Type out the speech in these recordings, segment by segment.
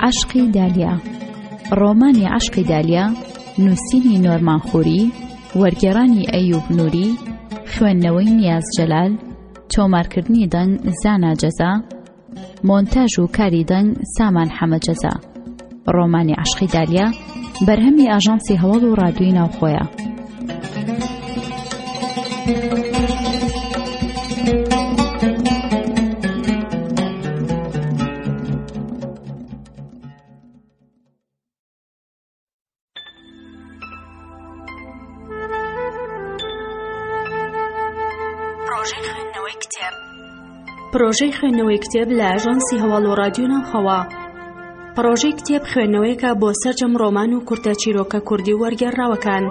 عاشقی دالیا. ڕۆمانی عاشقی دالیا نووسینی نۆرمان خووری، وەرگێڕانی ئەیوب نووری، خوێندنەوەی نیاز جەلال، تۆمارکردنی دەنگ زانا جەزا، مۆنتاژ و کاری دەنگ سامان حەمەجەزا. ڕۆمانی عاشقی دالیا بەرهەمی ئاژانسی هەوڵ و ڕادیۆی ناوخۆیە. پرۆژەی خوێندنەوەی کتێب لە ئاژانسی هەوڵ و ڕادیۆ ناوخەوە. پرۆژەی کتێب خوێندنەوەیەکە بۆ سەرجەم ڕۆمان و کورتە چیرۆکە کوردی و وەرگێڕراوەکان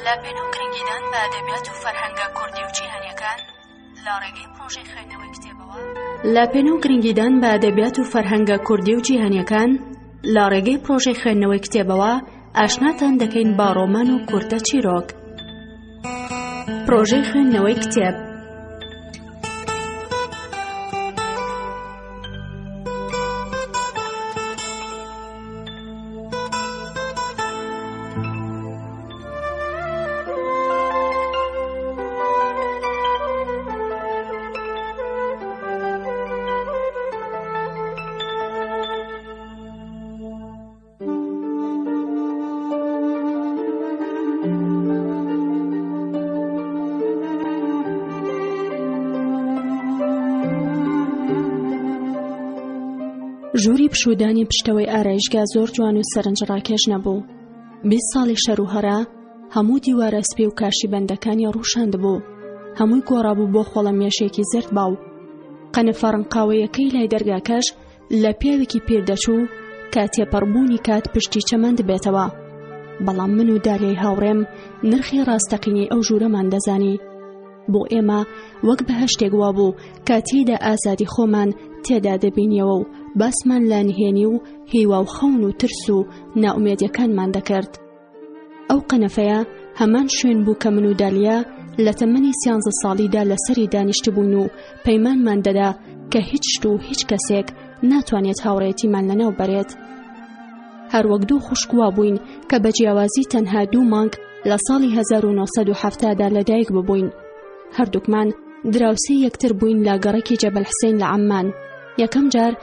لە پێناو گرنگیدان بە ئەدەبیات و فەرهەنگە کوردی و جیهانیەکان لە ڕێگەی پرۆژەی خوێندنەوەی کتێبەوە لە پێناو گرنگیدان بە ئەدەبیات و فەرهەنگە کوردی و جیهانیەکان لە ڕێگەی پرۆژەی خوێندنەوەی کتێبەوە ئاشناتان دەکەین با ڕۆمان و کورتە چیرۆک. پرۆژەی خوێندنەوەی کتێب. ژووری پشودانی پشتەوەی ئارایشگا زۆر جوان و سەرنجڕاکێش نەبوو. 20 ساڵی شەر و هەرا هەموو دیوارە سپێ و کاشی بەندەکانی ڕووشاندبوو. هەمووی گۆڕابوو بۆ خۆڵەمێشێکی زرد باو. قەنەفەڕنقاوەیەکەی لای دەرگاکەش لە پیاوێکی پێردەچوو کە تێپەڕبوونی کات پشتی چەمەند بێتەوە. بەڵام من و دالیای هاوڕێم نرخی ڕاستەقینەی ئەو ژوورەمان دەزانی. بۆ ئێمە وەک بەهەشتێک وابوو کە تێیدا ئازادی خۆمان تێدا دەبینیەوە و باسمان لا نهێنی و هیوا و خەون و ترس و ناومێدیەکانمان دەکرد. ئەو قەنەفەیە هەمان شوێن بوو کە من و دالیا لە تەمەنی 13 ساڵیدا لەسەری دانیشتبوون و پەیمانمان دەدا کە هیچ شت و هیچ کەسێک ناتوانێت هاوڕێتیمان لەناو بەرێت. هەروەک دوو خوشکوا بووین کە بە جیاوازی تەنها 2 مانگ لە ساڵی 1970دا لەدایک ببووین. هەردووکمان دراوسێ یەکتر بووین لە گەڕێکی جەبەل حسین لە عەمان. یەکەم جار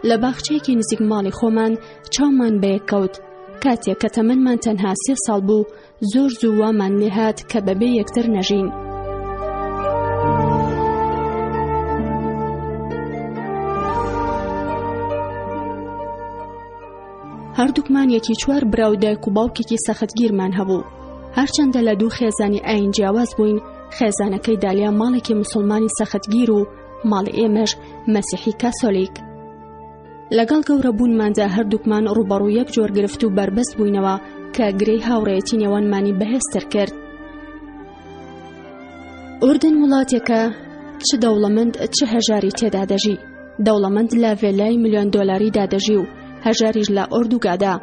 لە باخچەیەکی نزیک ماڵی خۆمان چاومان بەیەک کەوت کاتێک کە تەمەنمان تەنها 3 ساڵ بوو. زۆر زوو وامان لێهات کە بەبێ یەکتر نەژین. هەردووکمان یەکی 4 برا و دایک و باوکێکی سەختگیرمان هەبوو. هەرچەندە لە 2 خێزانی ئاین جیاواز بووین، خێزانەکەی دالیا ماڵێکی مسلمانی سەختگیر و ماڵی ئێمەش مەسیحی کاسۆلیک. لەگەڵ گەورە بوونماندا هەردووکمان ڕوبەڕوو یەک جۆر گرفت و بربەست بووینەوە کە گرەی هاوڕێتی نێوانمانی بەهێزتر کرد. ئوردن وڵاتێکە چ دەوڵەمەند چ هەژاری تێدا دەژی. دەوڵەمەند لە ڤێلای ملیۆن دۆلاری دادەژی و هەژاریش لە ئۆردوگادا.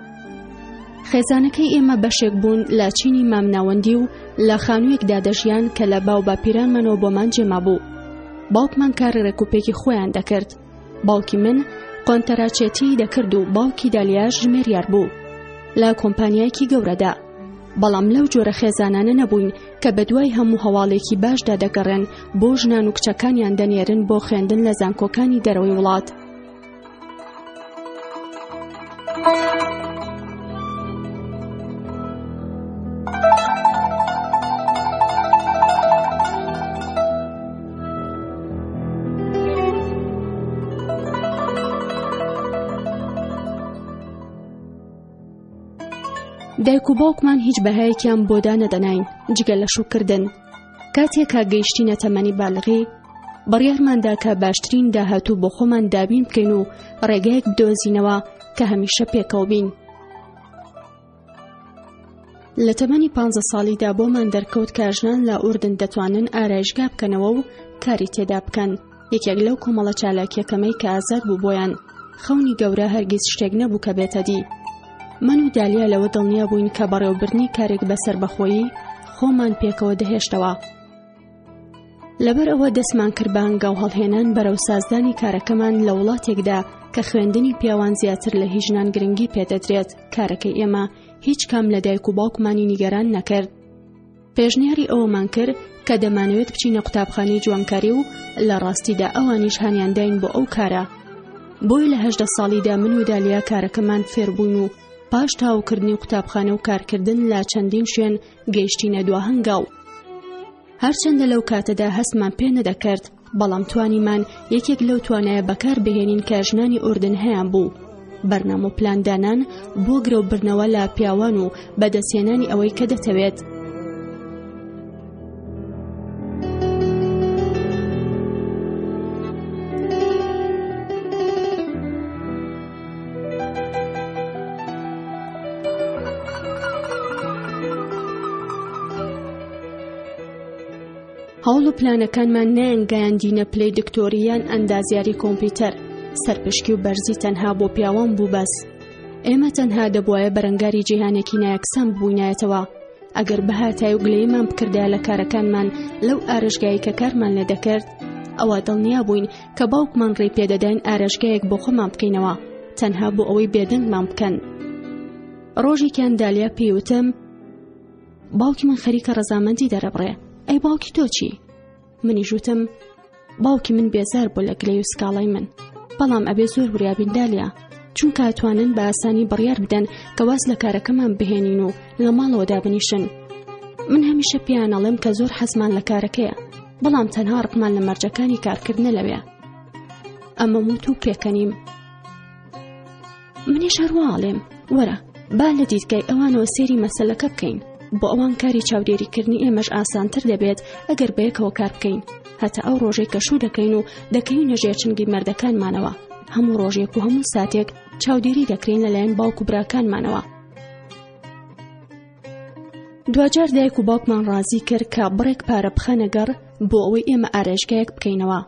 خێزانەکەی ئێمە بەشێک بوون لە چینی مامناوەندی و لە خانوویەکدا دەژیان کە لە باو باپیرانمانەوە بۆمان جێما بوو. باوکمان کار ڕێکوپێکی خۆیان دەکرد. باوکی من قۆنتەراچێتی دەکرد و باوکی دالیاش ژمێریار بوو لە کۆمپانیایەکی گەورەدا. بەڵام لەو جۆرە خێزانانە نەبووین کە بەدوای هەموو هەواڵێکی باشدا دەگەڕێن بۆ ژنان و کچەکانیان دەنێرن بۆ خوێندن لە زانکۆکانی دەرەوەی وڵات. دایک و باوکمان هیچ بەهایەکیان بۆدا نەدەناین جگە لە شوکردن. کاتێکا گەیشتینە تەمەنی باڵغی بڕیارماندا کە باشترین داهاتوو بۆ خۆمان دابین بکەین و ڕێگایەک بدۆزینەوە کە هەمیشە پێکەوە بین. لە تەمەنی 15 ساڵیدا بۆمان دەرکەوت کە ژنان لە ئوردن دەتوانن ئارایشگا بکەنەوە و کاری تێدا بکەن. یەکێک لەو کۆمەڵە چالاکیەکەمەی کە ئازاد بوو بۆیان خەونی گەورە هەرگیز شتێک نەبوو کە بێتە دی. من و دالیا لەوە دڵنیا بووین کە بەڕێوەبردنی کارێک بەسەر بەخۆیی خۆمان پێکەوە دەهێشتەوە. لەبەر ئەوە دەستمان کرد بە هەنگاو هەڵهێنان بەرەو سازدانی کارەکەمان لە وڵاتێکدا کە خوێندنی پیاوان زیاتر لە هیچ ژنان گرنگی پێدەدرێت کارەکەی ئێمە هیچ کام لە دایک و باوکمانی نیگەران نەکرد. پێشنیاری ئەوەمان کرد کە دەمانەوێت بچینە قوتابخانەی جوانکاری و لە ڕاستیدا ئەوانیش هانیانداین بۆ ئەو کارە. بۆی لە 18 ساڵیدا من و دالیا کارەکەمان فێربووین و پاش تاوکردنی قوتابخانە و کارکردن لە چەندین شوێن گەیشتینە دوا هەنگاو. هەرچەندە لەو کاتەدا هەستمان پێ نەدەکرد، بەڵام توانیمان یەکێک لەو توانایە بەکار بهێنین کە ژنانی ئوردن هەیان بوو. بەرنامە و پلاندانان بۆ گرەوبردنەوە لە پیاوان و بەدەستێنانی ئەوەی کە دەتەوێت. هەوڵ و پلانەکانمان نەیانگەیاندینە پلەی دکتۆریان ئەندازیاری کۆمپیوتەر، سەرپشکی و بەرزی تەنها بۆ پیاوان بوو بەس. ئێمە تەنها دەبوایە بەرەنگاری جیهانێکی نایەکسان ببووینایەتەوە. ئەگەر بەهاتای و گلەیمان بکردای لە کارەکانمان لەو ئارەژگایی کە کارمان لێ دەکرد، ئەوە دڵنیا بووین کە باوکمان ڕێ پێدەداین ئارەژگایەک بۆ خۆمان بکەینەوە، تەنها بۆ ئەوەی بێدەنگمان بکەن. ڕۆژێکیان دالیا پێیوتم باوکی من خەریکە ڕەزامەندی دەرەبڕێ. ئەی باوکی تۆ چی؟ منیش وتم باوکی من بێزار بوو لە گلەی و سکاڵای من، بەڵام ئەبێ زۆر وریابین دالیا، چونکە ئەتوانن بە ئاسانی بڕیار بدەن کە واز لە کارەکەمان بهێنین و لە ماڵەوە دابنیشن. من هەمیشە پێیان ئەڵێم کە زۆر حەزمان لە کارەکەیە، بەڵام تەنها ڕقمان لە مەرجەکانی کارکردنە لەوێ. ئەمە موت و پێکەنیم. منیش هەروەڵێم وەرە با لە دیدگای ئەوانەوە سێری مەسەلەکە بکەین، بۆ ئەوان کاری چاودێریکردنی ئێمەش ئاسانتر دەبێت ئەگەر بەیەکەوە کار بکەین. هەتا ئەو ڕۆژێک کە شوو دەکەین و دەکەین نەژێر چنگی مەردەکانمانەوە، هەموو ڕۆژێک و هەموو ساتێک چاودێری دەکرین لەلایەن باوک و براکانمانەوە. دوجار دایک و باوکمان ڕازی کرد کە بڕێک پارە بخەنەگەڕ بۆ ئەوەی ئێمە ئارێژگایەک بکەینەوە.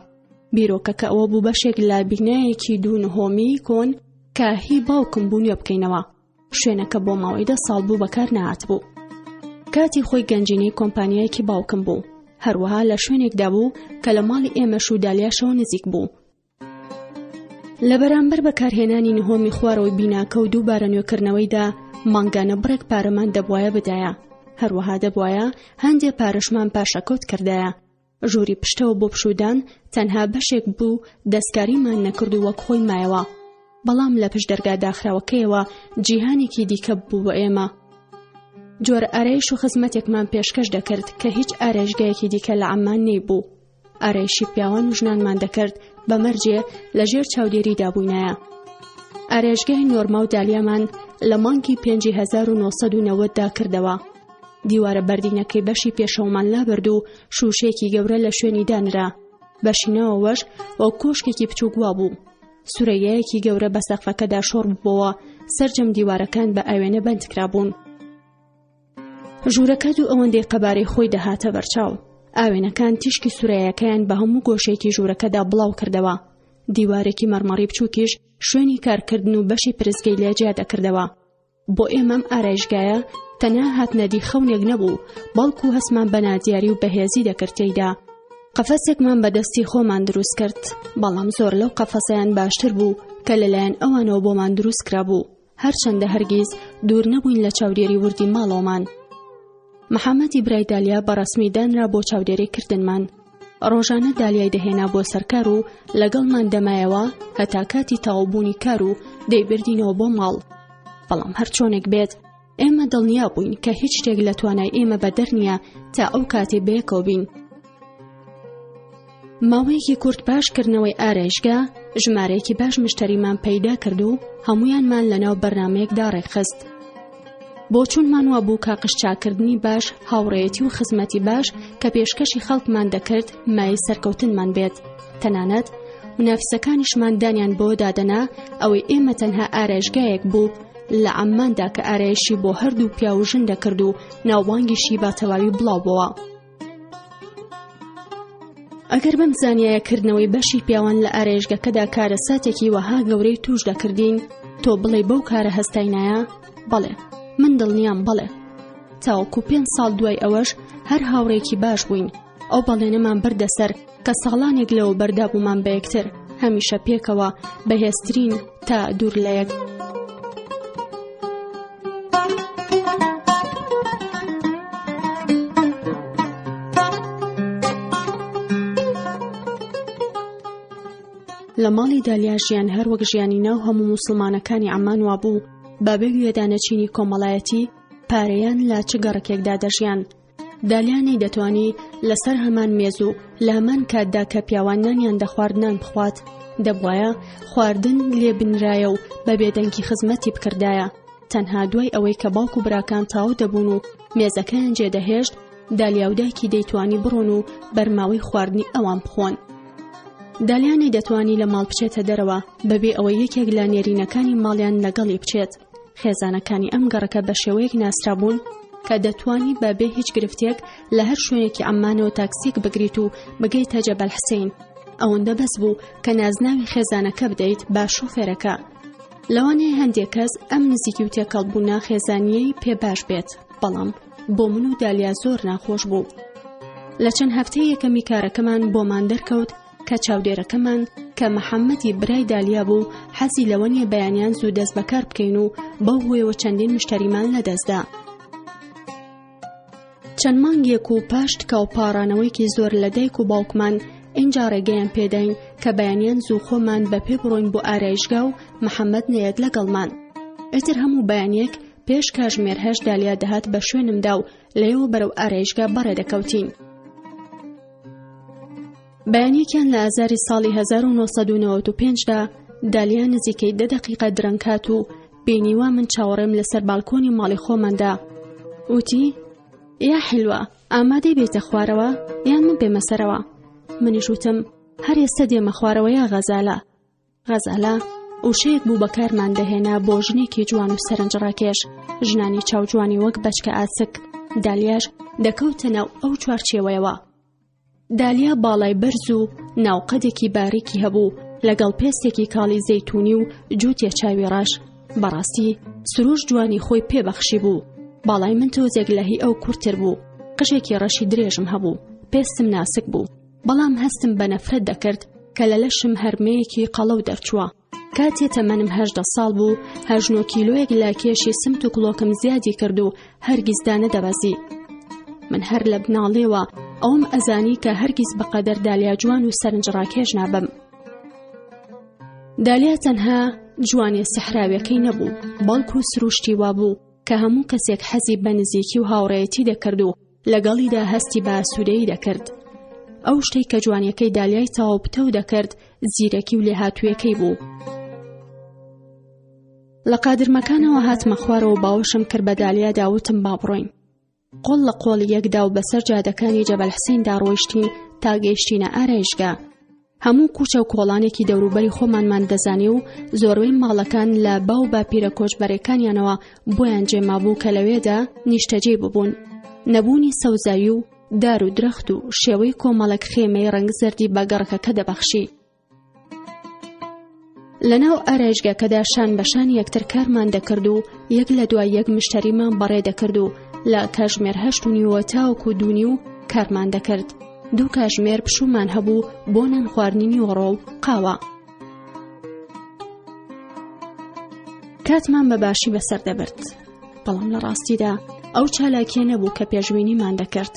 بیرۆکە کە ئەوە بوو بەشێک لە بینایەکی دوو نهۆمی کۆن کە هی باوکم بوو نیە بکەینەوە. شوێنەکە بۆ ماوەی 10 ساڵ بوو بەکار نەهات بوو. کاتی خۆی گەنجینەی کۆمپانیایەکی باوکم بوو، هەروەها لە شوێنێکدا بوو کە لە ماڵی ئێمەش و دالیاشەوە نزیک بوو. لە بەرامبەر بەکارهێنانی نهۆمی خوارەوەی بیناکە و دووبارە نوێکردنەوەیدا مانگانە بڕێک پارەمان دەبوایە بدایە، هەروەها دەبوایە هەندێک پارەشمان پاشەکەوت کردایە. ژووری پشتەوە بۆ پشودان تەنها بەشێک بوو دەستکاریمان نەکرد و وەک خۆی مایەوە، بەڵام لە پشت دەرگا داخراوەکەیەوە جیهانێکی دیکە بوو بۆ ئێمە. جۆرە ئارایش و خزمەتێکمان پێشکەش دەکرد کە هیچ ئارایشگایەکی دیکە لە عەمان نەیبوو. ئارایشی پیاوان و ژنانمان دەکرد بە مەرجێ لە ژێر چاودێریدا بووینایە. ئارایشگای نۆرما و دالیامان لە مانگی 5990دا کردەوە. دیوارە بەردینەکەی بەشی پێشەومان لابرد و شوشێکی گەورە لە شوێنی دانرا. بەشینەوەش وەک کۆشکێکی بچووک وا بوو. سورەیەکی گەورە بە سەقفەکەدا شۆڕ بووبەوە، سەرجەم دیوارەکان بە ئاوێنە بەندکرابوون. ژوورەکە دوو ئەوەندەی قەبارەی خۆی دەهاتە بەرچاو. ئاوێنەکان تیشکی سورەیەکەیان بە هەموو گۆشێکی ژوورەکەدا بڵاو کردەوە. دیوارێکی مەرمەڕی بچووکیش شوێنی کارکردن و بەشی پرزگەی لێجیا دەکردەوە. بۆ ئێمەم ئارایشگایە تەنها هاتنەدی خەونێک نەبوو، بەڵکو هەسمان بە نادیاری و بەهێزی دەکردتیدا. قەفەسێکمان بەدەستی خۆمان دروست کرد، بەڵام زۆر لەو قەفەسەیان باشتر بوو کە لەلایەن ئەوانەوە بۆمان دروست کرابوو، هەرچەندە هەرگیز دوور نەبووین لە چاودێری وردی ماڵەوەمان. محەممەدی برای دالیا بەڕەسمی دانرا بۆ چاودێریکردنمان. ڕۆژانە دالیای دەهێنا بۆ سەرکار و لەگەڵمان دەمایەوە هەتا کاتی تەواوبوونی کار و دەیبردینەوە بۆ ماڵ. بەڵام هەر چۆنێک بێت ئێمە دڵنیا بووین کە هیچ شتێک لە توانای ئێمە بەدەر نییە تا ئەو کاتێ بەیەکەوە بین. ماوەیەکی کورت پاشکردنەوەی ئارایشگا ژمارەیەکی باش مشتەریمان پەیدا کرد و هەمویانمان لەناو بەرنامەیەکدا ڕێکخست. بۆ چونمان وا بوو کە قشچاکردنی باش، هاوڕێیەتی و خزمەتی باش کە پێشکەشی خەڵکمان دەکرد مای سەرکەوتنمان بێت. تەنانەت منافسەکانیشمان دانیان بۆ دادەنا ئەوەی ئێمە تەنها ئارایشگایەک بوو لە عەمماندا کە ئارایشی بۆ هەردوو پیا و ژن دەکرد و ناوبانگیشی با تەواوی بڵاو بووە. ئەگەر بەم زانیایەکردنەوەی بەشی پیاوان لە ئارایشگەکەدا کارە ساتێکی وەها گەورەی توش دەکردین، تۆ بڵێ بەو کارە هەستاینایە؟ بەڵێ، من دڵنیام بەڵێ. تاوەکو 5 ساڵ دوای ئەوەش هەر هاوڕێکی باش بووین. ئەو بەڵێنەمان بردەسەر کە ساڵانێک لەوە بەردابوومان بە یەکتر، هەمیشە پێکەوە بەهێزترین تا دوور لە یەک. لە ماڵی دالیا ژیان هەر وەک ژیانی ناو هەموو موسڵمانەکانی عەمان وابوو، بەبێ گوێدانەچینی کۆمەڵایەتی پارەیان لە چ گەڕەکێکدا دەژیان. دالیا نەیدەتوانی لەسەر هەمان مێز و لە هەمان کاتدا کە پیاوانیان دەخواردنان بخوات دەبوایە خواردن لێ بنرایە و بە بێدەنگی خزمەتی بکردایە. تەنها دوای ئەوەی کە باوک و براکان تاو دەبوون و مێزەکەیان جێدەهێشت، دالیا و دایکی دەیتوانی بڕۆن و بەرماوەی خواردنی ئەوان بخۆن. دالیا نەیدەتوانی لە ماڵ بچێتە دەرەوە بەبێ ئەوەی یەکێک لە نێرینەکانی ماڵیان لەگەڵی بچێت. خێزانەکانی ئەم گەڕەکە بە شێوەیەک ناسرابوون کە دەتوانی بەبێ هیچ گرفتێک لە هەر شوێنێکی عەمانەوە تاکسیک بگریت و بگەیتە جەبەل حسین. ئەوەندە بەس بوو کە نازناوی خێزانەکە بدەیت با شۆفێرەکە. لەوانەیە هەندێک کەس ئەم نزیکی و تێکەڵبوونە خێزانیەی پێ باش بێت، بەڵام بۆ من و دالیا زۆر ناخۆش بوو. لە چەند هەفتەی یەکەمی کارەکەمان بۆمان دەرکەوت کە چاودێرەکەمان کە محەممەدی برای دالیا بوو حەزی لەوە نیە بەیانیان زوو دەست بەکار بکەین و بەو هۆیەوە چەندین مشتەریمان لەدەستدا. چەند مانگێک و پاش تکاو پاڕانەوەیکی زۆر لە دایک و باوکمان ئینجا ڕێگەیان پێداین کە بەیانیان زوو خۆمان بە پێ بڕۆین بۆ ئارایشگا و محەممەد نەیەت لەگەڵمان. ئیتر هەموو بەیانیەک پێش کاتژمێر 8 دالیا دەهات بە شوێنمدا و لەیەوە بەرەو ئارایشگا بەڕێ دەکەوتین. بەیانیەکیان لە ئازاری ساڵی 1995دا دالیا نزیکەی 10 دەقیقە درەنگات و بینیوە من چاوەڕێم لەسەر بالکۆنی ماڵی خۆماندا. وتی: یا حیلوە، ئامادەی بێتە خوارەوە یان من بێمە سەرەوە؟ منیش وتم: هەر ئێستا دێمە خوارەوە یا غەزالە. غەزالە وشەیەک بوو بەکارمان دەهێنا بۆ ژنێکی جوان و سەرنجڕاکێش، ژنانی چاوجوانی وەک بەچکە ئاسک. دالیاش دەکەوتە ناو ئەو چوارچێوەیەوە. دالیا باڵای بەرز و ناوقەدێکی باریکی هەبوو لەگەڵ پێستێکی کاڵی زەیتونی و جووتێ چاوی ڕاش. بەڕاستی سروش جوانی خۆی پێبەخشی بوو. باڵای من تۆزێک لە هی ئەو کورتتر بوو، قژێکی ڕەشی درێژم هەبوو، پێستم ناسک بوو، بەڵام هەستم بە نەفرەت دەکرد کە لە لەشم هەرمەیەکی قەڵەو دەرچووە. کاتێ تەمەنم 18 ساڵ بوو، 19 کیلۆیەک لا کێشی سمت و کڵۆکم زیادی کرد و هەرگیز دانەدەبەزی. من هەر لە بناڵێوە ئەوم ئەزانی کە هەرگیز بەقەدەر دالیا جوان و سەرنجڕاکێش نابم. دالیا تەنها جوانی سەحراویەکەی نەبوو، بەڵکو سروشتی وابوو کە هەموو کەسێک حەزی بە نزیکی و هاوڕێیەتی دەکرد و لەگەڵیدا هەستی بە ئاسوودەیی دەکرد. ئەو شتەی کە جوانیەکەی دالیای تەواو پتەو دەکرد زیرەکی و لێهاتوویەکەی بوو. لە قادرمەکانەوە هاتمە خوارەوە باوەشم کرد بە دالیا داوتم با بڕۆین. قۆڵ لە قۆڵی یەکدا و بەسەر جادەکانی جەبەل حسیندا ڕۆیشتین تا گەیشتینە ئارایشگا. هەموو کوچە و کۆڵانێکی دەوروبەری خۆمانمان دەزانی و زۆربەی ماڵەکان لە باو باپیرە کۆچبەرەکانیانەوە بۆیان جێمابوو کە لەوێدا نیشتەجێ ببوون. نەبوونی سەوزایی و دار و درەخت و شێوەی کۆمەڵک خێمەی ڕەنگ زەردی بە گەڕەکەکە دەبەخشی. لەناو ئارایشگاکەدا شان بەشان یەکتر کارمان دەکرد و یەک لە دوای یەک مشتەریمان بەڕێ دەکرد و لە کاتژمێر 8:30 تاوەکو 2:30 کارمان دەکرد. 2 کاتژمێر پشومان هەبوو بۆ نان خواردنی وەڕۆ و قاوە. کاتمان بەباشی بەسەر دەبرد، بەڵام لە ڕاستیدا ئەو چالاکیە نەبوو کە پێشبینیمان دەکرد.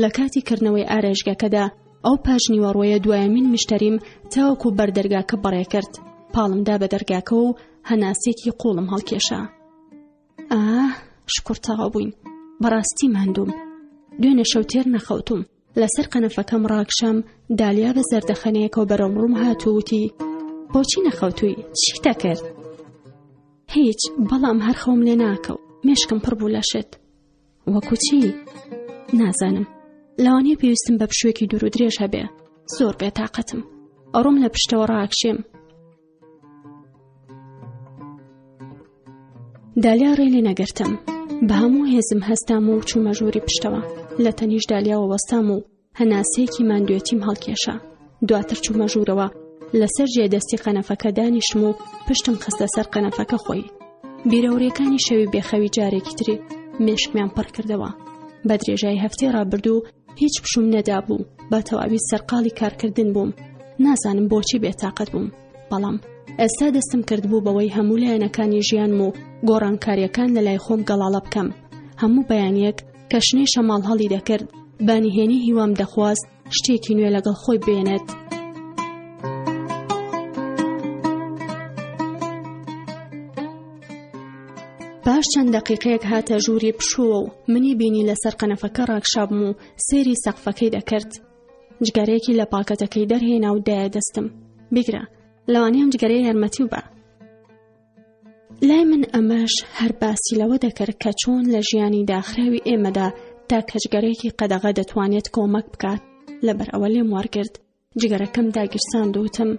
لە کاتی کردنەوەی ئارایشگاکەدا ئەو پاژنی وەڕۆیە دوایەمین مشتەریم تاوەکو بەردەرگاکە بەڕێ کرد. پاڵمدا بە دەرگاکە و هەناسێکی قوڵم هەڵکێشا. شکر تەواو بووین. بەڕاستی ماندووم. دوێنێ شەو تێر نەخەوتوم. لەسەر قەنەفەکەم ڕاکشەم، دالیا بە زەردەخەنەیەکەوە بەرەم ڕووم هاتووتی: بۆچی نەخەوتووی؟ چیتە کرد؟ هیچ، بەڵام هەر خەوم لێ ناکەو، مێشکم پڕ بوو لە شت. وەکو چی؟ نازانم. لەوانەیە پێویستم بە پشوێکی دوور و درێژ هەبێ. زۆر بێتاقەتم. ئەڕۆم لە پشتەوە ڕاکشێم. دالیا ڕێ لێ نەگرتم. بە هەموو هێزم هەستام و چوومە ژووری پشتەوە. لە تەنیش دالیاوە وەستام و هەناسەیەکی ماندوێتیم هەڵکێشا. دواتر چوومە ژوورەوە، لەسەر جێدەستی قەنەفەکە دانیشتم و پشتم خستە سەر قەنەفەکە خۆی. بیرەوریەکانی شەوی بێخەوی جارێکی تری مێشکمیان پڕ کردەوە. بە درێژای هەفتەی ڕابردوو هیچ پشوم نەدابوو، بە تەواوی سەرقاڵی کارکردن بووم. نازانم بۆچی بێتاقەت بووم، بەڵام ئێستا دەستم کرد بوو بەوەی هەموو لایەنەکانی ژیانم و گۆڕانکاریەکان لە لای خۆم گەڵاڵە بکەم. هەموو بەیانیەک کە شنەی شەماڵ هەڵی دەکرد بانیهێنی هیوام دەخواست شتێکی نوێ لەگەڵ خۆی بێنێت. باش چەند دەقیقەیەک هاتە ژووری پشووە و منی بینی لەسەر قەنەفەکە ڕاکشابم و سێری سەقفەکەی دەکرد. جگەرەیەکی لە پاکەتەکەی دەرهێنا و دایە دەستم. بیگرە، لەوانەیەم جگەرەی یارمەتی و بە. لای من ئەمەش هەر باسی لەوە دەکرد کە چۆن لە ژیانی داخراوی ئێمەدا تا کەچگەرەیەکی قەدەغە دەتوانێت کۆمەک بکات. لەبەر ئەوە لێم وارگرت، جگەرەکەم داگیرساند و وتم: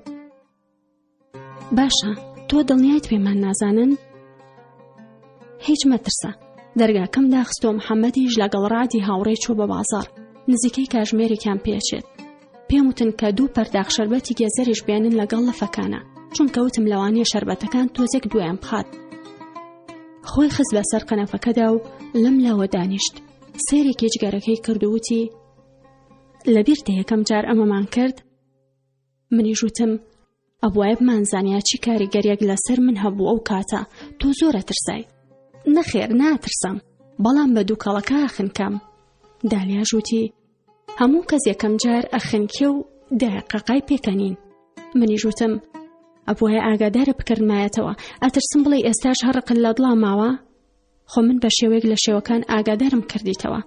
باشە، تۆ دڵنیایت پێمان نازانن؟ هیچ مەترسە. دەرگاکەم داخستۆ محەممەدیش لەگەڵ ڕادی هاوڕێی چوو بە بازار. نزیکەی کاژمێرێکیان پێچێت. پێم وتن کە 2 پەرداخ شەربەتی گێزەریش بێنن لەگەڵ لەفەکانە، چونکە وتم لەوانەیە شەربەتەکان تۆزێک دوایان بخات. خۆی خز بەسەر قەنەفەکەدا و لەم لاوە دانیشت. سێرێکی جگەرەکەی کرد و وتی: لەبیرتە یەکەم جار ئەمەمان کرد؟ منیش وتم: ئەبوایە بمانزانیا چی کاریگەریەک لەسەر من هەبوو ئەو کاتە، تۆ زۆرە ترسای. نەخێر، ناترسم، بەڵام بە دووکەڵەکە ئەخنکەم. دالیا ژووتی: هەموو کەس یەکەم جار ئەخنکێ و دایقەقای پێکەنین. منیش وتم: ئەبوایە ئاگادارە بکردمایەتەوە، ئەترسم بڵێ ئێستاش هەڕقل لە دڵا ماوە؟ خۆ من بە شێوەیەک لە شێوەکان ئاگادارم کردیتەوە.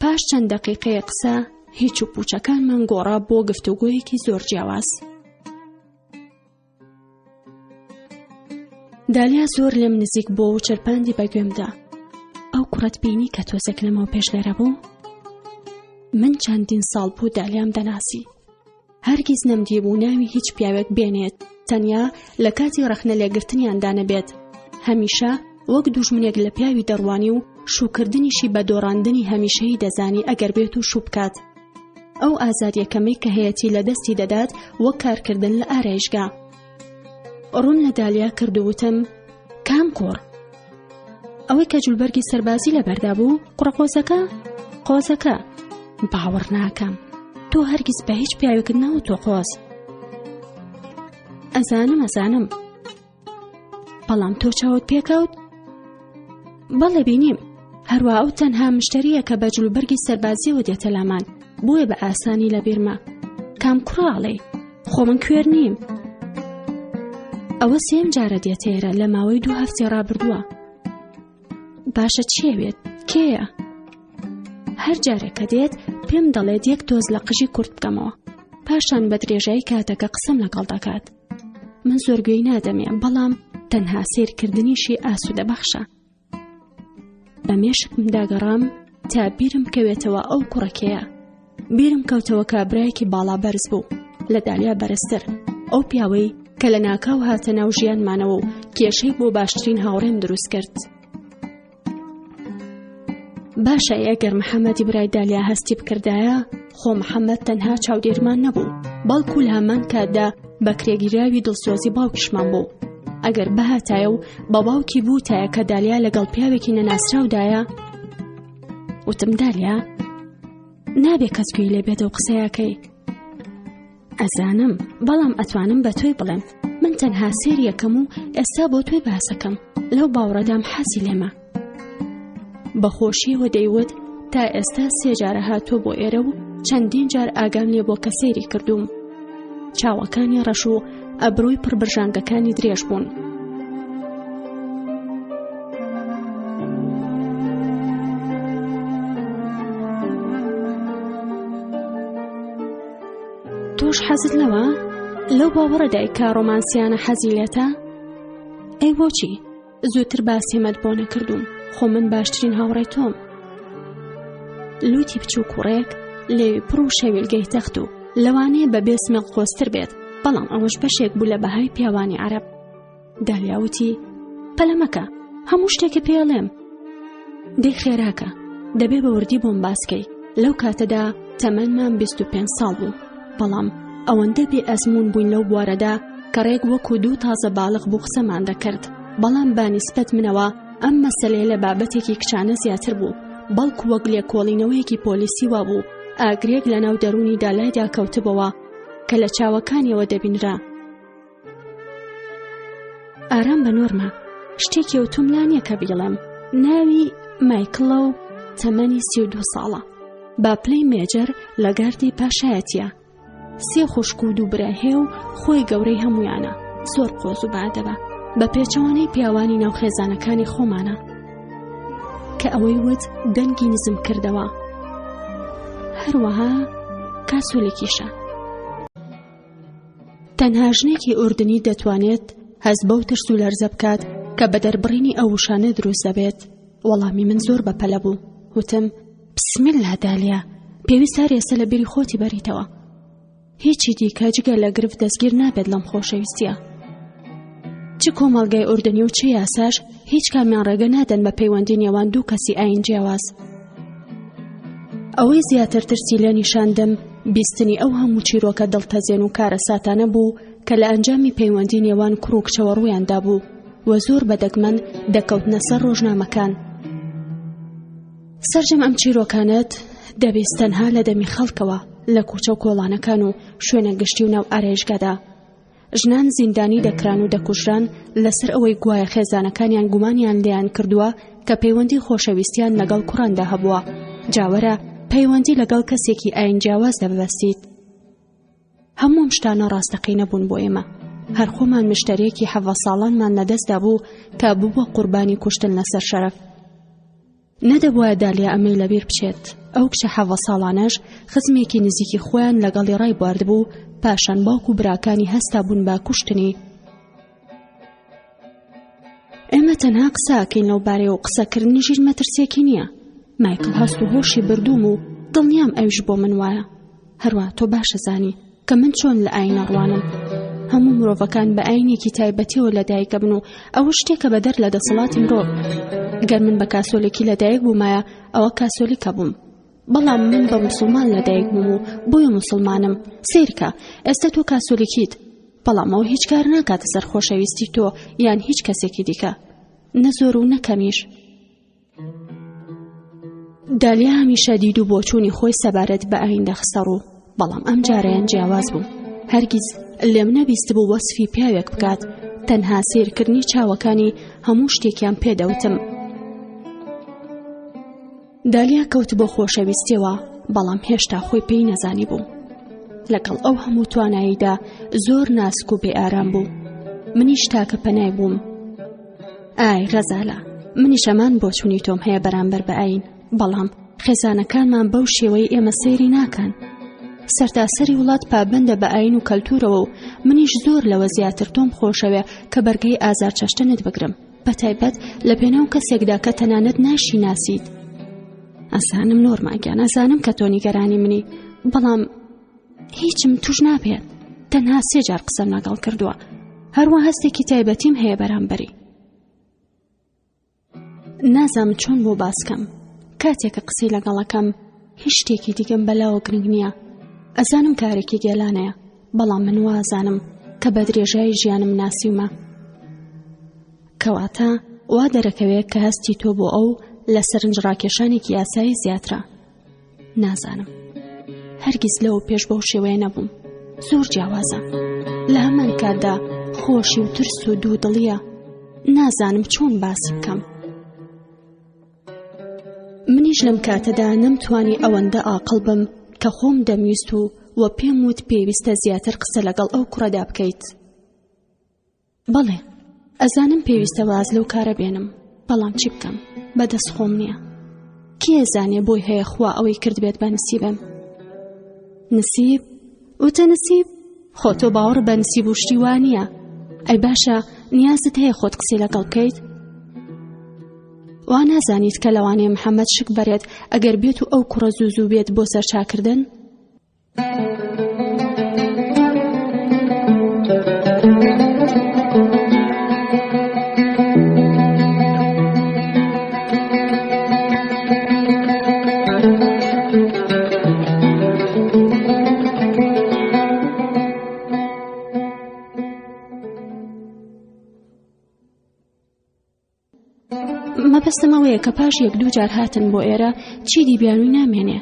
پاش چەند دەقیقەیە قسە هیچ و پوچەکانمان گۆڕا بۆ گفتوگۆیەکی زۆر جیاواز. دالیا زۆر لێم نزیک بۆ و چرپاندی بەگوێمدا: ئەو کوڕەت بینی کە تۆزێک لەمەوە پێش لێرە بوو؟ من چەندین ساڵ بوو دالیام دەناسی. هەرگیز نەمدی بوو ناوی هیچ پیاوێک بێنێت، تەنیا لە کاتی ڕەخنە لێگرتنیاندا نەبێت. هەمیشە وەک دوژمنێک لە پیاوی دەڕوانی و شوکردنیشی بە دۆڕاندنی هەمیشەی دەزانی ئەگەر بێت و شوو بکات. ئەو ئازادیەکەمەی کە هەیەی لە دەستی دەدات وەک کارکردن لە ئارایشگا. ڕوون لە دالیا کرد و وتم: کام کوڕ؟ ئەوەی کە جولبەرگی سەربازی لەبەردا بوو، قوڕەقۆزەکە؟ قۆزەکە؟ باوەڕ ناکەم، تۆ هەرگیز بە هیچ پیاوێکت نەوتۆ قۆز. ئەزانم، بەڵام تۆ چاوت پێکەوت؟ بەڵێ بینیم، هەروە ئەو تەنها مشتریە کە بە جولبەرگی سەربازیەوە دێتە لامان، بۆیە بە ئاسانی لە بیرمە. کام کوڕاڵێ، خۆ من کوێر نیم. ئەوە سێم جارە دێتێرە لە ماوەی 2 هەفتی ڕابردووە. باشە چێوێت؟ کێیە؟ هەر جارێک کە دێت پێم دەڵێت یەک دۆز لە قژی کورت بکەمەوە، پاشان بە درێژایی کاتەکە قسەم لەگەڵ دەکات. من زۆر گوێی نادەمێ، بەڵام تەنها سیرکردنیشی ئاسوودە بەخشە. بە مێشکم داگەڕام تا بیرم کەوێتەوە ئەو کوڕەکەیە. بیرم کەوتەوە کابرایەکی باڵا بەرز بوو، لە دالیا بەرزتر، ئەو پیاوەی کە لە ناکاو هاتە ناو ژیانمانەوە و کێشەی بۆ باشترین هاوڕێم دروست کرد. باشە ئەگەر محەممەدی برای دالیا هەستی بکردایە، خۆ محەممەد تەنها چاودێرمان نەبوو، بەڵکو لە هەمان کاتدا بە کرێگیراوی دڵسۆزی باوکیشمان بوو. ئەگەر بەهاتایە و بە باوکی بوو تایە کە دالیا لەگەڵ پیاوێکی نەناسراودایە. وتم: دالیا، نابێ کەس گوێی لێ بێتە و قسەیەکەی. ئەزانم، بەڵام ئەتوانم بە تۆی بڵێم. من تەنها سێر یەکەم و ئێستا بۆ تۆی باسەکەم، لەو باوڕەدام حەزی لێمە. بەخۆشیەوە دەیوت تا ئێستا 3 جارە هاتۆ بۆ ئێرە و چەندین جار ئاگام لێ بۆ کە سەیری کردوم. چاوەکانی ڕەش و ئەبرۆی پڕبرژانگەکانی درێژ بوون. تۆش حەزت لەوە؟ لەو باوەڕەدای کە ڕۆمانسیانە حەزی لێتە؟ ئەی بۆچی؟ زووتر باسیمەت بۆ نەکردوم، خۆ من باشترین هاوڕێی تۆم. لوتی بچوو کوڕێک لێوی پڕ و شەویلگەی تەخت و لەوانەیە بە بێسمێڵ قۆستر بێت، بەڵام ئەوەش بەشێک بوو لە بەهای پیاوانی عەرەب. دالیاوتی: پەلەمەکە، هەموو شتێکی پێڵێم. دەی خێراکە، دەبێ بە وردی بۆم باسکەی. لەو کاتەدا تەمەنمان 25 ساڵ بوو، بەڵام ئەوەندە بێ ئەزمون بووین لەو بوارەدا کە ڕێک وەکو 2 تازە باڵغ بوو قسەمان دەکرد. بەڵام بانیسبەت منەوە ئەم مەسەلەیە لە بابەتێکی کچانە زیاتر بوو، بەڵکو وەک لێکۆڵینەوەیەکی پۆلیسی وا بوو. ئاگرێک لە ناو دەرونی دالایدا کەوتبەوە کە لە چاوەکانیەوە دەبینرا. ئارام بە نۆرمە، شتێکی ئۆتۆملانیە کە بیڵێم. ناوی مایکڵە و تەمەنی 32 ساڵە. باپلەی مێجەر لە گاردی پاشایەتیە. 3 خوشک و 2 برا هەیە و خۆی گەورەی هەمویانە. زۆر قۆز و بادەبە بە پێچەوانەی پیاوانی ناوخێزانەکانی خۆمانە کە ئەوەی وت دەنگی نزم کردەوە. هەروەها کاسۆلێکیشە. تەنها ژنێکی ئوردنی دەتوانێت هەست بەو ترس و لەرزە بکات کە بە دەربڕینی ئەو وشانە دروست دەبێت. وەڵامی من زۆر بەپەلە بوو. وتم بسمیللا دالیا، پێویستە ڕێسە لە بیری خۆتی بەریتەوە. هیچی دیکە جگە لە گرف دەستگیر نابێت لەم خۆشەویستیە. چ کۆمەڵگای ئوردنی و چ یاساش هیچ کامیان ڕێگە نادەن بە پەیوەندی نێوان دوو کەسی ئاین جیاواز. ئەوەی زیاتر ترسی لێ نیشاندم بیستنی ئەو هەموو چیرۆکە دڵتەزێن و کارە ساتانە بوو کە لە ئەنجامی پەیوەندی نێوان کوڕ و کچەوە ڕوویاندا بوو و زۆر بەدەگمەن دەکەوتنە سەر ڕۆژنامەکان. سەرجەم ئەم چیرۆکانت دەبیست تەنها لە دەمی خەڵکەوە لە کوچە و کۆڵانەکان و شوێنە گشتی و ناو ئارێژگادا. ژنان زیندانی دەکران و دەکوژران لەسەر ئەوەی گوایە خێزانەکانیان گومانیان لێیان کردووە کە پەیوەندی خۆشەویستیان لەگەڵ کوڕاندا هەبووە. جاوەرە پەیوەندی لەگەڵ کەسێکی ئاین جیاواز دەبەستیت. هەموو ئەم شتانە ڕاستەقینە بوون بۆ ئێمە. هەر خۆمان مشتەرێکی 7 ساڵانمان لەدەستدا بوو کە بووە قوربانی کوشتن لەسەر شەرەف. نەدەبووە دالیا ئەمەی لەبیر بچێت. ئەو کچە 7 ساڵانەش خزمێکی نزیکی خۆیان لەگەڵی ڕای بواردبوو، پاشان باوک و براکانی هەستا بوون با کوشتنی. ئێمە تەنها قساکەین لەو بارەیە و قسەکردنیشیش مەترسێکی نییە. مایکل هەست و هۆشی بردووم و دڵنیام ئەویش بۆ من وایە. هەروە تۆ باشە زانی کە من چۆن لە ئاینە ڕوانم. هەموو مرۆڤەکان بە ئاینێکی تایبەتیەوە لەدایکە بن و ئەوە شتێکە بەدەر لە دەسەڵاتی مرۆڤ. گەر من بە کاسۆلێکی لەدایک بوومایە ئەوە کاسۆلیکە بووم. بەڵام من بە موسڵمان لەدایک بووم و بۆیە موسڵمانم. سیرکە ئێستا تۆ کاسۆلیکیت، بەڵام ئەوە هیچ کار ناکاتە سەر خۆشەویستی تۆ یان هیچ کەسێکی دیکە، نە زۆر و نە کەمیش. دالیا هەمیشە دید و بۆچوونی خۆی سەبارەت بە ئاین دەخستە ڕوو، بەڵام ئەم جارەیان جیاواز بوو. هەرگیز لێم نەبیست بوو وەسفی پیاوێک بکات. تەنها سیرکردنی چاوەکانی هەموو شتێکیان پێدەوتم. دالیا کەوت بۆ خۆشەویستیەوە، بەڵام هێشتا خۆی پێی نەزانی بوو. لەگەڵ ئەو هەموو تواناییدا زۆر ناسک و بێ ئارام بوو. منیش تاکە پەنای بووم. ئای ڕەزالە، منیش ئەمان بۆچوونی تۆم هەیە بەرامبەر بە ئاین، بەڵام خێزانەکانمان بەو شێوەی ئێمە سەیری ناکەن. سەرتاسەری وڵات پابەندە بە ئاین و کەلتورەوە و منیش زۆر لەوە زیاتر تۆم خۆشەوێ کە بەرگەی ئازار چەشتنت بگرم، بەتایبەت لە پێناو کەسێکدا کە تەنانەت ناشی ناسیت. ئەزانم نۆرماگیان، ئەزانم کە تۆ نیگەرانی منی، بەڵام هیچم توش نابێت. تەنها 3 جار قسەم لەگەڵ کردووە، هەروە هەستێکی تایبەتیم هەیە بەرامبەری. نازام چۆن بۆ باسکەم. کاتێکە قسەی لەگەڵەکەم هیچ شتێکی دیگەم بەلاوە گرنگ نییە. ئەزانم کارێکی گێلانەیە، بەڵام من وازانم کە بە درێژایی ژیانم ناسیومە. کەواتە وا دەرەکەوێت کە هەستی تۆ بۆ ئەو لە سەرنج ڕاکێشانێکی یاسایی زیاترە. نازانم، هەرگیز لەوە پێش بەو شێوەیە نەبووم. زۆر جیاوازە، لە هەمان کاتدا خۆشی و ترس و دوودڵیە. نازانم چۆن باسی بکەم. منیش لەم کاتەدا نەمتوانی ئەوەندە ئاقڵ بم کە خۆم دەمویست و پێم وت پێویستە زیاتر قسە لەگەڵ ئەو کوڕەدا بکەیت. بەڵێ، ئەزانم پێویستە واز لەو کارە بێنم، بەڵام چی بکەم؟ بەدەست خۆم نییە. کێ زانێ بۆی هەیە خوا ئەوەی کرد بێت بە نسیبم؟ نسیب؟ وتە نسیب؟ خۆ تۆ باوەڕ بە نسیب و شتی وانییە. ئەی باشە نیازت هەیە خۆت قسەی لەگەڵ بکەیت؟ وا نازانیت کە لەوانەیە محەممەد شک بەرێت ئەگەر بێت و ئەو کوڕە زوو بێت بۆ سەرچاکردن؟ مەبەستم ئەوەیە کە پاش 1-2 جار هاتن بۆ ئێرە چی دیبیانووی نامێنێ.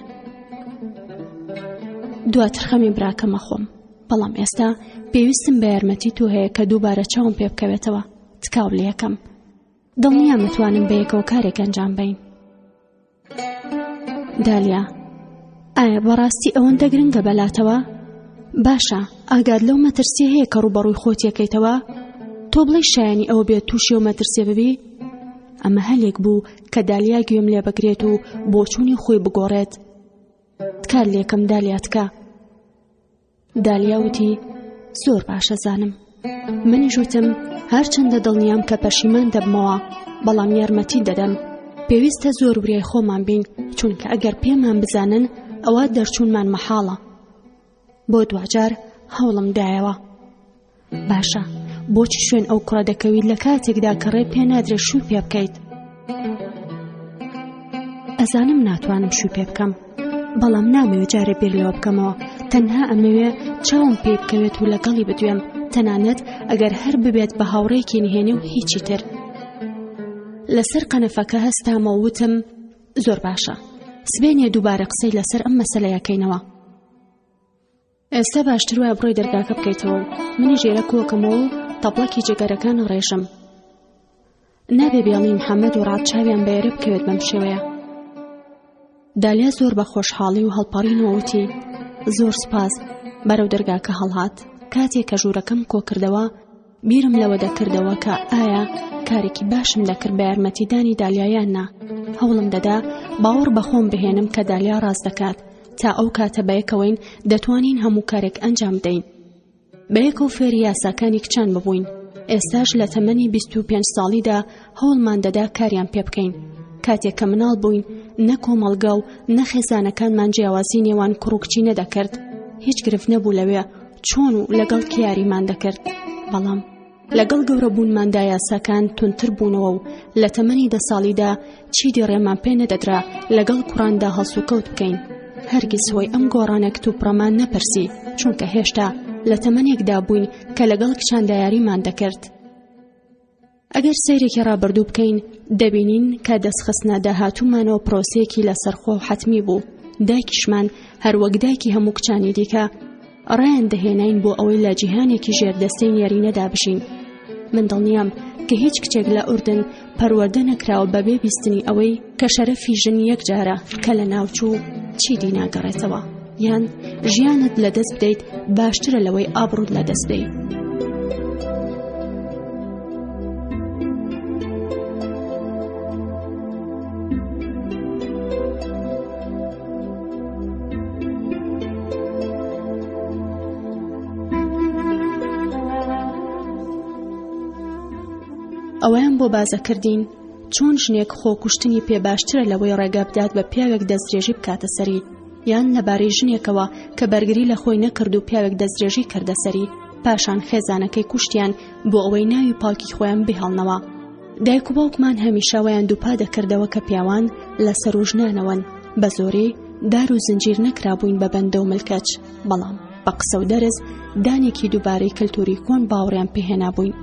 دواتر خەمی براکەمە خۆم. بەڵام ئێستا پێویستم بە یارمەتی تۆ هەیە کە دووبارە چاوم پێ بکەوێتەوە تکاو لە یەکەم دڵنیام متوانم بە یەکەوە کارێک ئەنجام بدەین. دالیا، ئایا بەڕاستی ئەوەندە گرنگە بەلاتەوە؟ باشە، ئاگاد لەو مەترسیە هەیە کە ڕوبەڕووی خۆت یەکەیتەوە؟ تۆ بڵێ شایانی ئەوە بێت تووشی و مەترسیە ببی؟ ئەمە هەلێک بوو کە دالیا گوێم لێ بگرێت و بۆچوونی خۆی بگۆڕێت. تکار لێکم دالیا تکە. دالیا وتی زۆر باشە زانم. منیش وتم هەرچەندە دڵنیام کە پەشیمان دەبمەوە، بەڵام یارمەتی دەدەم. پێویستە زۆر وریای خۆمان بین، چونکە ئەگەر پێمان بزانن ئەوە دەرچوونمان مەحاڵە. بۆ دوجار هەوڵم دایەوە. باشە، بۆچی شوێن ئەو کوڕە دەکەویت لە کاتێکدا کە ڕێ پێ نادرێت شووی پێ بکەیت؟ ئەزانم ناتوانم شووی پێ بکەم، بەڵام نامەوێت جارێ بیر لەوە بکەمەوە. تەنها ئەمەوێ چاوم پێ بکەوێت و لەگەڵی بدوێم، تەنانەت ئەگەر هەر ببێت بە هاوڕێکی نهێنی و هیچی تر. لەسەر قەنەفەکە هەستامە و وتم زۆر باشە، سبێنێ دووبارە قسەی لەسەر ئەم مەسەلەیەکەینەوە. ئێستا باشتر وایە بڕۆی دەرگاکە بکەیتەوە و منی ژێرە کۆکەمەوە و تەبڵەکی جگەرەکان ڕێژم. نابێ بێڵی محەممەد و ڕادچاویان بەێرە بکەوێت بەم شێوەیە. دالیا زۆر بە خۆشحاڵی و هەڵپەڕینەوە وتی زۆر سپاس. بەرەو دەرگاکە هەڵهات. کاتێک کە ژوورەکەم کۆکردەوە بیرم لەوە دەکردەوە کە ئایا کارێکی باشم دەکرد بە یارمەتیدانی دالیایان نا. هەوڵم دەدا باوەڕ بەخۆم بهێنم کە دالیا ڕاست دەکات، تا ئەو کاتە بەیەکەوەین دەتوانین هەموو کارێک ئەنجام بدەین. بەیەکەوە فێری یاساکانی کچان ببووین. ئێستاش لە تەمەنی 25 ساڵیدا هەوڵمان دەدا کاریان پێ بکەین. کاتێک کە مناڵ بووین، نە کۆمەڵگا و نە خێزانەکانمان جیاوازی نێوان کوڕ و کچی نەدەکرد. هیچ گرفت نەبوو لەوێ چۆن و لەگەڵ کیاریمان دەکرد. بەڵام لەگەڵ گەورە بوونماندا یاساکان تونتر بوونەوە و لە تەمەنی 10 ساڵیدا چیدی ڕێمان پێ نەدەدرا لەگەڵ کوڕاندا هەڵسوکەوت بکەین. هەرگیز هۆی ئەم گۆڕانێک تووپڕەمان نەپرسی، چونکە هێشتا لە تەمەنێکدا بووین کە لەگەڵ کچاندا یاریمان دەکرد. ئەگەر سەیرێکی ڕابردوو بکەین دەبینین کە دەستخستنە داهاتوومانەوە پرۆسەیەکی لەسەرخۆ و حەتمی بوو. دایکیشمان هەروەک دایکی هەموو کچانی دیکە ڕایان دەهێناین بۆ ئەوەی لە جیهانێکی ژێردەستەی یاریینەدا بشین. من دڵنیام کە هیچ کچێک لە ئوردن پەروەردە نەکراوە بەبێ بیستنی ئەوەی کە شەرەفی ژن یەک جارە کە لە ناوچوو چیدی ناگەڕێتەوە، یان ژیانت لەدەست بدەیت باشترە لەوەی ئابڕوت لەدەست بدەیت. ئەوەیان بۆ بازەکردین چۆن ژنێک خۆکوشتنی پێ باشترە لەوەی ڕێگا بدات بە پیاوێک دەستدرێژی بکاتە سەری، یان لەبارەی ژنێکەوە کە بەرگری لە خۆی نەکرد و پیاوێک دەستدرێژی کردە سەری، پاشان خێزانەکەی کوشتیان بۆ ئەوەی ناوی پاڵکی خۆیان بهێڵنەوە. دایک و باوکمان هەمیشە ویان دووپا دەکردەوە کە پیاوان لەسەر و ژنانەوەن، بە زۆرەی دار و زنجیر نەکرابووین بە بەندە و ملکەچ، بەڵام بە قسە و دەرز دانێکی دووبارەی کەلتوری کۆن باوەڕیان پێهێنا بووین.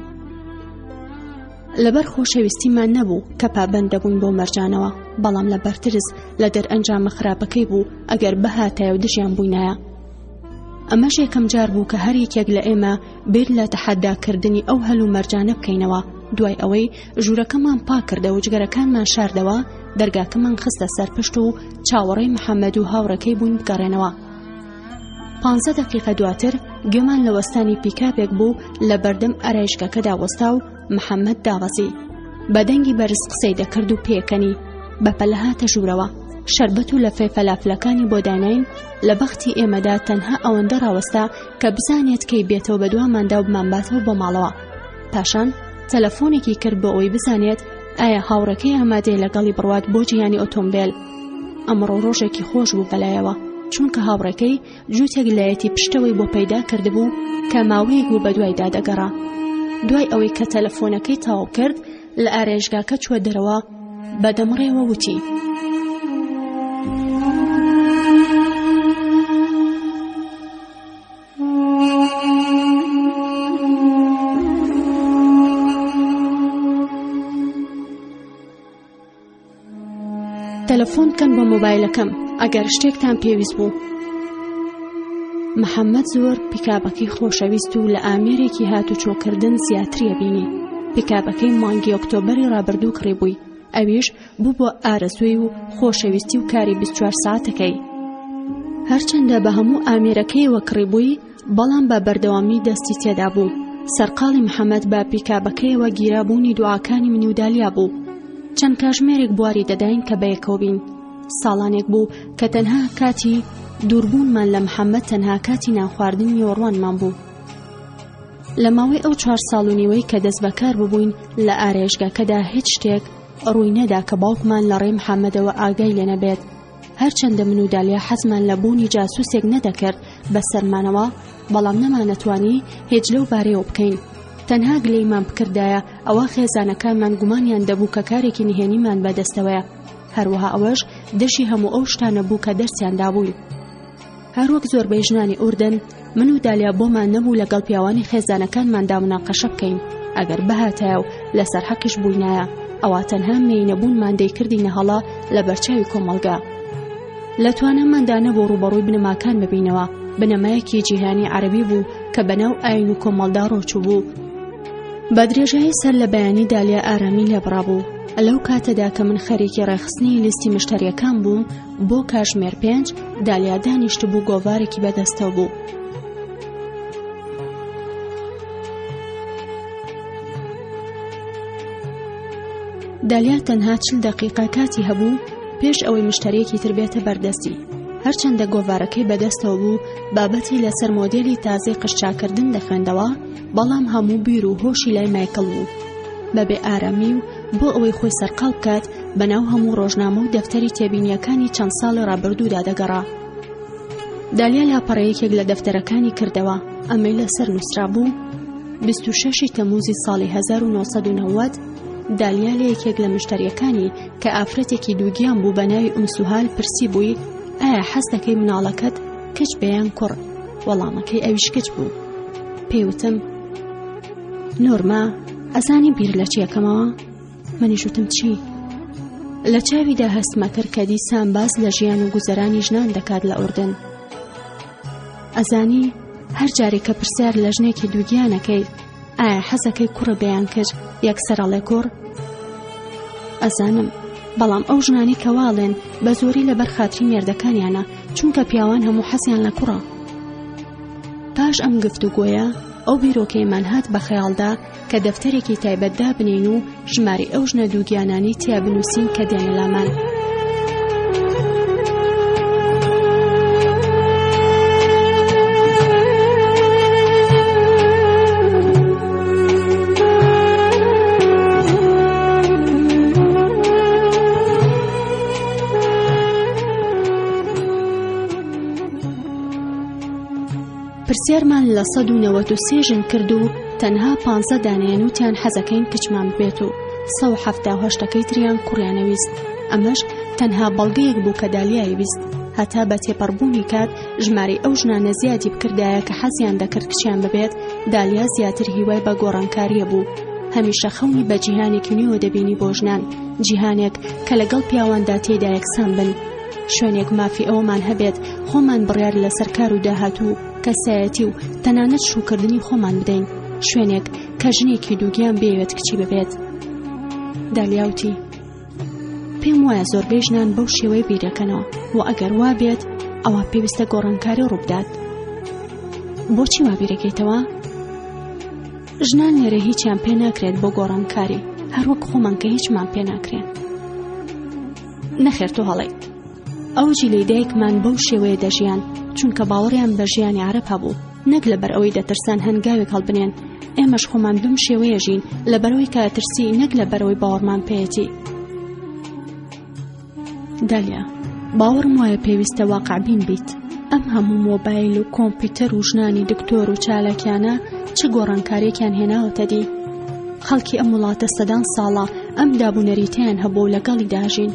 لەبەر خۆشەویستیمان نەبوو کە پابەند دەبووین بۆ مەرجانەوە، بەڵام لەبەر ترس لە دەرئەنجامە خراپەکەی بوو ئەگەر بەهاتایە و دژیان بووینایە. ئەمەش یەکەم جار بوو کە هەر یەکێک لە ئێمە بیر لە تەحەداکردنی ئەو هەلو مەرجانە بکەینەوە. دوای ئەوەی ژوورەکەمان پاک کردەوە و جگەرەکانمان شاردەوە، دەرگاکەمان خستە سەرپشت و چاوەڕێی محەممەد و هاوڕەکەی بووین بگەڕێنەوە. 15 دقیقە دواتر گوێمان لە وەستانی پیکاپێک بوو لە بەردەم ئارایشگاکەدا وەستا و محەممەد داوەزی. بەدەنگی بەرز قسەی دەکرد و پێکەنی بەپەلە هاتە ژوورەوە. شەربەت و لە فەلافلەکانی بۆ داناین لە بەختی ئێمەدا تەنها ئەوەندە ڕاوەستا کە بزانێت کەی بێتەوە بە دواماندا و بمانباتەوە بۆ ماڵەوە. پاشان تەلەفۆنێکی کرد بۆ ئەوەی بزانێت ئایا هاوڕەکەی ئامادەیە لەگەڵی بڕوات بۆ جیهانی ئۆتۆمبیل. ئەمڕۆ ڕۆژێکی خۆش بوو بەلایەوە، چونکە هاوڕەکەی جووتێک لایەتی پشتەوەی بۆ پەیدا کردبوو کە ماوەیەک بوو بە دوایدا دەگەڕا. دوای ئەوەی کە تەلەفۆنەکەی تەواو کرد لە ئارێژگاکە چوە دەرەوە، بەدەمڕێوە وتی تەلەفۆن بکەن بۆ مۆبایلەکەم ئەگەر شتێکتان پێویست بوو. محەممەد زۆر پیکابەکەی خۆشەویست و لە ئامێرێکی هاتوچۆکردن زیاتریە بینی. پیکابەکەی مانگی ئۆکتۆبەری ڕابردوو کڕیبووی، ئەویش بوو بۆ ئارەزوی و خۆشەویستی و کاری 24 ساعتەکەی. هەرچەندە بە هەموو ئامێرەکەیەوە کڕیبووی، بەڵام بە بەردەوامی دەستی تێدا بوو. سەرقاڵی محەممەد بە پیکابەکەیەوە گیرابوونی دوعاکانی منی و دالیا بوو. چەند کاژمێرێک بواری دەداین کە بەیەکەوە بین. ساڵانێک بوو کە تەنها کاتی دووربوونمان لە محەممەد تەنها کاتی نانخواردنی وەڕوانمان بوو. لە ماوەی ئەو 4 ساڵ و نیوەی کە دەست بەکار ببووین لە ئارێژگاکەدا هیچ شتێک ڕووی نەدا کە باوکمان لە ڕێی محەممەدەوە ئاگای لێ نەبێت. هەرچەندە من و دالیا حەزمان لە بوونی جاسووسێک نەدەکرد بە سەرمانەوە، بەڵام نەمانەتوانی هیچ لەو بارەیەوە بکەین. تەنها گلەیمان بکردایە ئەوە خێزانەکانمان گومانیان دەبوو کە کارێکی نهێنیمان بەدەستەوەیە. هەروەها ئەوەش دەشی هەموو ئەو شتانە بوو کە دەرسیان دابووین. هەروەک زۆربەی ژنانی ئوردن، من و دالیا بۆمان نەبوو لەگەڵ پیاوانی خێزانەکانماندا مناقەشە بکەین. ئەگەر بەهاتایە و لەسەر حەقیش بووینایە، ئەوە تەنها مێینەبوونمان دەیکردی نەهەڵا لە بەرچاوی کۆمەڵگا. لە توانەماندا نەبوو ڕوبەڕووی بنەماکان ببینەوە. بنەمایەکی جیهانی عەرەبی بوو کە بەناو ئاین و کۆمەڵدا ڕۆچوو بوو. بە درێژایی سەر لە بەیانی دالیا ئارامی لێبڕا بوو. لەو کاتەدا کە من خەریکی ڕێخستنی لیستی مشتریەکان بووم بۆ کاژمێر 5، دالیا دانیشت بوو گۆڤارێکی بەدەستەوە بوو. دالیا تەنها 40 دقیقە کاتی هەبوو پێش ئەوەی مشتریەکی تر بێتە بەردەستی. هەرچەندە گۆڤارەکەی بەدەستەوە بوو، بابەتی لەسەر مۆدێلی تازەی قشچاکردن دەخوێندەوە، بەڵام هەموو بیر و هۆشی لای مایکل بوو. بەبێ ئارامی و بۆ ئەوەی خۆی سەرقاڵ بکات، بەناو هەموو ڕۆژنامە و دەفتەری تێبینیەکانی چەند ساڵی ڕابردوودا دەگەڕا. دالیا لاپەڕەیەکێک لە دەفتەرەکانی کردەوە. ئەمەی لەسەر نووسرا بوو 26 تەموزی ساڵی 1990. دالیا لە یەکێک لە مشتریەکانی کە ئافرەتێکی دووگیان بوو بە ناوی ئومسوهال پرسی بووی: ئایا حەز دەکەی مناڵەکەت کچ بەیان کوڕ؟ وەڵامەکەی ئەویش کچ بوو. پێیوتم: نۆرما، ئەزانی بیر لە چیەکەمەوە؟ منیش وتم: چی؟ لە چاویدا هەستمە کرد کە دیسان باس لە ژیان و گوزەرانی ژنان دەکات لە ئوردن. ئەزانی هەر جارێک کە پرسیار لە ژنێکی دووگیانەکەی ئایا حەزەکەی کوڕە بەیان کرد، یەکسەر ئەڵێ کوڕ؟ ئەزانم، بەڵام ئەو ژنانی کەواڵێن بە زۆری لەبەر خاتری مێردەکانیانە، چونکە پیاوان هەموو حەزیان لە کوڕە. پاش ئەم گفتوگۆیە ئەو بیرۆکەیمان هات بە خەیاڵدا کە دەفتەرێکی تایبەتدا بنین و ژماری ئەو ژنە دووگیانانی تیا بنووسین کە دێنە لامان. پرسیارمان لە 193 ژن کرد و تەنها 15 دانیان وتیان حەزەکەین کچمان ببێت و 178ەکەی تریان کوڕیانەویست. ئەمەش تەنها بەڵگەیەک بوو کە دالیای ویست. هەتا بە تێپەڕبوونی کات ژماری ئەو ژنانە زیادی بکردایە کە حەزیان دەکرد کچیان ببێت. دالیا زیاتر هیوای بە گۆڕانکاریە بوو. هەمیشە خەونی بە جیهانێکی نوێوە دەبینی بۆ ژنان، جیهانێک کە لەگەڵ پیاواندا تێدا یەکسان بن. شوێنێک مافی ئەومان هەبێت خۆمان بڕیار لەسەر کار و داهاتوو، کەسایەتی و تەنانەت شوکردنی خۆمان بدەین. شوێنێک کە ژنێکی دووگیان بێوێت کچی ببێت. دالیاوتی: پێم وایە زۆربەی ژنان بەو شێوەی بیرەکەنەوە و ئەگەر وا بێت ئەوە پێویستە گۆڕانکاری ڕووبدات. بۆچی وا بیرەکەیتەوە؟ ژنان لێرە هیچیان پێ ناکرێت بۆ گۆڕانکاری، هەروەک خۆمان کە هیچمان پێ ناکرێن. نەخێر تۆ هەڵەیت. ئەو جیلەی دایکمان بەو شێوەیە دەژیان، چونکە باوەڕیان بە ژیانی عەرەب هەبوو، نەک لەبەر ئەوەی دەترسان هەنگاوێک هەڵبنێن. ئێمەش خۆمان بم شێوەیە ژین، لەبەرەوەی کاترسی، نەک لەبەرەوەی باوەڕمان پێیەتی. دالیا، باوەڕم وایە پێویستە واقعبین بیت. ئەم هەموو مۆبایل و کۆمپیوتەر و ژنانی دکتۆر و چالاکیانە چ گۆڕانکارێکیان هێناوەتە دی؟ خەڵکی ئەم وڵاتە سەدان ساڵە ئەم دابوونەریتیان هەبوو لەگەڵی داژین.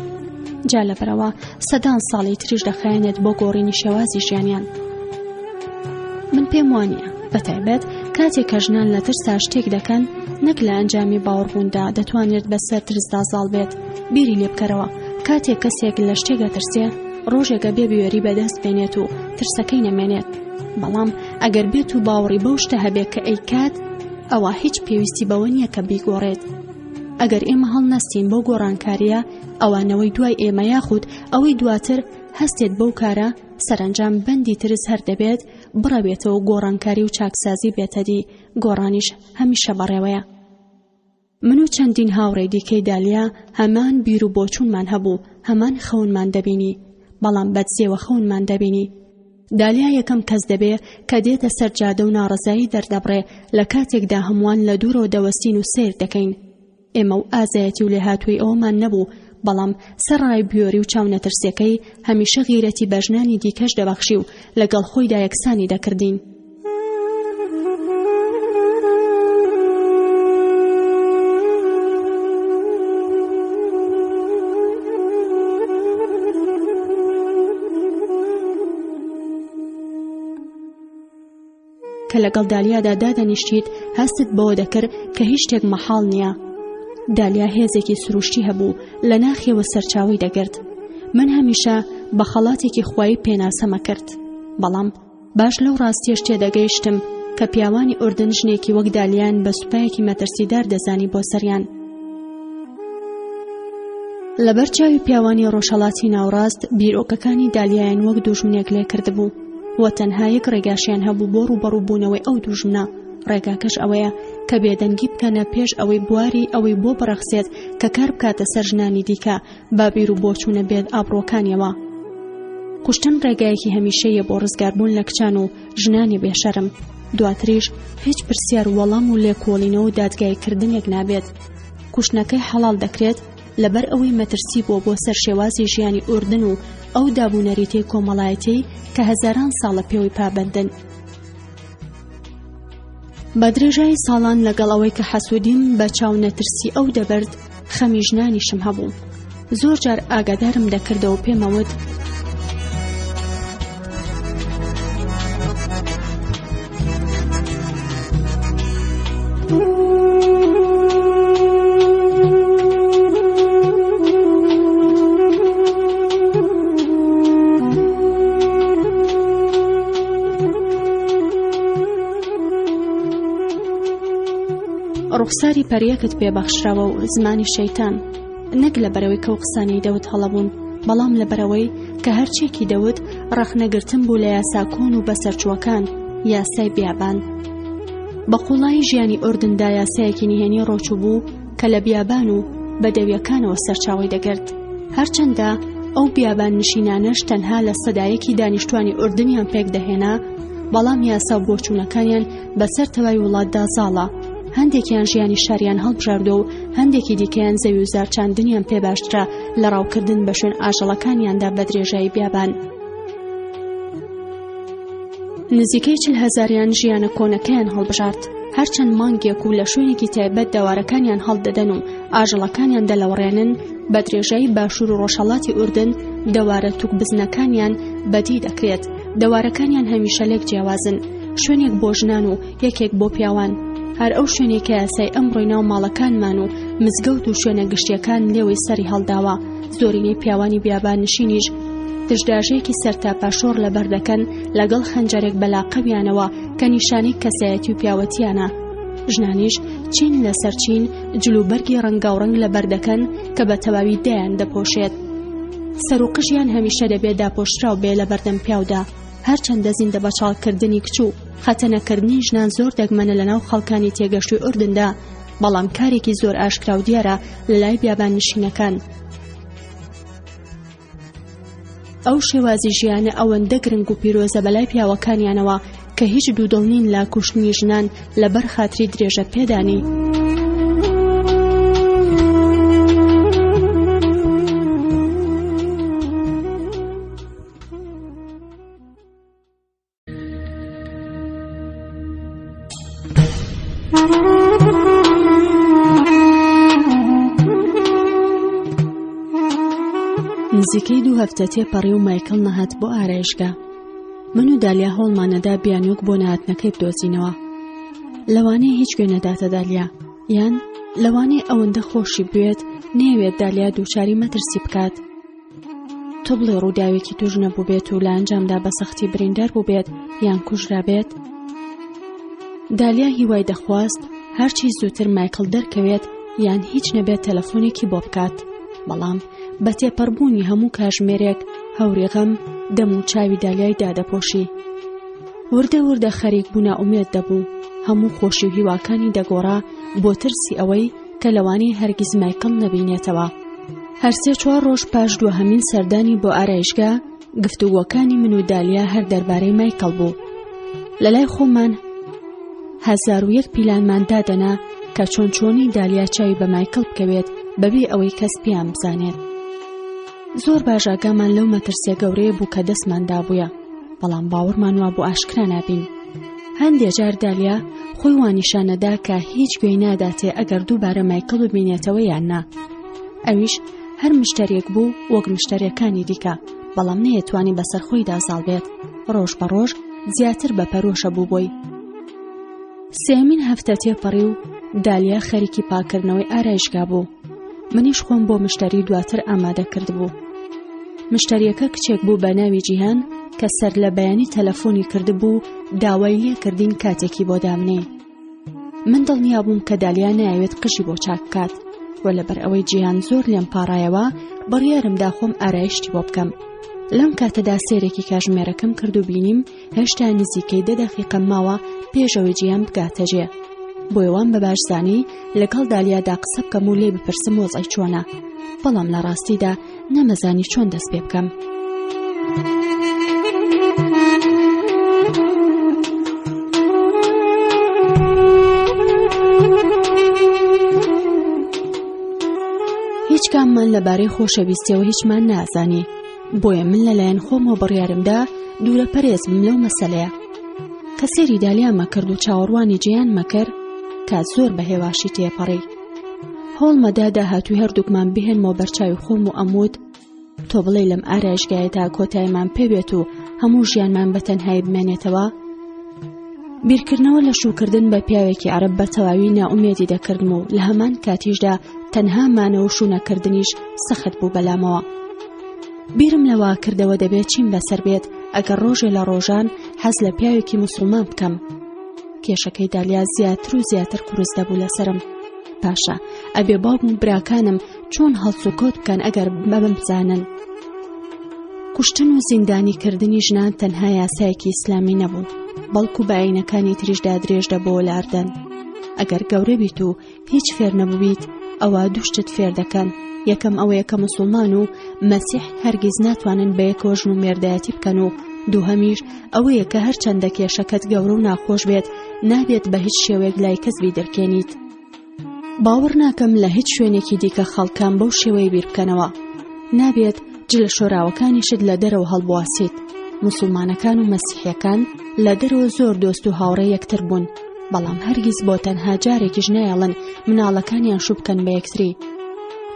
جا لەبەرەوە سەدان ساڵی تریش دەخایەنێت بۆ گۆڕینی شێوازی ژیانیان. من پێم وانە بەتایبەت کاتێک کە ژنان لە ترسا شتێک دەکەن، نەک لە ئەنجامی باوەڕبووندا دەتوانێت بەسەر ترسدا زاڵ بێت. بیری لێ بکەرەوە، کاتێک کەسێک لە شتێکە ترسێ، ڕۆژێکە بێ بوێری بەدەست بێنێت و ترسەکەی نەمێنێت. بەڵام ئەگەر بێت و باوەڕی بەو شتە هەبێت کە ئەیکات، ئەوە هیچ پێویستی بەوە نییە کە بیگۆڕێت. ئەگەر ئێمە هەڵنەستین بەو گۆڕانکاریە، ئەوانەوەی دوای ئێمە یاخود ئەوەی دواتر هەستێت بەو کارە، سەرنجام بەندی ترس هەر دەبێت بڕەبێتەوە گۆڕانکاری و چاکسازی بێتەدی. گۆڕانیش هەمیشە بەڕێوەیە. من و چەندین هاوڕێی دیکەی دالیا هەمان بیر و بۆچوونمان هەبوو، هەمان خەونمان دەبینی، بەڵام بەدزێوە خەونمان دەبینی. دالیا یەکەم کەس دەبێ کە دێتە سەر جادە و ناڕەزایی دەردەبڕێ لە کاتێکدا هەمووان لە دوورەوە دەوەستین و سیر دەکەین. ئێمە و ئازایەتی و لێهاتووی ئەوەمان نەبوو، بەڵام سەرڕای بیۆری و چاونەترسەکەی هەمیشە غیرەتی بەژنانی دیکەش دەبەخشی و لەگەڵ خۆیدا یەکسانی دەکردین. کە لەگەڵ دالیادا دادەنیشتیت هەستت بەوە دەکرد کە هیچ شتێک مەحاڵ نییە. دالیا هێزێکی سروشتی هەبوو، لە ناخیەوە سەرچاوی دەگرت. من هەمیشە بە خەڵاتێکی خوایی پێناسەمە کرد، بەڵام باش لەو ڕاستیەش تێدەگەیشتم کە پیاوانی ئوردن ژنێکی وەک دالیان بە سوپایەکی مەترسیدار دەزانی بۆ سەریان. لەبەر چاوی پیاوانی ڕۆژهەڵاتی ناوڕاست بیرۆکەکانی دالیایان وەک دوژمنێک لێ کردبوو، وە تەنها یەک ڕێگاشیان هەبوو بۆ ڕوبەڕووبوونەوەی ئەو دوژمنە. ڕێگاکەش ئەوەیە کە بێدەنگی بکەنە پێش ئەوەی بواری ئەوەی بۆ بەرەخسێت کە کار بکاتە سەر ژنانی دیکە با بیر و بۆچوونە بێت ئابڕۆکانیەوە. کوشتن ڕێگایەکی هەمیشەیە بۆ ڕزگاربوون لە کچان و ژنانی بێشەرم. دواتریش هیچ پرسیار وەڵام و لێکۆڵینەوە و دادگایکردنێک نابێت. کوشتنەکەی حەڵال دەکرێت لەبەر ئەوەی مەترسی بۆ سەر شێوازی ژیانی ئوردن و ئەو دابوونەریتەی کۆمەڵایەتی کە هەزاران ساڵە پێوەی پابەندن. بە درێژایی ساڵان لەگەڵ ئەوەی کە حەسوودیم بە چاونەترسی ئەو دەبرد، خەمی ژنانیشم هەبوو. زۆر جار ئاگادارم دەکردەوە پێمەوت ڕوخساری پەریەکت پێبەخشراوە و زمانی شەیتان، نەک لەبەرەوەی کە قسانەی دەوت هەڵەبوون، بەڵام لەبەرەوەی کە هەرچێکی دەوت ڕەخنەگرتن بوو لە یاساکۆن و بەسەرچووەکان، یاسای بیابان. بە قوڵایی ژیانی ئوردندا یاسایەکی نهێنی ڕۆچوو بوو کە لە بیابان و بەدەویەکانەوە سەرچاوی دەگرت. هەرچەندە ئەو بیابان نشینانەش تەنها لە سەدایەکی دانیشتوانی ئوردنیان پێک دەهێنا، بەڵام یاسا و بۆچوونەکانیان بەسەر تەوای وڵاتدا زاڵە. هەندێکیان ژیانی شاریان هەڵبژاردە و هەندێکی دیکەیان زەوی و زارچاندنیان پێ باشترە لە ڕاوکردن بە شوێن ئاژەڵەکانیاندا بە درێژایی بیابان. نزیکەی 40,000یان ژیانە کۆنەکەیان هەڵبژارد. هەرچەند مانگێک و لە شوێنێکی تایبەت دەوارەکانیان هەڵدەدەن و ئاژەڵەکانیان دەلەوڕێنن، بە درێژایی باشوور و ڕۆژهەڵاتی ئوردن دەوارە توک بزنەکانیان بەدی دەکرێت. دەوارەکانیان هەمیشە لێک جیاوازن، شوێنێک بۆ ژنان و یەکێک بۆ پیاوان. هەر ئەو شوێنێکە یاسای ئەمڕۆی ناو ماڵەکانمان و مزگەوت و شوێنە گشتیەکان لێوەی سەری هەڵداوە. زۆرینەی پیاوانی بیابان نشینیش دژداژەیەکی سەرتاپاشۆڕ لەبەر دەکەن لەگەڵ خەنجەرێک بەلاقەبیانەوە کە نیشانەی کەسایەتی و پیاوەتیانە. ژنانیش چین لەسەر چین جلوبەرگی ڕەنگاوڕەنگ لەبەر دەکەن کە بە تەواوی دایان دەپۆشێت. سەرۆقژیان هەمیشە دەبێت داپۆشراو بێ لە بەردەم پیاودا. هەرچەندە زیندە بە چاڵکردنی کچوو خەتەنەکردنی ژنان زۆر دەگمەنە لەناو خەڵکانی تێگەشتووی ئوردندا، بەڵام کارێکی زۆر ئاشکرا و دیارە لەلای بیابان نشینەکان. ئەو شێوازی ژیانە ئەوەندە گرنگ و پیرۆزە بەلای پیاوەکانیانەوە کە هیچ دوودڵ نین لا کوشتنی ژنان لەبەر خاتری درێژە پێدانی. نزیکەی 2 هەفتە تێپەڕی و مایکل نەهات بۆ ئارایشگا. من و دالیا هەوڵمانەدا بیانوەک بۆ نهاتنەکەی بدۆزینەوە. لەوانەیە هیچ گوێ نەداتە دالیا، یان لەوانەیە ئەوەندە خۆشی بوێت نەیەوێت دالیا دووچاری مەترسی بکات. تۆ بڵێ ڕووداوێکی توش نەبوو بێت و لە ئەنجامدا بە سەختی بریندار بوو بێت یان کوژرابێت. دالیا هیوای دەخواست هەرچی زووتر مایکل دەرکەوێت یان هیچ نەبێت تەلەفۆنێکی بۆ بکات، بەڵام بە تێپەڕبوونی هەموو کاژمێرێک هەوری غەم دەم و چاوی دالیای دادەپۆشی. وردە وردە خەریک بوو نائومێد دەبوو، هەموو خۆشی و هیواکانی دەگۆڕا بۆ ترسی ئەوەی کە لەوانەیە هەرگیز مایکل نەبینێتەوە. هەر 3-4 ڕۆژ پاش دووهەمین سەردانی بۆ ئارایشگا گفتوگۆکانی من و دالیا هەر دەربارەی مایکل بوو. لەلای خۆمان 1001 پیلانمان دادەنا کە چۆنی دالیا چاوی بە مایکل بکەوێت بەبێ ئەوەی کەس پیان بزانێت. زۆر باش ئاگامان لەو مەترسیە گەورەیە بوو کە دەستماندا بووە، بەڵام باوەڕمان وا بۆ ئاشکرا نابین. هەندێک جار دالیا خۆی وانیشانەدا کە هیچ گوێی ناداتێ ئەگەر دووبارە مایکل ببینێتەوە یان نا. ئەویش هەر مشتەرێک بوو وەک مشتەریەکانی دیکە، بەڵام نەیەتوانی بەسەر خۆی دازاڵبێت. ڕۆژ بە ڕۆژ زیاتر بە پەرۆشە بوو بۆی. سێمین هەفتە تێپەڕی و دالیا خەریکی پاکردنەوەی ئارایشگا بوو. منیش خۆم بۆ مشتەری دواتر ئامادە کرد بوو. مشتەریەکە کچێک بوو بە ناوی جیهان کە سەر لە بەیانی تەلەفۆنی کردبوو داوای لێکردین کاتێکی بۆ دامنێ. من دڵنیا بووم کە دالیا نایەوێت قژی بۆ چاک بکات، و لەبەر ئەوەی جیهان زۆر لێم پاڕایەوە بڕیارمدا خۆم ئارایشتی بۆ بکەم. لەم کاتەدا سێرێکی کاژمێرەکەم کرد و بینیم هێشتا نزیکەی 10 دەقیقە ماوە پێشەوەی جیهان بگاتەجێ. بۆی وام بە باشزانی لەگەڵ دالیادا قسە بکەم و لێ بپرسم وەزعی چۆنە، بەڵام لە ڕاستیدا نەمەزانی چۆن دەست پێ بکەم. هیچ کاممان لەبارەی خۆشەویستیەوە هیچمان نازانی، بۆیە من لەلایەن خۆمەوە بڕیارمدا دوورە پەرێز بم لەو مەسەلەیە. کە سێری دالیامە کرد و چاوەڕوانی جیهان مەکرد کە زۆر بە هێواشی تێپەڕی. هەوڵمەدا داهاتووی هەردووکمان بهێنمەوە بەرچاوی خۆم و ئەمود تۆ بڵێ لەم ئارایشگایەدا کۆتاییمان پێبێت و هەموو ژیانمان بەتەنهایی بمێنێتەوە. بیرکردنەوە لە شوکردن بە پیاوێکی عەرەب بە تەواوی نائومێدی دەکردم و لە هەمان کاتیشدا تەنها مانە و شوونەکردنیش سەخت بوو بەلامەوە. بیرم لەوە کردەوە دەبێت چیم بەسەر بێت ئەگەر ڕۆژێ لە ڕۆژان حەز لە پیاوێکی موسڵمان بکەم. کێشەکەی دالیا زیاتر و زیاتر قورس دەبوو لەسرم. پاشا ئەبێ باوکم و براکانم چۆن هەڵسوکۆت بکەن ئەگەر بەبم بزانن. کوشتن و زیندانیکردنی ژنان تەنها یاسایەکی ئیسلامی نەبوو، بەڵکو بە ئاینەکانی تریشدا درێژ دەبەوە لاردن. ئەگەر گەورە بیت و هیچ فێر نەبوویت ئەوە دووشتت فێر دەکەن. یەکەم ئەوەیە کە مسلمان و مەسیح هەرگیز ناتوانن بە یەکەوە ژن و مێردایەتی بکەن، و دووهەمیش ئەوەیە کە هەرچەندە کێشەکەت گەورە و ناخۆش بێت نابێت بە هیچ شێوەیەک لای کەسبی دەرکێنیت. باوەڕ ناکەم لە هیچ شوێنێکی دیکە خەڵکان بەو شێوەی بیر بکەنەوە. نابێت جلە شۆراوەکانیشت لە دەرەوە هەڵبواسیت. موسڵمانەکان و مەسیحیەکان لە دەرەوە زۆر دۆست و هاوڕێ یەکتر بوون، بەڵام هەرگیز بۆ تەنها جارێکیش نایەڵن مناڵەکانیان شوو بکەن بە یەکتری.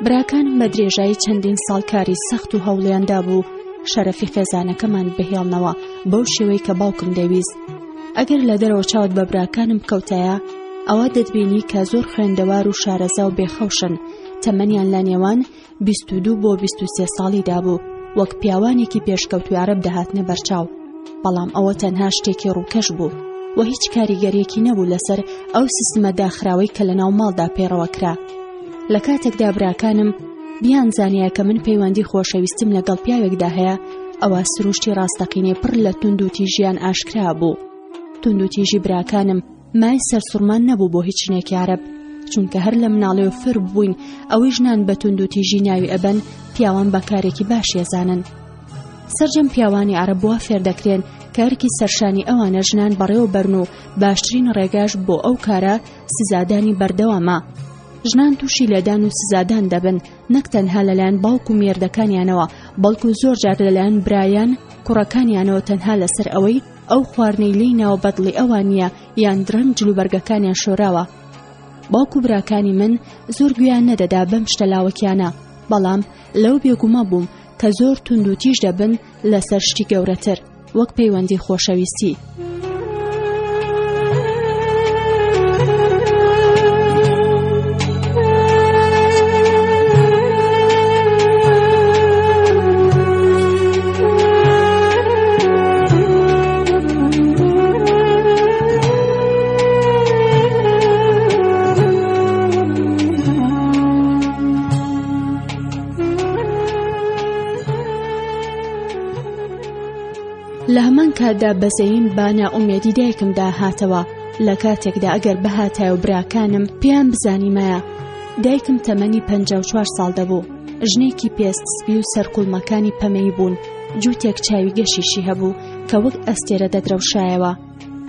براکانم بە درێژایی چەندین ساڵ کاری سەخت و هەوڵیاندا بوو شەرەفی خێزانەکەمان بهێڵنەوە بەو شێوەی کە باوکم دەویست. ئەگەر لە دەرەوە چاوت بە براکانم بکەوتایە ئەوە دەتبینی کە زۆر خوێندەوار و شارەزا و بێخەوشن. تەمەنیان لە نێوان 22 بۆ 23 ساڵیدا بوو، وەک پیاوانێکی پێشکەوتوی عەرەب دەهاتنە بەرچاو. بەڵام ئەوە تەنها شتێکی ڕووکەش بوو و هیچ کاریگەریەکی نەبوو لەسەر ئەو سیستمە داخراوەی کە لە ناو ماڵدا پێڕەوە کرا. لە کاتێکدا براکانم بیانزانیە کە من پەیوەندی خۆشەویستم لەگەڵ پیاوێکدا هەیە، ئەوە سروشتی ڕاستەقینەی پڕ لە توند و تیژیان ئاشکرا بوو. توند و تیژی براکانم مای سەرسوڕمان نەبوو بۆ هیچ شتێکی عەرەب، چونکە هەر لە مناڵێ و فر بووین ئەوەی ژنان بە توند و تیژی ناوی ئەبەن پیاوان بەکارێکی باش ێزانن. سەرجەم پیاوانی عەرەب وا فێر دەکرێن کە هەرکی سەرشانی ئەوانە ژنان بەڕێوە بەرن و باشترین ڕێگاش بۆ ئەو کارە سزادانی بەردەوامە. ژنان تووشی لێدان و سزادان دەبن، نەک تەنها لەلایەن باوک و مێردەکانیانەوە، بەڵکو زۆر جار لەلایەن برایان کوڕەکانیانەوە تەنها لەسەر ئەوەی ئەو خواردنەی لی ناوە بەدڵی ئەوان نییە یان درەنگ جلوبەرگەکانیان شۆراوە. باوک و براکانی من زۆر گویان نەدەدا بەم شتە لاوەکیانە، بەڵام لەو بێگومە بووم کە زۆر توند و تیژ دەبن لەسەر شتی گەورەتر وەک پەیوەندی خۆشەویستی. کاتدا بەزەیم بە نائومێدی دایکمدا هاتەوە لە کاتێکدا ئەگەر بەهاتایە و براکانم پێیان بزانیمایە. دایکم تەمەنی 54 ساڵ دەبوو، ژنێکی پێستسپی و سەرکوڵمەکانی پەمەی بوون، جووتێک چاوی گەشیشی هەبوو کە وەک ئەستێرە دەدرەوشایەوە.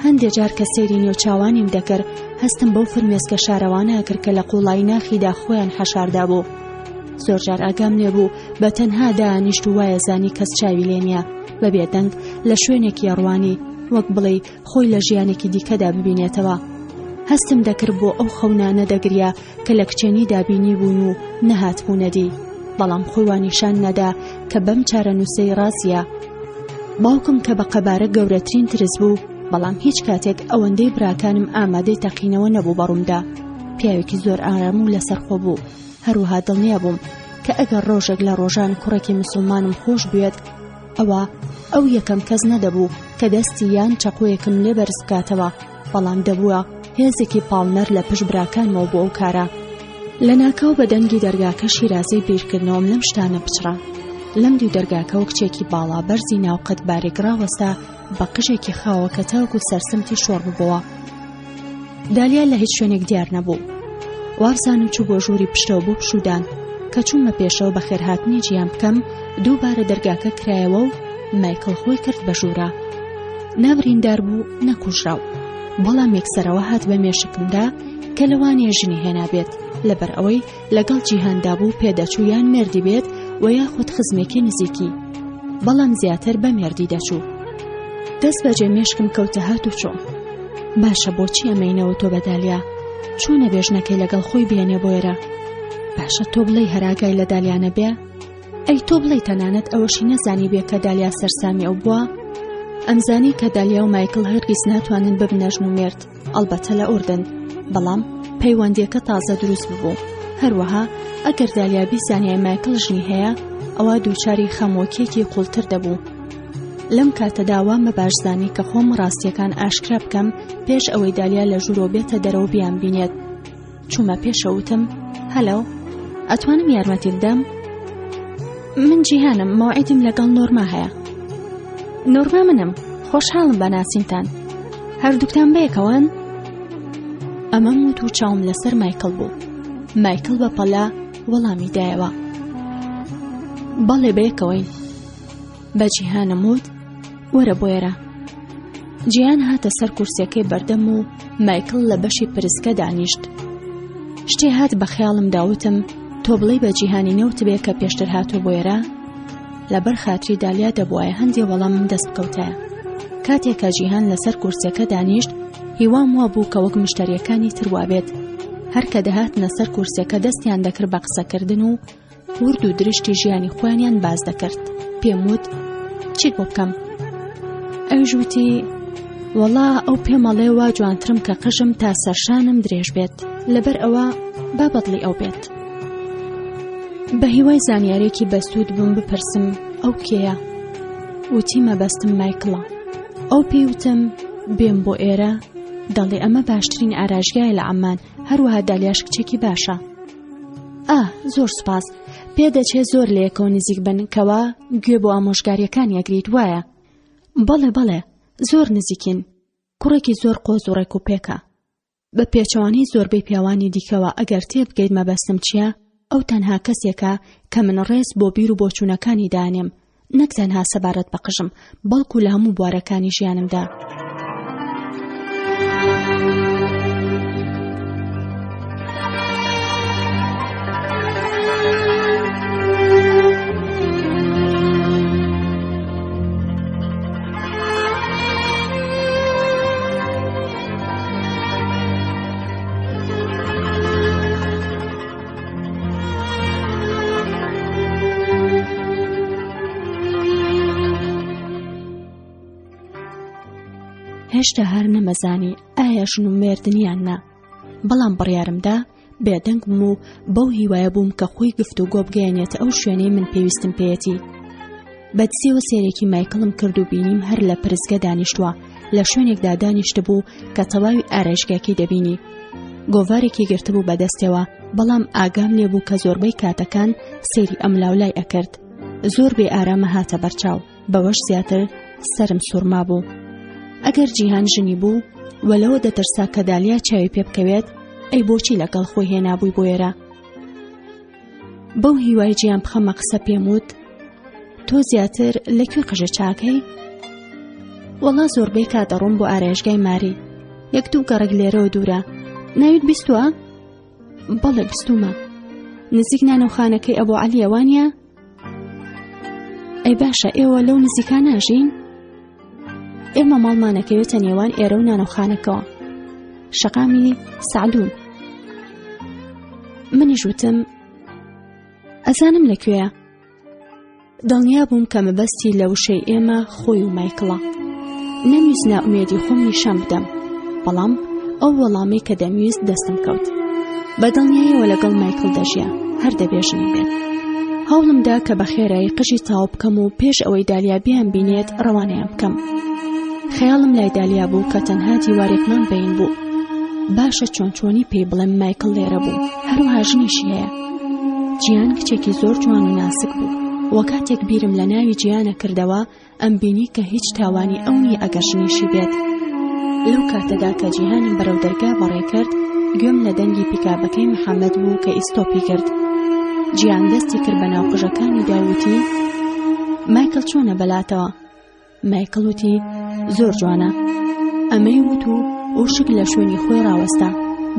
هەندێک جار کە سەیری نێوچاوانیم دەکرد هەستم بەو فرمێسکە شارەوانە کرد کە لە قوڵای ناخیدا خۆیان حەشاردا بوو. زۆر جار ئاگام لێ بوو بە تەنها دانیشت و وایە زانی کەس چاوی لێ نییە بە بێدەنگ لە شوێنێکی ئەڕوانی وەک بڵێ خۆی لە ژیانێکی دیکەدا ببینێتەوە. هەستم دەکرد بۆ ئەو خەونانە دەگریا کە لە کچێنی دابینی بوون و نەهات بوونەدی، بەڵام خۆی وانیشان نەدا کە بەم چارە نووسەی ڕاستیە. باوکم کە بە قەبارە گەورەترین ترس بوو، بەڵام هیچ کاتێک ئەوەندەی براکانم ئامادەی تەقینەوە نەبوو بەڕوومدا. پیاوێکی زۆر ئارام و لەسەرخۆ بوو، هەروەها دڵنیا بووم کە ئەگەر ڕۆژێک لە ڕۆژان کوڕێکی مسلمانم خۆش بێت ئەو یەکەم کەس نەدەبوو کە دەستی یان چەقۆیەکم لێ بەرز بکاتەوە، بەڵام دەبووە هێزێکی پاڵنەر لە پشت براکانمەوە بۆ ئەو کارە. لە ناکاو بە دەنگی دەرگاکە شیرازەی بیرکردنەوەم لەم شتانە پچڕا. لەم دوو دەرگاکەوە کچێکی باڵا بەرزی ناوقەت بارێک ڕاوەستا بە قژێکی خاوە کە تاوکو سەرسمتی شۆڕ ببەوە. دالیا لە هیچ شوێنێک دیار نەبوو. وابزانم چوو بۆ ژووری پشتەوە بۆ پشودان کە چوومە پێشەوە بە خێرهاتنی جیان بکەم. دووبارە دەرگاکە کرایەوە و مایکل خۆی کرد بە ژوورە. نابریندار بوو نەکوژراو، بەڵام یەکسەرەوە هات بە مێشکمدا کە لەوانێ ژنی هێنابێت، لەبەر ئەوەی لەگەڵ جیهاندا بوو پێدەچوو یان مێردی بێت و یاخود خزمێکی نزیکی، بەڵام زیاتر بە مێردی دەچوو. دەست بەجێ مێشکم کەوتە هات و چۆم. باشە بۆچی ئەمەینەوە تۆ بەدالیا؟ چۆنە بێژنەکەی لەگەڵ خۆی بێنێ بۆ ئێرە؟ باشە تۆ بڵێ هەراگای لە دالیانە بێ؟ ئەی تۆ بڵێ تەنانەت ئەوەشی نەزانی بێ کە دالیا سەرسامی ئەو بووە؟ ئەمزانی کە دالیا و مایکل هەرگیز ناتوانن ببنە ژن و مێرد، ئەڵبەتە لە ئوردن، بەڵام پەیوەندیەکە تازە دروست ببوو. هەروەها ئەگەر دالیا بیزانیای مایکل ژنی هەیە ئەوە دووچاری خەمۆکێکی قوڵتر دەبوو. لەم کاتەداوا مەباشزانی کە خۆم ڕاستیەکان ئاشکرا بکەم پێش ئەوەی دالیا لە ژوورۆ بێتە دەرەوە بیان بینێت. چوومە پێشەوتم هەلۆ، ئەتوانم یارمەتی بدەم؟ من جیهانم، مەوعیدم لەگەڵ نۆرما هەیە. نۆرما منم، خۆشحاڵم بە ناسینتان. هەردووکتان بەیەکەوەن؟ ئەمەم وت و چاوم لەسەر مایکل بوو. مایکل بە پەلا وەڵامی دایەوە. بەڵێ بەیەکەوەین. بە جیهانم وت وەرە بۆ ئێرە. جیهان هاتە سەر کورسەکەی بەردەم و مایکل لە بەشی پرسکە دانیشت. شتێ هات بە خەیاڵم داوتم تۆ بڵێ بە جیهانی نەوت بێ کە پێشتر هاتووە بۆ ئێرە؟ لەبەر خاتری دالیا دەبوایە هەندێ وەڵامم دەست بکەوتایە. کاتێکە جیهان لەسەر کورسەکە دانیشت هیوام وا بوو کە وەک مشتریەکانی تر وابێت. هەر کە دەهاتنە سەر کورسەکە دەستیان دەکرد بە قسەکردن و ورد و درشتی ژیانی خۆیانیان باز دەکرد. پێم وت چیت بۆ بکەم؟ ئەویش وتی وەڵا ئەو پێمەڵێ وا جوانترم کە قژم تا سەرشانم درێژ بێت، لەبەر ئەوە با بەدڵی ئەو بێت. بە هیوای زانیارێکی بەسوود بووم بپرسم ئەو کێیە؟ وتی مەبەستم مایکڵە. ئەو پێیوتم بێم بۆ ئێرە؟ دەڵێ ئەمە باشترین ئاراژگایە لە عەمان، هەروەها دالیاش کچێکی باشە. زۆر سوپاس، پێدەچێت زۆر لە یەکەوە نزیک بن کەوا گوێ بۆ ئامۆژگاریەکانی ئەگریت وایە؟ بەڵێ زۆر نزیکین. کوڕێکی زۆر قۆز و ڕێک و پێکە. بە پێچەوانی زۆربەی پیاوانی دیکەوە ئەگەر تێبگەیت مەبەستم چییە؟ ئەو تەنها کەسێکە کە من ڕێز بۆ بیر و بۆچوونەکانی دانێم، نەک تەنها سەبارەت بە قژم، بەڵکو لە هەموو بوارەکانی ژیانمدا. هێشتا هەر نەمەزانی ئایا ژن و مێردنیان نا، بەڵام بڕیارمدا بێدەنگ بووم و بەو هیوایە بووم کە خۆی گفتو گۆ بگەیەنێتە ئەو شوێنەی من پێویستم پێیەتی. بەدسیەوە سێرێکی مایکڵم کرد و بینیم هەر لە پرسگە دانیشتووە، لە شوێنێکدا دانیشت بوو کە تەواوی ئارایشگاکەی دەبینی. گۆڤارێکی گرتبوو بەدەستەوە، بەڵام ئاگام لێ بوو کە زۆربەی کاتەکان سەیری ئەم لاولای ئەکرد. زۆر بێ ئارامە هاتە بەرچاو، بەوەش زیاتر سرم سوورما بوو. ئەگەر جیهان ژنی بوو وەلەوە دەترسا کە دالیا چاوی پێ بکەوێت، ئەی بۆچی لەگەڵ خۆی هێنابووی بۆ ئێرە؟ بەو هیوای گیان بخەمە قسە پێم وت، تۆ زیاتر لەکوێ قژە چاکەی؟ وەڵا زۆربەی کاتەڕۆم بۆ ئارایشگای ماری، 1-2 گەڕێک لێرەوە دوورە. ناویت بیستووە؟ بەڵێ بیستومە. نزیک نانەوخانەکەی ئەبوو عەلی ئەوانیە؟ ئەی باشە، ئێوە لەو نزیکان ناژین؟ ئێمە ماڵمانەکەوێتە نێوان ئێرە و نانەوخانەکەوە. شەقامی سعدون. منیش وتم ئەزانم لەکوێیە. دڵنیا بووم کە مەبەستی لە وشەی ئێمە خۆی و مایکڵە. نەمویست نائومێدی خۆم نیشان بدەم، بەڵام ئەو وەڵامەی کە دەمویست دەستم کەوت. بە دڵنیاییەوە لەگەڵ مایکڵ دەژیا، هەر دەبێژنی بێت. هەوڵمدا کە بە خێرایی قژی تاو بکەم و پێش ئەوەی دالیا بیان بینێت ڕەوانەیان بکەم. خەیاڵم لای دالیا بوو کە تەنها دیوارێکمان بین بوو. باشە چۆنی پێی بڵێم مایکڵ لێرە بوو، هەروەها ژنیشی هەیە. جیان کچێکی زۆر جوان و ناسک بوو. وە کاتێک بیرم لە ناوی جیانە کردەوە، ئەم بینی کە هیچ تاوانی ئەو نیە ئەگەر ژنیشی بێت. لەو کاتەدا کە جیهانم بەرەو دەرگا بەڕێ کرد، گوێم لە دەنگی پیکابەکەی محەممەد بوو کە ئیستۆپی کرد. جیان دەستی کرد بە ناو قژەکانی داوتی، مایکڵ چۆنە بەلاتەوە؟ مایکڵ وتی زۆر جوانە. ئەمەی وت و وشک لە شوێنی خۆی ڕاوەستا.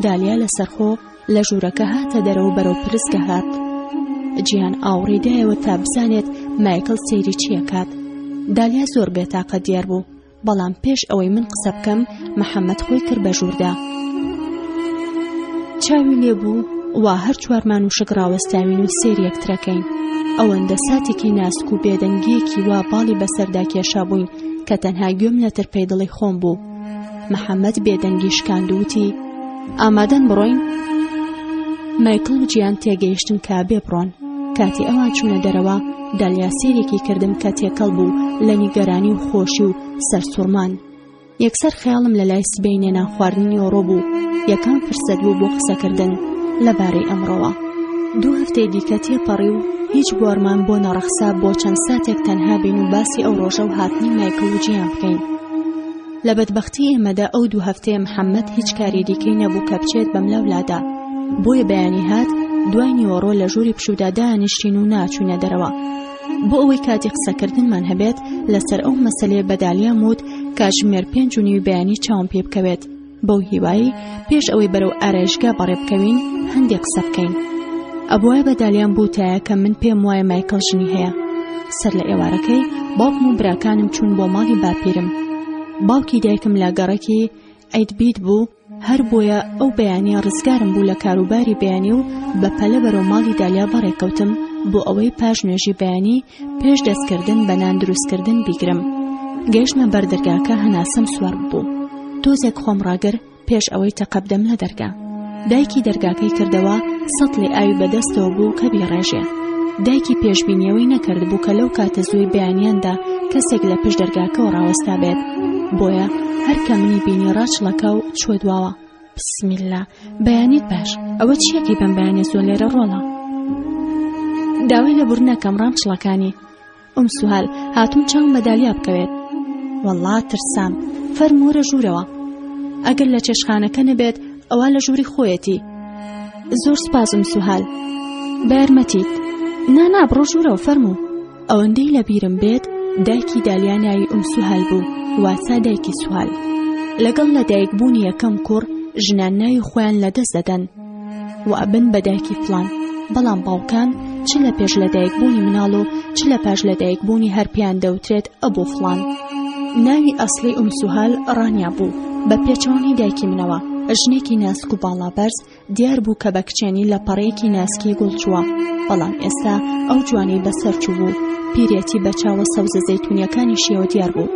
دالیا لە سەرخۆ لە ژوورەکە هاتە دەرەوە بەرەو پرسکە هات. جیان ئاوڕێدایەوە تا بزانێت مایکڵ سەیری چیە کات. دالیا زۆر بێتاقە دیار بوو، بەڵام پێش ئەوەی من قسە بکەم محەممەد خۆی کرد بە ژووردا. چاوی لێبوو وا هەر چوارمان وشک ڕاوەستاوین و سێری یەکترەکەین. ئەوەندە ساتێکی ناسک و بێدەنگیەکی وا باڵی بەسەردا کێشا بووین کە تەنها گوێم لە ترپەی دڵی خۆم بوو. محەممەد بێدەنگی شکاندووتی ئامادەن بڕۆین؟ مایکڵ و جیان تێگەیشتن کا بێ بڕۆن. کاتی ئەوان چوونە دەرەوە، دالیا سێرێکی کردم کە تێکەڵ بوو لە نیگەرانی و خۆشی و سەرسوورمان. یەکسەر خەیاڵم لە لای سبەی نێنان خواردنی ئۆڕۆ بوو. یەکەم فرسەت بوو بۆ قسەکردن لەبارەی ئەمڕۆوە. 2 هەفتەی دیکە تێپەڕی و هیچ بوارمان بۆ نەڕەخسا بۆ چەند ساتێک تەنها بین و باسی ئەو ڕۆژە و هاتنی مایکڵ و جیان بکەین. لە بەدبەختی ئێمەدا ئەو 2 هەفتەیە محەممەد هیچ کاری دیکەی نەبوو کە بچێت بەم لەولادا. بۆیە بەیانی هات دوای نیوەڕۆ لە ژووری پشوودا دانیشتین و ناچوونە دەرەوە. بۆ ئەوەی کاتی قسەکردنمان هەبێت لەسەر ئەو مەسەلەیە بە دالیا وت کاتژمێر 5:30 بەیانی چاوم پێ بکەوێت. بەو هیوایی پێش ئەوەی بەرەو ئارایشگا بەڕێ بکەوین هەندێک قسە بکەین. ئەبوایە بە دالیان بووتایە کە من پێم وایە مایکڵ ژنی هەیە. سەر لە ئێوارەکەی باوکم و براکانم چوون بۆ ماڵی باپیرم. باوکی دایکم لا گەڕێکی ئەیدبیت بوو، هەر بۆیە ئەو بەیانیە ڕزگارم بوو لە کاروباری بەیانی و بەپەلە بەرەو ماڵی دالیا بەڕێکەوتم بۆ ئەوەی پاش نوێژی بەیانی پێش دەستکردن بە نان دروستکردن بیگرم. گەیشتمە بەردەرگاکە هەناسەم سوار بوو. تۆزێک خۆم ڕاگر پێش ئەوەی تەقەبدەم لە دەرگا. دایکی دەرگاکەی کردەوە، سەتڵی ئاوی بەدەستەوە بوو کە بیڕێژێ. دایکی پێشبینیەوەی نەکرد بوو کە لەو کاتە زووی بەیانیاندا کەسێک لە پشت دەرگاکەوە ڕاوەستا بێت. بۆیە هەر کە منی بینی ڕاچڵەکە و چوە دواوە. بسمیللا، بەیانیت باش، ئەوە چیەکی بەم بەیانە زۆر لێرە ڕۆڵە؟ داوای لە بورنەکەم ڕامچڵەکانی. سوهال هاتوون چاوم بە دالیا بکەوێت. وەڵڵا ترسام، فەرموورە ژوورەوە. ئەگەر لە چێشخانەکە نەبێت ئەوە لە ژووری خۆیەتی. زۆر سوپاسم سوهال، بە یارمەتیت. نانا بڕۆ ژوورەوە فەرموو. ئەوەندەی لە بیرم بێت دایکی دالیا ناوی سوهال بوو، واتە دایکی سوهال. لەگەڵ لەدایکبوونی یەکەم کوڕ ژنان ناوی خۆیان لەدەست دەدەن و ئەبن بە دایکی فڵان، بەڵام باوکان چ لە پێش لەدایکبوونی مناڵ و چ لە پاش لەدایکبوونی هەر پیان دەوترێت ئەبوو فڵان. ناوی ئەسڵی سوهال ڕانیا بوو بە پێچەوانی دایکی منەوە. ژنێکی ناسک و باڵابەرز دیار بوو کە بە کچێنی لە پەڕەیەکی ناسکی گوڵچووە، بەڵام ئێستا ئەو جوانەی بەسەر چوو بوو. پیرێتی بە چاوە سەوزە زەیتونیەکانی شێوە دیار بوو.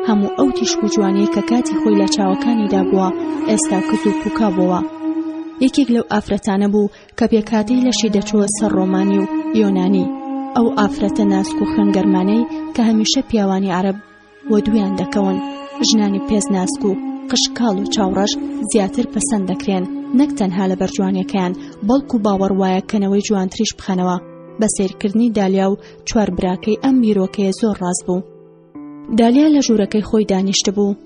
هەموو ئەو تیشک و جوانەی کە کاتی خۆی لە چاوەکانیدا بووە ئێستا کز و پوکا بووە. یەکێک لەو ئافرەتانە بوو کە پێکاتەی لەشی دەچووە سەر ڕۆمانی و یۆنانی. ئەو ئافرەتە ناسک و خوێنگەرمانەی کە هەمیشە پیاوانی عەرەب وە دویان دەکەون. ژنانی پێز ناسک و قشکاڵ و چاوڕەش زیاتر پەسەند دەکرێن، نەک تەنها لە بەرجوانیەکەیان، بەڵکو باوەڕ وایە کەنەوەی جوانتریش بخەنەوە. بە سیرکردنی دالیا و 4 براکەی ئەم بیرۆکەیە زۆر ڕاست بوو. دالیا لە ژوورەکەی خۆی دانیشت بوو،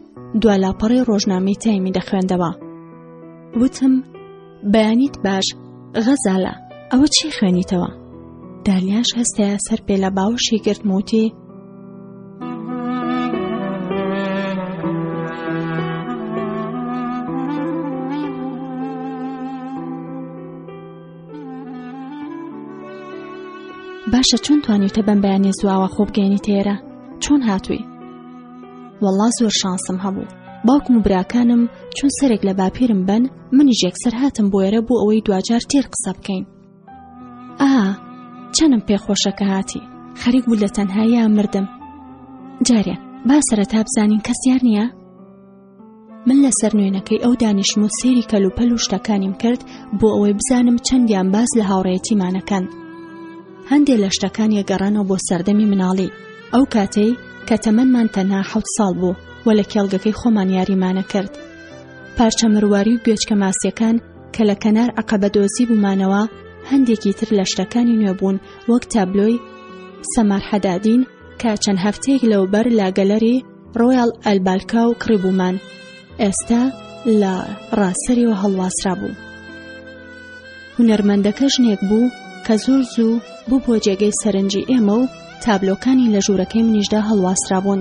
دوا لاپەڕی ڕۆژنامەی تایمی دەخوێندەوە. وتم: بەیانیت باش، غەزالە، ئەوە چی خوێنیتەوە؟ دالیاش هەستەیە سەر پێ لە باوەشی گرتموتی: باشە، چۆن توانیتە بەم بەیانیە زواوە خۆ بگەینی تێرە؟ چۆن هاتووی؟ وەڵڵا زۆر شانسم هەبوو. باوکم و براکانم چون سەرێک لە باپیرم بن، منیش یەکسەر هاتم بۆ ئێرە بۆ ئەوەی دوجار تێر قسە بکەین. چەنم پێخۆشە کە هاتی. خەریک بوو لە تەنهاییە مردم. جارێ با سەرەتا بزانین کەس یار نییە؟ من لەسەر نوێنەکەی ئەو دانیشم و سێری کەلوپەل و شتەکانیم کرد بۆ ئەوەی بزانم چەندیان باز لە هاوڕێیەتیمانەکەن. هەندێک لە شتەکان یەگەڕانەوە بۆ سەردەمی مناڵی ئەو کاتەی کە تەمەنمان تەنها 7 ساڵ بوو و لە کێڵگەکەی خۆمان یاریمانە کرد. پارچە مرواری و گوێچکە ماسیەکان کە لە کەنار عەقەبە دۆزی بوومانەوە، هەندێکی تر لە شتەکانی نوێ بوون وەک تابلۆی سەمار حەدادین کە چەند هەفتەیەک لەوبەر لا گەلەری ڕۆیاڵ ئەلبالکاو کڕی بوومان، ئێستا لە ڕاسەریەوە هەڵواسرا بوو. هونەرمەندەکە ژنێک بوو کە زۆر زوو بوو بۆ جێگەی سەرنجی ئێمە و تابلۆکانی لە ژوورەکەی منیشدا هەڵواسرا بوون.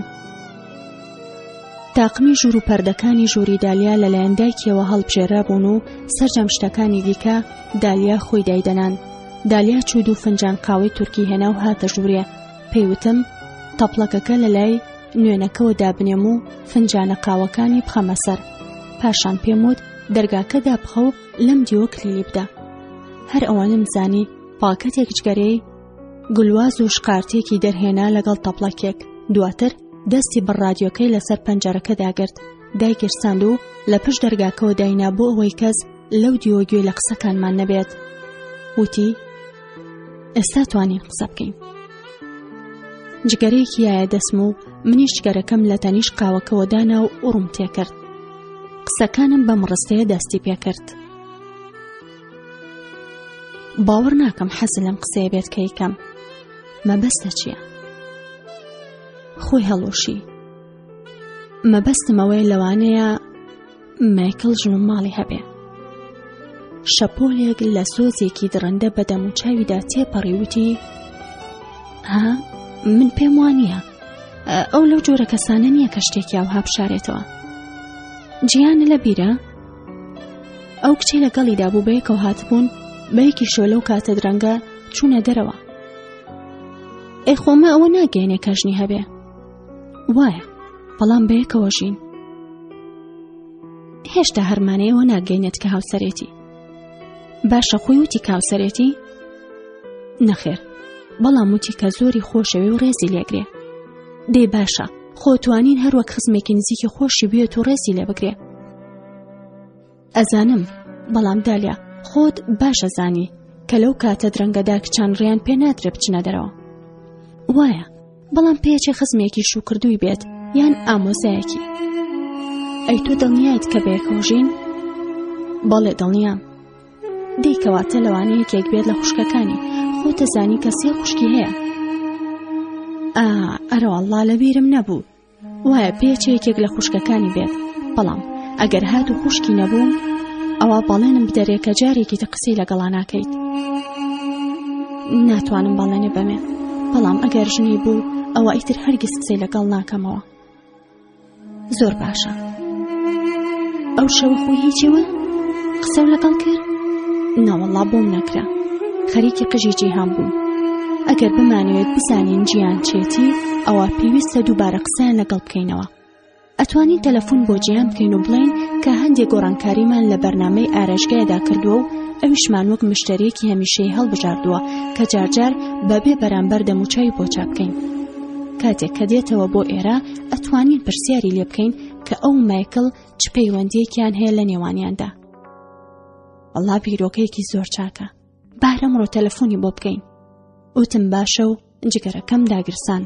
تاقمی ژوور و پەردەکانی ژووری دالیا لەلایەن دایکیەوە هەڵبژێرا بوون و سەرجەم شتەکانی دیکە دالیا خۆی دایدەنان. دالیا چوو 2 فنجان قاوەی تورکی هێنا و هاتە ژوورێ. پێیوتم تەپڵەکەکە لە لای نوێنەکەوە دابنێم و فنجانە قاوەکانی بخەمە سەر. پاشان پێم وت دەرگاکەدا بخە و لەم دیوە کلیلی بدە. هەر ئەوانم زانی پاکەتێک جگەرەی گولواز و شقارتێکی دەرهێنا لەگەڵ تەپڵەکێک. دواتر دەستی بڕادیۆکەی لەسەر پەنجەرەکە داگرت، دایگرساند و لە پشت دەرگاکەوە داینا بۆ ئەوەی کەس لەو دیوە گوێ لە قسەکانمان نەبێت. وتی: ئێستا توانین قسە بکەین. جگەرەیەکی یایە دەسم و منیش جگەرەکەم لە تەنیش قاوەکەوە دانا و ئوڕم تێکرد. قسەکانم بەم ڕستەیە دەستی پێکرد. باوەڕ ناکەم حەزم لەم قسەیە بێت کە یکەم. مەبەستە چییە؟ خۆی هەڵۆشی. مەبەستمەوەی لەوانەیە مایکل ژن و ماڵی هەبێ. شەپۆلێک لە سۆزێکی درەندە بەدەم و چاویدا تێپەڕی وتی: من پێم وانییە ئەو لەو جۆرە کەسانە نییە کە شتێکی ئەوها بشارێتەوە. جیانە لە بیرە؟ ئەو کچەی لەگەڵیدا بوو بەیەکەوە هاتبوون، بەیەکی شۆ لەو کاتە درەنگە چوونە دەرەوە. خۆمە ئەوە ناگەینێ کەژنی هەبێ. وایە، بەڵام بەیەکەوە ژین. هێشتا هەرمانەیەوە ناگەینێت کە هاوسەرێتی. باشە، خۆی وتی کاوسەرێتی؟ نەخێر، بەڵام وتی کە زۆری خۆشەوێ و ڕێزی لێگرێ. دەی باشە، خۆ توانین هەروەک خزمێکی نزیکی خۆشی بێت و ڕێزی لێ بگرێ. ئەزانم، بەڵام دالیا خۆت باشە زانی کە لەو کاتە درەنگەدا کچان ڕیان پێ نادرێ بچنە دەرەوە. وایە، بەڵام پێچێ خزمێکی شوکردووی بێت یان ئامۆزایەکی. ئەی تۆ دڵنیایت کە بەیەکەوە ژین؟ بەڵێ دڵنیام. دەی کەواتە لەوانەیە یەکێک بێت لە خوشکەکانی. خۆتە زانی کە 3 خوشکی هەیە. ئەرە وەڵڵا لەبیرم نەبوو. وایە پێچێ یەکێک لە خوشکەکانی بێت، بەڵام ئەگەر هات و خوشکی نەبوو ئەوە بەڵێنم بدەرێ کە جارێکی تە قسەی لەگەڵا ناکەیت. ناتوانم بەڵێنێ بەمێ، بەڵام ئەگەر ژنی بوو ئەوە ئیتر هەرگیز قسەی لەگەڵ ناکەمەوە. زۆر باشە. ئەو شەوە خۆی هیچیوە؟ قسە لەگەڵ کرد؟ ناوەڵڵا بۆم نەکرا. خەریکی قژی جیهان بووم. ئەگەر بمانەوێت بزانین جیان چێتی، ئەوە پێویستە دووبارە قسەیان لەگەڵ بکەینەوە. ئەتوانین تەلەفۆن بۆ جیهان بکەین و بڵێن کە هەندێک گۆڕانکاریمان لە بەرنامەی ئارێژگایەدا کردووە و ئەویشمان وەک مشتەرێکی هەمیشەی هەڵبژاردووە کە جارجار بەبێ بەرامبەر دەموچاوی بۆ چاپ بکەین. کاتێک کە دێتەوە بۆ ئێرە ئەتوانین پرسیاری لێ بکەین کە ئەو مایکل چ پەیوەندیەکیان هەیە لە نێوانیاندا. وەڵڵا بیرۆکەیەکی زۆر چاکە. بارە ئەمڕۆ تەلەفۆنی بۆ بکەین. وتم باشە و جگەرەکەم داگرسان.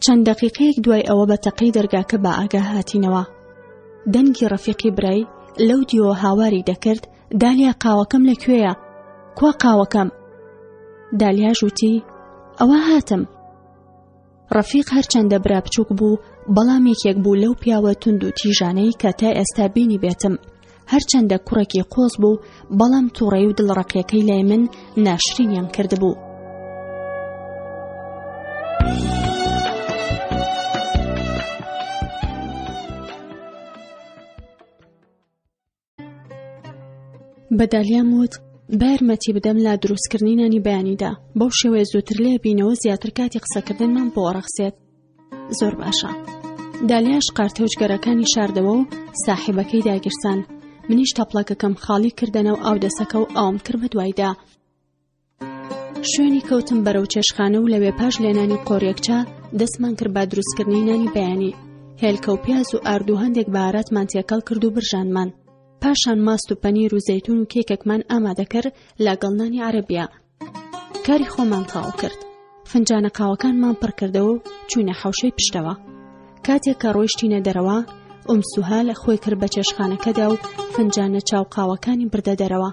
چەند دەقیقەیەک دوای ئەوە بە تەقەی دەرگاکە بە ئاگا هاتینەوە. دەنگی ڕەفیقی برای لەو دیوە هاواری دەکرد: دالیا قاوەکەم لەکوێیە؟ کوا قاوەکەم؟ دالیا ژووتی: ئەوە هاتم. ڕەفیق هەرچەندە برا بچووک بوو بەڵام یەکێک بوو لەو پیاوە توند و تیژانەی کە تا ئێستا بینی بێتم. هەرچەندە کوڕێکی قۆز بوو بەڵام تووڕەی و دڵڕەقیەکەی لای من ناشرینیان کردبوو. بەدالیام وت بارمەتی بدەم لا دروستکردنی نانی بەیانیدا، بەو شێوەیە زووتر لێ بینەوە زیاتر کاتی قسەکردنمان بۆ ڕەخسێت. زۆر باشە. دالیاش قارتەوجگەرەکانی شاردەوە و ساحیبەکەی داگیرسان. منیش تەپڵەکەکەم خاڵی کردنەوە ئاودەسەکە و ئاوم کرد بە دوایدا. شوێنی کەوتم بەرەو چێشخانە و لەوێ پاش لێنانی قۆریەکچا دەستمان کرد با دروستکردنی نانی بەیانی. هێلکە و پیاز و ئارد و هەندێک بەهاراتمان تێکەڵ کرد و برژانمان. پاشان ماست و پەنیر و زەیتون و کێکێکمان ئامادەکرد لەگەڵ نانی عەرەبیە. کاری خۆمان تەواو کرد. فنجانە قاوەکانمان پڕ کردەوە و چوونە حەوشەی پشتەوە. کاتێک کە ڕۆیشتینە دەرەوە سوهال خۆی کرد بە چێشخانەکەدا و فنجانە چاو قاوەکانی بردە دەرەوە.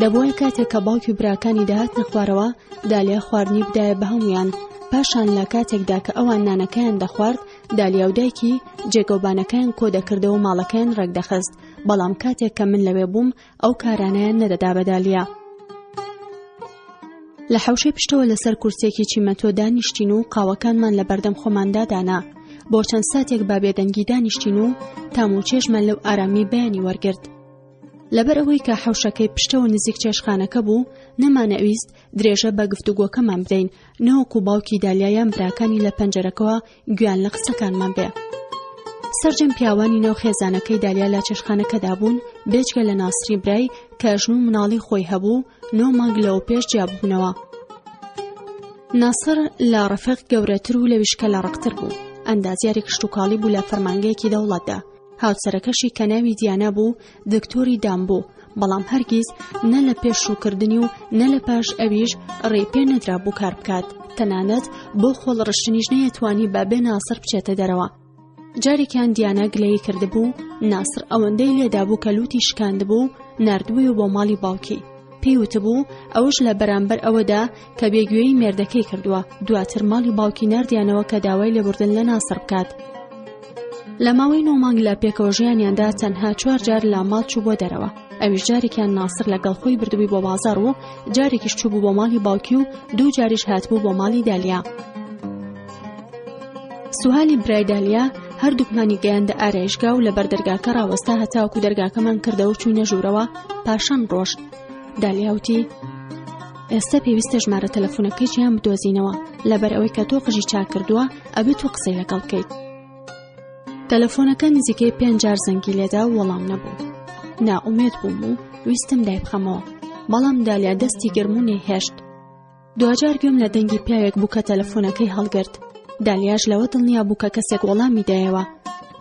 دەبووە کاتێک کە باوکی و براکانی داهاتنە خوارەوە دالیا خواردنی بدایە بە هەمویان. پاشان لە کاتێکدا کە ئەوان نانەکەیان دەخوارد دالیا و دایکی جێگەوبانەکەیان کۆ دەکردەوە و ماڵەکەیان ڕێکدەخست. بەڵام کاتێک کە من لەوێ بووم ئەو کارانەیان نەدەدا بە دالیا. لە حەوشەی پشتەوە لەسەر کورسێکی چیمەتۆ دانیشتین و قاوەکانمان لە بەردەم خۆماندا دانا. بۆ چەند ساتێک با بێدەنگی دانیشتین و تام و چێژمان لەو ئارامی بەیانی وەرگرت. لەبەر ئەوەی کە حەوشەکەی پشتەوە نزیک چێشخانەکە بوو نەمانەویست درێژە بە گفتوگۆکەمان بدەین نەوەکو باوکی دالیایان براکانی لە پەنجەرەکەوە گویان لە قسەکانمان بێ. سەرجەم پیاوانی ناو خێزانەکەی دالیا لە چێشخانەکەدا بوون بێجگە لە ناسری برای کە ژن و مناڵی خۆی هەبوو 9 مانگ لەوە پێش جیاببوونەوە. ناسر لە ڕەفیق گەورەتر و لەویشکە لە ڕقتر بوو. ئەندازیاری کشتوکاڵی بوو لە فەرمانگەیەکی دەوڵەتدا. هاوسەرەکەشی کە ناوی دیانە بوو دکتۆری دام بوو، بەڵام هەرگیز نە لە پێش شوکردنی و نە لە پاش ئەویش ڕێ پێ نەدرا بوو کار بکات. تەنانەت بۆ خۆڵ ڕشتنیش نەیەتوانی با بێ ناسر بچێتە دەرەوە. جارێکیان دیانە گلەیی کردبوو ناسر ئەوەندەی لێدا بوو کە لوتی شکاندبوو ناردبووی بۆ ماڵی باوکی. پێی وتبوو ئەوش لە بەرامبەر ئەوەدا کە بێگوێی مێردەکەی کردووە. دواتر ماڵی باوکی ناردیانەوە کە داوای لێبوردن لە ناسر بکات. لە ماوەی 9 مانگ لە پێکەوە ژیانیاندا تەنها 4 جار لە ماڵ چوو بۆ دەرەوە. ئەویش جارێکیان ناسر لەگەڵ خۆی بردبووی بۆ بازاڕ و جارێکیش چوو بوو بۆ ماڵی باوکی و 2 جاریش هاتبوو بۆ ماڵی دالیا. سوهالی برای دالیا هەردووکمانی گەیاندە ئارایشگا و لە بەردەرگاکە ڕاوەستا هەتاوەکو دەرگاکەمان کردەوە و چووینە ژوورەوە. پاشان ڕۆشت. دالیاوتی ئێستا پێویستە ژمارە تەلەفۆنەکەی جیان بدۆزینەوە لەبەر ئەوەی کە تۆ قژی چاک کردووە ئەبێ تۆ قسەی لەگەڵ بکەیت. تەلەفۆنەکە نزیکەی 5 جار زەنگی لێدا و وەڵام نەبوو. نائومێد بووم و ویستم دای بخەمەوە، بەڵام دالیا دەستی گرم و نەیهێشت. دوجار گوێم لە دەنگی پیاوێک بوو کە تەلەفۆنەکەی هەڵگرت. دالیاش لەوە دڵنیا بوو کە کەسێک وەڵامی دایەوە.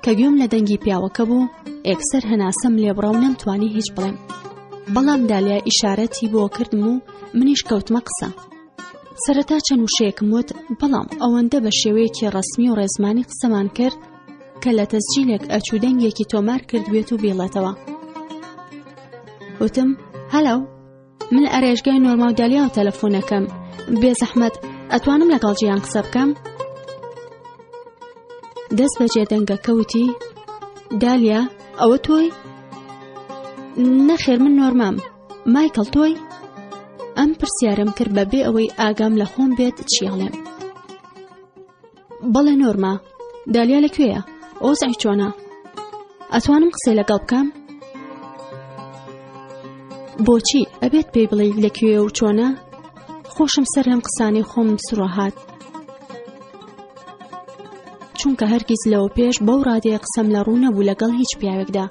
کە گوێم لە دەنگی پیاوەکە بوو ئێکسەر هەناسەم لێبڕا و نەمتوانی هیچ بڵێم. بەڵام دالیا ئیشارەتی بۆ کردم و منیش کەوتمە قسە. سەرەتا چەند وشەیەکم وت، بەڵام ئەوەندە بە شێوەیەکی ڕەسمی و ڕێزمانی قسەمان کرد کە لە تەسجیلێک ئەچوو دەنگێکی تۆمار کردوێت و بێڵێتەوە. وتم هەلو، من ئارێژگای نۆرما و دالیا و تەلەفۆنەکەم، بێزەحمەت ئەتوانم لەگەڵ جیان قسە بکەم؟ دەست بەجێ دەنگەکەوتی دالیا ئەوە تۆی؟ نەخێر من نۆرمام. مایکل تۆی؟ ئەم پرسیارم کرد بەبێ ئەوەی ئاگام لە خۆم بێت چیاڵێم. بەڵێ نۆرما. دالیا لەکوێیە؟ ئۆزای چۆنە؟ ئەتوانم قسەی لەگەڵ بکەم؟ بۆچی ئەبێت پێی بڵێ لەکوێیە و چۆنە؟ خۆشم سەر لەم قسانەی خۆم سڕۆهات، چونکە هەرگیز لەوە پێش بەو ڕادەیە قسەم لە ڕوو نەبوو لەگەڵ هیچ پیاوێکدا.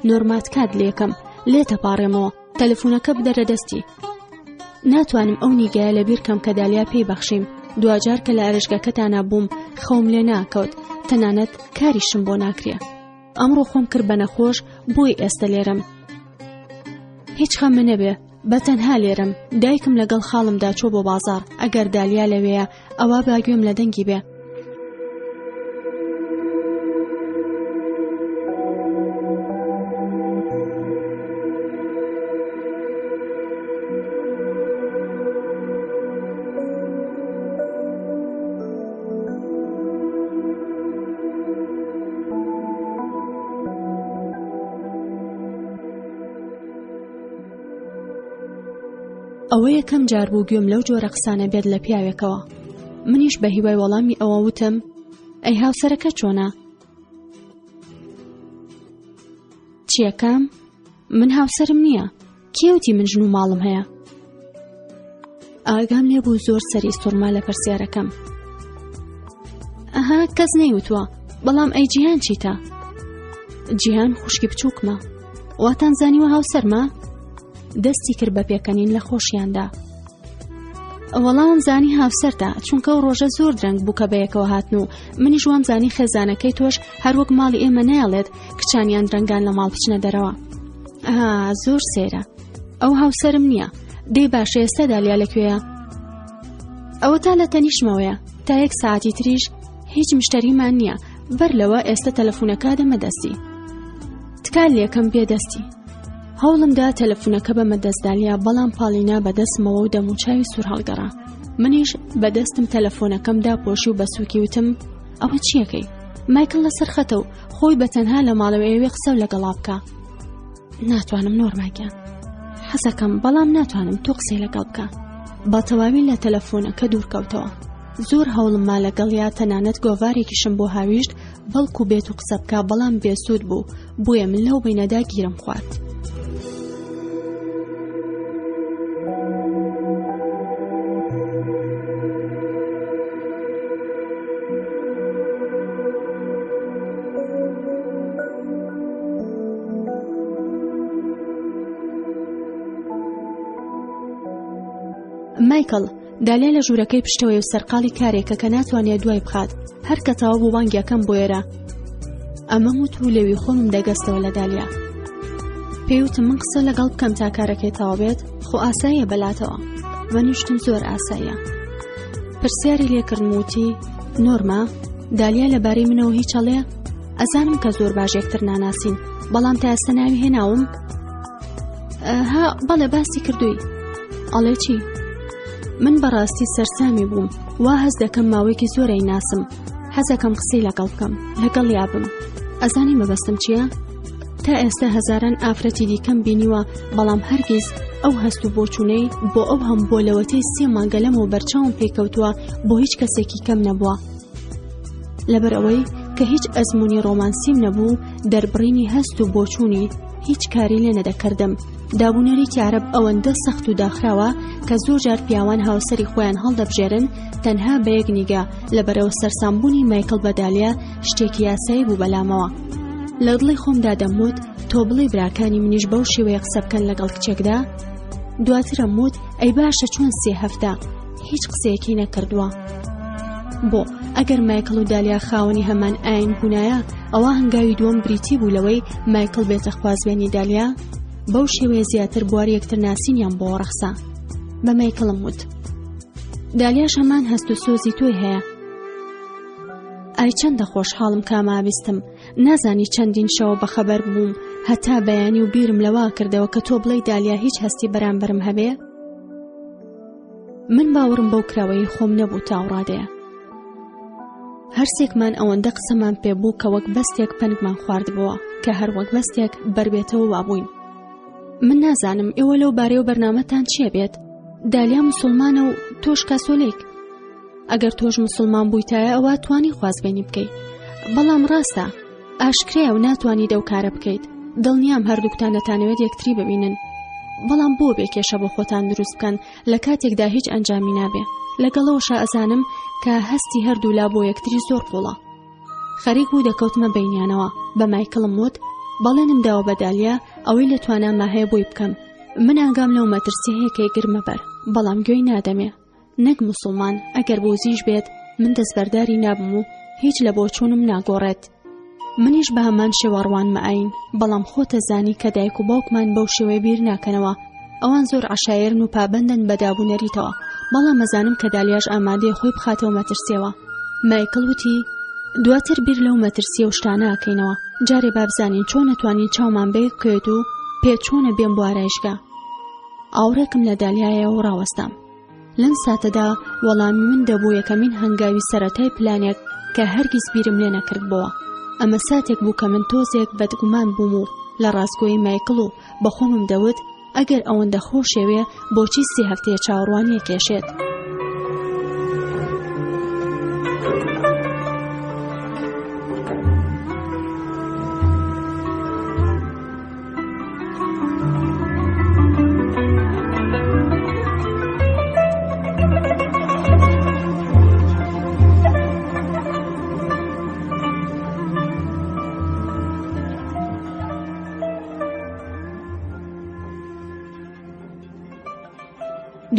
نۆرمات کات لێکم لێ تەپاڕێمەوە، تەلەفۆنەکە بدەرە دەستی. ناتوانم ئەو نیگایە لەبیر کەم کە دالیا پێی بەخشیم. دوجار کە لە ئارێژگاکەتانە بووم خەوم لێ ناکەوت، تەنانەت کاریشم بۆ ناکرێ. ئەمڕۆ خۆم کرد بە نەخۆش بۆی ئێستا لێرم. هیچ خەمە نەبێ، بەتەنها لێرم. دایکم لەگەڵ خاڵمدا چۆ بۆ بازاڕ. ئەگەر دالیا لەوەیە ئەوە باگوێم لە دەنگی بێ. ئەوە یەکەم جار بوو گوێم لەو جۆرە قسانە بێت لە پیاوێکەوە. منیش بە هیوای وەڵامی ئەوە وتم: ئەی هاوسەرەکە چۆنە؟ چیەکەم؟ من هاوسەرم نییە. کێوتی من ژن و ماڵم هەیە؟ ئاگام لێ بوو زۆر سەری سوورما لە پرسیارەکەم. ئەها کەس نەیوتووە، بەڵام ئەی جیهان چیتە؟ جیهان خوشکی بچووکمە. واتان زانیوە هاوسەرمە؟ دەستی کرد بە پێکەنین لە خۆشیاندا. وەڵام زانی هاوسەردا، چونکە ئەو ڕۆژە زۆر درەنگ بوو کە بەیەکەوە هاتن و منیش وام زانی خێزانەکەی تۆش هەروەک ماڵی ئێمە نایڵێت کچانیان درەنگان لە ماڵ بچنە دەرەوە. زۆر سێرە. ئەو هاوسەرم نییە. دەی باشە ئێستا دالیا لەکوێیە؟ ئەوە تا لە تەنیشمەوەیە. تا 1 ساعتی تریش هیچ مشتریمان نییە. بەر لەوە ئێستا تەلەفۆنەکە دەمە دەستی. تکال لێکم بێدەستی. هەوڵمدا تەلەفۆنەکە بەمە دەستدالیا، بەڵام پاڵینا بەدەستمەوە و دەموچاوی سوور هەڵگەڕا. منیش بەدەستم تەلەفۆنەکەمدا پۆشی و بەسووکی وتم: ئەوە چیەکەی؟ مایکل لەسەر خەتە و خۆی بەتەنها لە ماڵەوە ئێوێ قسە و لەگەڵا بکە. ناتوانم نۆرماگیان، حەزەکەم، بەڵام ناتوانم تۆ قسەی لەگەڵ بکە. بە تەواوی لە تەلەفۆنەکە دوورکەوتەوە. زۆر هەوڵم ما لەگەڵیا، تەنانەت گۆڤارێکیشم بۆ هاویشت بەڵکو بێت و قسە بکە، بەڵام بێسوود بوو. بۆیە من لەو بینەدا گیرم خوارد. مایکل، دالیا لە ژوورەکەی پشتەوەی و سەرقاڵی کارێکە کە ناتوانێت دوای بخات. هەر کە تاوە بوو بانگیەکەم بۆ ئێرە. ئەمە وت و لەوی خۆمم دەگەستەوە لە دالیا. پێیوتم من قسە لەگەڵ بکەم تا کارەکەی تاوا بێت. خۆ ئاساییە بەلاتەوە. وەنیشتم زۆر ئاساییە. پرسیاری لێکردم وتی: نۆرما، دالیا لەبارەی منەوە هیچ هەڵێ؟ ئەزانم کە زۆر باش یەکتر ناناسین، بەڵام تا ئێستا ناوی هێناوم. بەڵێ باسی کردووی. ئەڵێ چی؟ من بەڕاستی سەرسامی بووم. وا هەز دەکەم ماوەیەکی زۆرەی ناسم. حەزەکەم قسەی لەگەڵ بکەم، لەگەڵ یابم. ئەزانی مەبەستم چییە؟ تا ئێستا هەزاران ئافرەتی دیکەم بینیوە، بەڵام هەرگیز ئەو هەست و بۆچوونەی بۆ ئەو هەم بۆ لەوەتەی 3 مانگە لەمەوە بەرچاوم پێکەوتووە بۆ هیچ کەسێکی کەم نەبووە. لەبەر ئەوەی کە هیچ ئەزمموی ڕۆمانسیم نەبوو، دەربڕینی هەست و بۆچوونی هیچ کاری لێ نەدەکردم. دابوونەرێکی عەرەب ئەوەندە سەخت و داخراوە کە زۆر جار پیاوان هاوسەری خۆیان هەڵدەبژێرن تەنها بە یەک نیگە. لەبەرەوە سەرسامبوونی مایکل بە دالیا شتێکی یاسایی بوو بەلامەوە. لە دڵی خۆمدا دەموت تۆ بڵێ براکانی منیش بەو شێوەیە قسە بکەن لەگەڵ کچێکدا. دواتر ئەموت ئەی باشە چۆن 3 هەفتە هیچ قسەیەکی نەکردووە. بۆ ئەگەر مایکل و دالیا خاوەنی هەمان ئاین بوونایە، ئەوە هەنگاوی دووەم بریتی بوو لەوەی مایکل بێتە خوازبێنی دالیا. بەو شێوەیە زیاتر بواری یەکتر ناسینیان بۆ ڕەخسا. بە مایکڵم وت: دالیاش هەمان هەست و سۆزی تۆی هەیە. ئای چەندە خۆشحاڵم کامابیستم. نازانی چەندین شەوە بەخەبەر بووم، هەتا بەیانی و بیرم لەوا کردەوە کە تۆ بڵێی دالیا هیچ هەستی بەرامبەرم هەبێ. من باوەڕم بەو کراوەی خۆم نەبوو تاوڕادەیە. هەرسێکمان ئەوەندە قسەمان پێبوو کە وەک بەستێک پەنگمان خواردبەوە، کە هەر وەک بەستێک بەربێتەوە وابووین. من نازانم ئێوە لەو بارەی و بەرنامەتان چیە بێت؟ دالیا موسڵمانە و تۆش کاسۆلیک. ئەگەر تۆش موسڵمان بوویتایە ئەوە توانی خوازبێنی بکەیت، بەڵام ڕاستە ئاشکرەیە و ناتوانی دەوکارە بکەیت. دڵنیام هەردووکتان دەتانەوێت یەکتری ببینن، بەڵام بۆ بێکێشە بۆ خۆتان دروست بکەن لە کاتێکدا هیچ ئەنجامی نابێ. لەگەڵەوەشە ئەزانم کە هەستی هەردوو لا بۆ یەکتری زۆر قوڵە. خەریک بوو دەکەوتمە بینیانەوە. بە مایکڵم وت: بەڵێنم داوە بە دالیا ئەوەی لە توانامە هەیە بۆی بکەم. من ئاگام لەو مەترسی هەیە کە گرمە بەر، بەڵام گوێی نادەمێ. نەک موسڵمان ئەگەر بۆ زیش بێت من دەستبەرداری نابم و هیچ لە بۆچوونم ناگۆڕێت. منیش بە هەمان شێوەڕوانمە ئاین، بەڵام خۆتە زانی کە دایک و باوکمان بەو شێوەی بیر ناکەنەوە. ئەوان زۆر عەشایرن و پابەندن بە دابوونەریتەوە، بەڵام مەزانم کە دالیاش ئامادەیە خۆی بخاتەوە مەترسیەوە. مایکڵ وتی: دواتر بیر لەو مەترسیە و شتانە ئەکەینەوە. جارێ بابزانین چۆن نەتوانین چاومان بەیەک بکەوێت و پێ چۆنە بێم بۆ ئارایشگا. ئاوڕێکم لە دالیایە و ڕاوەستام. لەم ساتەدا وەڵامی من دەبوو یەکەمین هەنگاوی سەرەتای پلانێک کە هەرگیز بیرم لێ نەکردبەوە. ئەمە ساتێک بوو کە من تۆزێک بەدگومان بووم و لە ڕاستگۆیی مایکڵ و بەخۆمم دەوت ئەگەر ئەوەندە خۆشێوێ بۆچی 3 هەفتەیە چاوەڕوانی کێشێت.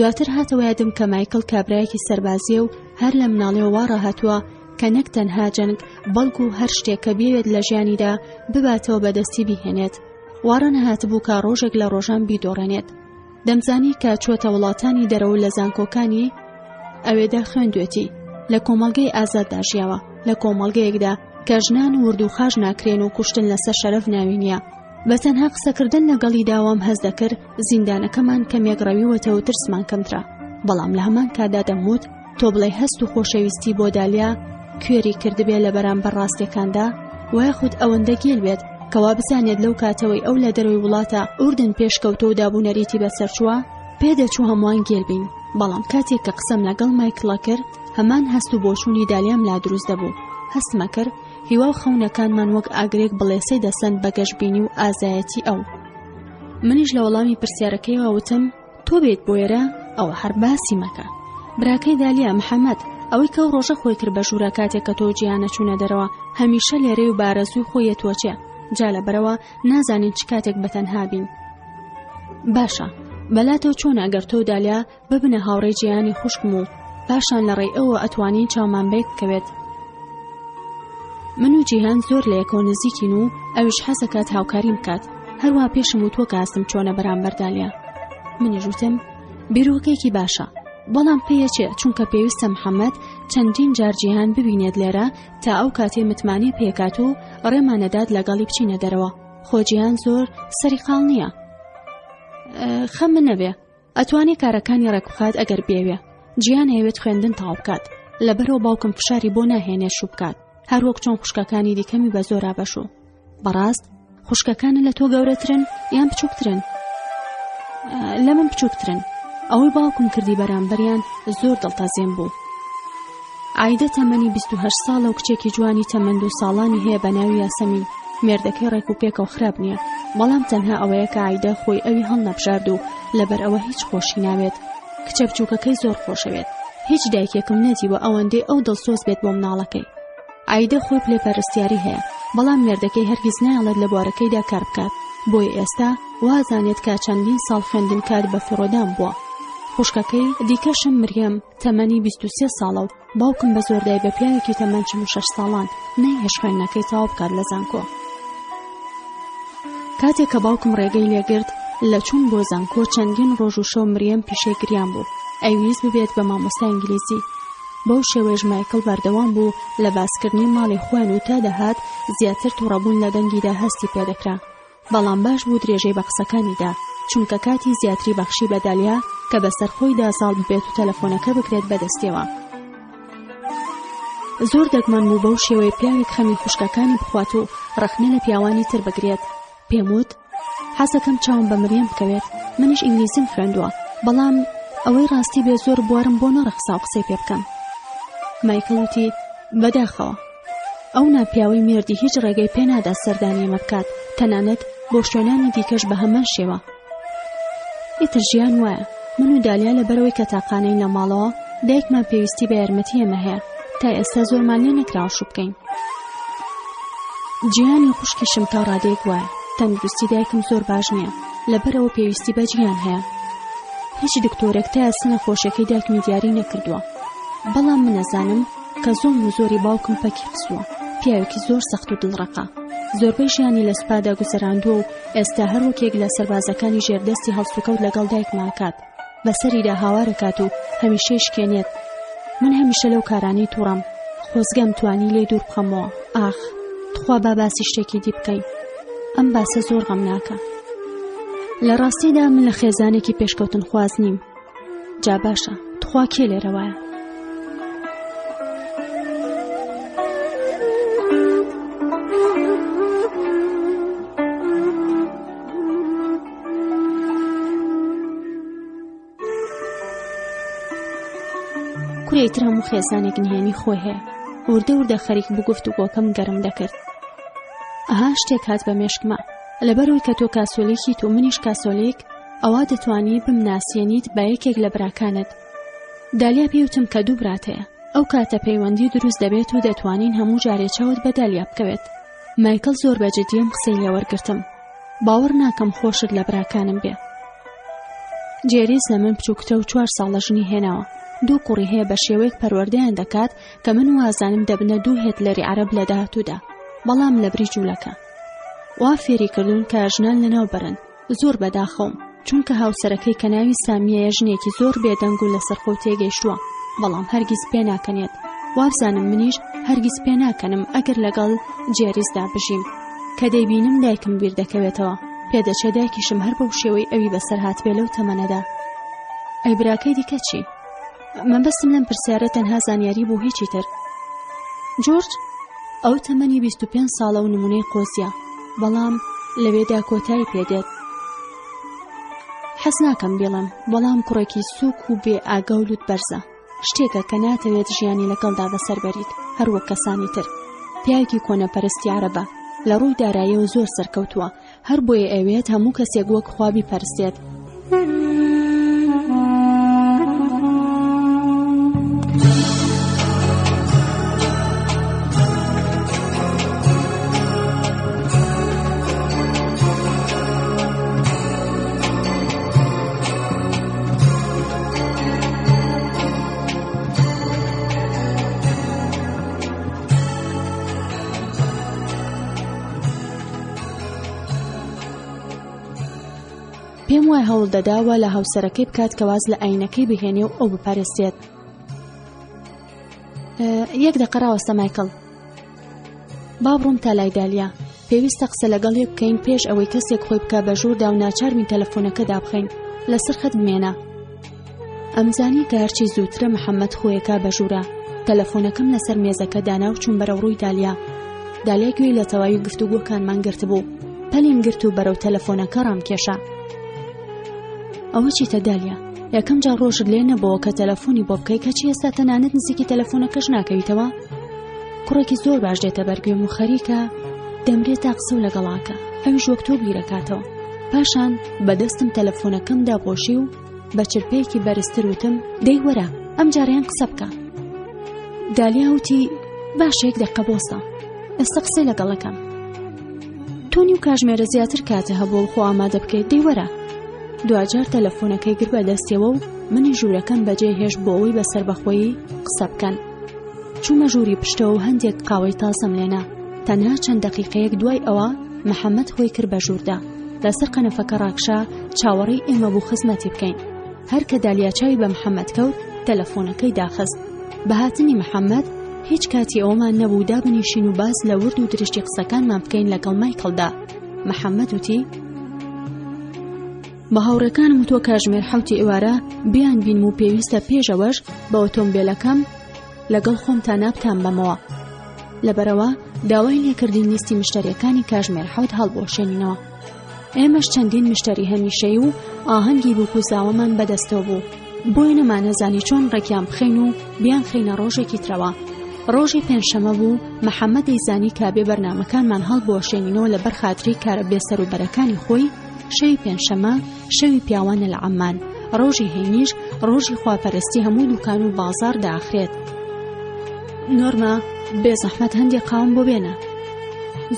دواتر هاتەوە یادم کە مایکل کابرایەکی سەربازیە و هەر لە مناڵێەوە وا ڕاهاتووە کە نەک تەنها جەنگ بەڵکو هەر شتێک کە بێوێت لە ژیانیدا بباتەوە بەدەستی بیهێنێت. وارە نەهاتبوو کە ڕۆژێک لە ڕۆژان بیدۆڕێنێت. دەمزانی کە چۆتە وڵاتانی دەرەوە لە زانکۆکانی ئەوێدا خوێندوێتی، لە کۆمەڵگەی ئازاددا ژیاوە، لە کۆمەڵگەیەکدا کە ژنان ورد و خاژ ناکرێن و کوشتن لەسەر شەرەف ناوینیە. بەتەنها قسەکردن لەگەڵی داوام هەز دەکرد زیندانەکەمان کەمێک ڕەویوەتەوە و ترسمان کەمترا. بەڵام لە هەمان کادا دەموت تۆ بڵێ هەست و خۆشەویستی بۆ دالیا کوێری کردبێ لە بەرامبەر ڕاستیەکاندا، وایخود ئەوەندە گێل بێت کەوا بزانێت لەو کاتەوەی ئەو لە دەروی وڵاتە ئوردن پێشکەوتە و دابوونەریتی بەسەرچووە پێدەچوو هەمووان گێل بین. بەڵام کاتێک کە قسەم لەگەڵ مایکڵە کرد هەمان هەست و بۆچوونی دالیام لا دروست دەبوو. هەستمە کرد هیوا و خەونەکانمان وەک ئاگرێک بڵێسەی دەسەند بە گەشتبینی و ئازایەتی ئەو. منیش لە وەڵامی پرسیارەکەیەوە وتم تۆ بێت بۆ ئێرە ئەوە هەر باسی مەکە. براکەی دالیا محەممەد ئەوەی کە ڕۆژە خۆی کرد بە ژوورە کاتێک کە تۆ گیانە چوونە دەرەوە هەمیشە لێرەی و بارەزووی خۆی تۆچێ جا لەبەرەوە نازانین چ کاتێک بەتەنها بین. باشە بەلاتەوە چۆن ئەگەر تۆ دالیا ببنە هاوڕێی گیانی خوشکم و پاشان لە ڕێی ئەوە ئەتوانین چاومان بێک بکەوێت. من و جیهان زۆر لە یەکەوە نزیکین و ئەویش حەزەکات هاوکاریم بکات. هەروە پێشم و تۆ کە هەستم چۆنە بەرامبەر دالیا. منیش وتم بیرۆکێکی باشە، بەڵام پێیەچێ چونکە پێویستە محەممەد چەندین جار جیهان ببینێت لێرە تا ئەو کاتێ متمانی پێکات و ڕێمانەدات لەگەڵی بچینە دەرەوە. خۆ جیهان زۆر سەریقاڵ نییە. خەم من نەبێ ئەتوانێ کارەکانی ڕێکبخات ئەگەر بێوێ. جیهان هەیەوێت خوێندن تاو بکات، لەبەرەوە باوکم فشاری بۆ ناهێنێ شوو بکات، هەروەک چۆن خوشکەکانی دیکەمی بە زۆرا بەشوو. بەڕاست خوشکەکانە لە تۆ گەورەترن یان بچووکترن؟ لە من بچووکترن. ئەوەی باوکم کردی بەرامبەریان زۆر دڵتەزێم بوو. عایدە تەمەنی 28 ساڵە و کچێکی جوانی تەمەند 2 ساڵانی هەیە بە ناوی یاسەمین. مێردەکەی ڕێک و پێکەوە خراپ نییە، بەڵام تەنها ئەوەیە کە عایدە خۆی ئەوی هەڵنەبژارد و لەبەر ئەوە هیچ خۆشی ناوێت. کچە بچووکەکەی زۆر خۆشەوێت. هیچ دایکێکم نەدیوە ئەوەندەی ئەو دڵسۆز بێت بۆ مناڵەکەی. عایدە خۆی پلێپەرستیاری هەیە، بەڵام مێردەکەی هەرگیز نایڵێت لە بوارەکەیدا کار بکات. بۆیە ئێستا وازانێت کە چەندین ساڵ خوێندن کات بە فڕۆدان بووە. خوشکەکەی دیکەشم مریەم تەمەنی 23 ساڵە و باوکم بە زۆردای بە پیاوێکی تەمەن 46 ساڵان نەیهێش خوێندنەکەی تەواو بکات لە زانکۆ. کاتێک کە باوکم ڕێگەی لێگرت لە چوون بۆ زانکۆ چەندین ڕۆژ و شەو مریەم پیشەی گریان بوو. ئەویست ببێت بە مامۆستای ئینگلیزی. بەو شێوەیەش مایکل بەردەوام بوو لە باسکردنی ماڵی خوێن و تا دەهات زیاتر تووڕەبوون لە دەنگیدا هەستی پێدەکرا. بەڵام باش بوو درێژەی بە قسەکانیدا، چونکە کاتی زیاتری بەخشی بە دالیا کە بەسەر خۆی داساڵ ببێت و تەلەفۆنەکە بکرێت بەدەستیەوە. زۆر دەگمەن بوو بەو شێوەی پیاوێک خەمی خوشکەکانی بخوات و ڕەخنە لە پیاوانی تر بگرێت. پێم وت حەزەکەم چاوم بە مریەم بکەوێت. منیش ئینگلیزیم خوێندووە، بەڵام ئەوەی ڕاستی بێ زۆر بوارم بۆ نەڕەخسا و قسەی پێ بکەم. مایکل وتی بەداخەوە ئەو ناپیاوەی مێردی هیچ ڕێگەی پێنادا سەردانی ئەمە بکات، تەنانەت بۆ شوێنانی دیکەش بە هەمان شێوە. ئیتر ژیان وایە. من و دالیا لەبەرەوەی کە تاقانەی لە ماڵەوە دایکمان پێویستی بە یارمەتی ئێمە هەیە، تا ئێستا زۆرمان لێ نەکراوە شوو بکەین. جیهانی خوشکیشم تا ڕادەیەک وایە تەندروستی دایکم زۆر باش نییە، لەبەرەوە پێویستی بە جیهان هەیە. هیچ دکتۆرێک تا ئێستا نەخۆشیەکەی دایکمی دیاری نەکردووە، بەڵام من نەزانم کە زۆم و زۆری باوکم پەکی خستووە. پیاوێکی زۆر سەخت و دڵڕەقە، زۆربەی ژیانی لە سوپادا گوزەراندووە و ئێستا هەروەکێک لە سەربازەکانی ژێردەستی هەڵسوکەوت لەگەڵ دایکمان کات، بەسەریدا هاوارەکات و هەمیشەی شکێنێت. من هەمیشە لەو کارانەی تووڕەم، خۆزگەم توانی لێ دوور بخەمەوە. ئاخ تخوا با باسی شتێکی دی بکەین، ئەم باسە زۆر غەمناکە. لە ڕاستیدا من لە خێزانێکی پێشکەوتن خواز نیم. جا باشە تخوا کێ لێرەوایە؟ کوڕێتر هەموو خێزانێک نهێنی خۆی هەیە. وردە خەریک بوو گفتوگۆکەم گەرم دەکرد. ئەها شتێک هات بە مێشکمە. لەبەرەوەی کە تۆ کاسۆلێکی و منیش کاسۆلێک، ئەوا دەتوانی بمناسیێنیت بە یەکێک لە براکانت. دالیا پێوتم کە دوو برات هەیە. ئەو کاتە پەیوەندی دروست دەبێت و دەتوانین هەموو جارێچەوت بە دالیا بکەوێت. مایکل زۆر بەجددیم قسەی لێوەرگرتم. باوەڕ ناکەم خۆشت لە براکانم بێ. جێریز لە من بچووکتە و 4 ساڵ لە ژنی هێناوە. 2 کوڕی هەیە بە شێوەیەک پەروەردەیان دەکات کە من وازانم دەبنە 2 هێتلەری عەرەب لە داهاتوودا، بەڵام لە بری جوولەکە. وا فێری کردوون کە ژنان لەناو بەرن. زۆر بەداخەوم، چونکە هاوسەرەکەی کە ناوی سامیەیە ژنێکی زۆر بێدەنگ و لەسەر خۆ تێگەیشتووە، بەڵام هەرگیز پێ ناکەنێت. وابزانم منیش هەرگیز پێ ناکەنم ئەگەر لەگەڵ جێریزدا بژیم. کە دەیبینم دایکم بیر دەکەوێتەوە، پێدەچێ دایکیشم هەر بەو شێوەی ئەوی بەسەر هاتبێ لەو تەمەنەدا. ئەی براکەی دیکە چی؟ مەبەستم لەم پرسیارە تەنها زانیاری بوو، هیچی تر. جۆرج ئەو تەمەنی 25 ساڵە و نمونەی قۆزیە، بەڵام لەوێدا کۆتایی پێدێت. حەز ناکەم بێڵم، بەڵام کوڕێکی سووک و بێ ئاگەولوت بەرزە. شتێکە کە ناتەوێت ژیانی لەگەڵدا بەسەر بەریت، هەروەک کەسانی تر. پیاوێکی کۆنەپەرستی عەرەبە، لە ڕووی داراییەوە زۆر سەرکەوتووە، هەر بۆیە ئەوێت هەموو کەسێک وەک خوا بیپەرستێت. پێم وای هەوڵ دەداوە لە هاوسەرەکەی بکات کە واز لە ئاینەکەی بهێنێ و ئەو بپارێزێت. یەک دقە ڕاوەستە مایکل. با بڕۆم تا لای دالیا. پێویستە قسە لەگەڵ یەک بکەین پێش ئەوەی کەسێک خۆی بکە بە ژووردا و ناچاربین تەلەفۆنەکە دابخەین. لەسەر خەت بمێنە. ئەمزانی کە هەرچی زووترە محەممەد خۆیەکە بە ژوورە. تەلەفۆنەکەم لەسەر مێزەکە دانا و چوون بەرەو ڕووی دالیا. دالیا گوێی لە تەواوی گفتوگۆکانمان گرت بوو. پەلیم گرت و بەرەو تەلەفۆنەکە ڕامکێشا. ئەوە چیتە دالیا؟ یەکەم جار ڕۆژت لێ نەبەوە کە تەلەفۆنی بۆ بکەی کەچی ئێستا تەنانەت نزیکی تەلەفۆنەکەش ناکەویتەوە؟ کوڕێکی زۆر باش دێتە بەرگوێم و خەریکە، دەمرێت تا قسە و لەگەڵاکە، ئەویش وەک تۆ بیرەکاتەوە. پاشان بەدەستم تەلەفۆنەکەمدا پۆشی و بە چرپەیەکی بەرزتر وتم دەی وەرە ئەم جاریان قسە بکە. دالیا وتی باش یەک دەقە بۆستە، ئێستا قسەی لەگەڵەکەم. تۆنی و کاژمێرە زیاتر کاتە هەبوو خۆ ئامادە بکەیت، دەی وەرە. دوجار تەلەفۆنەکەی گر بە دەستێەوە و منی ژوورەکەم بەجێ هێش بۆ ئەوەی بەسەر بەخۆیی قسە بکەن. چوومە ژووری پشتەوە و هەندێک قاوەی تازەم لێنا. تەنها چەند دەقیقەیەک دوای ئەوە محەممەد خۆی کرد بە ژووردا. لەسەر قەنەفەکە ڕاکشا چاوەڕی ئێمە بوو خزمەتی بکەین. هەر کە دالیا چاوی بە محەممەد کەوت تەلەفۆنەکەی داخست. بە هاتنی محەممەد هیچ کاتی ئەومان نەبوو دابنیشین و باز لە ورد و درشتی قسەکانمان بکەین لەگەڵ مایکڵدا. محەممەد وتی بە هاوڕێکانم و تۆ کاژمێر حوتی ئێوارە بیان بینم و پێویستە پێشەوەش بە ئۆتۆمبیلەکەم لەگەڵ خۆم تا نابتان بەمەوە. لەبەرەوە داوای لێکردین لیستی مشتریەکانی کاژمێر حوت هەڵبۆشێنینەوە. ئێمەش چەندین مشتری هەمیشەیی و ئاهەنگی بووکوزاوەمان بەدەستەوە بوو، بۆیە نەمانەزانی چۆن ڕێکیان بخەین و بیان خەینە ڕۆژێکی ترەوە. ڕۆژی پێنجشەمە بوو. محەممەد دەیزانی کابێ بەرنامەکانمان هەڵبۆشێنینەوە لەبەر خاتری کارە بێسەروبەرەکانی خۆی. شەوی پێنجشەمە شەوی پیاوانە لە عەمان، ڕۆژی هەینیش ڕۆژی خواپەرستی هەموو دوکان و بازار داخرێت. نۆرما بێزەحمەت هەندێک قاوم بۆ بێنە.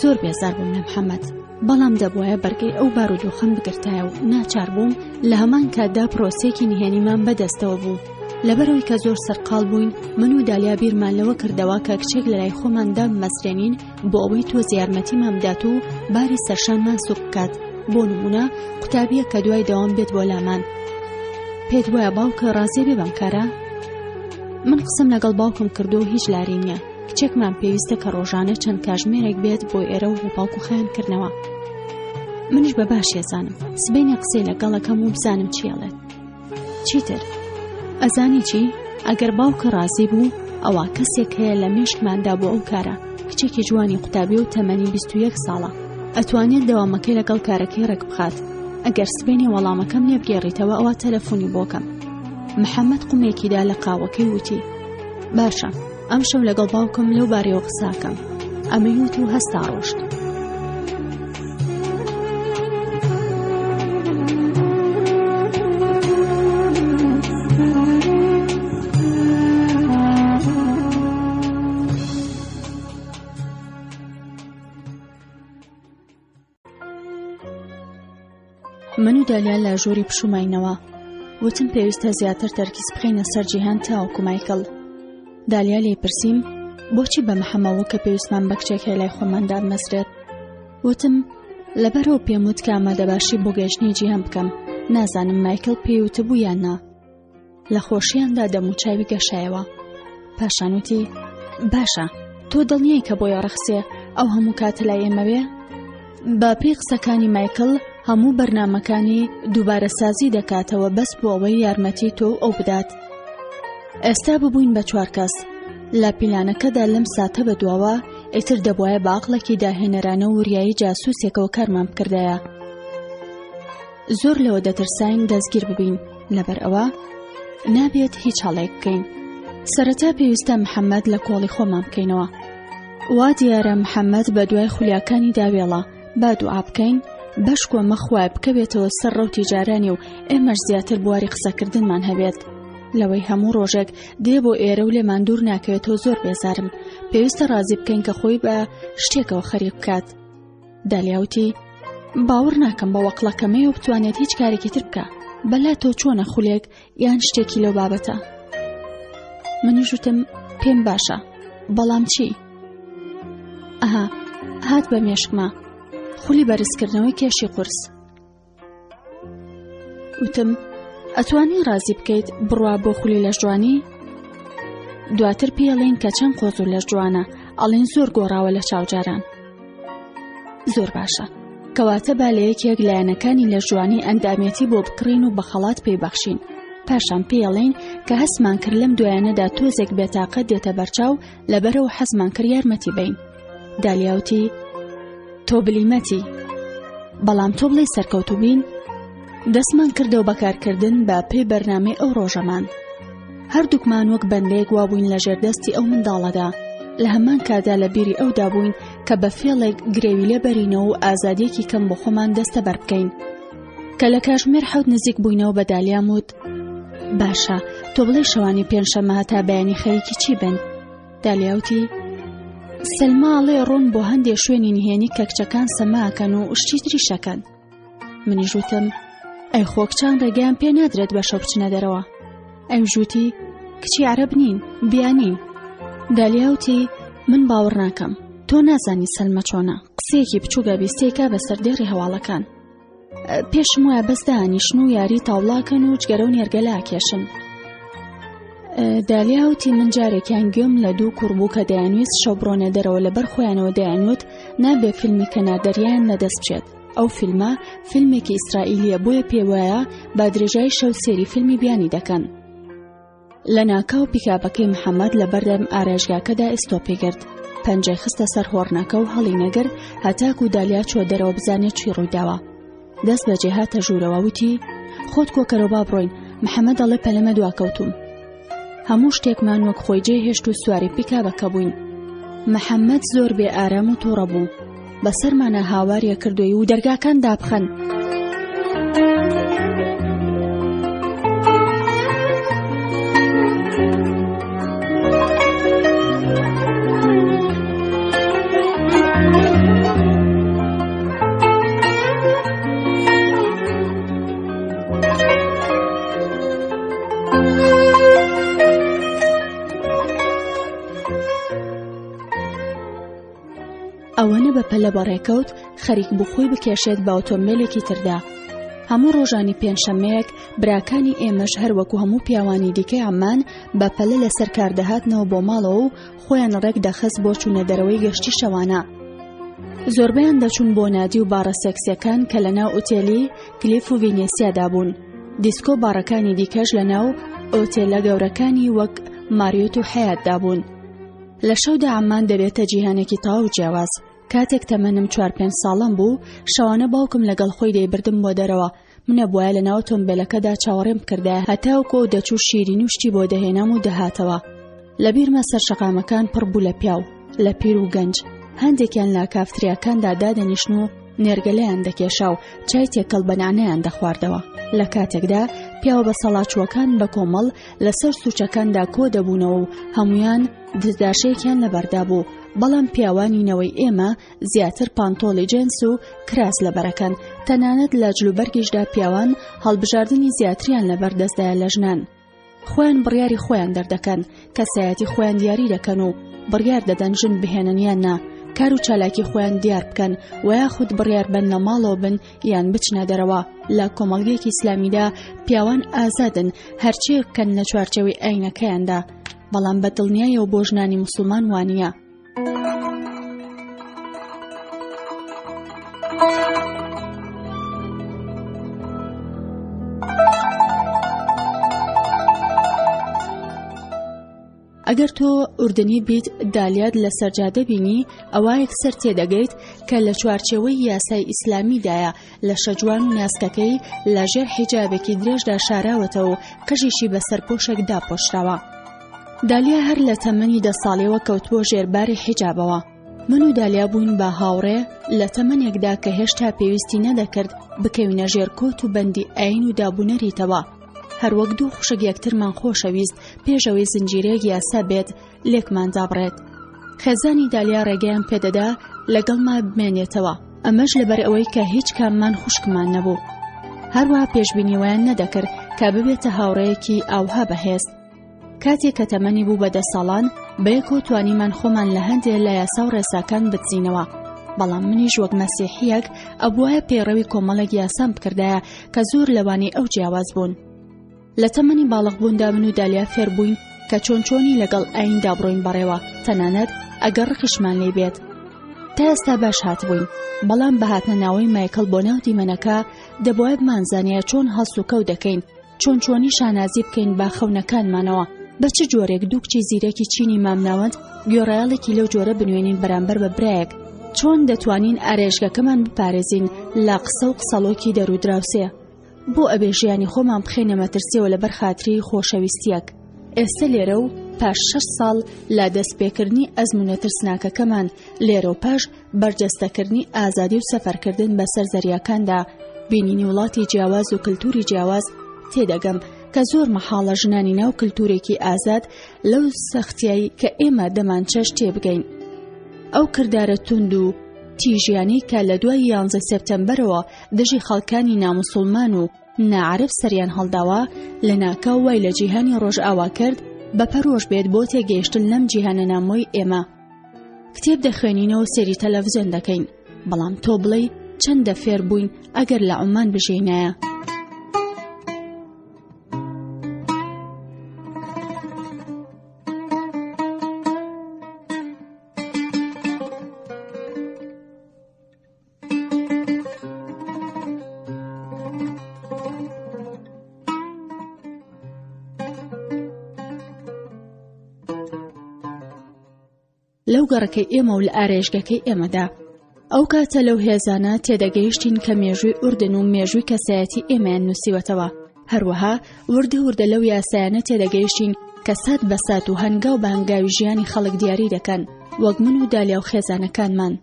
زۆر بێزار بووم لە محەممەد، بەڵام دەبوایە بەرگەی ئەو بارودۆخەم بگرتایە و ناچار بووم. لە هەمان کاتدا پرۆسێکی نهێنیمان بەدەستەوە بوو. لەبەرەوەی کە زۆر سەرقاڵ بووین، من و دالیا بیرمان لەوە کردەوە کە کچێک لە لای خۆماندا بمەسرێنین بۆ ئەوەی تۆزی یارمەتیمان بدات و باری سەرشانمان سوک بکات. بۆ نمونە قوتابیە کە دوای دەوام بێت بۆ لامان. پێت وایە باوکە ڕازێ بێ بەم کارە؟ من قسم لەگەڵ باوکم کردو و هیچ لاری نییە. کچێکمان پێویستە کە ڕۆژانە چەند کاژمێرێک بێت بۆ ئێرە و باوک و خەیانکردنەوە. منیش بە باش ێزانم سبەینە قسەی لەگەڵەکەم و بزانم چیەڵێت. چیتر؟ ئەزانی چی؟ ئەگەر باوکە ڕازی بوو ئەوە کەسێک هەیە لە مێشکماندا بۆ ئەو کارە. کچێکی جوانی قوتابی و تەمەنی 21 ساڵە. ئەتوانێت دەوامەکەی لەگەڵ کارەکەی ڕێک بخات. ئەگەر سبەینی وەڵامەکەم لێ بگێڕیتەوە ئەوە تەلەفۆنی بۆکەم. محەممەد قومێکیدا لە قاوەکەی وتی باشە ئەم شەو لەگەڵ باوکم لەو بارەوە قساکەم. ئەمەی وت و هەستا ڕۆشت. من و دالیا لە ژووری پشوماینەوە. وتم پێویستە زیاتر تەرکیز بخەینە سەر جیهان تاوەکو مایکڵ. دالیا لێی پرسیم بۆچی بە محەمەوە کە پێویستمان بە کچێک هێلای خۆماندان مەسرێت. وتم لەبەرەوە پێم وت کە ئامادەباشی بۆ گەیشتنی جیهان بکەم. نازانم مایکڵ پێی وتبوو یان نا. لە خۆشییاندا دەموچاوی گەشایەوە. پاشان وتی باشە تۆ دڵنیای کە بۆی ڕەخسێ ئەو هەموو کاتە لای ئێمە بێ؟ بە پێی قسەکانی مایکڵ هەموو بەرنامەکانی دووبارە سازی دەکاتەوە بەس بۆ ئەوەی یارمەتی تۆ ئەو بدات. ئێستا ببووین بە 4 کەس. لە پیلانەکەدا لەم ساتە بەدواوە ئیتر دەبوایە بە عەقڵێکی داهێنەرانە و وریایی جاسووسێکەوە کارمان بکردایە. زۆر لەوە دەترساین دەستگیر ببین، لەبەر ئەوە نابێت هیچ هەڵێک بکەین. سەرەتا پێویستە محەممەد لە کۆڵی خۆمان بکەینەوە. وا دیارە محەممەد بە دوای خولیاکانی داوێڵە. با دوعا بکەین بەشکۆ مەخوای بکەوێتەوە سەر ڕەوتی جارانی و ئێمەش زیاتر بواری قسەکردنمان هەبێت. لەوەی هەموو ڕۆژێک دێ بۆ ئێرە و لێمان دوور ناکەوێتەوە زۆر بێزارم. پێویستە ڕازی بکەین کە خۆی بە شتێکەوە خەریک بکات. دالیاوتی باوەڕ ناکەم بە وەقڵەکەمەی و بتوانێت هیچ کارێکی تر بکە. بەلا تۆ چۆنە خولێک یان شتێکی لەو بابەتە؟ منیش وتم پێم باشە، بەڵام چی؟ ئەها هات بە مێشکمە خولی بەرزکردنەوەی کێشی قورس. وتم ئەتوانی ڕازی بکەیت بڕوا بۆ خولی لەش جوانی؟ دواتر پێڵێن کە چەند قۆزوو لەش جوانە، ئەڵێن زۆر گۆڕاوە لە چاوجاران. زۆر باشە، کەواتە با لە یەکێک لایەنەکانی لەش جوانی ئەندامێتی بۆ بکڕین و بە خەڵات پێی بەخشین. پاشان پێڵێن کە هەسمان کرد لەم دوایانەدا تۆزێک بێتاقەت دێتە بەرچاو لەبەرەوە حەزمان کرد یارمەتی بین. دالیاوتی تۆ بلیمەتی، بەڵام تۆ بڵێ سەرکەوتوو بین. دەستمان کردەوە بەکارکردن بە پێی بەرنامەی ئەو ڕۆژەمان. هەردووکمان وەک بەندەیەک وابووین لە ژێردەستی ئەو منداڵەدا. لە هەمان کادا لە بیری ئەودا بووین کە بە فێڵێک گرێوی لێ بەرینەوە و ئازادیەکی کەم بۆ خۆمان دەستە بەر بکەین. کە لە کاتژمێر 7 نزیک بووینەوە بە دالیام وت باشە تۆ بڵێ شەوانی پێنجشەممە هەتا بەیانی خەریکی چی بن؟ دالیاوتی سلماڵێ ڕۆن بۆ هەندێک شوێنی نهێنی کە کچەکان سەماکەن و شتی تریشەکەن. منیش وتم ئەی خۆکچان ڕێگەیان پێ نادرێت بە شەو بچنە دەرەوە. ئەو ژووتی کچی عەرەب نین بیانین. دالیاوتی من باوەڕ ناکەم، تۆ نازانی سەلمە چۆنە، قسەیەکی بچووگە بیستێکا بە سەردێڕی هەواڵەکان. پێشم وایە بەس دانیشن و یاری تاوڵاکەن و جگەرە و نێرگەلا کێشن. دالیاوتی من جارێکیان گوێم لە دوو کوڕبوو کە دەیانویست شەو بڕۆنە دەرەوە لەبەر خۆیانەوە دەیانوت نابێ فیلمی کەناردەریان لەدەست بچێت. ئەو فیلمە فیلمێکی ئیسرائیلیە بۆیە پێوایە با درێژای شەو سێری فیلمی بیانی دەکەن. لە ناکاو پیکاپەکەی محەممەد لە بەردەم ئارێژگاکەدا ئێستۆ پێگرت. پەنجەی خستە سەر هۆڕنەکە و هەڵی نەگر هەتاکو دالیا چۆ دەرەوە بزانێت چی ڕوویداوە. دەست بەجێ هاتە ژوورەوە وتی خۆت کۆکەرەوە با بڕۆین، محەممەد دەڵێ پەلەمە دواکەوتوم. هەموو شتێکمان وەک خۆی جێ هێشت و سواری پیکاپەکە بووین. محەممەد زۆر بێ ئارام و تووڕە بوو. بەسەرمانە هاواریە کردووی و دەرگاکان دابخەن. ئەوەنە بە پەلە بەڕێکەوت خەریک بوو خۆی بکێشێت بە ئۆتۆمبیلێکی تردا. هەموو ڕۆژانی پێنجشەممەیەک براکانی ئێمەش هەروەکو هەموو پیاوانی دیکەی عەمان بە پەلە لەسەر کار دەهاتنەوە بۆ ماڵەوە و خۆیان ڕێک دەخست بۆ چوونە دەرەوەی گەشتی شەوانە. زۆربەیان دەچوون بۆ نادی و باڕە سێکسیەکان کە لەناو ئوتێلی کلیف و ڤینێسیادا بوون. دیسکۆ باڕەکانی دیکەش لەناو ئۆتێلە گەورەکانی وەک ماریۆت و حەیاتدا بوون. لە شەودا عەمان دەبێتە جیهانێکی تەواو جیاواز. کاتێک تەمەنم 4-5 ساڵم بوو شەوانە باوکم لەگەڵ خۆی دەیبردم بۆ دەرەوە. منە بووایە لە ناو ئۆتۆمبیلەکەدا چاوەڕێم کردایە هەتاوکۆ دەچوو شیرین و شتی بۆ دەهێنام و دەهاتەوە. لەبیرمە سەرشەقامەکان پڕ بوو لە پیاو لە پیر و گەنج. هەندێکیان لە کافتریاکاندا دادەنیشن و نێرگەلەیان دەکێشا و چای تێکەڵ بەنانەیان دەخواردەوە. لە کاتێکدا پیاوە بە سەڵاچوەکان بە کۆمەڵ لەسەر سوچەکاندا کۆ دەبوونەوە و هەمویان دزداشەیەکیان لەبەردا بوو. بەڵام پیاوانینەوەی ئێمە زیاتر پانتۆڵی جێنس و کراس لەبەرەکەن. تەنانەت لە جلوبەرگیشدا پیاوان هەڵبژاردننی زیاتریان لەبەردەستدایە لە ژنان. خۆیان بڕیاری خۆیان دەردەکەن، کەسایەتی خۆیان دیاری دەکەن و بڕیار دەدەن ژن بهێننیان نا، کار و چالاکی خۆیان دیار بکەن و یاخود بڕیار بن لە ماڵەوە بن یان بچنە دەرەوە. لە کۆمەڵگەیەکی ئیسلامیدا پیاوان ئازادن هەرچی بکەن لە چوارچێوەی ئاینەکەیاندا، بەڵام بە دڵنیایەوە بۆ ژنانی موسڵمان وانییە. ئەگەر تۆ ئوردنی بیت دالیات لە سەرجادە بینی، ئەوە یەکسەر تێدەگەیت کە لە چوارچێوەی یاسای ئیسلامیدایە لە شەجوان و ناسکەکەی لەژێر حیجابێکی درێژدا شاراوەتەوە و قژیشی بەسەر پۆشێک داپۆشراوە. دالیا هەر لە تەمەنی 10 ساڵیەوە کەوتبۆ ژێرباری حیجابەوە. من و دالیا بووین بە هاوڕێ لە تەمەنێکدا کە هێشتا پێویستی نەدەکرد بکەوینە ژێر کۆت و بەندی ئاین و دابوونەریتەوە. هەروەک دوو خوشک یەکترمان خۆشەویست پێشەوەی زنجیرەیەک یاسا بێت لێکمان دابڕێت. خێزانی دالیا ڕێگەیان پێدەدا لەگەڵما بمێنێتەوە، ئەمەش لەبەر ئەوەی کە هیچ کاممان خوشکمان نەبوو. هەروەها پێشبینیوەیان نەدەکرد کە ببێتە هاوڕێیەکی ئاوها بەهێز. کاتێک کە تەمەنی بوو بە 10 ساڵان بەیەکەوە توانیمان خۆمان لە هەندێک لە یاسا و ڕێساکان بچینەوە. بەڵام منیش وەک مەسیحیەک ئەبوایە پەیڕەوی کۆمەڵێک یاسام بکردایە کە زۆر لەوانی ئەو جیاواز بوون. لە تەمەنی باڵغبووندا من و دالیا فێر بووین کە چۆنی لەگەڵ ئایندا بڕۆین بەڕێوە، تەنانەت ئەگەر ڕقیشمان لێ بێت. تا ئێستا باش هاتبووین، بەڵام بە هاتنە ناوەی مایکل بۆ ناو دیمەنەکە دەبوایە بمانزانیە چۆن هەڵس و کەوت دەکەین، چۆنی شانازی بکەین با خەونەکانمانەوە، بە چ جۆرێک دوو کچی زیرەکی چینی مامناوەند گۆڕایاڵێکی لەو جۆرە بنوێنین بەرامبەر بە برایەک، چۆن دەتوانین ئارێژگەکەمان بپارێزین لە قسە و قسەڵۆکی دەرودراوسێ، بۆ ئەبێ ژیانی خۆمان بخێنە مەترسیەوە لەبەر خاتری خۆشەویستیەک. ئێستا لێرە و پاش 6 ساڵ لە دەستپێکردنی ئەزمونە ترسناکەکەمان لێرە و پاش بەرجەستەکردنی ئازادی و سەفەرکردن بەسەر زەریاکاندا بینینی وڵاتی جیاواز و کللتوری جیاواز تێدەگەم کە زۆر مەحاڵە ژنانی ناو کللتورێکی ئازاد لەو سەختیایی کە ئێمە دەمان چەش تێبگەین. ئەو کردارە توند و تیژیانی کە لە دوای 11 سپتەمبەرەوە دژی خەڵکانی ناموسڵمان و ناعرب سەریان هەڵداوە لە ناکاو وای لە جیهانی ڕۆژ ئاوا کرد بە پەرۆژ بێت بۆ تێگەیشتن لەم جیهانە نامۆی ئێمە. کتێب دەخوێنینەوە سێری تەلەڤیزۆن دەکەین، بەڵام تۆ بڵێ چەندە فێر بووین ئەگەر لە عومان بژینایە. لەو گەڕەکەی ئێمە و لە ئارێژگەکەی ئێمەدا ئەو کاتە لەو هێزانە تێدەگەیشتین کە مێژووی ئوردن و مێژووی کەسایەتی ئێمەیان نووسیوەتەوە. هەروەها وردە لەو یاسایانە تێدەگەیشتین کە سات بە سات و هەنگاو بە هەنگاوی ژیانی خەڵک دیاری دەکەن، وەک من و دالیا و خێزانەکانمان.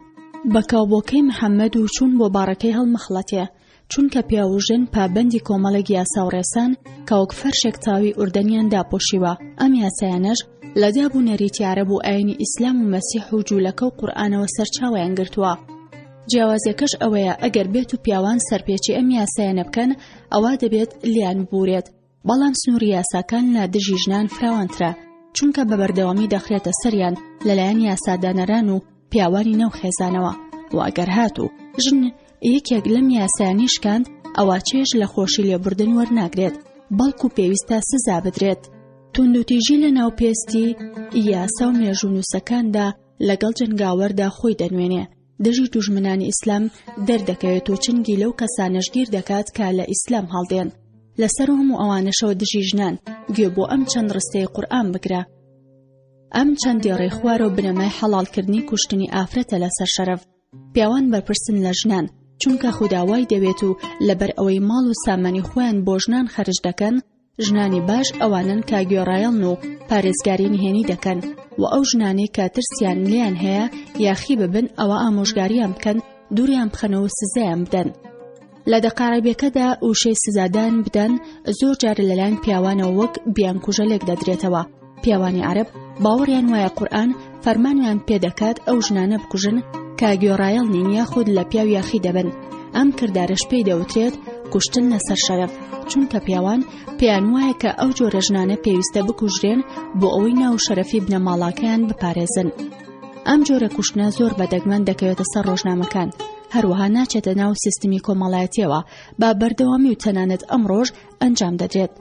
بە کاوبۆکەی محەممەد و چوون بۆ باڕەکەی هەڵمەخڵەتێ، چونکە پیا و ژن پابەندی کۆمەڵێک یاسا و ڕێسان کە وەک فەرشێک تاوی ئوردەنیان داپۆشیوە. ئەم یاسایانەش لە دابوونەریتی عەرەب و ئاینی ئیسلام و مەسیح و جوولەکە و قورئانەوە سەرچاوەیان گرتووە. جیاوازیەکەش ئەوەیە ئەگەر بێت و پیاوان سەرپێچی ئەم یاسایانە بکەن ئەوا دەبێت لیان ببورێت، بەڵام سنووری یاساکان لە دژی ژنان فراوانترە، چونکە بە بەردەوامی دەخرێتە سەریان لەلایەن یاسادانەران و پیاوانی نەو خێزانەوە. و ئەگەر هات و ژن یەکێک لەم یاسایانی شکاند ئەوە چێژ لە خۆشی لێبوردن وەرناگرێت، بەڵکو پێویستە سزا بدرێت. توندوتیژی لە ناوپێستی یاسا و مێژوونووسەکاندا لەگەڵ جنگاوەردا خۆی دەنوێنێ. دژی دوژمنانی ئیسلام دەردەکەوێت و چنگی لەو کەسانەشگیر دەکات کە لە ئیسلام هەڵدێن. لەسەر هەموو ئەوانەشەوە دژی ژنان گوێ بۆ ئەم چەند ڕستەی قورئان بگرە. ئەم چەندی ڕێخوارە و بنەمای حەڵالکردنی کوشتنی ئافرەتە لەسەر شەرەف. پیاوان بەرپرسن لە ژنان، چونکە خوداوای دەوێت و لەبەر ئەوەی ماڵ و سامانی خۆیان بۆ ژنان خەرج دەکەن، ژنانی باش ئەوانن کە گوێڕایەڵن و پارێزگاری نهێنی دەکەن و ئەو ژنانەی کە ترسیان لیان هەیە یاخی ببن ئەوە ئامۆژگاریان بکەن دووریان بخەنەوە سزایان بدەن. لە دەقارەبیەکەدا وشەی سزادان بدەن زۆر جار لەلایەن پیاوانەوە وەک بیانکوژە لێک دەدرێتەوە. پیاوانی عەرەب باوەڕیان وایە قورئان فەرمانیان پێدەکات ئەو ژنانە بکوژن کە گوێڕایەڵ نین یاخود لە پیاو یاخی دەبن. ئەم کردارەش پێی دەوترێت کوشتن لەسەر شەرەف، چونکە پیاوان پێیان وایە کە ئەو جۆرە ژنانە پێویستە بکوژرێن بۆ ئەوەی ناو شەرەفی بنەماڵاکەیان بپارێزن. ئەم جۆرە کوشتنە زۆر بەدەگمەن دەکەوێتە سەر ڕۆژنامەکان، هەروەها ناچێتە ناو سیستمی کۆمەڵایەتیەوە با بەردەوامی و تەنانەت ئەمڕۆژ ئەنجام دەدرێت.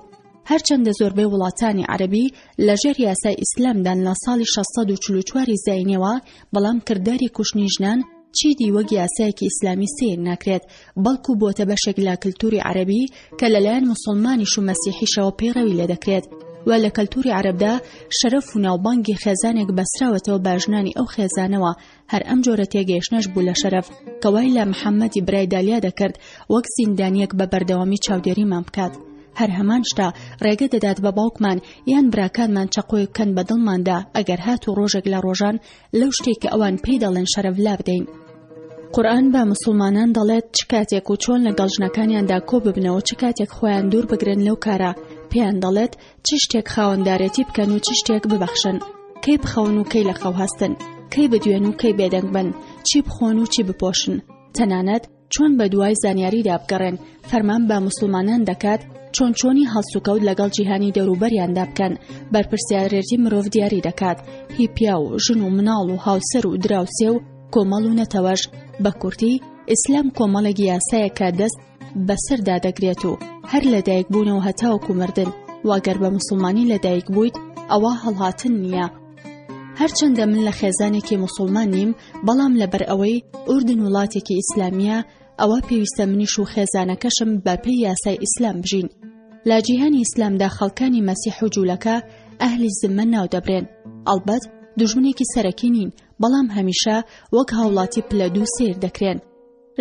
هەرچەندە زۆربەی وڵاتانی عەرەبی لەژێر یاسای ئیسلامدان لە ساڵی 644 زاینەوە، بەڵام کردداری کوشتنی ژنان چیدی وەک یاسایەکی ئیسلامی سیر ناکرێت، بەڵکو بۆتە بەشێک لە کللتوری عەرەبی کە لەلایەن موسڵمانیش و مەسیحیشەوە پەیڕەوی لێ دەکرێت و لە کەلتوری عەرەبدا شەرەف و ناوبانگی خێزانێک بەسراوەتەوە بە ژنانی ئەو خێزانەوە. هەر ئەم جۆرە تێگەیشتنەش بوو لە شەرەف کە وای لە محەممەدی برای دالیا دەکرد وەک زیندانیەک بە بەردەوامی چاودێریمان بکات. هەر هەمان شتا ڕێگە دەدات بە باوکمان یان براکانمان چەقۆی بکەن بە دڵماندا ئەگەر هات و ڕۆژێک لە ڕۆژان لەو شتێک کە ئەوان پێی دەڵێن شەرەف لا بدەین. قورئان بە موسڵمانان دەڵێت چ کاتێک و چۆن لەگەڵ ژنەکانیاندا کۆ ببنەوە، چ کاتێک خۆیان دوور بگرن لەو کارە. پێیان دەڵێت چ شتێک خاوەندارەتی بکەن و چ شتێک ببەخشن، کەی بخەون و کەی لە خەو هەستن، کەی بدوێن و کەی بێدەنگ بن، چی بخۆن و چی بپۆشن، تەنانەت چۆن بە دوای زانیاریدا بگەڕێن. فەرمان بە موسڵمانان دەکات چۆنی هەڵسوکەوت لەگەڵ جیهانی دەوروبەریاندا بکەن. بەرپرسیارێتی مرۆڤ دیاری دەکات هی پیا و ژن و مناڵ و هاوسەر و دراوسێ و کۆمەڵ و نەتەوەش. بە کورتی ئیسلام کۆمەڵێکی یاسایە کە دەست بەسەردا دەگرێت و هەر لەدایک بوونەوە هەتاوەکو مردن، واگەر بە موسڵمانی لەدایک بوویت ئەوە هەڵهاتن نییە. هەرچەندە من لە خێزانێکی موسڵمان نیم، بەڵام لەبەر ئەوەی ئوردن وڵاتێکی ئیسلامیە ئەوە پێویستە منیش و خێزانەکەشم بە پێی یاسای ئیسلام بژین. لە جیهانی ئیسلامدا خەڵکانی مەسیح و جوولەکە ئەهلی زمە ناو دەبرێن. ئەڵبەت دوژمنێکی سەرەکی نین، بەڵام هەمیشە وەک هاوڵاتی پلە دوو سیر دەکرێن.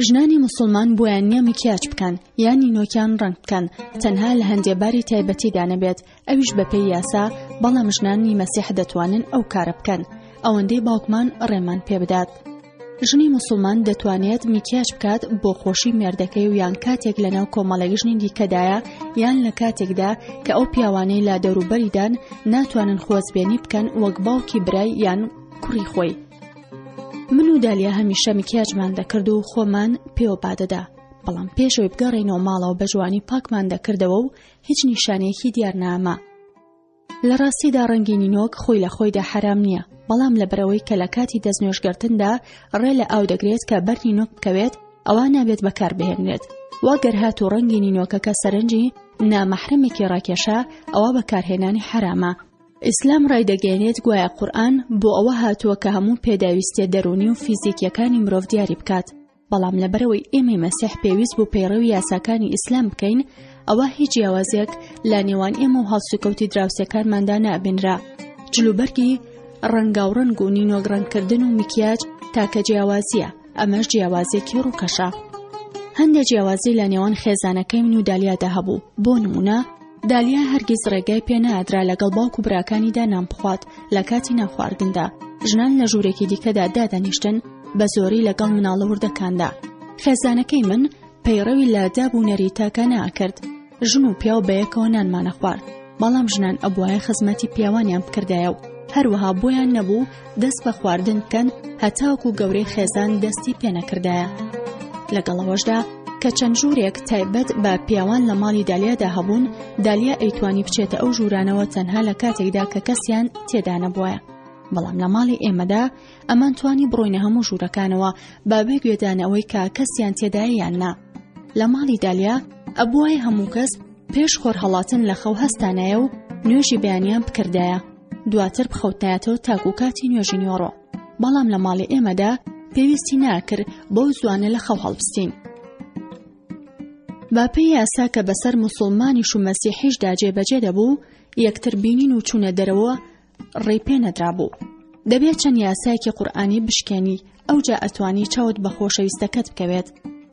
ژنانی موسڵمان بۆیان نییە مکیاج بکەن یان نینۆکیان ڕەنگ بکەن، تەنها لە هەندێباری تایبەتیدا نەبێت، ئەویش بە پێی یاسا، بەڵام ژنانی مەسیح دەتوانن ئەو کارە بکەن ئەوەندەی باوکمان ڕێمان پێ بدات. ژنی موسڵمان دەتوانێت مکیاج بکات بۆ خۆشی مێردەکەی و یان کاتێک لەناو کۆمەڵێک ژنی دیکەدایە یان لە کاتێکدا کە ئەو پیاوانەی لا دەوروبەریدان ناتوانن خۆزبێنی بکەن وەک باوکی برای یان کوڕی خۆی. من و دالیا هەمیشە مکیاجمان دەکرد و خۆمان پێوە بادەدا، بەڵام پێشەوەی بگەڕێنەوە ماڵەوە بە جوانی پاکمان دەکردەوە و هیچ نیشانەیەکی دیار ناما. لە ڕاستیدا ڕەنگی نینۆک خۆی لە خۆیدا حرام نییە، بەڵام لەبەرەوەی کە لە کاتی دەستنوێژگرتندا ڕێ لە ئاو دەگرێت کە بەر نینۆک بکەوێت ئەوە نابێت بەکار بهێنرێت. واگەر هات و ڕەنگی نینۆکەکە سەرنجی نامەحرەمێکی ڕاکێشە ئەوە بەکارهێنانی حرامە. ئیسلام ڕای دەگەێنێت گوایە قورئان بۆ ئەوە هاتووە کە هەموو پێداویستیە دەرونی و فیزیکیەکانی مرۆڤ دیاری بکات، بەڵام لەبەرەوەی ئێمەی مەسیح پێویست بوو پەیڕەوی یاساکانی ئیسلام بکەین، ئەوە هیچ جیاوازێک لە نێوان ئێمە و هەڵسوکەوتی دراوسێکانماندا نابێنرا. جلوبەرگی ڕەنگاوڕەنگ و نینۆگڕەنکردن و مکیاج تاکە جیاوازیە، ئەمەش جیاوازێکی ڕووکەشە. هەندێک جیاوازی لە نێوان خێزانەکەی من و دالیادا هەبوو. بۆ نمونە دالیا هەرگیز ڕێگای پێ نەئادرا لەگەڵ باوک و براکانیدا نان بخوات لە کاتی ناخواردندا. ژنان لە ژوورێکی دیکەدا دادەنیشتن بە زۆری لەگەڵ مناڵە وردەکاندا. خێزانەکەی من پەیڕەوی لە دابوونەری تاکە ناکرد. ژن و پیاو بەیەکەوە نانمانە خوارد، بەڵام ژنان ئەبوایە خزمەتی پیاوانیان بکردایە و هەروەها بۆیان نەبوو دەست بە خواردن بکەن هەتاوەکو گەورەی خێزان دەستی پێ نەکردایە. لەگەڵەوەشدا کە چەند ژوورێک تایبەت بە پیاوان لە ماڵی دالیادا هەبوون، دالیا ئەیتوانی بچێتە ئەو ژوورانەوە تەنها لە کاتێکدا کە کەسیان تێدا نەبووە. بەڵام لە ماڵی ئێمەدا ئەمان توانی بڕۆینە هەموو ژوورەکانەوە بابێ گوێدانەوەی کە کەسیان تێدایە یان نا. لە ماڵی دالیا ئەبووای هەموو کەس پێش خۆر هەڵاتن لە خەو هەستانایە و نوێژی بەیانیان بکردایە، دواتر بخەوتایەتەوە تاکو کاتی نوێژی نیۆڕۆ. بەڵام لە ماڵی ئێمەدا پێویستی ناکرد بۆ زوانە لە خەو هەڵبستین. باپەی یاسا کە بەسەر موسڵمانیش و مەسیحیشدا جێبەجێ دەبوو، یەکتر بینین و چوونە دەرەوە ڕێی پێ نەدرابوو. دەبێت چەند یاسایەکی قورئانی بشکێنی، ئەوجا ئەتوانی چاوت بە خۆشەویستەکەت بکەوێت.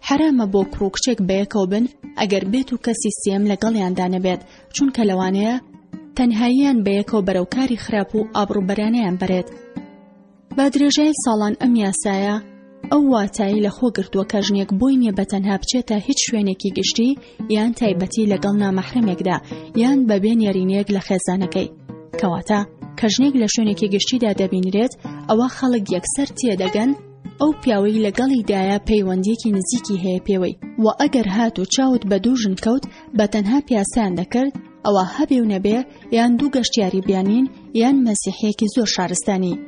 حرامە بۆ کوڕ و کچێک بەیەکەوە بن ئەگەر بێت و کەسی سێم لەگەڵیاندا نەبێت، چونکە لەوانەیە تەنهاییان بەیەکەوە بەرەوکاری خراپ و ئابڕوبەرانەیان بەرێت. با درێژای ساڵان ئەم یاسایە ئەو واتایی لە خۆ گرتووە کە ژنێک بۆی نییە بەتەنها بچێتە هیچ شوێنێکی گشتی یان تایبەتی لەگەڵ نامەحرەمێکدا یان بەبێ نێرینەیەک لە خێزانەکەی، کەواتە کە ژنێک لە شوێنێکی گشتیدا دەبینرێت ئەوە خەڵک یەکسەر تێدەگەن ئەو پیاوەی لەگەڵیدایە پەیوەندیەکی نزیکی هەیە پێوەی، و ئەگەر هات و چاوت بە دوو ژن کەوت بەتەنها پیاسیان دەکرد ئەوە هەبێ و نەبێ یان دوو گەشتیاری بیانین یان مەسیحەیەکی زۆر شارستانی.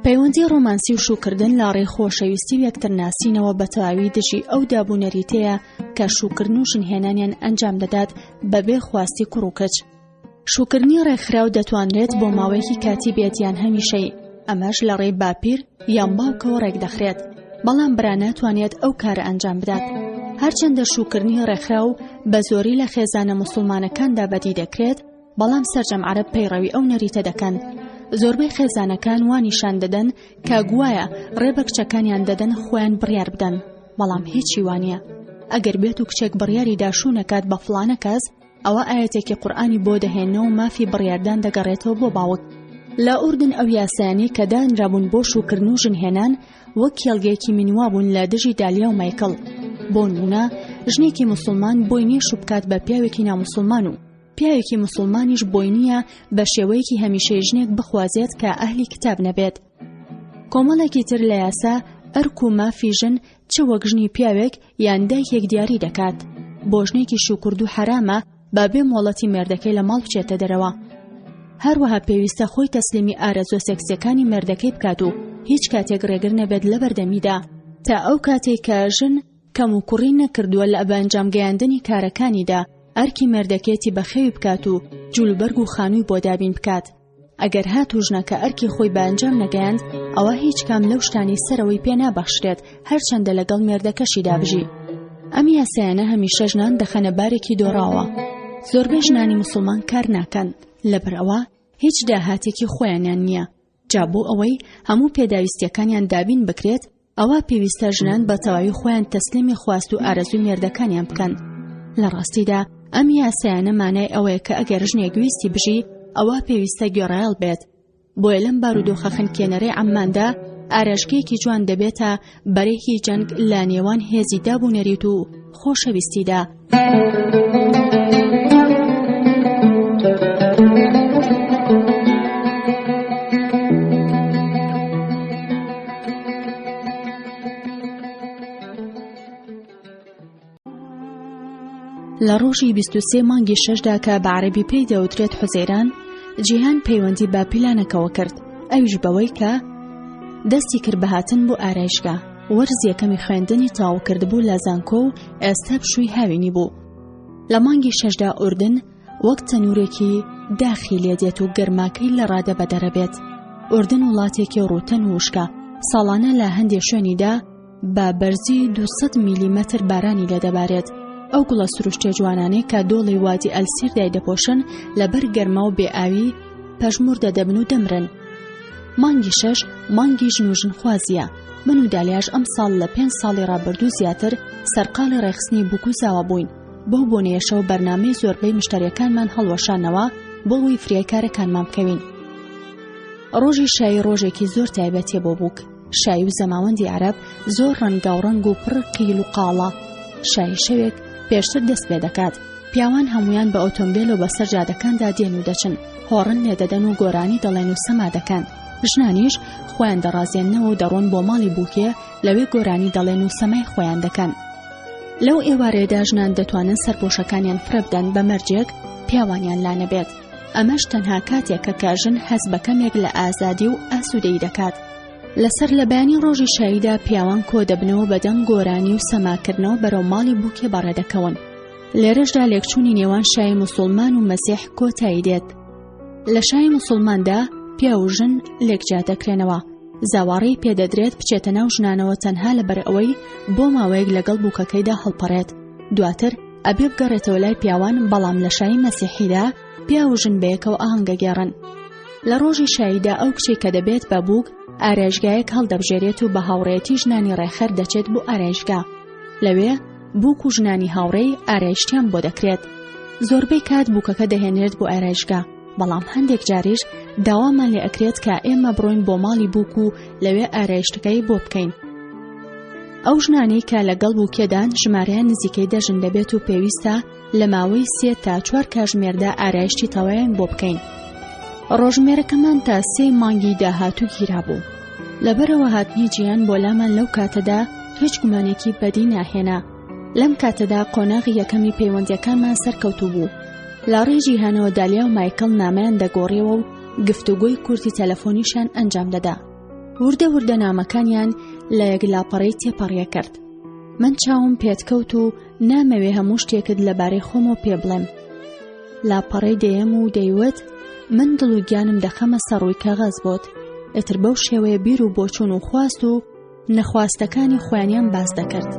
پەیوەندی ڕۆمانسی و شوکردن لە ڕێی خۆشەویستی و یەکترناسینەوە بە تەواوی دژی ئەو دابوونەریتەیە کە شوکردن و ژنهێنانیان ئەنجام دەدات بەبێ خواستی کوڕ و کچ. شوکردنی ڕێکخراو دەتوانرێت بۆ ماوەیەکی کاتی بێت یان هەمیشەی، ئەمەش لە ڕێی باپیر یان باوکەوە ڕێک دەخرێت، بەڵام برا ناتوانێت ئەو کارە ئەنجام بدات. هەرچەندە شوکردنی ڕێکخراو بە زۆری لە خێزانە موسڵمانەکاندا بەدی دەکرێت، بەڵام سەرجەم عەرەب پەیڕەوی ئەو نەریتە دەکەن. زۆربەی خێزانەکان وانیشان دەدەن کە گوایە ڕێ بە کچەکانیان دەدەن خۆیان بڕیار بدەن، بەڵام هیچی وانە. ئەگەر بێت و کچێک بڕیاری داشوو نەکات بە فڵانە کەس، ئەوە ئاەتێکی قورئانی بۆ دەهێنەوە و مافی بڕیاردان دەگەڕێتەوە بۆ باوک. لە ئوردن ئەو یاسایانی کە دانرابوون بۆ شوکردن و ژنهێنان وەک کێڵگەیەکی مینوا بوون لە دژی دالیا و مایکڵ. بۆ نمونە ژنێکی موسڵمان بۆی نییە شوو بکات بە پیاوێکی ناموسڵمان و پیاوێکی موسڵمانیش بۆی نییە بە شێوەیەکی هەمیشەی ژنێک بخوازێت کە ئەهلی کتاب نەبێت. کۆمەڵێکی تر لە یاسا ئەرک و مافی ژن چ وەک ژنی پیاوێک یان دایکێک دیاری دەکات. بۆ ژنێکی شوکرد و حرامە با بێ مۆڵەتی مێردەکەی لە ماڵ بچێتە دەرەوە. هەروەها پێویستە خۆی تەسلیمی ئارەزوە سێکسیەکانی مێردەکەی بکات و هیچ کاتێک ڕێگر نەبێت لە بەردەمیدا، تا ئەو کاتێک کە ژن کەم و کوڕی نەکردووە لە ئەبانجام گەیاندنی کارەکانیدا ئەرکی مێردەکەیەتی بەخێوی بکات و جولبەرگ و خانووی بۆ دابین بکات. ئەگەر هات و ژنەکە ئەرکی خۆی بەئەنجام نەگەیاند، ئەوە هیچ کام لەو شتانی سەرەوەی پێ نابەخشرێت هەرچەندە لەگەڵ مێردەکەشی دابژی. ئەم یاسایانە هەمیشە ژنان دەخەنە بارێکی دۆڕاوە. زۆربەی ژنانی موسڵمان کار ناکەن لەبەر ئەوە هیچ داهاتێکی خۆیانیان نییە. جا بۆ ئەوەی هەموو پێداویستیەکانیان دابین بکرێت، ئەوە پێویستە ژنان بە تەواوی خۆیان تەسلیمی خواست و ئارەزوی مێردەکانیان بکەن. لە ڕاستیدا ئەم یاسایانە مانای ئەوەیە کە ئەگەر ژنێک ویستی بژی ئەوە پێویستە گوێڕایەڵ بێت. بۆیە لەم بارودۆخە خنکێنەرەی عەمماندا ئارەشگەیەکی جوان دەبێتە بەرێکی جەنگ لە نێوان هێزی دابوونەریت و خۆشەویستیدا. لە ڕۆژی 23 مانگی 6دا کە بە عەرەبی پێی دەوترێت حوزەیران، جیهان پەیوەندی بە پیلانەکەوە کرد، ئەویش بەوەی کە دەستی کرد بە هاتن بۆ ئارایشگا. وەرز یەکەمی خوێندنی تاو کرد بوو لە زانکۆ و ئێستا پشووی هاوینی بوو. لە مانگی 6دا ئوردن وەک تەنورێکی داخی لێدێت و گەرماکەی لە ڕادە بەدەرەبێت. ئوردن وڵاتێکی ڕووتەن و وشکە، ساڵانە لە هەندێک شوێنیدا بە بەرزی 200 میلیمەتر بارانی لێدەبارێت. ئەو گوڵە سروشتێ جوانانەی کە دۆڵی وادی ئەلسیردای دەپۆشن لەبەر گەرما و بێئاوی پەژموردە دەبن و دەمرن. مانگی 6 مانگی ژن و ژنخوازیە. من و دالیاش ئەم ساڵ لە 5 ساڵی ڕابردوو زیاتر سەرقاڵی ڕێخستنی بووکوزاوە بووین. بەو بۆنەیەشەوە بەرنامەی زۆربەی مشتریەکانمان هەڵوەشانەوە بۆ وی فریای کارەکانمان بکەوین. ڕۆژی شایی ڕۆژێکی زۆر تایبەتیە بۆ بووک. شایی و زەماوەندی عەرەب زۆر ڕەنگا و ڕەنگ و پڕ قیل و قاڵە. شایی شەوێک پێشتر دەست پێ دەکات. پیاوان هەمویان بە ئۆتۆمبیل و بەسەر جادەکاندا دێن و دەچن، هۆڕن لێدەدەن و گۆرانی دەڵێن و سەما دەکەن. ژنانیش خۆیان دەڕازێننەوە و دەڕۆن بۆ ماڵی بووکێ، لەوێ گۆرانی دەڵێن و سەمای خۆیان دەکەن. لەو ئێوارەیەدا ژنان دەتوانن سەرپۆشەکانیان فرە بدەن بە مەرجێک پیاوانیان لا نەبێت. ئەمەش تەنها کاتێکە کە ژن هەز بە کەمێک لە ئازادی و ئاسوودەی دەکات. لەسەر لە بەیانی ڕۆژی شاییدا پیاوان کۆ دەبنەوە بە دەنگ گۆرانی و سەماکردنەوە بەرەو ماڵی بووکێ بەڕێدەکەون. لێرەشدا لێکچوونی نێوان شای موسڵمان و مەسیح کۆتایی دێت. لە شای موسڵماندا پیا و ژن لێکجا دەکرێنەوە. زاوارەی پێدەدرێت بچێتە ناو ژنانەوە تەنها لەبەر ئەوەی بۆ ماوەیەک لەگەڵ بووکەکەیدا هەڵپەڕێت. دواتر ئەبێ بگەڕێتەوە لای پیاوان، بەڵام لە شای مەسیحیدا پیا و ژن بەیەکەوە ئاهەنگەگێڕن. لە ڕۆژی شاییدا ئەو کچی کە دەبێت بە بووک ئارایشگایەک هەڵدەبژێرێت و بە هاوڕێتی ژنانی ڕێخەر دەچێت بۆ ئارایشگا. لەوێ بووک و ژنانی هاوڕێی ئارایشتیان بۆ دەکرێت. زۆربەی کات بووکەکە دەهێنرێت بۆ ئارایشگا، بەڵام هەندێک جاریش داوامان لێ ئەکرێت کە ئێمە بڕۆین بۆ ماڵی بووک و لەوێ ئارایشتەکەی بۆ بکەین. ئەو ژنانەی کە لەگەڵ بووکێدان ژمارەیان نزیکەی دەژن دەبێت و پێویستە لە ماوەی 3 تا 4 کاتژمێردا ئارایشتی تەواویان بۆ بکەین. ڕۆژمێرەکەمان تا 3 مانگی داهاتوو گیرا بوو. لەبەرەوە هاتنی جیهان بۆ لامان لەو کاتەدا هیچ گومانێکی بەدی ناهێنا. لەم کاتەدا قۆناغی یەکەمی پەیوەندیەکانمان سەرکەوتوو بوو. لە ڕێی جیهانەوە دالیا و مایکل نامەیان دەگۆڕیەوە و گفتوگۆی کورتی تەلەفۆنیشان ئەنجام دەدا. وردە وردە نامەکانیان لە یەک لاپەڕەی تێپەڕیە کرد. من چاوم پێتکەوت و نامەوێ هەموو شتێکت لەبارەی خۆمەوە پێ بڵێم. لاپەڕەی دەیەم و دەیوت من دڵ و گیانم دەخەمە سەڕووی کاغەز بۆت. ئەتر بەو شێوەیە بیر و بۆچوون و خواست و نەخواستەکانی خۆیانیان باس دەکرد.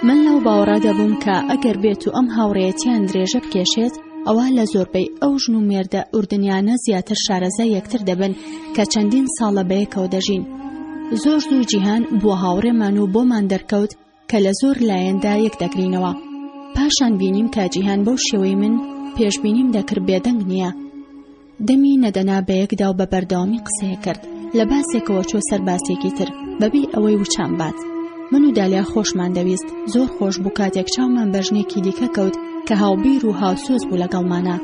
من لەو باوەڕا دەبووم کە ئەگەر بێت و ئەم هاوڕێیەتیان درێژە بکێشێت ئەوە لە زۆربەی ئەو ژن و مێردە ئوردنیانە زیاتر شارەزای یەکتر دەبن کە چەندین ساڵە بەیەکەوە دەژین. زۆر زوو جیهان بووە هاوڕێمان و بۆمان دەرکەوت کە لە زۆر لایەندا یەک دەگرینەوە. پاشان بینیم کە جیهان بەو شێوەی من پێشبینیم دەکرد بێدەنگ نییە. دەمی نەدەنا بەیەکدا و بە بەردەوامی قسەیە کرد. لە باسێکەوە چۆ سەر باسێکی تر بەبێ ئەوەی وچان بات. من و دالیا خۆشمان دەویست. زۆر خۆش بوو کاتێک چاومان بە ژنێکی دیکە کەوت کە هاوبیر و هاوسۆز بوو لەگەڵمانە.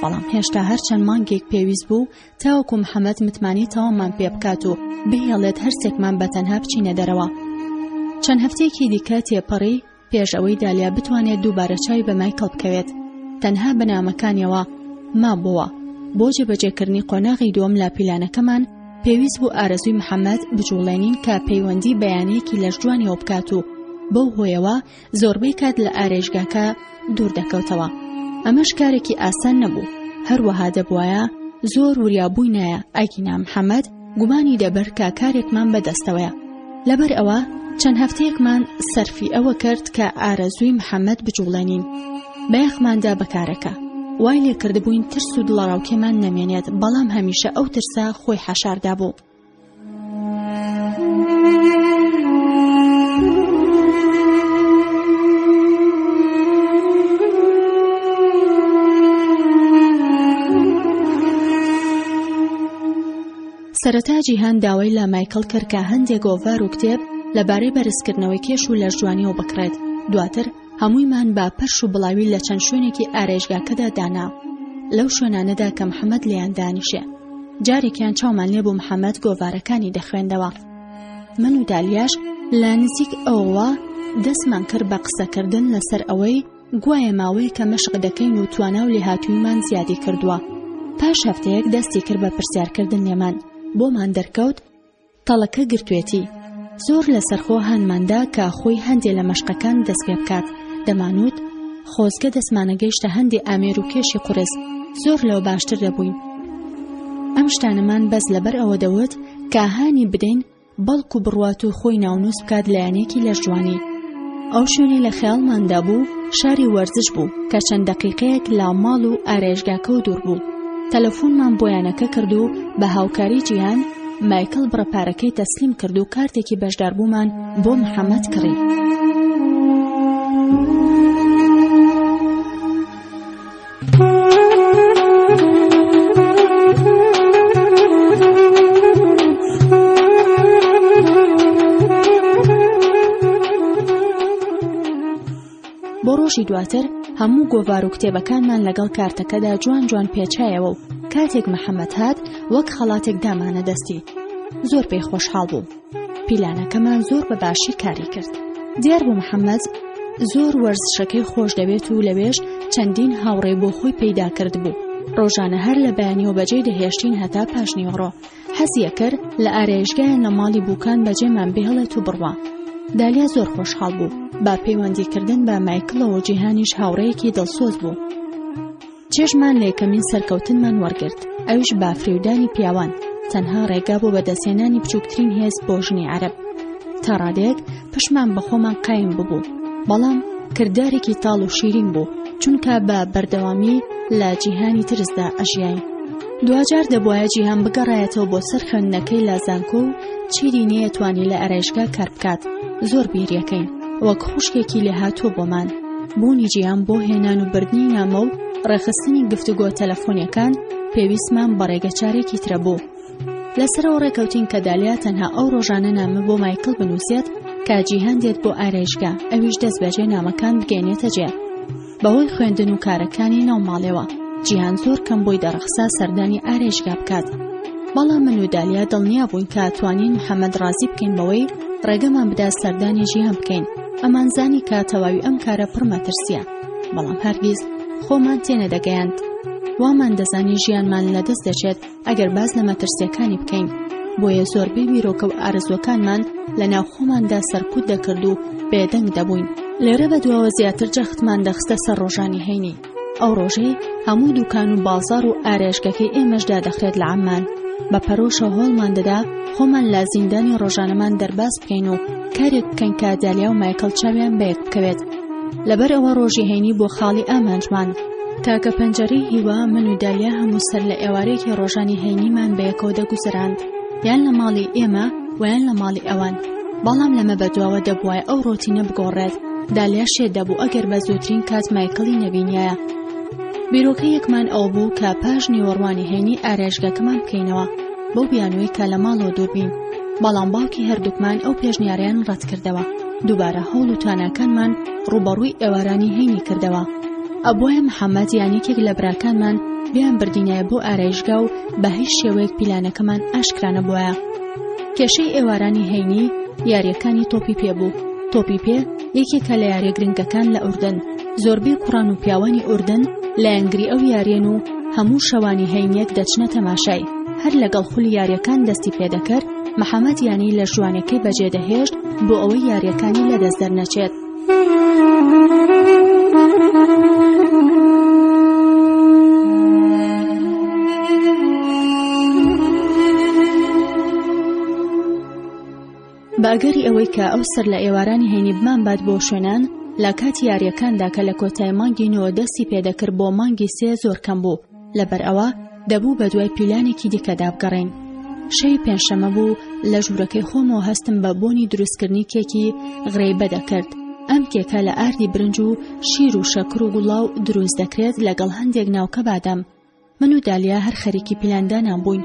بەڵام هێشتا هەرچەند مانگێک پێویست بوو تاوەکو محەممەد متمانی تەوامان پێ بکات و بهێڵێت هەرسێکمان بەتەنها بچینە دەرەوە. چەند هەفتەیەکی دیکە تێپەڕی پێش ئەوەی دالیا بتوانێت دووبارە چاوی بە مایکل بکەوێت. تەنها بەنامەکانیەوە مابووە. بۆ جێبەجێکردنی قۆناغی دووەم لا پیلانەکەمان پێویست بوو ئارەزووی محەممەد بجوڵێنین کە پەیوەندی بەیانەیەکی لە جوانیەوە بکات و بەو هۆیەوە زۆربەی کات لە ئارێژگاکە دوور دەکەوتەوە. ئەمەش کارێکی ئاسان نەبوو. هەروەها دەبوایە زۆر وریابووی نایە ئایکینا محەممەد گومانی دەبەر کە کارێکمان بەدەستەوەیە. لەبەر ئەوە چەند هەفتەیەکمان سەرفی ئەوە کرد کە ئارەزووی محەممەد بجوڵێنین. بەیەخماندا بەکارەکە. وای لێ کردبووین ترس و دڵەڕاوکێمان نەمێنێت، بەڵام هەمیشە ئەو ترسە خۆی حەشاردا بوو. سەرەتا جیهان داوای لە مایکل کرد کە هەندێک گۆڤار و کتێب لەبارەی بەرزکردنەوەی کێش و لە ژوانیەوە بکڕێت. دواتر هەموویمان با پەرش و بڵاوی لە چەند شوێنێکی ئارێژگاکەدا دانا. لەو شوێنانەدا کە محەممەد لێیان دانیشێ. جارێکیان چاومان لێ بوو محەممەد گۆڤارەکانی دەخوێندەوە. من و دالیاش لە نزیک ئەوەوە دەستمان کرد بە قسەکردن لەسەر ئەوەی گوایە ماوەیە کە مەشق دەکەین و توانا و لێهاتوویمان زیادی کردووە. پاش هەفتەیەک دەستی کرد بە پرسیارکردن لێمان. بۆمان دەرکەوت تەڵەکە گرتوێتی. زۆر لەسەرخۆ هەنماندا کە خۆی هەندێک لە مەشقەکان دەست پێ بکات. دەمانوت خۆزگە دەستمانە گەیشتە هەندێک ئامێر و کێشی قورس. زۆر لەوە باشتر دەبووین. ئەم شتانەمان بەس لەبەر ئەوە دەوت کە هانی بدەین بەڵکو بڕوات و خۆی ناونووس بکات لایەنێکی لە جوانی. ئەو شوێنی لە خەیاڵماندا بوو شاری وەرزش بوو کە چەند دەقیقەیەک لا ماڵ و ئارێژگاکە و دوور بوو. تەلەفۆنمان بۆیانەکە کرد و بە هاوکاری جیهان مایکل بڕەپارەکەی تەسلیم کرد و کارتێکی بەشداربوومان بۆ محەممەد کڕی. بۆ ڕۆژی دواتر هەموو گۆڤار و کتێبەکانمان لەگەڵ کارتەکەدا جوان جوان پێچایەوە و کاتێک محەممەد هات وەک خەڵاتێک دامانە دەستی. زۆر پێی خۆشحاڵ بوو. پیلانەکەمان زۆر بەباشی کاری کرد. دیار بوو محەممەد زۆر وەرزشەکەی خۆش دەوێت و لەوێش چەندین هاوڕێ بۆ خۆی پەیدا کرد بوو. ڕۆژانە هەر لە بەیانیەوە بەجێ دەهێشتین هەتا پاشنیوەڕۆ. حەزیە کرد لە ئارێژگایان لە ماڵی بووکان بەجێمان بهێڵێت و بڕوا. دالیا زۆر خۆشحاڵ بوو. با پەیوەندیکردن بە مایکلەوە جیهانیش هاوڕەیەکی دڵسۆز بوو. چێژمان لە یەکەمین سەرکەوتنمان وەرگرت. ئەویش با فرێودانی پیاوان. تەنها ڕێگا بۆ بەدەستێنانی بچووکترین هێز بۆ ژنی عەرەب. تا ڕادێک پشمان بە خۆمان قایم ببوو، بەڵام کردارێکی تاڵ و شیرین بوو، چونکە بە بەردەوامی لە جیهانی ترسدا ئەژیاین. دوجار دەبوایە جیهان بگەڕایەتەوە بۆ سەر خوێندنەکەی لە زانکۆ و چیری نەیەتوانی لە ئەرێژگا کار بکات. زۆر بیریەکەین، وەک خوشکێکی لێ هاتووە بۆمان. بوونی جیهان بۆ هێنان و بردنی نامە و ڕێخستنی گفتوگۆ تەلەفۆنیەکان پێویستمان بە ڕێگەچارێکی ترە بوو. لەسەرەوە ڕێکەوتین کە دالیا تەنها ئەو ڕۆژانە نامە بۆ مایکل بنووسێت کە جیهان دێت بۆ ئارێژگا، ئەویش دەست بەجێ نامەکان بگەێنێتە جێ. بەهۆی خوێندن و کارەکانی ناو ماڵێوە جیهان زۆر کەم بۆی دەڕەخسا سەردانی ئارێژگا بکات. بەڵام من و دالیا دڵنیا بووین کە توانین محەممەد ڕازی بکەین بەوەی ڕێگەمان بدا سەردانی ژیان بکەین. ئەمان زانی کە تەواوی ئەم کارە پڕ مەترسیە، بەڵام هەرگیز خۆمان تێنەدەگەیاند. وامان دەزانی ژیانمان لەدەست دەچێت ئەگەر باز لە مەترسیەکانی بکەین، بۆیە زۆربەی بیرۆکە و ئارزوەکانمان لە ناو خۆماندا سەرکوت دەکرد و بێدەنگ دەبووین. لێرە بەدواوە زیاتر جەختمان دەخستە سەر ڕۆژانی هەینی. ئەو ڕۆژەی هەموو دوکان و بازار و ئارێژگەکەی ئێمەشدا دەخرێت لە عەممان. بە پەرۆشە هۆڵمان دەدا خۆمان لە زیندانی ڕۆژانەمان دەرباز بکەین و کارێک بکەین کە دالیا و مایکل چاویان بەیەک بکەوێت. لەبەر ئەوە ڕۆژی هەینی بۆ خاڵی ئامانجمان. تاکە پەنجەرەی هیوا من و دالیا هەموو سەر لە ئێوارێکی ڕۆژانی هەینیمان بەیەکەوە دەگوزراند، یان لە ماڵی ئێمە ویان لە ماڵی ئەوان. بەڵام لەمە بەدواوە دەبوایە ئەو ڕۆتینە بگۆڕێت. دالیا شێت دەبوو ئەگەر بە زووترین کات مایکڵی نەبینایە. بیرۆکە یەکمان ئەو بوو کە پاش نیوەڕوانی هەینی ئارێژگەکەمان بکەینەوە بەو بیانوەی کە لە ماڵەوە دووربین. بەڵام باوکی هەردووکمان ئەو پێشنیاریان ڕەت کردەوە. دووبارە هەوڵ و تواناکانمان ڕوبەڕووی ئێوارانی هەینی کردەوە. ئەبوایە محەممەد یانێکێک لە براکانمان بیان بردینایە بۆ ئارێژگا و بە هیچ شێوەیەک پیلانەکەمان ئاشکرانە بووە. کێشەی ئێوارانی هەینی یاریەکانی تۆپی پێ بوو. تۆپی پێ یەکێکە لە یاریە گرنگەکان لە ئوردن. زۆربەی کوڕان و پیاوانی ئوردن لە یانگری ئەو یاریێن و هەموو شەوانی هەینیەک دەچنە تەماشای. هەر لەگەڵ خولی یاریەکان دەستی پێدەکرد. محەممەد یانی لە ژوانەکەی بەجێ دەهێشت بۆ ئەوەی یاریەکانی لەدەست دەرنەچێت. باگەری ئەوەی کە ئەو سەر لە ئێوارانی هەینی بمان بات بۆ شوێنان لە کاتی یاریەکاندا کە لە کۆتای مانگی نۆ دەستی پێدەکرد بۆ مانگی سێ زۆر کەم بوو. لەبەر ئەوە دەبوو بە دوای پیلانێکی دیکەدا بگەڕین. شەوی پێنجشەمە بوو لە ژوورەکەی خۆمەوە هەستم بە بۆنی دروستکردنی کێکی غرەیبە دەکرد. ئەم کێکە لە ئاردی برنج و شیر و شەکر و گوڵاو دروست دەکرێت لەگەڵ هەندێک ناوکە بادەم. من و دالیا هەر خەریکی پیلاندانان بووین.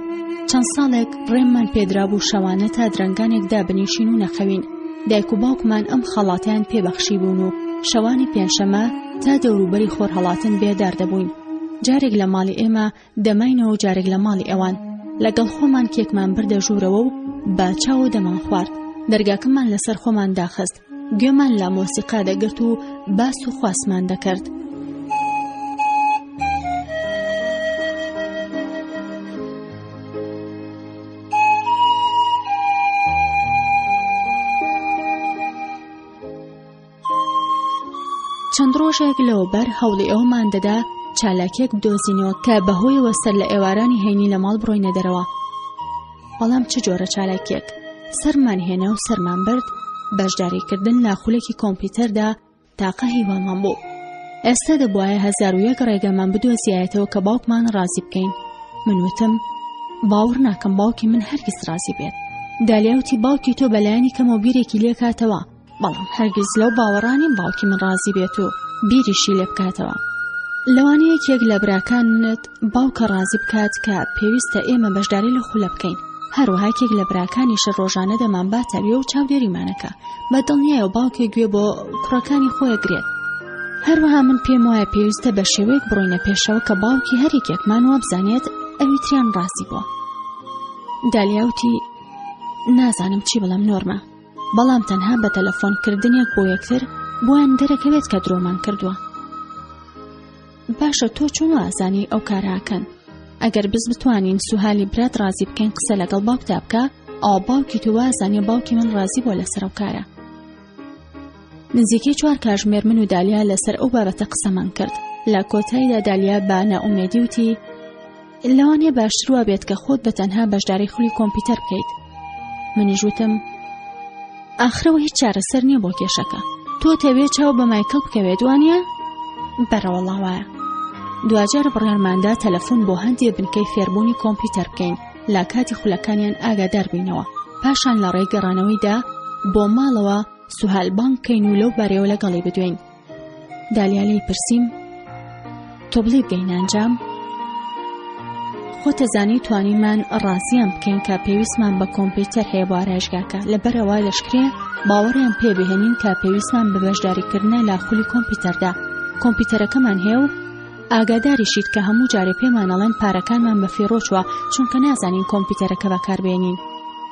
چەند ساڵێک ڕێممان پێدرا بوو شەوانە تا درەنگانێکدا بنیشین و نەخەوین. دایک و باوکمان ئەم خەڵاتیان پێبەخشی بوون و شەوانی پێنجشەمە تا دەوروبەری خۆر هەڵاتن بێدار دەبووین. جارێک لە ماڵی ئێمە دەماینەوە و جارێک لە ماڵی ئەوان. لەگەڵ خۆمان کێکمان بردە ژوورەوە و با چاوە دەمان خوارد. دەرگاکەمان لەسەر خۆمان داخست. گوێمان لە مۆسیقا دەگرت و باس و خواسمان دەکرد. چەند ڕۆژێک لەوبەر هەوڵی ئەومان دەدا چالاکێک بدۆزینەوە کە بەهۆیەوە سەر لە ئێوارانی هەینی لە ماڵ بڕۆینە دەرەوە. بەڵام چ جۆرە چالاکێک؟ سەرمان هێنا و سەرمان برد بەشداریکردن لە خولێکی کۆمپیوتەردا تاقە هیوامان بوو. ئێستا دەبوایە 1001 ڕێگەمان بدۆزیایەتەوە کە باوکمان ڕازی بکەین. من وتم باوەڕ ناکەم باوکی من هەرگیز ڕازی بێت. دالیاوتی باوکی تۆ بەلایانی کەمەوە بیرێکی لێ کاتەوە، بەڵام هەرگیز لەو باوەڕانی باوکی من ڕازی بێت و بیریشی لێ بکاتەوە. لەوانەیە یەکێک لە براکانت باوکە ڕازی بکات کە پێویستە ئێمە بەشداری لە خولە بکەین. هەروەها یەکێک لە براکانیش ڕۆژانە دەمان باتەوێ و چاودێریمانەکە بە دڵنیایە و باوکێ گوێ بۆ کوڕەکانی خۆی گرێت. هەروەها من پێم وایە پێویستە بە شێوەیەک بڕۆینە پێشەوە کە باوکی هەریکێکمان وە بزانێت ئەوی تریان ڕازی بووە. دالیاوتی نازانم چی بڵم نۆرمە، بەڵام تەنها بە تەلەفۆنکردنێک بۆ یەکتر بۆیان دەرەکەوێت کە درۆمان کردووە. باشە تۆ چۆن ئازانی ئەو کاراکەن؟ ئەگەر بتوانین سوهالی برات ڕازی بکەین قسە لەگەڵ باوکتا بکە، ئەوە باوکی تو وازانێ باوکی من ڕازی بۆ لەسەر ئەو کارە. نزیکەی 4 کاتژمێر من و دالیا لەسەر ئەو بابەتە قسەمان کرد. لە کۆتاییدا دالیا بە نائومێدی وتی لەوانەیە باشتروا بێت کە خۆت بە تەنها بەشداری خولی کۆمپیوتەر بکەیت. منیش وتم ئاخرەوە هیچ چارەسەر نییە بۆ کێشەکە. تۆ تەوێت چاو بە مایکل بکەوێت وانە؟ بەڕەوەڵاوایە. دوجار بڕیارماندا تەلەفۆن بۆ هەندێک بنکەی فێربوونی کۆمپیوتەر بکەین لا کاتی خولەکانیان ئاگادار بینەوە. پاشان لە ڕێی گەڕانەوەیدا بۆ ماڵەوە سوهال بانگ بکەین و لەو بارەوە لەگەڵی بدوێین. دالیا لێی پرسیم تۆ بڵێ بگەین ئەنجام؟ خۆ تەزانی توانیمان ڕازیان بکەین کە پێویستمان بە کۆمپیوتەر هەیە بۆ ئارایشگاکە، لەبەرەوە لەشکرێ باوەڕیان پێ بهێنین کە پێویستمان بە بەشداریکردنە لا خولی کۆمپیوتەردا. کۆمپیوتەرەکەمان هەیە و ئاگاداریشیت کە هەموو جارێ پێمان ئەڵێن پارەکانمان بە فیڕۆچوە چونکە نازانین کۆمپیوتەرەکە بەکاربێنین.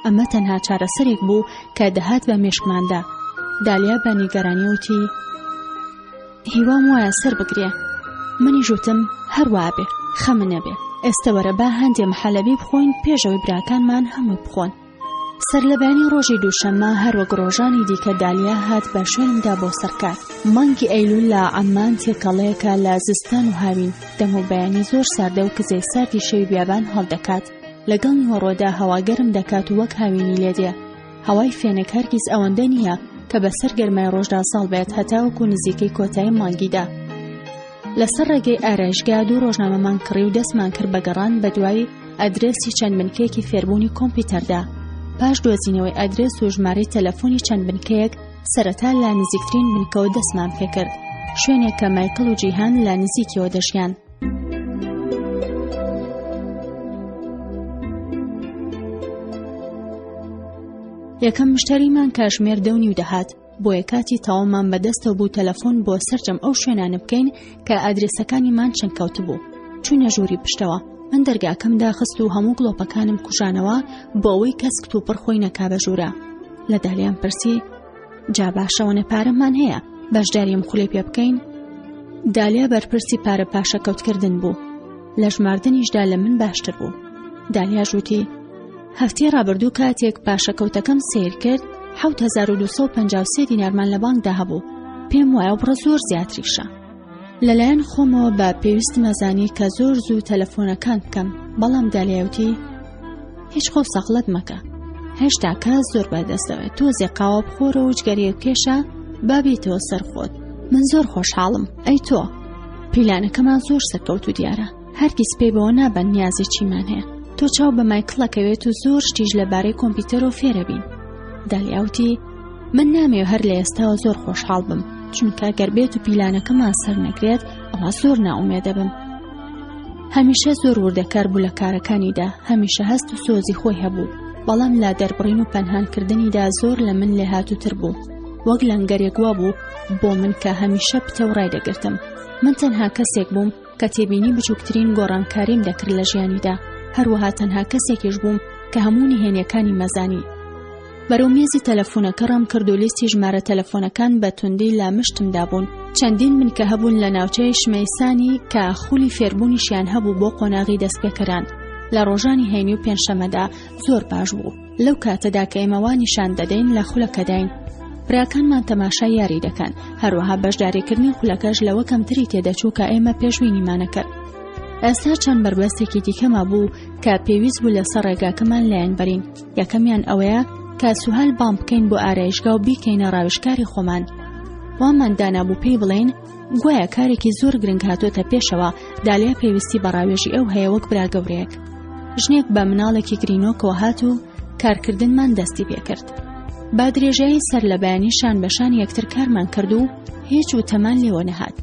ئەمە تەنها چارەسەرێک بوو کە دەهات بە مێشکماندا. دالیا بە نیگەرانیوتی هیوام وایە سەر بگرێ. منی ژوتم هەروە بێ، خەمە نەبێ. ئێستا وەرە با هەندێ مەحەلەبی بخۆین پێشەوەی براکانمان هەموو بخۆن. سەرلەبانی ڕۆژی دووشەممە هەروەک ڕۆژانی دیکە دالیا هات بە شوێنمدا بۆ سەرکار. مانگی ئەیلول لە عەمان تێکەڵەیەکە لە زستان و هاوین. دەم و بەیانی زۆر ساردە و کزەی ساردی شەوی بیابان هەڵدەکات. لەگەڵ نیوەڕۆدا هەوا گەرم دەکات و وەک هاوینی لێدێ. هەوای فێنێک هەرگیز ئەوەندە نییە کە بەسەر گەرمای ڕۆژدا ساڵ بێت هەتاوەکو نزیکەی کۆتایی مانگیدا. لەسەر ڕێگەی ئارایشگا دوو ڕۆژنامەمان کڕی و دەستمان کرد بە گەڕان بە دوای ئەدرێسی چەند بنکەیەکی فێربوونی کۆمپیوتەردا. پاش دۆزینەوەی ئەدرێس و ژمارەی تەلەفۆنی چەند بنکەیەک سەرەتا لە نزیکترین بنکەوە دەستمان پێکرد، شوێنێک کە مایکل و جیهان لە نزیکیەوە دەژیان. یەکەم مشتریمان کاتژمێر 10:30 دەهات. بۆ یەکاتی تاوامان بەدەستەوە بوو تەلەفۆن بۆ سەرجەم ئەو شوێنانە بکەین کە ئادرێسەکانیمان چەنکەوت بوو. چوونە ژووری پشتەوە. من دەرگاکەم داخست و هەموو گڵۆپەکانم کوژانەوە بۆ ئەوەی کەس کتوپڕ خۆی نەکا بە ژوورە. لە دالیان پرسی جا باشەوەنە پارەمان هەیە بەشداریم خولێ پێ بکەین؟ دالیا بەرپرسی پارە پاشەکەوتکردن بوو. لە ژماردنیشدا لە من باشتر بوو. دالیا ژووتی هەفتەی ڕابردوو کاتێک پاشەکەوتەکەم سیر کرد 7253 دینارمان لە بانکدا هەبوو. پێم وایە بڕە زۆر زیاتریشە. لەلایەن خۆمەوە بە پێویستم ئەزانی کە زۆر زوو تەلەفۆنەکان بکەم، بەڵام دالیاوتی هیچ خۆ سەقلت مەکە، هێشتا کات زۆر بەدەستەوێت، تۆزێ قاوە بخۆرە و جگەرێک کێشە بابێتەوە سەر خۆت. من زۆر خۆشحاڵم. ئەی تۆ پیلانەکەمان زۆر سەرکەوت و دیارە، هەرگیز پێی بەوە نابەن نیازی چیمان هەیە. تۆ چاو بە مایکڵەکەوێت و زۆر شتیش لەبارەی کۆمپیوتەر و فێرە بین. دالیاوتی من نامەوێت هەر لە ئێستاوە زۆر خۆشحاڵ بم، چونکە گەر بێت و پیلانەکەمان سەر نەگرێت ئەوە زۆر ناومێدە بم. هەمیشە زۆر وردەکار بوو لە کارەکانیدا، هەمیشە هەست و سۆزی خۆی هەبوو، بەڵام لا دەربڕین و پەنهانکردنیدا زۆر لە من لێ هاتووتر بوو. وەک لەنگەرێک وا بوو بۆ من کە هەمیشە پتە و ڕای دەگرتم. من تەنها کەسێک بووم کە تێبینی بچووکترین گۆڕانکاریم دەکرد لە ژیانیدا، هەروەها تەنها کەسێکیش بووم کە هەموو نهێنیەکانی مەزانی. بەرەو مێزی تەلەفۆنەکە ڕام کرد و لیستی ژمارە تەلەفۆنەکان بە توندی لا مشتمدا بوون. چەندین بنکە هەبوون لە ناوچەی شمەیسانی کە خولی فێربوونیشیان هەبوو بۆ قۆناغی دەستپێکەران. لە ڕۆژانی هەینی و پێنجشەمەدا زۆر باش بوو. لەو کاتەدا کە ئێمە وانیشان دەدەین لە خولەکەداین. براکانمان تەماشای یاری دەکەن، هەروەها بەشداریکردنی خولەکەش لەوە کەمتری تێدەچوو کە ئێمە پێشبینیمانەکرد. ئێستا چەند بربەستێکی دیکەمە بوو کە پێویست بوو لەسەر ڕێگاکەمان لایەن بەرین. یەکەمیان ئەوەیە کە سوهال بام بکەین بۆ ئارایشگا و بیکەینە ڕاوێژکاری خۆمان. وامان دانابوو پێی بڵێن گوایە کارێکی زۆر گرنگ هاتۆتە پێشەوە. دالیا پێویستی بە ڕاوێژی ئەو هەیە وەک برا گەورەیەک. ژنێک بە مناڵێکی گرینۆکەوە هات و کارکردنمان دەستی پێکرد. با درێژایی سەر لە بەیانیشان بەشان یەکتر کارمان کرد و هیچ وتەمان لێوە نەهات.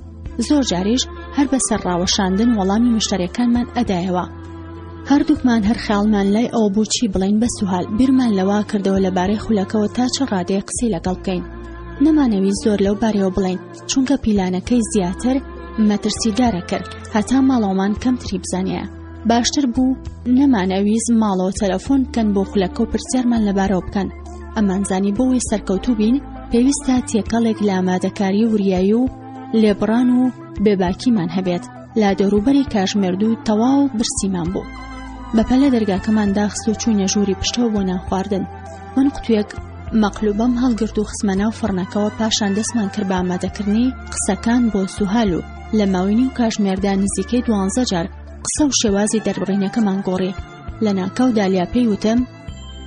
زۆر جاریش هەر بەسەر ڕاوەشاندن وەڵامی مشتەریەکانمان ئەدایەوە. هەردووکمان هەر خەڵمان لای ئەو بوو چی بڵین بە سوهال. بیرمان لەوا کردەوە لەبارەی خولەکەوە تا چ ڕادەیە قسەی لەگەڵ بکەین. نەمانەوی زۆر لەو بارەوە بڵین، چونکە پیلانەکەی زیاتر مەترسیدارە کرد، هەتا ماڵەوەمان کەمتری بزانیە. باشتر بوو نەمانەویست ماڵەوە تەلەفۆن بکەن بۆ خولەکە و پرسیارمان لەبارەوە بکەن. ئەمانزانی بۆەوەی سەرکەوتوو بین پێویستە تێکەڵێک لە ئامادەکاری وریایی و لێبڕان و بێباکیمان هەبێت. لا دەوروبەری کاتژمێردوو تەواو برسیمان بوو. بەپەلە دەرگاکەمان داخست و چوونە ژووری پشتەوە بۆ نانخواردن. من قوتوویەک مەقلوبەم هەڵگرت و خسمە ناو فڕنەکەوە. پاشان دەستمان کرد بە ئامادەکردنی قسەکان بۆ سوهال و لە ماوەی و کاتژمێردا نزیکەی 12 جار قسە و شێوازی دەربڕینەکەمان گۆڕی. لە ناکاو دالیا پێی وتم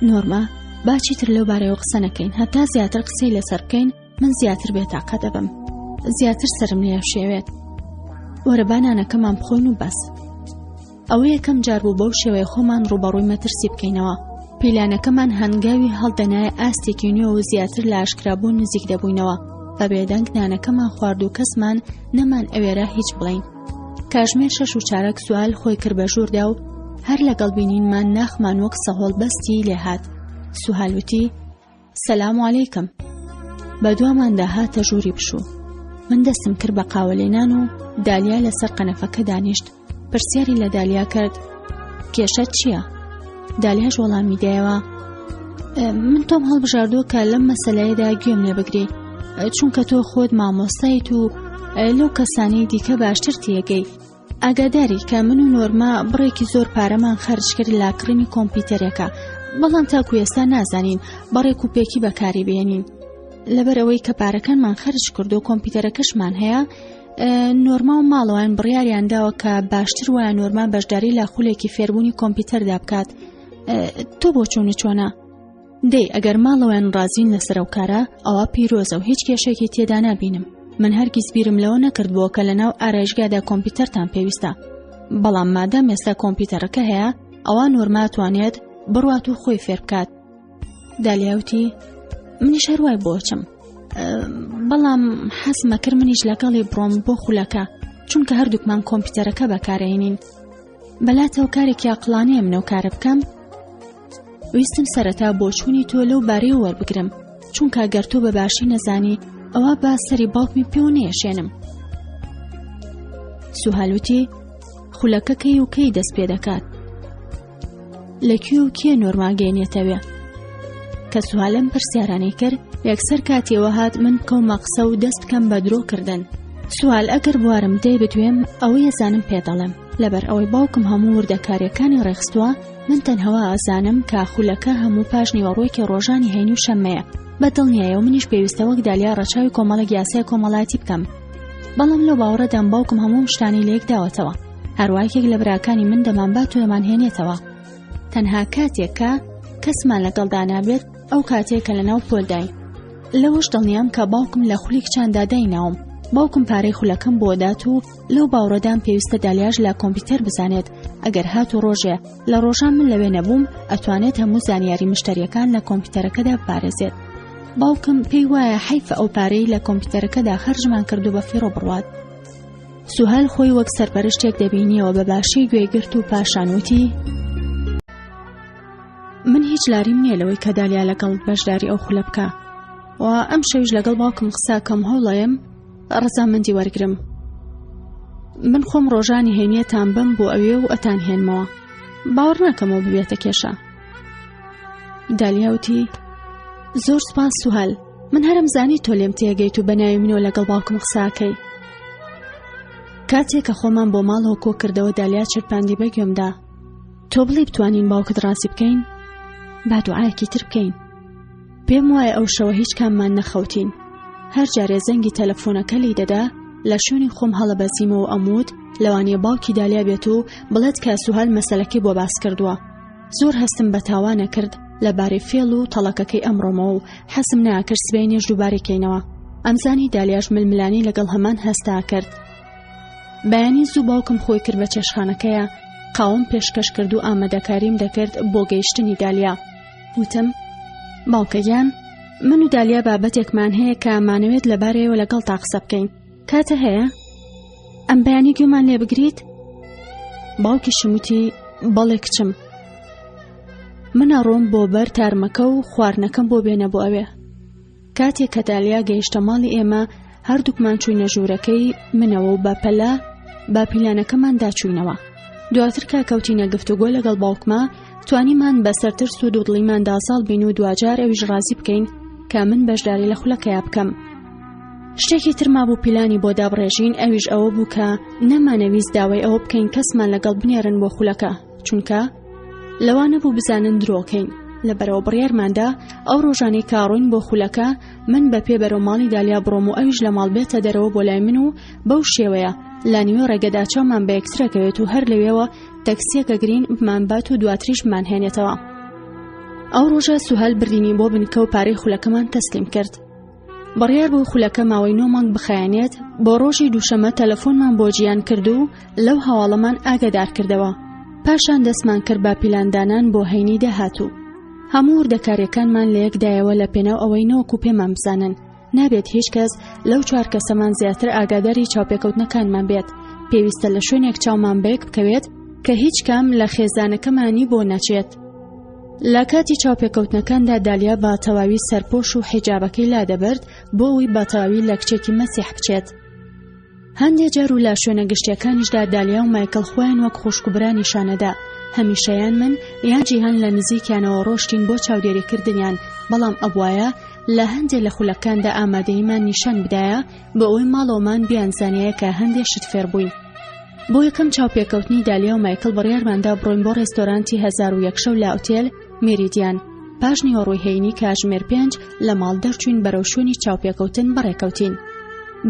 نۆرما باچی تر لەو بارەیەوە قسە نەکەین، هەتا زیاتر قسەی لەسەر بکەین من زیاتر بێتاقە دەبم، زیاتر سرم لێ شێوێت. وەرە بانانەکەمان بخۆین و بەس. ئەوە یەکەم جار بوو بەو شێوەیە خۆمان ڕوبەڕووی مەترسی بکەینەوە. پلانەکەمان هەنگاوی هەڵدەنایە ئاستێکی نوێ و زیاتر لە ئاشکرابوون نزیک دەبووینەوە. بە بێدەنگ نانەکەمان خوارد و کەسمان نەمان ئەوێرە هیچ بڵین. کاژمێر 6 و چارەک سوال خۆی کرد بە ژووردا و هەر لەگەڵ بینینمان ناخمان وەک سەهۆڵ بەستی لێهات. سوهال وتی: سەلام عەلەیکم. بە دواماندا هاتە ژووری پشوو. من دەستم کرد بە قاوەلێنان و دالیا لەسەر قەنەفەکە دانیشت. پرسیاری لە دالیا کرد: کێشەت چییە؟ دالیاش وەڵامی دایەوە: من تۆم هەڵبژاردووە کە لەم مەسەلەیەدا گوێم لێ بگری، چونکە تۆ خۆت مامۆستایت و لەو کەسانی دیکە باشتر تێگەی. ئاگاداری کە من و نۆرما بڕێکی زۆر پارەمان خەرج کرد لا کڕینی کۆمپیوتەرێکە، بەڵام تاکو ئێستا نازانین بەڕێک و پێکی بەکاری بێنین. لەبەر ئەوەی کە پارەکانمان خەرج کرد و کۆمپیوتەرەکەشمان هەیە، نۆرما و ماڵەوەیان بڕیاریان داوە کە باشتر وایە نۆرما بەشداری لە خولێکی فێربوونی کۆمپیوتەردا بکات. تۆ بۆ چۆنە دەی ئەگەر ماڵەوەیان ڕازین لەسەر ئەو کارە، ئەوە پیرۆزە و هیچ کێشێکی تێدا نابینم. من هەرگیز بیرم لەوە نەکردبووە کە لەناو ئارایشگادا کۆمپیوتەرتان پێویستە، بەڵام مادام ئێستا کۆمپیوتەرەکە هەیە، ئەوە نۆرما توانێت بڕوات و خۆی فێر بکات. دالیاوتی: منیش هەروای بۆچم، بەڵام حەزمە کرد منیش لەگەڵی بڕۆم بۆ خولەکە، چونکە هەردووکمان کۆمپیوتەرەکە بەکارهێنین. بەلاتەوە کارێکی عەقڵانەیە منەو کارە بکەم. ویستم سەرەتا بۆ چوونی تۆ لەو بارەیە وەربگرم، چونکە ئەگەر تۆ بەباشی نەزانی ئەوە با سەری باوکمی پێ نەیەشێنم. سوهالوتی: خولەکە کەی و کەی دەست پێ دەکات؟ لەکوێ و کێ نۆرما گەێنێتەوێ؟ کە سوهالم پرسیارانەی کرد، یەکسەر کاتێوە هات من بکەومە قسە و دەست بکەم بە درۆکردن. سوال ئەگەر بوارم دەی بتوێم ئەوەی ئەزانم پێ دەڵێم، لەبەر ئەوەی باوکم هەموو وردەکاریەکانی ڕێخستووە، من تەنهەوە ئەزانم کە خولەکە هەموو پاش نیوەڕۆیەکی ڕۆژانی هەینی و شەممەیە. بەدڵنیایە و منیش پێویستە وەک دالیا ڕەچاوی کۆمەڵە یاسای کۆمەڵایەتی بکەم، بەڵام لەو باوەڕەدام باوکم هەموو شتانی لەیەک داوەتەوە، هەروایەکێک لە براکانی من دەمانبات و ئەمان هێنێتەوە. تەنها کاتێکە کەسمان لەگەڵدا نابێت ئەو کاتێکە لەناو پۆلداین. لەوەش دڵنیام کە باوکم لە خولی کچاندا دایناوم. باوکم پارەی خولەکەم بۆ دات و لەو باوەڕەدام پێویستە دالیاش لە کۆمپیوتەر بزانێت. ئەگەر هات و ڕۆژێ لە ڕۆژان من لەوێ نەبووم، ئەتوانێت هەموو زانیاری مشتریەکان لە کۆمپیوتەرەکەدا بپارێزێت. باوکم پێی وایە حیفە ئەو پارەی لە کۆمپیوتەرەکەدا خەرجمان کردو بە فیڕۆ بڕوات. سوهال خۆی وەک سەرپەرشتێک دەبینیەوە بە باشی گوێگرت و پاشانوتی: من هیچ لاریم نییە لەوەی کە دالیا لەگەڵ بەشداری ئەو خولە بکە، و ئەم شەویش لەگەڵ باوکم قساکەم هەوڵەیەم ڕەزامەندی وەرگرم. من خۆم ڕۆژانی هێنیەتان بم بۆ ئەوێ و ئەتان هێنمەوە، باوەڕ ناکەمەوە ببێتە کێشە. دالیاوتی: زۆر سوپاس سوهال، من هەرم زانی تۆ لێم تێگەیت و بەناوی منەوە لەگەڵ باوکم قساکەی. کاتێک کە خۆمان بۆ ماڵەوە کۆ کردەوە، دالیا چرپاندی بە گوێمدا: تۆ بڵێ بتوانین باوکت ڕازی بکەین؟ با دوعایەکی تر بکەین. پێم وایە ئەو شەوە هیچ کاممان نەخەوتین. هەر جارێ زەنگی تەلەفۆنەکە لی دەدا، لە شوێنی خۆم هەڵەبەزیمەوە ئەموت لەوانەیە باوکی دالیا بێت و بڵێت کە سوهال مەسەلەکەی بۆ باس کردووە. زۆر هەستم بە تاوانە کرد لەبارەی فێڵ و تەڵەکەکەی ئەمڕۆمەوە و حەسم ناکرد سبەینێش دووبارێکەینەوە. ئەمزانی دالیاش ململانی لەگەڵ هەمان هەستا کرد. بەیانی زوو باوکم خۆی کرد بە چێشخانەکەیە، قاوم پێشکەش کرد و ئامادەکاریم دەکرد بۆ گەیشتنی دالیا. وتم: باوکەگیان، من و دالیا بابەتێکمان هەیە کە ئەمانەوێت لەبارەیەوە لەگەڵ تا قسە بکەین. کاتە هەیە؟ ئەم بەیانی گوێمان لێ بگریت؟ باوکی شموتی: بەڵێ کچم، من ئەڕۆم بۆ بەر تارمەکە و خواردنەکەم بۆ بێنە بۆ ئەوێ. کاتێک کە دالیا گەیشتە ماڵی ئێمە، هەردووکمان چووینە ژوورەکەی منەوە و بەپەلا با پیلانەکەمان داچووینەوە. دواتر کە کەوتینە گفتوگۆ لەگەڵ باوکما، توانیمان بەسەرتر سوود و دڵیمان داساڵ بین و دوجار ئەویش ڕازی بکەین کە من بەشداری لە خولەکەیا بکەم. شتێکی تر مابوو پیلانی بۆ دابڕێژین، ئەویش ئەوە بوو کە نەمانەویست داوای ئەوە بکەین کەسمان لەگەڵ بنێرن بۆ خولەکە، چونکە لەوانە بوو بزانن درۆکەین. لەبەرەوە بڕیارماندا ئەو ڕۆژانەی کاڕۆین بۆ خولەکە، من بەپێ بەرەو ماڵی دالیا بڕۆم و ئەویش لە ماڵ بێتە دەرەوە بۆ لای من و بەو شێوەیە لانیوێ ڕێگەدا چاومان بە یەکترەکەوێت و هەر لەوێەوە تەکسیەکە گرین بمانبات و دواتریش بمان هێنێتەوە. ئەو ڕۆژە سوهەل بردینی بۆ بنکە و پارەی خولەکەمان تەسلیم کرد. بڕیار بوو خولەکە ماوەی 9 مانگ بخایەنێت. بۆ ڕۆژی دووشەمە تەلەفۆنمان بۆ جیان کرد و لەو هەواڵەمان ئاگادار کردەوە. پاشان دەستمان کرد بە پیلاندانان بۆ هەینی داهاتوو. هەموو وردەکاریەکانمان لە یەکدایەوە لە پێناو ئەوەی نەوەکو پێمان بزانن. نابێت هیچ کەس لەو 4 کەسەمان زیاتر ئاگاداری چاوپێکەوتنەکانمان بێت. پێویستە لە شوێنێک چاومان بەیەک بکەوێت کە هیچ کام لە خێزانەکەمانی بۆ نەچێت. لە کاتی چاوپێکەوتنەکاندا دالیا بە تەواوی سەرپۆش و حیجابەکەی لادەبرد بۆ ئەوی بە تەواوی لە کچێکی مەسیح بچێت. هەندێک جار و لە شوێنە گشتیەکانیشدا دالیا و مایکل خۆیان وەک خوشکوبرانیشانەدا. هەمیشەیان من یان جیهان لە نزیکیانەوە ڕۆشتین بۆ چاودێریکردنیان، بەڵام ئەبوایە لە هەندێک لە خولەکاندا ئامادەییمان نیشان بدایە بە ئەوەی ماڵەوەمان بیانزانایە کە هەندێک شت فێر بووین. بۆ یەکەم چاوپێکەوتنی دالیا و مایکل بڕیارماندا بڕۆین بۆ ڕێستۆرانتی 1001 شەو لە ئوتێل میریدیان. پاش نیوەڕۆی هەینی کاتژمێر 5 لە ماڵ دەرچوین بەرەو شوێنی چاوپێکەوتن بەڕێکەوتین.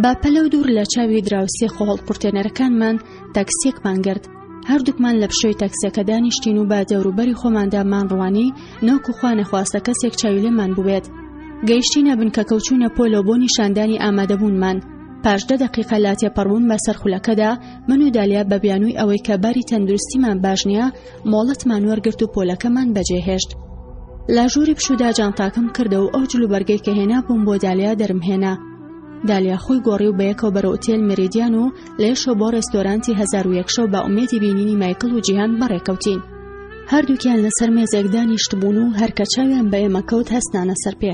با پەلەو دوور لە چاوی دراوسێ خۆڵقورتێنەرەکانمان تاکسیەکمان گرت. هەردووکمان لە پشۆی تاکسیەکە دانیشتین و بە دەوروبەری خۆماندامان ڕوانی نەوەکو خوا نەخواستە کەسێک چاوی لێمان بوێت. گەیشتینە بنکە کەوچوونە پۆلۆ بۆ نیشاندانی ئامادەبوونمان. پاش 10 دقیقە لا تێپەڕبوون بە سەرخولەکەدا من و دالیا بە بیانووی ئەوەی کە باری تەندروستیمان باش نییە مۆڵەتمان وەرگرت و پۆلەکەمان بەجێهێشت. لە ژووری پشودا جانتاکەم کردەوە ئەو جلوبەرگەی کە هێنا بووم بۆ دالیا دەرمهێنا. دالیا خۆی گۆڕی و بەیەکەوە بەرە ئوتێل میریدیان و لێشەوە بۆ ڕێستۆرانتی 1001 شەو بە ئومێدی بینینی مایکل و جیهان بەڕێکەوتین. هەردووکیان لەسەر مێزێک دانیشت بوون و هەرکە چاویان بە ئێمە کەوت هەستانە سەر پێ.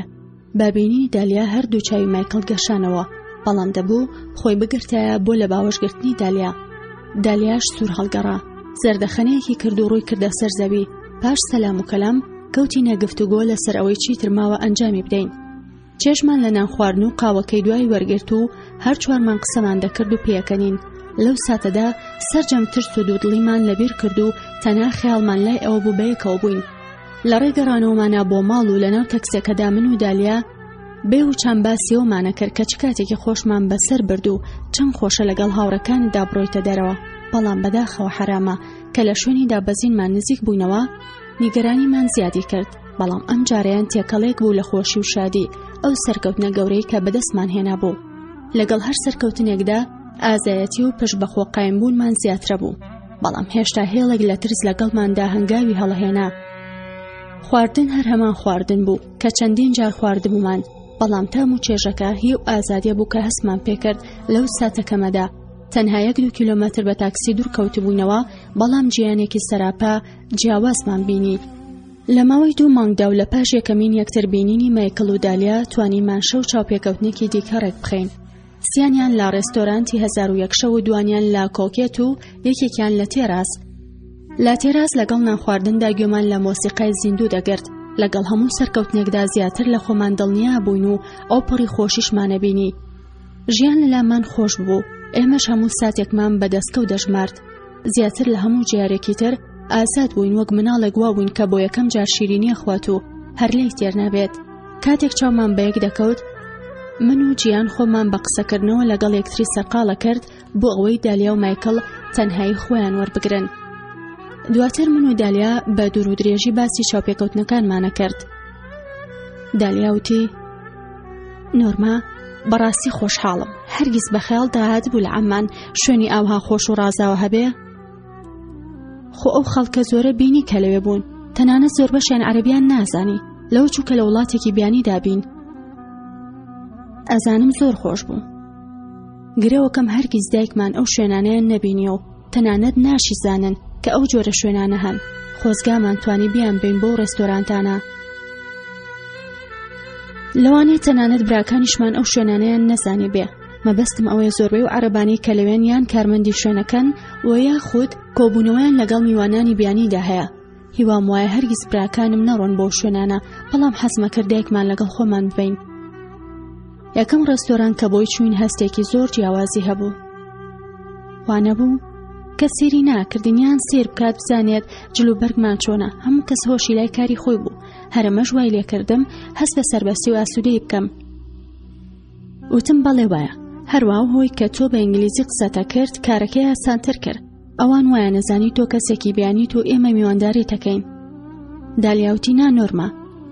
بابینی دالیا هەردوو چاوی مایکل گەشانەوە، بەڵام دەبوو خۆی بگرتایە بۆ لە باوەشگرتنی دالیا. دالیاش سوور هەڵگەڕا، زەردەخەنەیەکی کرد و ڕووی کردە سەر زەوی. پاش سەلام و کەلام کەوتینە گفتوگۆ لەسەر ئەوەی چیتر ماوە ئەنجامی بدەین. چێژمان لە نان خواردن و قاوەکەی دوای وەرگرت و هەر چوارمان قسەمان دەکرد و پێیەکەنین. لەو ساتەدا سەرجەم ترس و دوودڵیمان لەبیر کرد و تەنها خەیاڵمان لای ئەوە بوو بەیەکەوە بووین. لە ڕێگەڕانەوەمانە بۆ ماڵ و لەناو تەکسیەکەدا من و دالیا بێ و چەند باسیەوەمانە کرد کە چ کاتێکی خۆشمان بەسەر برد و چەند خۆشە لەگەڵ هاوڕەکاندا بڕۆیتە دەرەوە. بەڵام بەداخەوە حرامە کە لە شوێنی دابەزینمان نزیک بووینەوە نیگەرانیمان زیادی کرد. بەڵام ئەم جارەیان تێکەڵێک بوو لە خۆشی و شادی ئەو سەرکەوتنە گەورەی کە بەدەستمان هێنا بوو. لەگەڵ هەر سەرکەوتنێکدا ئازایەتی و پشت بەخۆ قایمبوونمان زیاترە بوو، بەڵام هێشتا هێڵێک لە ترس لەگەڵماندا هەنگاوی هەڵەهێنا. خواردن هەر هەمان خواردن بوو کە چەندین جار خواردبوومان، بەڵام تام و چێژەکە هی و ئازادیە بوو کە هەستمان پێکرد لەو ساتەکەمەدا. تەنها 1-2 کیلۆمەتر بە تاکسی دوور کەوتبووینەوە، بەڵام جیانێکی سەراپا جیاوازمان بینی. لە ماوەی 2 مانگدا و لە پاش یەکەمین یەکتر بینینی مایکل و دالیا توانیمان شەو چاوپێکەوتنێکی دیکەڕێک بخەین. سیانیان لە ڕێستۆرانتی 1001 شەو و دوانیان لە کۆکێت و یەکێکیان لە تێراس. لە تێراس لەگەڵ نان خواردندا گوێمان لە مۆسیقای زیندوو دەگرت. لەگەڵ هەموو سەرکەوتنێکدا زیاتر لە خۆمان دڵنیا بووین و ئەو پڕی خۆشیشمانە بینی. ژیان لەلامان خۆش بوو، ئێمەش هەموو ساتێکمان بەدەستکەوت دەژمارد. زیاتر لە هەموو جارێکی تر ئازاد بووین، وەک مناڵێک وا بووین کە بۆ یەکەم جار شیرینیە خوات و هەر لێی تێر نابێت. کاتێک چاومان بەیەک دەکەوت من و جیان خۆمان بە قسەکردنەوە لەگەڵ یەکتری سەرقاڵە کرد بۆ ئەوەی دالیا و مایکل تەنهایی خۆیان وەربگرن. دواتر من و دالیا بە دوور و درێژی باسی چاوپێکەوتنەکانمانە کرد. دالیا وتی: نۆرما، بەڕاستی خۆشحاڵم، هەرگیز بە خەیاڵ داهات بوو لە عەمان شوێنی ئاوها خۆش و ڕازاوە هەبێ. خۆ ئەو خەڵکە زۆرە بینی کە لەوێ بوون، تەنانەت زۆر بەشیان عەرەبیان نازانی، لەوە چووکە لە وڵاتێکی بیانی دابین. ئەزانم زۆر خۆش بوو. گرەوەکەم هەرگیز دایکمان ئەو شوێنانەیان نەبینیە و تەنانەت ناشی زانن کە ئەو جۆرە شوێنانە هەن. خۆزگامان توانی بیان بین بۆ ڕێستۆرانتانە. لەوانەیە تەنانەت براکانیشمان ئەو شوێنانەیان نەزانی بێ. مەبەستم ئەوەیە زۆربەی و عەرەبانەی کە لەوێن یان کارمەندی شوێنەکەن و یاخود کۆبوونەوەیان لەگەڵ میوانانی بیانیدا هەیە. هیوام وایە هەرگیز براکانم نەڕۆن بۆ شوێنانە، بەڵام حەزمە کرد دایکمان لەگەڵ خۆمان ببین. یەکەم ڕێستۆران کە بۆی چوین هەستێکی زۆر جیاوازی هەبوو. وانە بوو کە سێری ناکردنیان سێر بکات بزانێت جلوبەرگمان چۆنە. هەموو کەس هۆشی لای کاری خۆی بوو. هەرەمەش وای لێکردم هەست بە سەربەستی و ئاسوودەی بکەم. وتم بەڵێ وایە. هەروە هۆی کە تۆ بە ئینگلیزی قسەتە کرد کارەکەی ئاسانتر کرد. ئەوان وایە نەزانی تۆ کەسێکی بیانیت و ئێمە میوانداری دەکەین. دالیاوتی: نا نۆرما،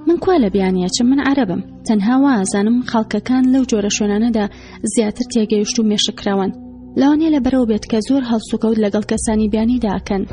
من کوا لە بیانیەچم، من عەرەبم، تەنها وازانم خەڵکەکان لەو جۆرە شوێنانەدا زیاتر تێگەیشت و مێشکراون، لەوانەیە لەبەرەوە بێت کە زۆر هەڵسوکەوت لەگەڵ کەسانی بیانیدا ئەکەن.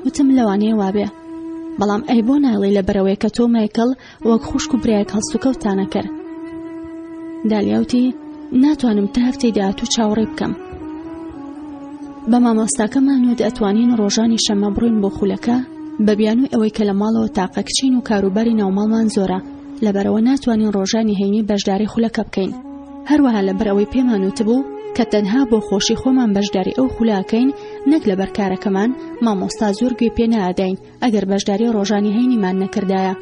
وتم لەوانەیە وابێ، بەڵام ئەی بۆ ناڵی لەبەرەوەی کە تۆ مایکل وەک خوشک و برایەک هەڵسوکەوتانە کرد. دالیاوتی ناتوانم تا هەفتەی داهاتوو چاوەڕێ بکەم. بە مامۆستاکەمان وت ئەتوانین ڕۆژانی شەمە بڕۆین بۆ خولەکە بە بیانووی ئەوەی کە لە ماڵەوە تاقە کچین و کاروباری ناوماڵمان زۆرە، لەبەرەوە ناتوانین ڕۆژانی هەینی بەشداری خولەکە بکەین. هەروەها لەبەر ئەوەی پێمان وتبوو کە تەنها بۆ خۆشی خۆمان بەشداری ئەو خولاکەین، نەک لەبەر کارەکەمان، مامۆستا زۆر گوێ پێ نەئاداین ئەگەر بەشداری ڕۆژانی هەینیمان نەکردایە.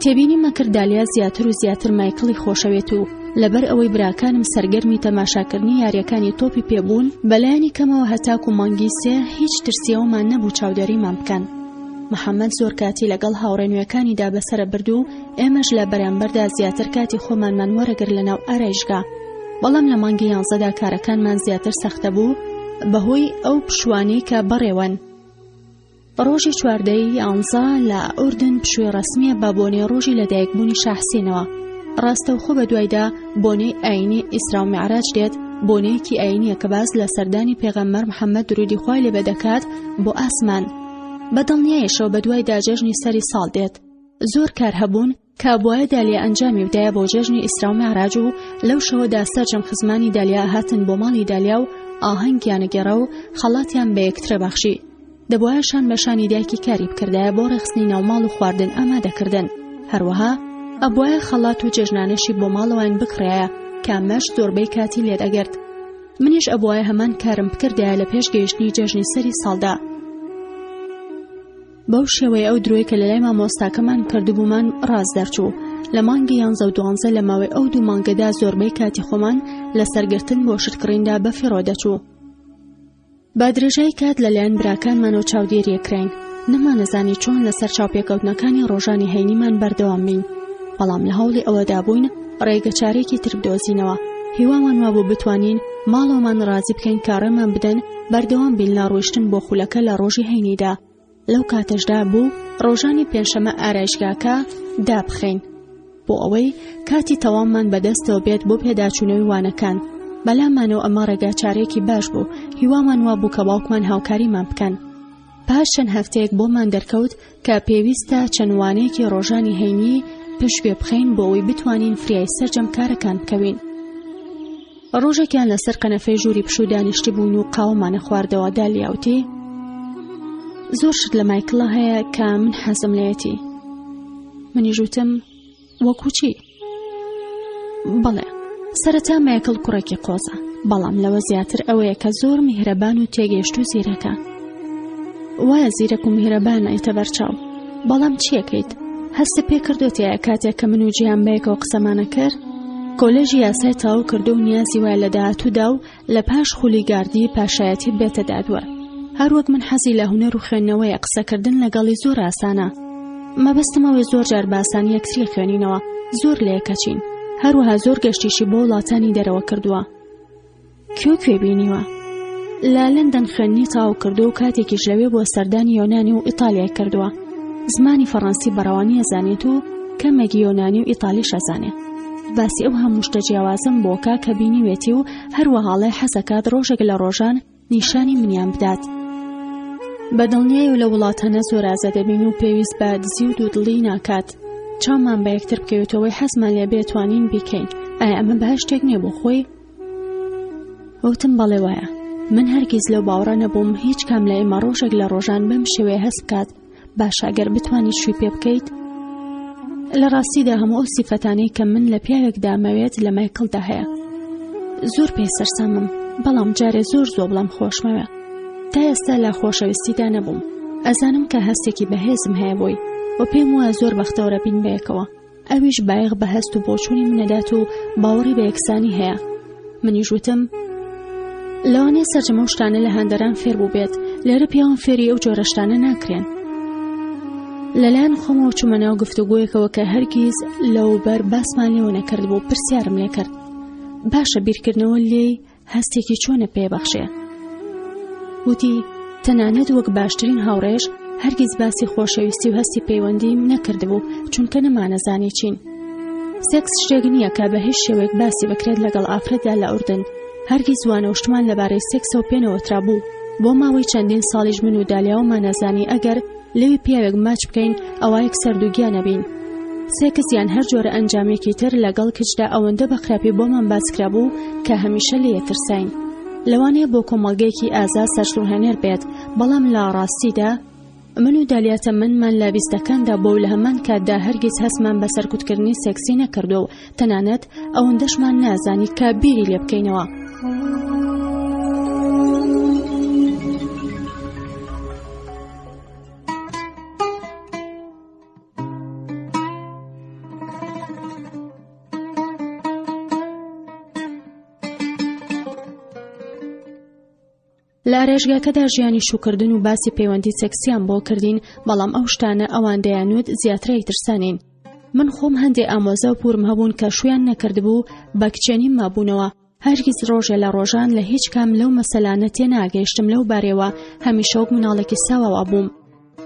تێبینی مەکرد دالیا زیاتر و زیاتر مایکڵی خۆشەوێت و لەبەر ئەوەی براکانم سەرگەرمی تەماشاکردنی یاریەکانی تۆپی پێبوون، بەلایانی کەمەوە هەتاکو مانگی سێ هیچ ترسیەوەمان نەبوو چاودێریمان بکەن. محەممەد زۆر کاتی لەگەڵ هاوڕێنویەکانیدا بەسرە برد و ئێمەش لە بەرامبەردا زیاتر کاتی خۆمانمان وەرەگر لەناو ئارایشگا، بەڵام لە مانگی 11دا کارەکانمان زیاتر سەختە بوو بەهۆی ئەو پشوانەی کە بەڕێوەن. ڕۆژی 14 لە ئوردن پشووی ڕەسمیە بە بۆنەی ڕۆژی لەدایکبوونی شاحسینەوە. ڕاستەوخۆ بە دوایدا بۆنەی ئاینی ئیسرا و میعراج دێت، بۆنەیەکی ئاینیە کە باز لە سەردانی پێغەمبەر محەممەد درودی خوای لێبێ دەکات بۆ ئاسمان. بەدڵنیایەشەوە بە دوایدا جەژنی سەری ساڵ دێت. زۆر کار هەبوون کە بۆیە دالیا ئەنجامی بدایە بۆ جەژنی ئیسرا و میعراج و لەو شەوەدا سەرجەم خزمانی دالیا هاتن بۆ ماڵی دالیا و ئاهەنگیانەگەڕە و خەڵاتیان بە یەکترە بەخشی. دەبوایەشان بەشانی دایکی کاری بکردایە بۆ ڕێخستنی ناوماڵ و خواردن ئامادەکردن. هەروەها ئەبوایە خەڵات و جێژنانەشی بۆ ماڵەوەیان بکڕایە کامەش زۆربەی کاتی لێدەگرت. منیش ئەبوایە هەمان کارم بکردایە لە پێش گەیشتنی جەژنی سەری ساڵدا. بەو شێوەیە ئەو درۆی کە لە لای مامۆستاکەمان کردبوومان ڕاز دەرچوو. لە مانگی 11 و 12 لە ماوەی ئەو دوو مانگەدا زۆربەی کاتی خۆمان لە سەرگرتن بۆ شتکڕیندا بەفیڕۆ دەچوو. با درێژای کات لەلایەن براکانمانەوە چاودێریەکراین. نەمانەزانی چۆن لەسەر چاوپێکەوتنەکانی ڕۆژانی هەینیمان بەردەوام بین، بەڵام لە هەوڵی ئەوەدا بووین ڕێگەچارێکی تر بدۆزینەوە. هیوامان وابوو بتوانین ماڵەوەمان ڕازی بکەین کارەمان بدەن بەردەوام بین لە ڕۆیشتن بۆ خولەکە لە ڕۆژی هەینیدا. لەو کاتەشدا بوو ڕۆژانی پێنجشەمە ئارایشگاکە دابخەین بۆ ئەوەی کاتی تەواممان بەدەستەوە بێت بۆ پێداچوونەوەی وانەکان. بەلامانەوە ئەمە ڕێگاچارێکی باش بوو. هیوامان وابوو کە باوکمان هاوکاریمان بکەن. پاش چەند هەفتەیەک بۆمان دەرکەوت کە پێویستە چەند وانەیەکی ڕۆژانی هەینی پێش پێ بخەین بۆ ئەوەی بتوانین فریای سەرجەم کارەکان بکەوین. ڕۆژێکیان لەسەر قەنەفەی ژووری پشوو دانیشتی بوون و قاوەمانە خواردەوە. دالیاوتی زۆر شت لە مایکڵە هەیە کە من حەزم لێتی. منیش وتم وەکو چی؟ بەڵێ سەرەتا مایکڵ کوڕێکی قۆزە، بەڵام لەوە زیاتر ئەوەیە کە زۆر میهرەبان و تێگەیشت و زیرەکە. وایە زیرەک و میهرەبان ئەیتە بەرچاو، بەڵام چیەکەیت؟ هەستە پێ کردوتیایە کاتێک کە من و جیان بەیەکەوە قسەمانە کرد؟ کۆلێژی یاسای تاو کردو و نیازی وایە لە داهاتوودا و لە پاش خولیگاردی پاشایەتی بێتە دادوە. هەروەک من حەزی لە هونەر و خوێندنەوەیە، قسەکردن لەگەڵی زۆر ئاسانە. مەبەستمەوەی زۆر جار باسانی یەکتری خوێنینەوە، زۆر لە یەکەچین. هەروەها زۆر گەشتیشی بۆ وڵاتانی دەرەوە کردووە. کوێ بینیوە؟ لە لەندەن خوێندنی تاو کردو و کاتێکیش لەوێ بۆ سەردانی یۆنانی و ئیتالیای کردووە. زمانی فەڕەنسی بەڕەوانی ئەزانێت و کەمێکی یۆنانی و ئیتالیش ئەزانێت. باسی ئەو هەموو شتە جیاوازم بۆکە کە بینیوێتی و هەروەهاڵێ حەزەکات ڕۆژێک لە ڕۆژان نیشانی منیان بدات. بەدڵنیای و لە وڵاتانە زۆر ئازە دەبین و پێویست بە دزی و دوودڵی ناکات. چاومان بە یەکتر بکەوێتەوەی حەزمان لێ بێتوانین بیکەین. ئایا ئەمە باش شتێک نییە بۆ خۆی؟ وتم بەڵێ وایە. من هەرگیز لەو باوەڕە نەبووم هیچ کام لە ئێمە ڕۆژێک لە ڕۆژان بەم شێوەیە هەست بکات. باشە ئەگەر بتوانیت شووی پێ بکەیت. لە ڕاستیدا هەموو ئەو سیفەتانەی کە من لە پیاوێکدا مەوێت لە مایکڵدا هەیە. زۆر پێی سەرسامم، بەڵام جارێ زۆر بڵام خۆشمەوە. تا ئێستا لە خۆشەویستیدا نەبووم. ئەزانم کە هەستێکی بەهێزم هەیە بۆی و پێم وایە زۆر بەختەوەرە بین بەیەکەوە. ئەویش بایەخ بە هەست و بۆچوونی منەدات و باوەڕی بە یەکسانی هەیە. منیش وتم لەوانەیە سەرجەمە و شتانە لە هەندەران فێر بوو بێت، لێرە پیاوان فێری ئەو جۆرە شتانە ناکرێن. لەلایەن خۆمەوە چوومە ناو گفتوگۆیەکەوە کە هەرگیز لەوبەر باسمان لێوە نەکرد بۆ پرسیارم لێ کرد باشە بیرکردنەوە لێی هەستێکی چۆنە پێبەخشێ. وتی تەنانەت وەک باشترین هاوڕێژ هەرگیز باسی خۆشەویستی و هەستی پەیوەندیم نەکردبوو چونکە نەمانەزانی چین. سێکس شتێک نییە کە بە هیچ شێوەیەک باسی بکرێت لەگەڵ ئافرەتدا لە ئوردن. هەرگیز وانەوشتمان لەبارەی سێکسەوە پێنەوەترا بوو. بۆ ماوەی چەندین ساڵیش من و دالیاومان نەزانی ئەگەر لەوی پیاوێک ماچ بکەین ئەوایەک سەردووگیان نەبین. سێکس یان هەر جۆرە ئەنجامێکی تر لەگەڵ کچدا ئەوەندە بە خراپی بۆمان باسکرا بوو کە هەمیشە لێ ترساین. لەوانەیە بۆ کۆمەڵگەیەکی ئازا سەرسوڕهێنەر بێت، بەڵام لە ڕاستیدا من و دالیاتە منمان لە بیستەکاندا بۆ لە هەمان کاتدا هەرگیز هەستمان بە سەرکوتکردنی سێکسی نەکردو و تەنانەت ئەوەندەشمان نازانی کە بیری لێ بکەینەوە. لە ئارێژگاکەدا ژیانی شوکردن و باسی پەیوەندی سێکسیان بۆ کردین، بەڵام ئەو شتانە ئەوان دەیانوت زیاترەی ترسانین. من خۆم هەندێک ئامۆزە و پورم هەبوون کە شویان نەکردبوو بە کچێنیم مابوونەوە. هەرگیز ڕۆژێ لە ڕۆژان لە هیچ کام لەو مەسەلانە تێناگەیشتم لەو بارەوە، هەمیشە وەک مناڵێکی ساواوا بووم.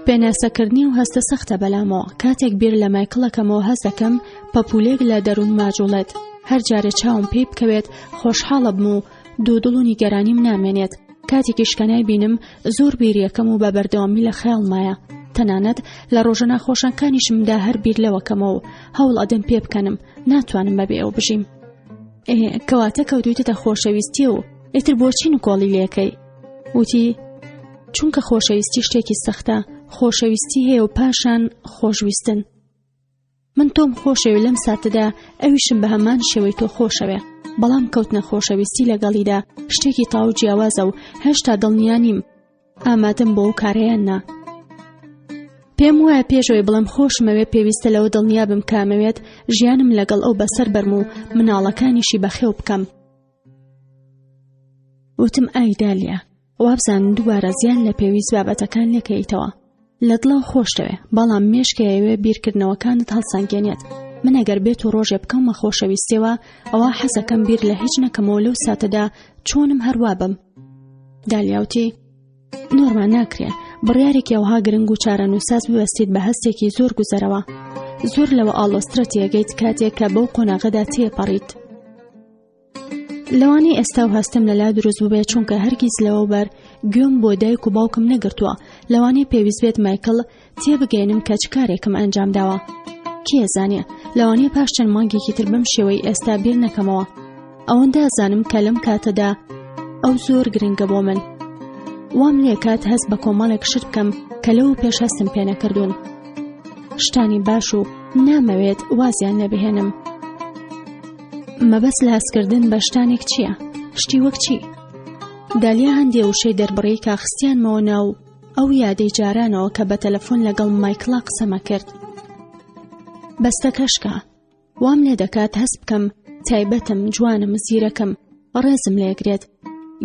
پێناسەکردنی و هەستە سەختە بەلامەوە. کاتێک بیر لە مایکڵەکەمەوە هەزەکەم پەپولێک لە دەروون ماجوڵێت، هەر جارێ چاوم پێی بکەوێت خۆشحاڵە بم و دوودڵ و نیگەرانیم نامێنێت. کاتێکی شکەنای بینم زۆر بیریەکەم و بە بەردەوامی لە خەیاڵمایە. تەنانەت لە ڕۆژە ناخۆشەکانیشمدا هەر بیر لەوەکەمەوە هەوڵ ئەدەم پێ بکەنم، ناتوانم بەبێ ئەو بژیم. کەواتە کەوتویتە خۆشەویستی و ئیتر بۆچی نکۆڵی لێکەی؟ وتی چونکە خۆشەویستی شتێکی سەختە، خۆشەویستی هەیە و پاشان خۆشویستن. من تۆم خۆشەوی لەم ساتەدا ئەویشم بە هەمان شێوەی تۆ خۆشەوێ، بەڵام کەوتنە خۆشەویستی لەگەڵیدا شتێکی تاو جیاوازە و هێشتا دڵنیانیم ئامادەم بۆ ئەو کارەیان نا. پێم وایە پێشەوەی بڵم خۆشمەوێ پێویستە لەوە دڵنیا بم کامەوێت ژیانم لەگەڵ ئەو بەسەر بەرم و مناڵەکانیشی بەخێو بکەم. وتم ئای دالیا، وابزانم دووبارە زیان لە پێویست بابەتەکان لێکەیتەوە. لە دڵەوە خۆشتەوێ، بەڵام مێشکەیەوێ بیرکردنەوەکانت هەڵسەنگێنێت. من ئەگەر بێت و ڕۆژێ بکەمە خۆشەویستیەوە ئەوە حەزەکەم بیر لە هیچ نەکەمەوە لەو ساتەدا چۆنم هەروە بم. دالیاوتی نۆرمان ناکرێ بڕیارێکی ئەوها گرنگ و چارەنووساز ببەستیت بە هەستێکی زۆر گوزەرەوە. زۆر لەوە ئاڵۆسترە تێگەیت کاتێک کە بەو قۆناغەدا تێپەڕیت. لەوانەی ئێستا و هەستم لەلا دروست ببێت چونکە هەرگیز لەوە بەر گوێم بۆ دایک و باوکم نەگرتووە. لەوانەیە پێویست بێت مایکڵ تێبگەێنم کە چ کارێکم ئەنجام داوە. کێزانێ لەوانەیە پاش چەند مانگێکی تر بەم شێوەی ئێستا بیر نەکەمەوە. ئەوەندە ئەزانم کە لەم کاتەدا ئەو زۆر گرنگە بۆ من. وام لێ کات هەست بە کۆمەڵێک شت بکەم کە لەو پێش هەستم پێ نەکردوون. شتانی باش و نامەوێت وازیان لێبهێنم. مەبەست لە هەستکردن بە شتانێک چییە؟ شتی وەک چی؟ دالیا هەندێ وشەی دەربڕی کاخستیانمەوە ناو ئەو یادەی جارانەوە کە بە تەلەفۆن لەگەڵ مایکڵا قسەمە کرد. بەستەکەشکە وام لێ دەکات هەست بکەم تایبەتم، جوانم، زیرەکەم، ڕێزم لێگرێت،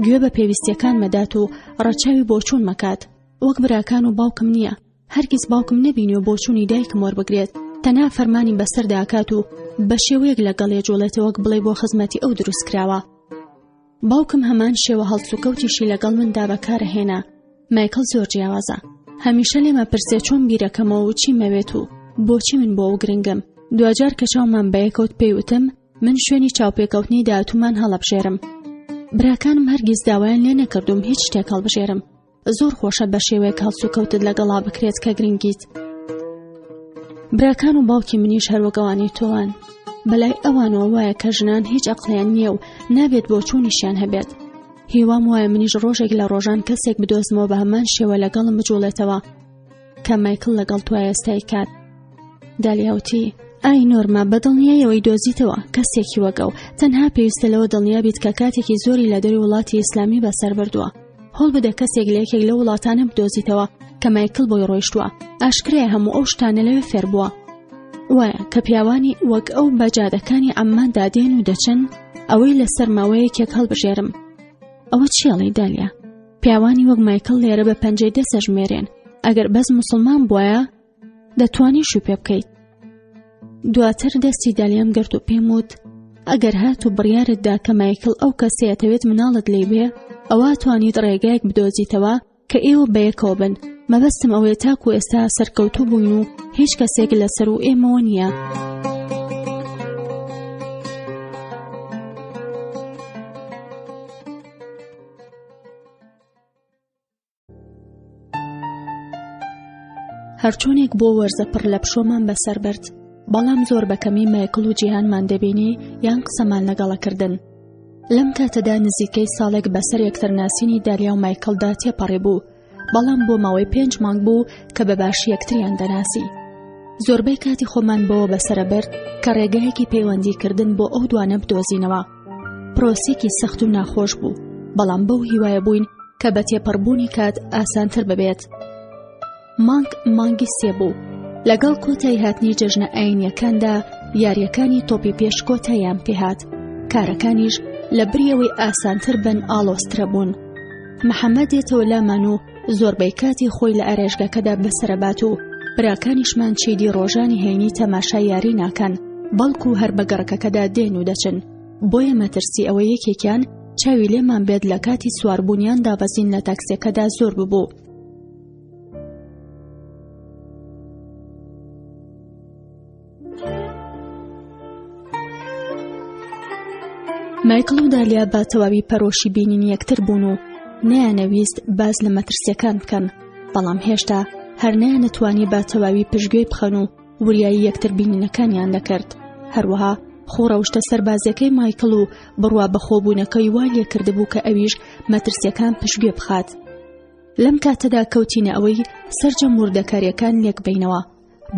گوێ بە پێویستیەکان مەدات و ڕەچاوی بۆچوون مەکات. وەک براکان و باوکم نییە، هەرگیز باوکم نەبینی و بۆچوونی دایکم وەربگرێت. تەنها فەرمانی بەسەر داکات و بە شێوەیەک لەگەڵێ جوڵێتەوە وەک بڵێ بۆ خزمەتی ئەو دروست کراوە. باوکم هەمان شێوە هەڵسوکەوتیشی لەگەڵ مندا بەکارە هێنا. مایکڵ زۆر جیاوازە، هەمیشە لێمە پرسێ چۆن بیرەکەمەوە و چی مەوێت و بۆچی من بۆ ئەو گرنگم. دوجار کە چاومان بەیەکەوت پێیوتم من شوێنی چاوپێکەوتنی داهاتوومان هەڵەبژێرم. براکانم هەرگیز داوایان لێ نەکردوم هیچ شتێک هەڵبژێرم. زۆر خۆشە بە شێوەیەک هەڵسوکەوتت لەگەڵا بکرێت کە گرنگیت. براکان و باوکی منیش هەروەگەوانی تۆوان. بەلای ئەوانەوە وایە کە ژنان هیچ عەقڵیان نییە و نابێت بۆ چوونیشیان هەبێت. هیوام وایە منیش ڕۆژێک لە ڕۆژان کەسێک بدۆزمەوە بە هەمان شێوە لەگەڵم بجوڵێتەوە کە مایکڵ لەگەڵ توای ئێستای کات. دالیاوتی ئای نۆرما بەدڵنیایەوەی دۆزیتەوە کەسێکی وەگەو، تەنها پێویستە لەوە دڵنیا بیت کە کاتێکی زۆری لە دەروی وڵاتی ئیسلامی بەسەر بردووە. هەوڵ بدە کەسێک لە یەکێک لە وڵاتانە بدۆزیتەوە کە مایکل بۆی ڕۆیشتووە. ئاشکرایە هەموو ئەو شتانە لەوێ فێر بووە. وایە کە پیاوانی وەک ئەو بەجادەکانی عەمماندا دێن و دەچن ئەوەی لەسەر ماوەیەکێک هەڵبژێرم. ئەوە چیەڵی دالیا؟ پیاوانی وەک مایکل لێرە بە پەنجەی دەسەژمێرێن. ئەگەر بەس موسڵمان بووایە دەتوانی شو پێ بکەیت. دواتر دەستی دالیام گرت و پێم وت ئەگەر هات و بڕیارتدا کە مایکل ئەو کەسەیەتەوێت مناڵت لێ بێ ئەوە توانیت ڕێگایەک بدۆزیتەوە کە ئێوە بەیەکەوە بن. مەبەستم ئەوەیە تاکو ئێستا سەرکەوتوو بووین و هیچ کەسێک لەسەر و ئێمەوە نییە. هەرچۆنێک بۆ وەرزە پڕ لە پشۆمان بەسەر برد، بەڵام زۆر بەکەمی مایکل و جیهانمان دەبینی یان قسەمان لەگەڵەکردن. لەم کاتەدا نزیکەی ساڵێک بەسەر یەکترناسینی دالیا و مایکلدا تێپەڕێ بوو، بەڵام بۆ ماوەی 5 مانگ بوو کە بەباشی یەکتریان دەناسی. زۆربەی کاتی خۆمان بەوە بەسەرە برد کە ڕێگایەکی پەیوەندیکردن بۆ ئەو دوانە بدۆزینەوە. پرۆسێکی سەخت و ناخۆش بوو، بەڵام بەو هیوایە بووین کە بە تێپەڕبوونی کات ئاسانتر ببێت. مانگی 3 بوو. لەگەڵ کۆتایی هاتنی جەژنە ئاینیەکاندا یاریەکانی تۆپی پێش کۆتاییان پێهات، کارەکانیش لە بریەوەی ئاسانتر بن ئاڵۆسترە بوون. محەممەد دێتەوە لامان و زۆربەی کاتی خۆی لە ئەرێژگەکەدا بەسەرەبات و براکانیشمان چیدی ڕۆژانی هەینی تەماشای یاری ناکەن، بەڵکو هەر بەگەڕەکەکەدا دێن و دەچن. بۆیە مەترسی ئەوە یەکێکیان چاوی لێمان بێت لە کاتی سواربوونیان دابەزین لە تاکسیەکەدا زۆر ببوو. مایکل و دالیا با تەواوی پەرۆشی بینین یەکتر بوون و نەیانەویست باز لە مەترسیەکان بکەن، بەڵام هێشتا هەر نەیانەتوانی با تەواوی پشتگوێ بخەن و وریایی یەکتر بینینەکانیان دەکرد. هەروەها خۆڕەوشتە سەربازەکەی مایکل و بڕوا بەخۆبوونەکەی وا لێ کردبوو کە ئەویش مەترسیەکان پشتگوێ بخات. لەم کاتەدا کەوتینە ئەوەی سەرجەم وردەکاریەکان لێک بینەوە.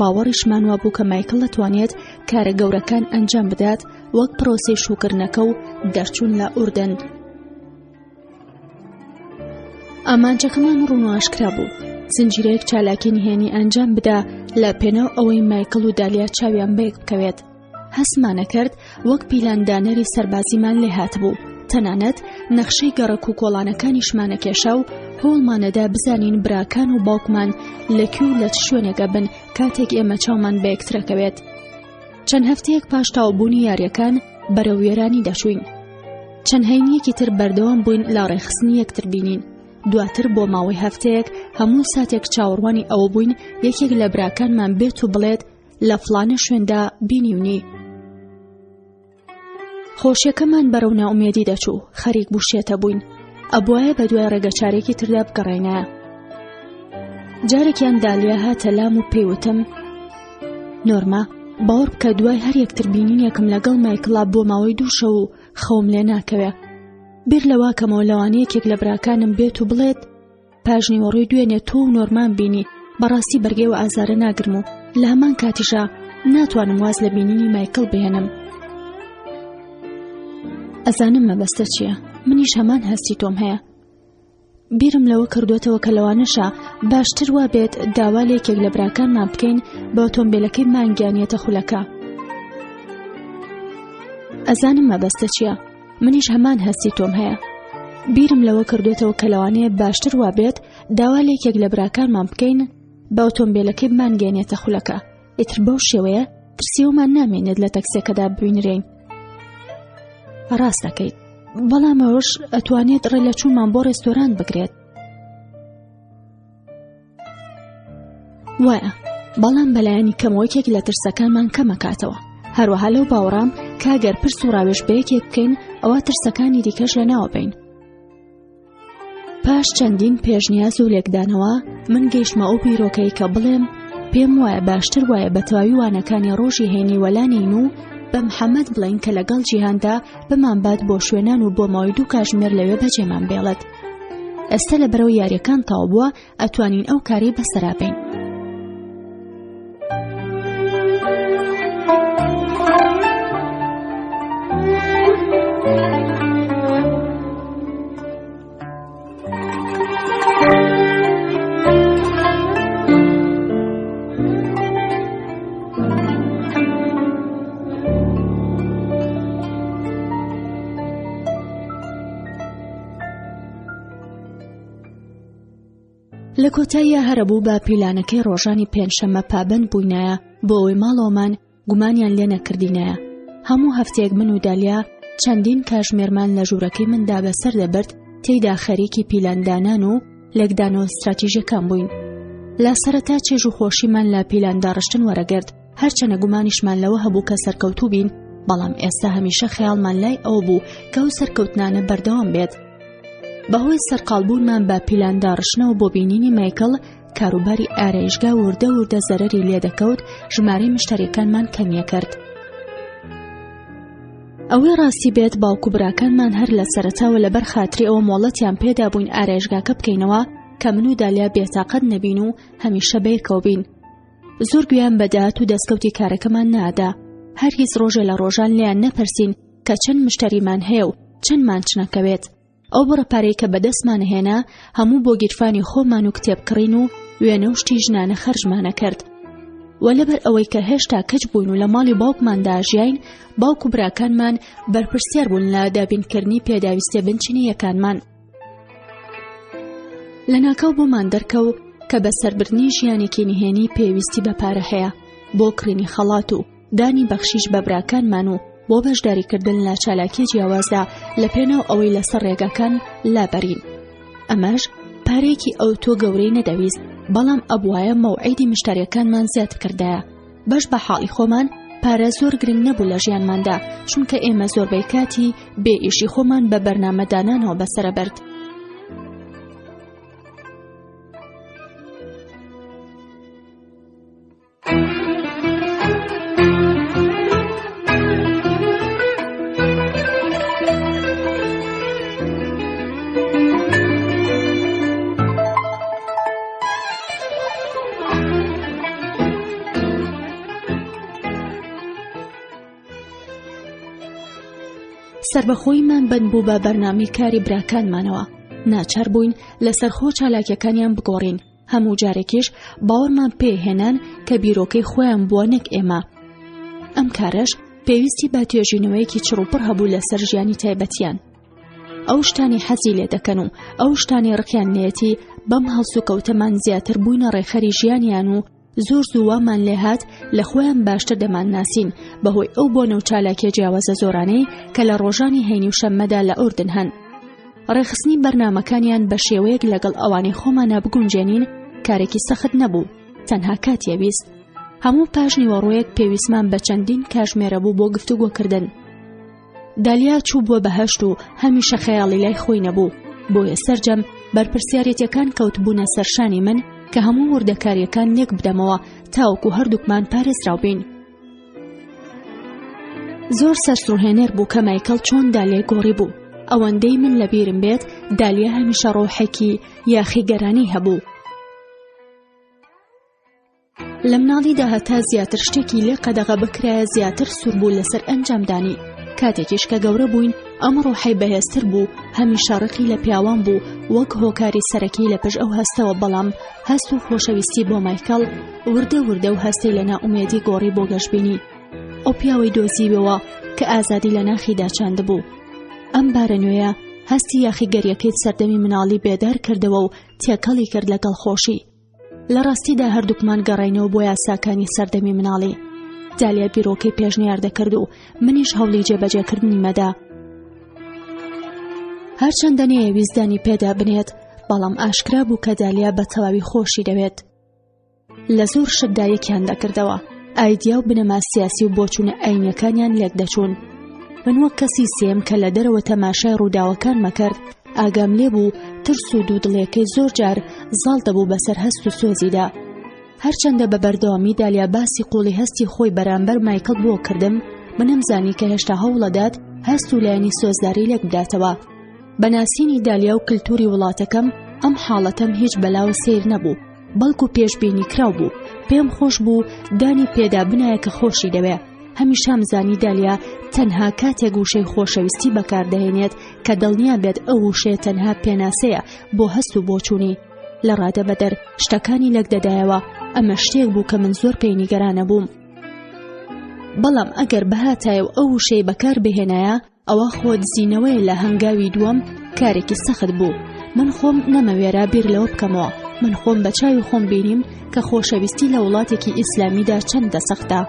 باوەڕیشمان وابوو کە مایکل دەتوانێت کارە گەورەکان ئەنجام بدات، وەک پرۆسەی شوکردنەکە و دەرچوون لە ئوردن. ئامانجەکەمان ڕوون و ئاشکرا بوو. زنجیرەیەک چالاکی نهێنی ئەنجام بدا لە پێناو ئەوەی مایکل و دالیا چاویان بەیەک بکەوێت. هەسمانە کرد وەک پیلاندانەری سەربازیمان لێ هاتبوو. تەنانەت نەخشەی گەڕەک و کۆڵانەکانیشمانە کێشا و هۆڵمانەدا بزانین براکان و باوکمان لەکوێ و لە چ شوێنێکە بن کاتێک ئێمە چاومان بە یەکترەکەوێت. چەند هەفتەیەک پاش تاوبوونی یاریەکان بەرەو وێرانی دەچووین. چەند هەینیەکی تر بەردەوام بووین لە ڕێخستنی یەکتر بینین. دواتر بۆ ماوەی هەفتەیەک هەموو ساتێک چاوەڕوانی ئەوە بووین یەکێک لە براکانمان بێت و بڵێت لە فڵانە شوێندا بینیونی. خۆشیەکەمان بەرەو ناومێدی دەچوو، خەریک بوشێتە بووین. ئەبوایە بە دوای ڕێگەچارێکی تردا بگەڕێنە. جارێکیان دالیا هاتە لام و پێیوتم نۆرما باوەڕ بکە دوای هەر یەکتر بینینێکم لەگەڵ مایکڵا بۆ ماوەی 2 شەو و خەوم لێ ناکەوێ. بیر لەوا کەمەوە لەوانەیەکێک لە براکانم بێت و بڵێت پاژنیوەڕۆی دوێنێ تۆ و نۆرمان بینی، بەڕاستی بەرگێوە ئازارە ناگرم و لە هەمان کاتیشا ناتوانم واز لە بینینی مایکڵ بێنم. ئەزانم مەبەستە چییە، منیش هەمان هەستی تۆم هەیە. بیرم لەوە کردوێتەوە کە لەوانەشە باشتر وا بێت داوا لێکێک لە براکانمان بکەین بە ئۆتۆمبیلەکەی مانگیانێتە خولەکە. ئەزانم مەبەستە چییە، منیش هەمان هەستی تۆم هەیە. بیرم لەوە کردوێتەوە کە لەوانەیە باشتر وا بێت داوا لێکێک لە براکانمان بکەین بە ئۆتۆمبیلەکەی مانگیانێتە خولەکە. ئیتر بەو شێوەیە ترسیەوەمان نامێنێت لە تەکسیەکەدا ببینرێین. ڕاست دەکەیت، بەڵام ئەوش ئەتوانێت ڕێ لە چوونمان بۆ ڕێستۆران بگرێت. وایە، بەڵام بەلایانی کەمەوەیەک لە ترسەکانمان کەمەکاتەوە. هەروەها لەو باوەڕام کاگەر پرس و ڕاوێژ بەیەکێک بکەین ئەوە ترسەکانی دیکەش لە ناوە بین. پاش چەندین پێشنیاز و لێکدانەوە من گەیشتمە ئەو بیرۆکەی کە بڵێم پێم وایە باشتر وایە بە تەواوی وانەکانی ڕۆژی هێنی وەلانین و بە محەممەد بڵین کە لەگەڵ جیهاندا بمان بات بۆ شوێنان و بۆ ماوەی 2 کاتژمێر لەوێ بەجێمان بێڵێت. ئێستا لە بەرەو یاریەکان تاو بووە ئەتوانین ئەو کاری بەسەرابین. لە کۆتاییە هەرەبوو بە پیلانەکەی ڕۆژانی پێنجشەممە پابەند بووینایە بۆ ئەوەی ماڵەوەمان گومانیان لێ نەکردینایە. هەموو هەفتەیەک من و دالیا چەندین کاژمێرمان لە ژوورەکەی مندا بەسەر دەبرد، تێیدا خەریکی پیلاندانان و لەگدانەوە استراتیژیەکان بووین. لە سەرەتا چێژ و خۆشیمان لە پیلانداڕشتن وەرەگرت، هەرچەنە گومانیشمان لەوە هەبوو کە سەرکەوتوو بین، بەڵام ئێستا هەمیشە خەیاڵمان لای ئەوە بوو کە ئەو سەرکەوتنانە بەردەوام بێت. بەهۆی سەرقاڵبوونمان بە پیلانداڕشتنەوە بۆ بینینی مایکڵ، کاروباری ئارایشگا وردە وردە زەرەری لێ دەکەوت، ژمارەی مشتەریەکانمان کەمیە کرد. ئەوەی ڕاستی بێت باوکو براکانمان هەر لە سەرەتاوە لەبەر خاتری ئەوە مۆڵەتیان پێدا بووین ئارایشگاکە بکەینەوە کە من و دالیا بێتاقەت نەبین و هەمیشە بەیەکەوە بین. زۆر گویان بەدات و دەستکەوتی کارەکەمان نادا، هەر هیچ ڕۆژێ لە ڕۆژان لیان نەپرسین کە چەند مشتەریمان هەیە و چەندمان چنەکەوێت. ئەو بڕەپارەی کە بەدەستمانە هێنا هەموو بۆ گیرفانی خۆمان و کتێبکڕین و وێنە و شتی ژنانە خەرجمانە کرد. و لەبەر ئەوەی کە هێشتا کەچ بووین و لە ماڵی باوکماندا ژیاین، باوک و براکانمان بەرپرسیار بوون لە دابینکردنی پێداویستێ بنچینیەکانمان. لە ناکاو بۆمان دەرکەو کە بە سەربردنی ژیانێکی نهێنی پێویستی بە پارە هەیە بۆ کڕینی خەڵات و دانی بەخشیش بە براکانمان و بۆ بەشداریکردن لە چالاکی جیاوازدا لە پێناو ئەوەی لەسەر ڕێگاکان لابەرین. ئەمەش پارێکی ئەو تۆ گەورەی نەدەویست، بەڵام ئەبوایە مەوعیدی مشتەریەکانمان زیاد کردایە. بەش بە حاڵی خۆمان پارە زۆر گرنگ نەبوو لە ژیانماندا، چونکە ئێمە زۆربەی کاتی بێ ئیشی خۆمان بە بەرنامەدانانەوە بەسەرە برد. سربەخۆیمان بند بوو بە بەرنامی کاری براکانمانەوە، ناچار بووین لەسەر خۆ چالاکیەکانیان بگۆڕین. هەموو جارێکیش باوەڕمان پێهێنان کە بیرۆکەی خۆیان بووە نەک ئێمە. ئەم کارەش پێویستی بە توێژینەوەیەکی چڕوپڕ هەبوو لەسەر ژیانی تایبەتیان. ئەو شتانی حەزی لێ دەکەن و ئەو شتانی ڕقیان لێتی بەم هەڵسوکەوتەمان زیاتر بووینە ڕێخەری ژیانیان و زۆر زووامان لێ هات لە خۆیان باشتر دەمان ناسین بەهۆی ئەو بۆنە و چالاکیە جیاوازە زۆرانەی کە لە ڕۆژانی هەینی و شەممەدا لە ئوردن هەن. ڕێخستنی بەرنامەکانیان بە شێوەیەک لەگەڵ ئەوانەی خۆمانە بگونجێنین کارێکی سەخت نەبوو، تەنها کاتیەویست. هەموو پاش نیوەڕۆیەک پێویستمان بە چەندین کاژمێرە بوو بۆ گفتوگۆکردن. دالیا چوو بووە بەهەشت و هەمیشە خەیاڵی لای خۆی نەبوو، بۆیە سەرجەم بەرپرسیارەتیەکان کەوت بوونە سەرشانی من کە هەموو وردەکاریەکان نێک بدەمەوە تاوەکو هەردووکمان پارێزراو بین. زۆر سەرسوڕهێنەر بوو کە مایکڵ چۆن دالیای گۆڕی بوو. ئەوەندەی من لەبیرم بێت دالیا هەمیشە ڕۆحێکی یاخیگەرانی هەبوو. لە مناڵیدا هەتا زیاتر شتێکی لێ قەدەغە بکرایە زیاتر سوور بوو لەسەر ئەنجامدانی. کاتێکیش کە گەورە بووین ئەم ڕۆحەی بەهێزتر بوو، هەمیشە ڕقی لە پیاوان بوو وەک هۆکاری سەرەکی لە پشت ئەو هەستەوە. بەڵام هەست و خۆشەویستی بۆ مایکڵ وردە وردە و هەستەی لە ناومێدی گۆڕی بۆ گەشتبینی. ئەو پیاوەی دۆزیوەوە کە ئازادی لە ناخیدا چاندبوو. ئەم بارە نوێیە هەستی یاخیگەریەکەی سەردەمی مناڵی بێدار کردەوە و تێکەڵی کرد لەگەڵ خۆشی. لە ڕاستیدا هەردووکمان گەڕینەوە بۆ یاساکانی سەردەمی مناڵی. دالیا بیرۆکەی پێشنیار دەکرد و منیش هەوڵی جێبەجێکردنی مەدا. هەرچەندە نەیەویستدانی پێدا بنێت، بەڵام ئاشکرا بوو کە دالیا بە تەواوی خۆشی دەوێت. لە زۆر شتدا یەکیان دەکردەوە، ئایدیا و بنەما سیاسی و بۆچوونە ئاینیەکانیان لێک دەچوون. من وەک کەسی سێم کە لە دەرەوە تەماشای ڕووداوەکان مەکرد، ئاگام لێ بوو ترس و دوودڵیەکەی زۆر جار زاڵ دەبوو بەسەر هەست و سۆزیدا. هەرچەندە بە بەردەوامی دالیا باسی قوڵی هەستی خۆی بەرامبەر مایکڵ بۆ کردم، منەمزانی کە هێشتا هەوڵەدات هەست و لایەنی سۆزداری لێک بداتەوە. بەناسینی دالیا و کللتوری وڵاتەکەم ئەم حاڵەتەم هیچ بەلاو سیر نەبوو، بەڵکو پێشبینی کراو بوو. پێم خۆش بوو دانی پێدا بنایە کە خۆشی دەوێ. هەمیشەم زانی دالیا تەنها کاتێک وشەی خۆشەویستی بەکاردەهێنێت کە دڵنیا بێت ئەو وشەیە تەنها پێناسەیە بۆ هەست و بۆچوونی. لە ڕادە بەدەر شتەکانی لەک دەدایەوە. ئەمە شتێک بوو کە من زۆر پێی نیگەرانە بووم. بەڵام ئەگەر بەهاتایە و ئەو وشەی بەکار بهێنایە، ئەوە خۆدزینەوەی لە هەنگاوی دووەم کارێکی سەخت بوو. من خۆم نەمەوێرا بیر لەوە بکەمەوە. من خۆم بە چاوی خۆم بینیم کە خۆشەویستی لە وڵاتێکی ئیسلامیدا چەندە سەختە.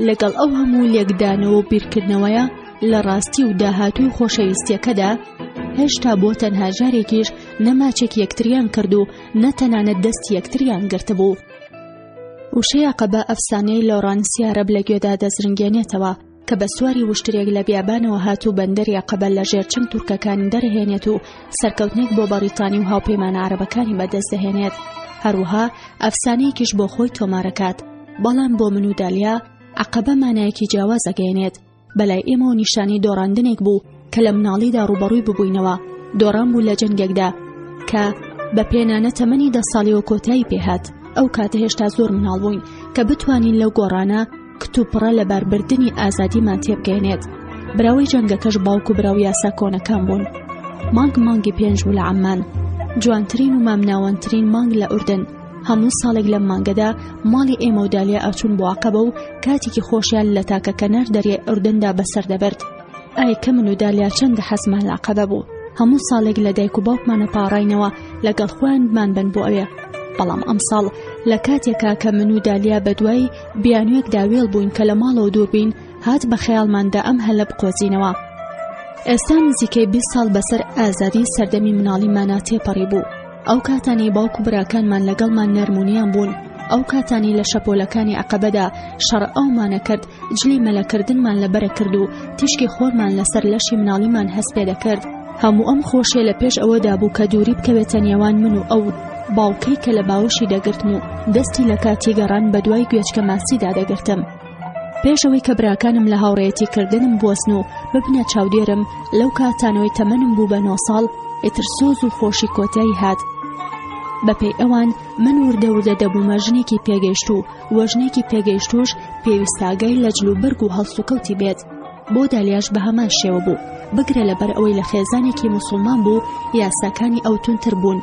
لەگەڵ ئەو هەموو لێکدانەوە و بیرکردنەوەیە لە ڕاستی و داهاتووی خۆشەویستیەکەدا هێشتا بۆ تەنها جارێکیش نەماچێک یەکتریان کرد و نەتەنانەت دەستی یەکتریان گرتبوو. وشەی عەقەبە ئەفسانەی لۆرانسی عەرەب لە گوێدا دەزرنگێنێتەوە کە بە سواری وشترێک لە بیابانەوە هاتوو بەندەری عەقەبە لە ژێر چنگ تورکەکانی دەرهێنێت و سەرکەوتنێک بۆ بەریتانی و هاوپەیمانە عەرەبەکانی بەدەست دەهێنێت. هەروەها ئەفسانەیەکیش بۆ خۆی تۆمارەکات، بەڵام بۆ من و دالیا عەقەبە مانایەکی جیاواز ئەگەیەنێت. بەلای ئێمەوە نیشانی دۆڕاندنێک بوو کە لە مناڵیدا ڕوبەڕووی ببووینەوە، دۆڕان بوو لە جەنگێکدا کە بە پێنانە تەمەنی 10 ساڵیەوە کۆتایی پێهات. ئەو کاتە هێشتا زۆر مناڵ بووین کە بتوانین لەو گۆڕانە کتوپڕە لە بەربردنی ئازادیمان تێبگەێنێت. براوەی جەنگەکەش باوک و براو یاسا کۆنەکان بوون. مانگی 5 بوو لە عەمان، جوانترین و مامناوەندترین مانگ لە ئوردن. هەموو ساڵێک لەم مانگەدا ماڵی ئێمە و دالیا ئەچوون بۆ عەقەبە و کاتێکی خۆشیان لە تاکە کەنار دەریای ئوردندا بەسەر دەبرد. ئای کە من و دالیا چەندە حەزمان لە عەقەبە بوو. هەموو ساڵێک لە دایک و باوکمانە پاڕاینەوە لەگەڵ خۆیان بمان بن بۆ ئەوێ. بەڵام ئەم ساڵ لە کاتێکا کە من و دالیا بەدوای بیانوێک داوێڵ بووین کە لە ماڵەوە دوور بین، هات بە خەیاڵماندا ئەم هەلە بقۆزینەوە. ئێستا نزیکەی 20 ساڵ بەسەر ئازادی سەردەمی مناڵیمانە تێپەڕی بوو. ئەو کاتانی باوک و براکانمان لەگەڵمان نەرمونیان بوون. ئەو کاتانی لە شەپۆلەکانی عەقەبەدا شەڕ ئەومانە کرد، جلی مەلەکردنمان لەبەرە کرد و تیشکی خۆرمان لەسەر لەشی مناڵیمان هەست پێ دەکرد. هەموو ئەم خۆشیە لە پێش ئەوەدا بوو کە دووری بکەوێتە نێوان من و ئەو باوکەی کە لە باوەشی دەگرتم و دەستی لە کاتی گەڕان بە دوای گوێچکە ماسیدا دەگرتم. پێشەوەی کە براکانم لە هاوڕێیەتی کردنم بوەستن و ببنە چاودێرم، لەو کاتانەوەی تەمەنم بوو بە 9 ساڵ، ئیتر سۆز و خۆشی کۆتایی هات. بەپێی ئەوان من وردە دەبوومە ژنێکی پێگەیشت و وەژنێکی پێگەیشتوش پێویستاگای لە جلوبەرگ و هەڵسوکەوتی بێت. بۆ دالیاش بە هەمان شێوە بوو، بگرە لەبەر ئەوەی لە خێزانێکی موسڵمان بوو یاساکانی ئەو تونتر بوون.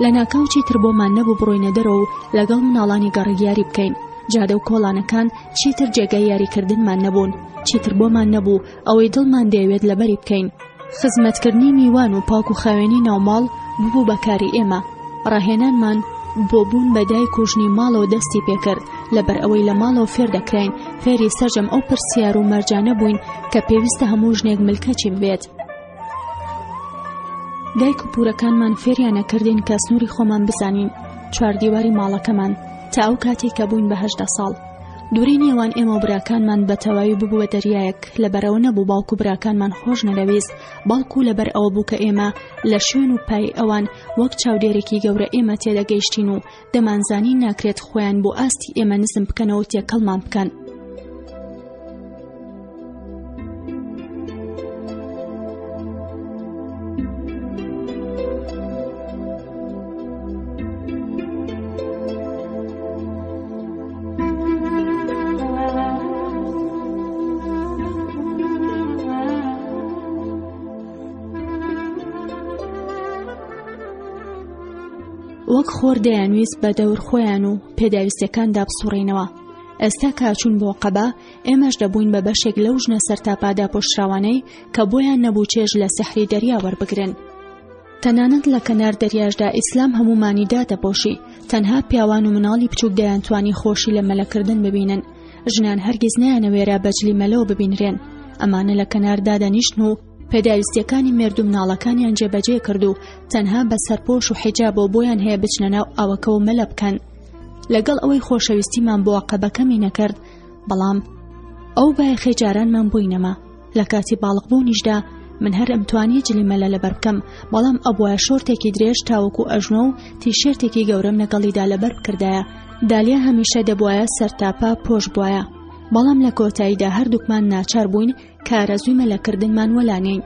لە ناکاوچی تر بۆمان نەبوو بڕۆینە دەرەوە و لەگەڵ مناڵانی گەڕیگیاری بکەین. جادە و کۆڵانەکان چیتر جێگای یاریکردنمان نەبوون، چیتر بۆمان نەبوو ئەوەی دڵمان دەیەوێت لەبەری بکەین. خزمەتکردنی میوان و پاک و خاوێنی ناوماڵ بوو بەکاری ئێمە. ڕاهێنانمان بۆ بوون بە دایک و ژنی ماڵەوە دەستی پێکرد، لەبەر ئەوەی لە ماڵەوە فێر دەکراین، فێری سەرجەم ئەو پرسیار و مەرجانە بووین کە پێویستە هەموو ژنێک ملکەچیم بێت. دایک و پورەکانمان فێریانە کردین کە سنووری خۆمان بزانین، چواردیواری ماڵەکەمان، تا ئەو کاتێک کە بووین بە 18 ساڵ. دووری نێوان ئێمە و براکانمان بە تەواوی ببوو بە دەریایەک، لەبەرەوە نەبوو باوک و براکانمان خۆش نەدەویست، بەڵکو لەبەر ئەوە بوو کە ئێمە لە شوێن و پای ئەوان وەک چاودێرێکی گەورە ئێمە تێدەگەیشتین و دەمانزانی ناکرێت خۆیان بۆ ئاستی ئێمە نزم بکەنەوە تێکەڵمان بکەن. وەک خۆر دەیانویست بە دەور خۆیان و پێداویستەکاندا بسوڕینەوە. ئێستا کاچوون بۆ عەقەبە، ئێمەش دەبووین بە بەشێک لەو ژنە سەرتاپادا پۆشراوانەی کە بۆیان نەبوو چێژ لە سەحری دەریا وەربگرن. تەنانەت لە کەنار دەریاشدا ئیسلام هەمومانی دادەپۆشی، تەنها پیاوان و مناڵی بچووک دەیانتوانی خۆشی لە مەلەکردن ببینن. ژنان هەرگیز نەیانەوێرا بەجلی مەلەوە ببینرێن. ئەمانە لە کەنار دادەنیشتن و پێداویستیەکانی مێرد و مناڵەکانیان جێبەجێ کرد و تەنها بە سەرپۆش و حیجابەوە بۆیان هەیە بچنە ناو ئاوەکەوە مەلە بکەن. لەگەڵ ئەوەی خۆشەویستیمان بۆ عەقەبەکەمی نەکرد، بەڵام ئەو بایەخی جارانمان بووینەما. لە کاتی باڵغبوونیشدا من هەر ئەمتوانی جلی مەلە لەبەر بکەم، بەڵام ئەبووە شۆرتێکی درێژ تاوەکو ئەژنۆ و تیشێرتێکی گەورەم لەگەڵیدا لەبەر بکردایە. دالیا هەمیشە دەبوایە سەرتاپا پۆش بوایە، بەڵام لە کۆتاییدا هەردووکمان ناچار بووین کە ئارەزووی مەلەکردنمان وەلانێین.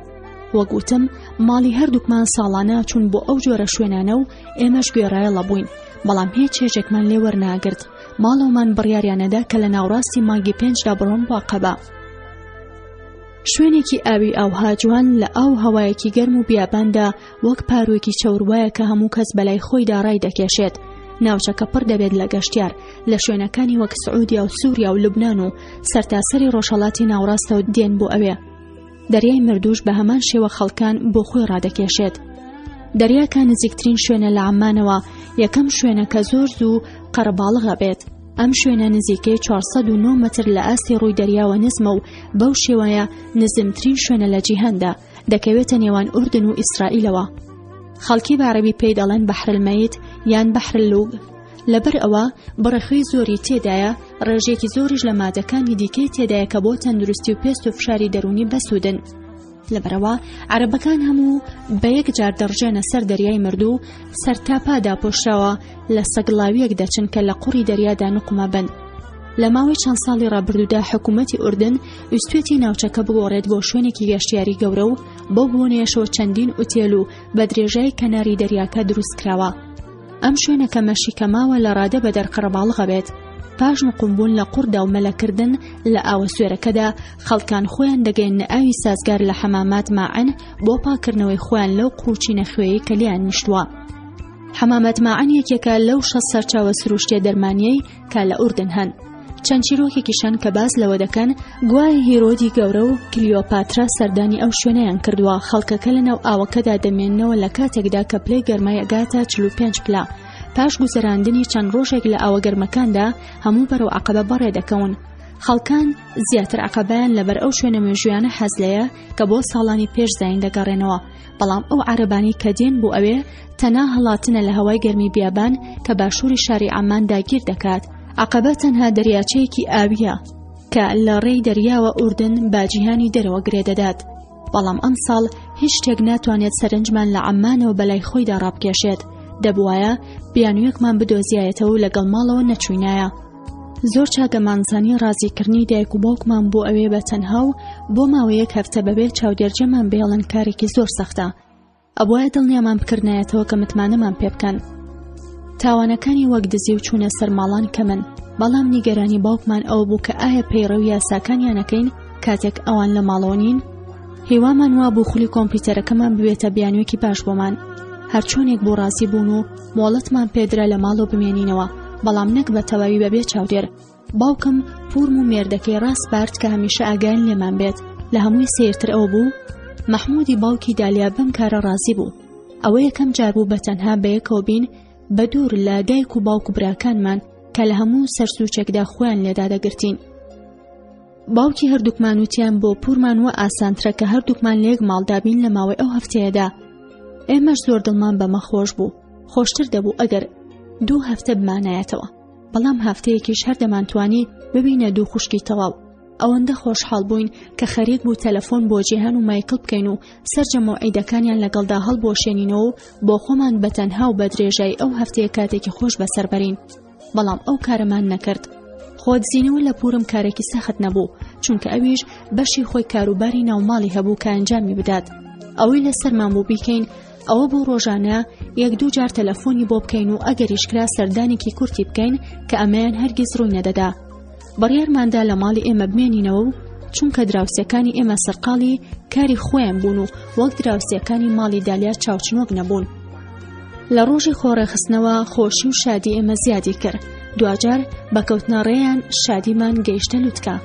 وەگوتم ماڵی هەردووکمان ساڵانە چوون بۆ ئەو جۆرە شوێنانە و ئێمەش گوێڕایەڵە بووین، بەڵام هیچ چێژێکمان لێ وەرناگرت. ماڵەوەمان بڕیاریانەدا کە لە ناوڕاستی مانگی 5دا بڕۆن بۆ عەقەبە. شوێنێکی ئاوی ئاوها جوان لە ئاو هەوایەکی گەرم و بیاباندا وەک پاروێکی چەوروایە کە هەموو کەس بەلای خۆیدا ڕای دەکێشێت. ناوچەکە پڕ دەبێت لە گەشتیار لە شوێنەکانی وەک سعودیا و سووریا و لوبنان و سەرتاسەری ڕۆژهەڵاتی ناوڕاستەوە دێن بۆ ئەوێ. دەریای مردوش بە هەمان شێوە خەڵکان بۆ خۆی ڕادەکێشێت. دەریاکە نزیکترین شوێنە لە عەمانەوە، یەکەم شوێنە کە زۆر زوو قەرەباڵغە بێت. ئەم شوێنە نزیکەی 409 مەتر لە ئاستی ڕووی دەریاوە نزمە و بەو شێوەیە نزمترین شوێنە لە جیهاندا، دەکەوێتە نێوان ئوردن و ئیسرائیلەوە. خەڵکی بەعەرەبی پێی دەڵێن بەحرالمەیت یان بەحراللوگ. لەبەر ئەوە بڕەخوی زۆری تێدایە، ڕێژێکی زۆریش لە مادەکانی دیکەی تێدایە کە بۆ تەندروستی و پێست و فشاری دەرونی بەسوودن. لەبەرەوە عەرەبەکان هەموو بە یەک جار دەڕژێنە سەر دەریای مردوو، سەرتاپادا پۆشراوە لە سەگڵاویەک دەچن کە لە قوڕی دەریادا نوقمە بن. لە ماوەی چەند ساڵی ڕابردوودا حکوومەتی ئوردن ویستوێتی ناوچەکە بگۆڕێت بۆ شوێنێکی گەشتیاری گەورە و بۆ بۆنێشەوە چەندین ئوتێل و بە درێژای کەناری دەریاکە دروستکراوە. ئەم شوێنە کە مەشیکەماوە لە ڕادە بە دەرقەرەباڵغە بێت. پاش نقمبوون لە قوڕدا و مەلەکردن لە ئاوە سوێرەکەدا، خەڵکان خۆیان دەگەێنە ئاوی سازگار لە حەمامات ماعن بۆ پاکردنەوەی خۆیان لەو قوچی نەخوێیی کە لیان نیشتووە. حەمامات ماعن یەکێکە لەو 6 سەرچاوە سروشتیە دەرمانیەی کە لە ئوردن هەن. چەند چیرۆکێکیشان کە باز لەوە دەکەن گوایە هیرۆدی گەورە و کلیۆپاترا سەردانی ئەو شوێنەیان کردووە. خەڵکەکە لەناو ئاوەکەدا دەمێننەوە لە کاتێکدا کە پلەی گەرمای ئەگاتە 45 پلا. پاش گوزەراندنی چەند ڕۆژێک لە ئاوە گەرمەکاندا هەموو بەرەو عەقەبە بەڕێ دەکەون. خەڵکان زیاتر عەقەبەیان لەبەر ئەو شوێنە مێژوویانە حەزلەیە کە بۆ ساڵانی پێش زاین دەگەڕێنەوە. بەڵام ئەو عەرەبانی کە دێن بۆ ئەوێ تەنها هەڵاتنە لە هەوای گەرمی بیابان کە باشووری شاری عەمان داگیر دەکات. عەقەبە تەنها دەریاچەیەکی ئاویە کە لە ڕێی دەریاوە ئوردن با جیهانی دەرەوە گرێ دەدات. بەڵام ئەم ساڵ هیچ شتێک ناتوانێت سەرنجمان لە عەمانەوە بەلای خۆیدا ڕابکێشێت. دەبوایە بیانوویەکمان بدۆزیایەتەوە و لەگەڵ ماڵەوە نەچووینایە. زۆر چاگەمانزانی ڕازیکردنی دایک و باوکمان بۆ ئەوێ بە تەنها و بۆ ماوەیەک هەفتە بەبێ چاودێرجەمان بێڵن کارێکی زۆر سەختە. ئەبوایە دڵنیامان بکردنایەتەوە کە متمانەمان پێ بکەن. تاوانەکانی وەک دزی و چوونە سەرماڵان کەمن، بەڵام نیگەرانی باوکمان ئەوە بوو کە ئایا پەیڕەوی یاساکانیانەکەین کاتێک ئەوان لە ماڵەوە نین. هیوامان وا بوو خولی کۆمپیوتەرەکەمان ببێتە بیانوێکی باش بۆمان. هەرچۆنێک بۆ ڕازی بوون و مۆڵەتمان پێدرا لە ماڵەوە بمێنینەوە، بەڵام نەک بە تەواوی بەبێ چاودێر. باوکم پورم و مێردەکەی ڕاست بارد کە هەمیشە ئاگایان لێمان بێت. لە هەمووی سێرتر ئەوە بوو مەحموودی باوکی دالیا بەم کارە ڕازی بوو. ئەوە یەکەم جار بوو بە تەنها بەیەکەوە بین بە دوور لە دایک و باوک و براکانمان کە لە هەموو سەرسوچێکدا خۆیان لێدا دەگرتین. باوکی هەردووکمان وتیان بۆ پورمان وە ئاسانترە کە هەردووکمان لە یەک ماڵدابین لە ماوەی ئەو هەفتەیەدا. ئێمەش زۆر دڵمان بەمە خۆش بوو. خۆشتر دەبوو ئەگەر 2 هەفتە بمانایەتەوە، بەڵام هەفتەیەکیش هەر دەمانتوانی ببینە 2 خوشکی تەواو. ئەوەندە خۆشحاڵ بووین کە خەریک بوو تەلەفۆن بۆ جیهان و مایکل بکەین و سەرجە مۆعیدەکانیان لەگەڵدا هەڵبۆشێنینەوە و بۆ خۆمان بەتەنها و بە درێژایی ئەو هەفتەیە کاتێکی خۆش بەسەربەرین. بەڵام ئەو کارەمان نەکرد. خۆدزینەوە لە پورم کارێکی سەخت نەبوو، چونکە ئەویش بەشی خۆی کاروباری ناوماڵی هەبوو کە ئەنجامی بدات. ئەوەی لەسەرمان بوو بیکەین ئەوە بۆ ڕۆژانە 1-2 جار تەلەفۆنی بۆ بکەین و ئەگەریش کرا سەردانێکی کورتی بکەین کە ئەمەیان هەرگیز ڕووی نەدەدا. بڕیارماندا لە ماڵی ئێمە بمێنینەوە و چونکە دراوسەکانی ئێمە سەرقاڵی کاری خۆیان بوون و وەک دراوسەکانی ماڵی دالیا چاوچنۆک نەبوون. لە ڕۆژی خۆڕێخستنەوە خۆشی و شادی ئێمە زیادی کرد. دوجار بەکەوتنەڕێیان شادیمان گەیشتە لوتکە.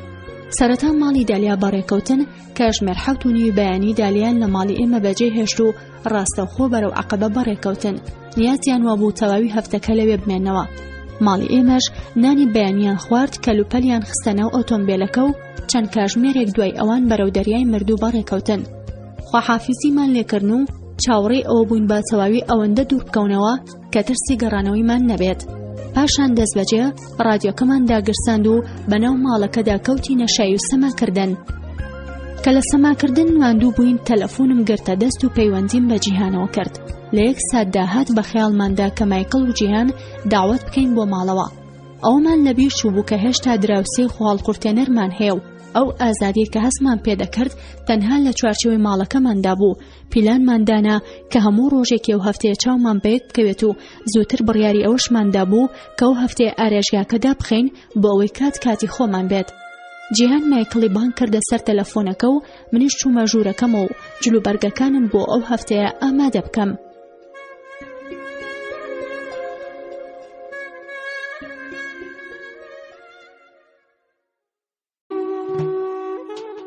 سەرەتا ماڵی دالیا بەڕێکەوتن کە ژمێر 7.5 بەیانی دالیان لە ماڵی ئێمە بەجێ هێشت و ڕاستەوخۆ بەرەو عەقەبە بەڕێکەوتن. نیازیان وا بوو تەواوی هەفتەکە لەوێ بمێنەوە. ماڵی ئێمەش نانی بەیانیان خوارد کە لوپەلیان خستە ناو ئۆتۆمبیلەکە و چەند کاژمێرێک دوای ئەوان بەرەو دەریای مردوو بەڕێکەوتن. خواحافیزیمان لێکردن و چاوەڕێی ئەوە بووین بە تەواوی ئەوەندە دوور بکەونەوە کە ترسی گەڕانەوەیمان نەبێت. پاشان دەست بەجێ ڕادیۆکەمان داگرساند و بەناو ماڵەکەدا کەوتی نەشای و سەماکردن. کە لە سەماکردن ماندوو بووین تەلەفۆنم گرتە دەست و پەیوەندیم بە جیهانەوە کرد. لە 1 ساتدا هات بە خەیاڵماندا کە مایکل و جیهان داوەت بکەین بۆ ماڵەوە. ئەومان لەبیر چوو بوو کە هێشتا دراوسەی خۆڵقورتێنەرمان هەیە و ئەو ئازادی کە هەستمان پێدەکرد تەنها لە چوارچێوەی ماڵەکەماندا بوو. پیلانماندانا کە هەموو ڕۆژێکی و هەفتەیە چاومان بەیەک بکەوێت و زووتر بڕیاری ئەوەشماندا بوو کە ئەو هەفتەیە ئارێژگاکەدا بخەین بۆ ئەوەی کاتی خۆمان بێت. جیهان مایکڵی بان کردە سەر تەلەفۆنەکە و منیش چوومە ژوورەکەمەوە و جلوبەرگەکانم بۆ ئەو هەفتەیە ئامادە بکەم.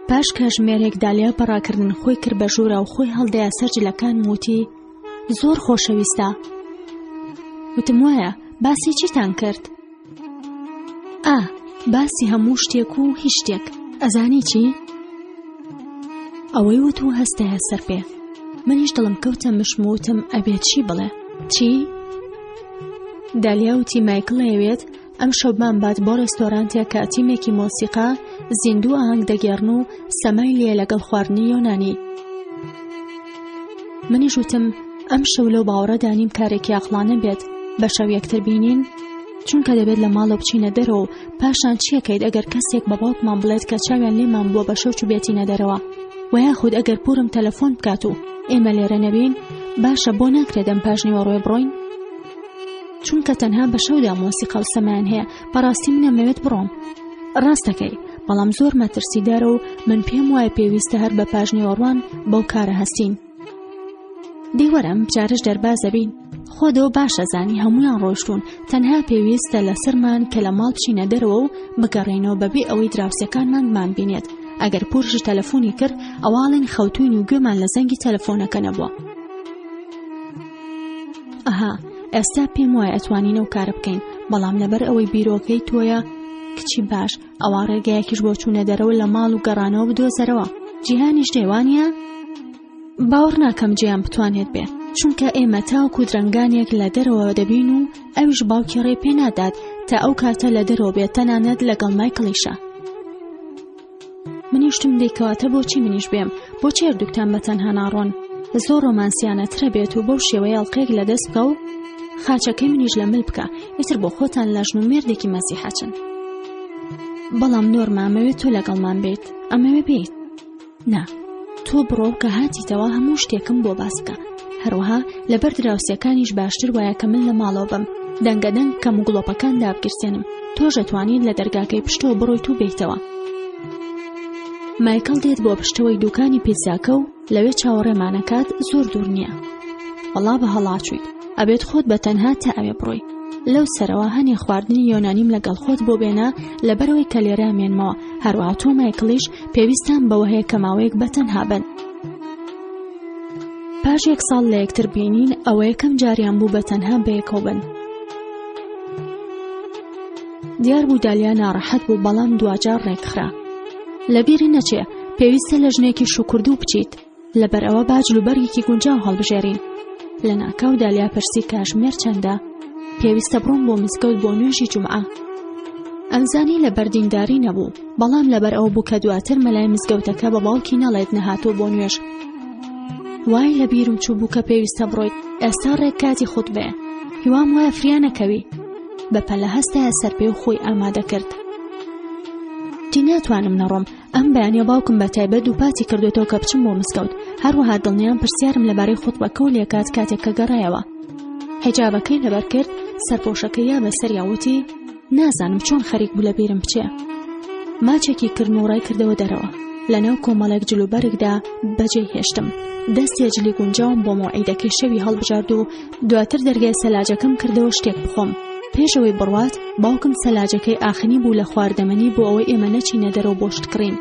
پاش کاژمێرێک دالیا بەڕاکردن خۆی کرد بە ژوورە و خۆی هەڵدەیا سەر جلەکان وتی زۆر خۆشەویستە. وتم وایە باسی چیتان کرد؟ باسی هەموو شتێک و هیچ شتێک. ئەزانی چی؟ ئەوەی وت و هەستەیە سەر پێ. منیش دڵم کەوتە مشموتم ئەبێت چی بڵێ. چی؟ دالیا وتی مایکڵ ئەوێت ئەم شەوبان بات بۆ ڕێستۆرانتێک کە تیمێکی مۆسیقا زیندوو ئاهەنگ دەگێڕن و سەمای لێ لەگەڵ خواردنی یۆنانی. منیش وتم ئەم شەو لەو باوەڕە دانیم کارێکی عەقڵانە بێت، بە شەو یەکتر بینین، چونکە دەبێت لە ماڵەوە بچینە دەرەوە و پاشان چیەکەیت ئەگەر کەسێک بە باوکمان بڵێت کە چاویان لێمان بووە بە شەو چوو بێتینە دەرەوە، و یاخود ئەگەر پورم تەلەفۆن بکات و ئێمە لێرە نەبین، باشە بۆ ناکرێت ئەم پاژنەوە ڕۆی بڕۆین؟ چونکە تەنها بە شەودا مۆسیقا و سەمایان هەیە. بەڕاستی منەمەوێت بڕۆم. ڕاستەکەی، بەڵام زۆر مەترسیدارە و من پێم وایە پێویستە هەر بە پاژنەوە ڕوان بەو کارە هەستین. دیوەرم بجارش دەربازە بین. خۆدەوە باشە زانی هەمویان ڕۆیشتون، تەنها پێویستە لەسەرمان کە لە ماڵ بچینە دەرەوە و بگەڕێنەوە بەبێ ئەوەی دراوسەکانمان ببینێت. ئەگەر پورش تەلەفۆنی کرد ئەواڵێن خەوتوین و گوێمان لە زەنگی تەلەفۆنەکە نەبووە. ئێستا پێم وایە ئەتوانین ئەو کارە بکەین، بەڵام لەبەر ئەوەی بیرۆکەی تۆیە کچی باش، ئەوە ڕێگایەکیش بۆ چوونە دەرەوە لە ماڵ و گەڕانەوە بدۆزەرەوە. جیهانیش دێوانیە؟ باوەڕ ناکەم جیان بتوانێت بێ، چونکە ئێمە تاوکو درەنگانێک لە دەرەوە دەبین و ئەویش باوکی ڕێ پێ نادات تا ئەو کاتە لە دەرەوە بێت، تەنانەت لەگەڵ مایکڵیشە. منیشتم دەیکەواتە بۆچی منیش بێم؟ بۆچی هەردووکتان بەتەنها ناڕۆن؟ زۆر ڕۆمانسیانەترە بێت و بەو شێوەیە ئەڵقەیەک لەدەست بکە و خاچەکەی منیش لە مل بکە، ئیتر بۆ خۆتان لە ژن و مێردێکی مەسیحەچن. بەڵام نۆرما ئەمەوێت تۆ لەگەڵمان بێت. ئەمەوێ بێت؟ نا، تۆ بڕۆ کە هاتیتەوە هەموو شتێکم بۆ باس بکە. هەروەها لەبەر دراوسەکانیش باشتر وایە کە من لە ماڵەوە بم، دەنگەدەنگ کەم و گڵۆپەکان دابگرسێنم. تۆش دەتوانیت لە دەرگاکەی پشتەوە بڕۆیت و بێیتەوە. مایکڵ دێت بۆ پشتەوەی دوکانی پیتزاکە و لەوێ چاوەڕێمانەکات زۆر دوور نییە. وەڵا بە هەڵاچوویت، ئەبێت خۆت بە تەنها تا ئەوێ بڕۆی. لەو سەرەوە هەنێ خواردنی یۆنانیم لەگەڵ خۆت بۆ بێنە لەبەرەوەی کە لێرە مێنمەوە. هەروەها تۆ مایکڵیش پێویستان بەوە هەیە کە ماوەیەک بەتەنها بن. پاش 1 ساڵ لە یەکتر بینین ئەوە یەکەم جاریان بوو بەتەنها بەیەکەوە بن. دیار بوو دالیا ناڕەحەت بوو، بەڵام دوجار ڕێکخرا. لەبیری نەچێ پێویستە لە ژنێکی شوکردوو بچیت، لەبەر ئەوە با جلوبەرێکی گونجاو هەڵبژێرین. لە ناکاو دالیا پرسی کاژمێر چەندە؟ پێویستە بڕۆم بۆ مزگەوت بۆ نوێژی جومعە. ئەمزانی لە بەردینداری نەبوو، بەڵام لەبەر ئەو بوو کە دواتر مەلای مزگەوتەکە بە باوکی نەڵێت نەهاتۆ بۆ نوێژ. وای لە بیرم چوو بوو کە پێویستە بڕۆیت، ئێستا ڕێک کاتی خۆت بێ. هیوام وایە فریانەکەوی. بەپەلە هەستایە سەر پێ و خۆی ئامادە کرد. ناتوانم نەڕۆم، ئەم بەیانیە باوکم بە تایبەت دووپاتی کردوێتەوە کە بچم بۆ مزگەوت. هەروەها دڵنیام پرسیارم لەبارەی خوتبەکە و لێکات کاتێک کە گەڕایەوە. حیجابەکەی لەبەر کرد، سەرپۆشەکەی یا بەسەریا وتی نازانم چۆن خەریک بوو لە بیرم بچێ. ماچێکی کردن و ڕای کردەوە دەرەوە. لەناو کۆمەڵێک جلوبەرێکدا بەجێی هێشتم. دەستی جلی گونجاوم بۆ مۆعیدەکەی شەوی هەڵبژارد و دواتر دەرگای سەلاجەکەم کردەوە شتێک بخۆم. پێشەوەی بڕوات باوکم سەلاجەکەی ئاخنی بوو لە خواردەمەنی بۆ ئەوەی ئێمە نەچینە دەرەوە بۆ شتکڕین.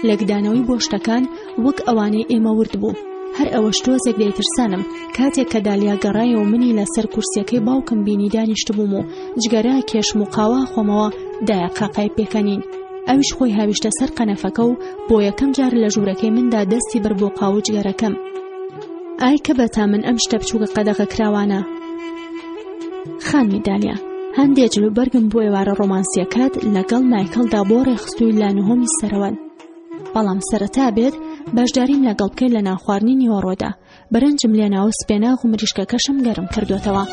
لە گدانەوەی بۆ شتەکان وەک ئەوانەی ئێمە ورد بوو. هەر ئەوە شتۆزێک دەیترسانم کاتێک کە دالیا گەڕایەوە منی لەسەر کورسیەکەی باوکم بینی دانیشتبووم و جگەرە کێشم و قاوا خۆمەوە دایە قاقای پێکەنین. ئەویش خۆی هاویشتە سەر قەنەفەکە و بۆ یەکەم جار لە ژوورەکەی مندا دەستی بر بۆ قاو و جگەرەکەم. ئای کە بەتا من ئەم شتە بچووکە قەدەغە کراوانە. خانمی دالیا، هەندێک جلوبەرگم بۆ ئێوارە ڕۆمانسیەکەت لەگەڵ مایکڵدا بۆ ڕێخستووی لە نهۆمی سەرەوەن. بەڵام سەرەتا بێت باشداریم لەگەڵ بکەی لە ناوخواردنی نیوەڕۆدا. بەرەنجم لێناوە سپێناغ و مریشکەکەشم گەرم کردوێتەوە.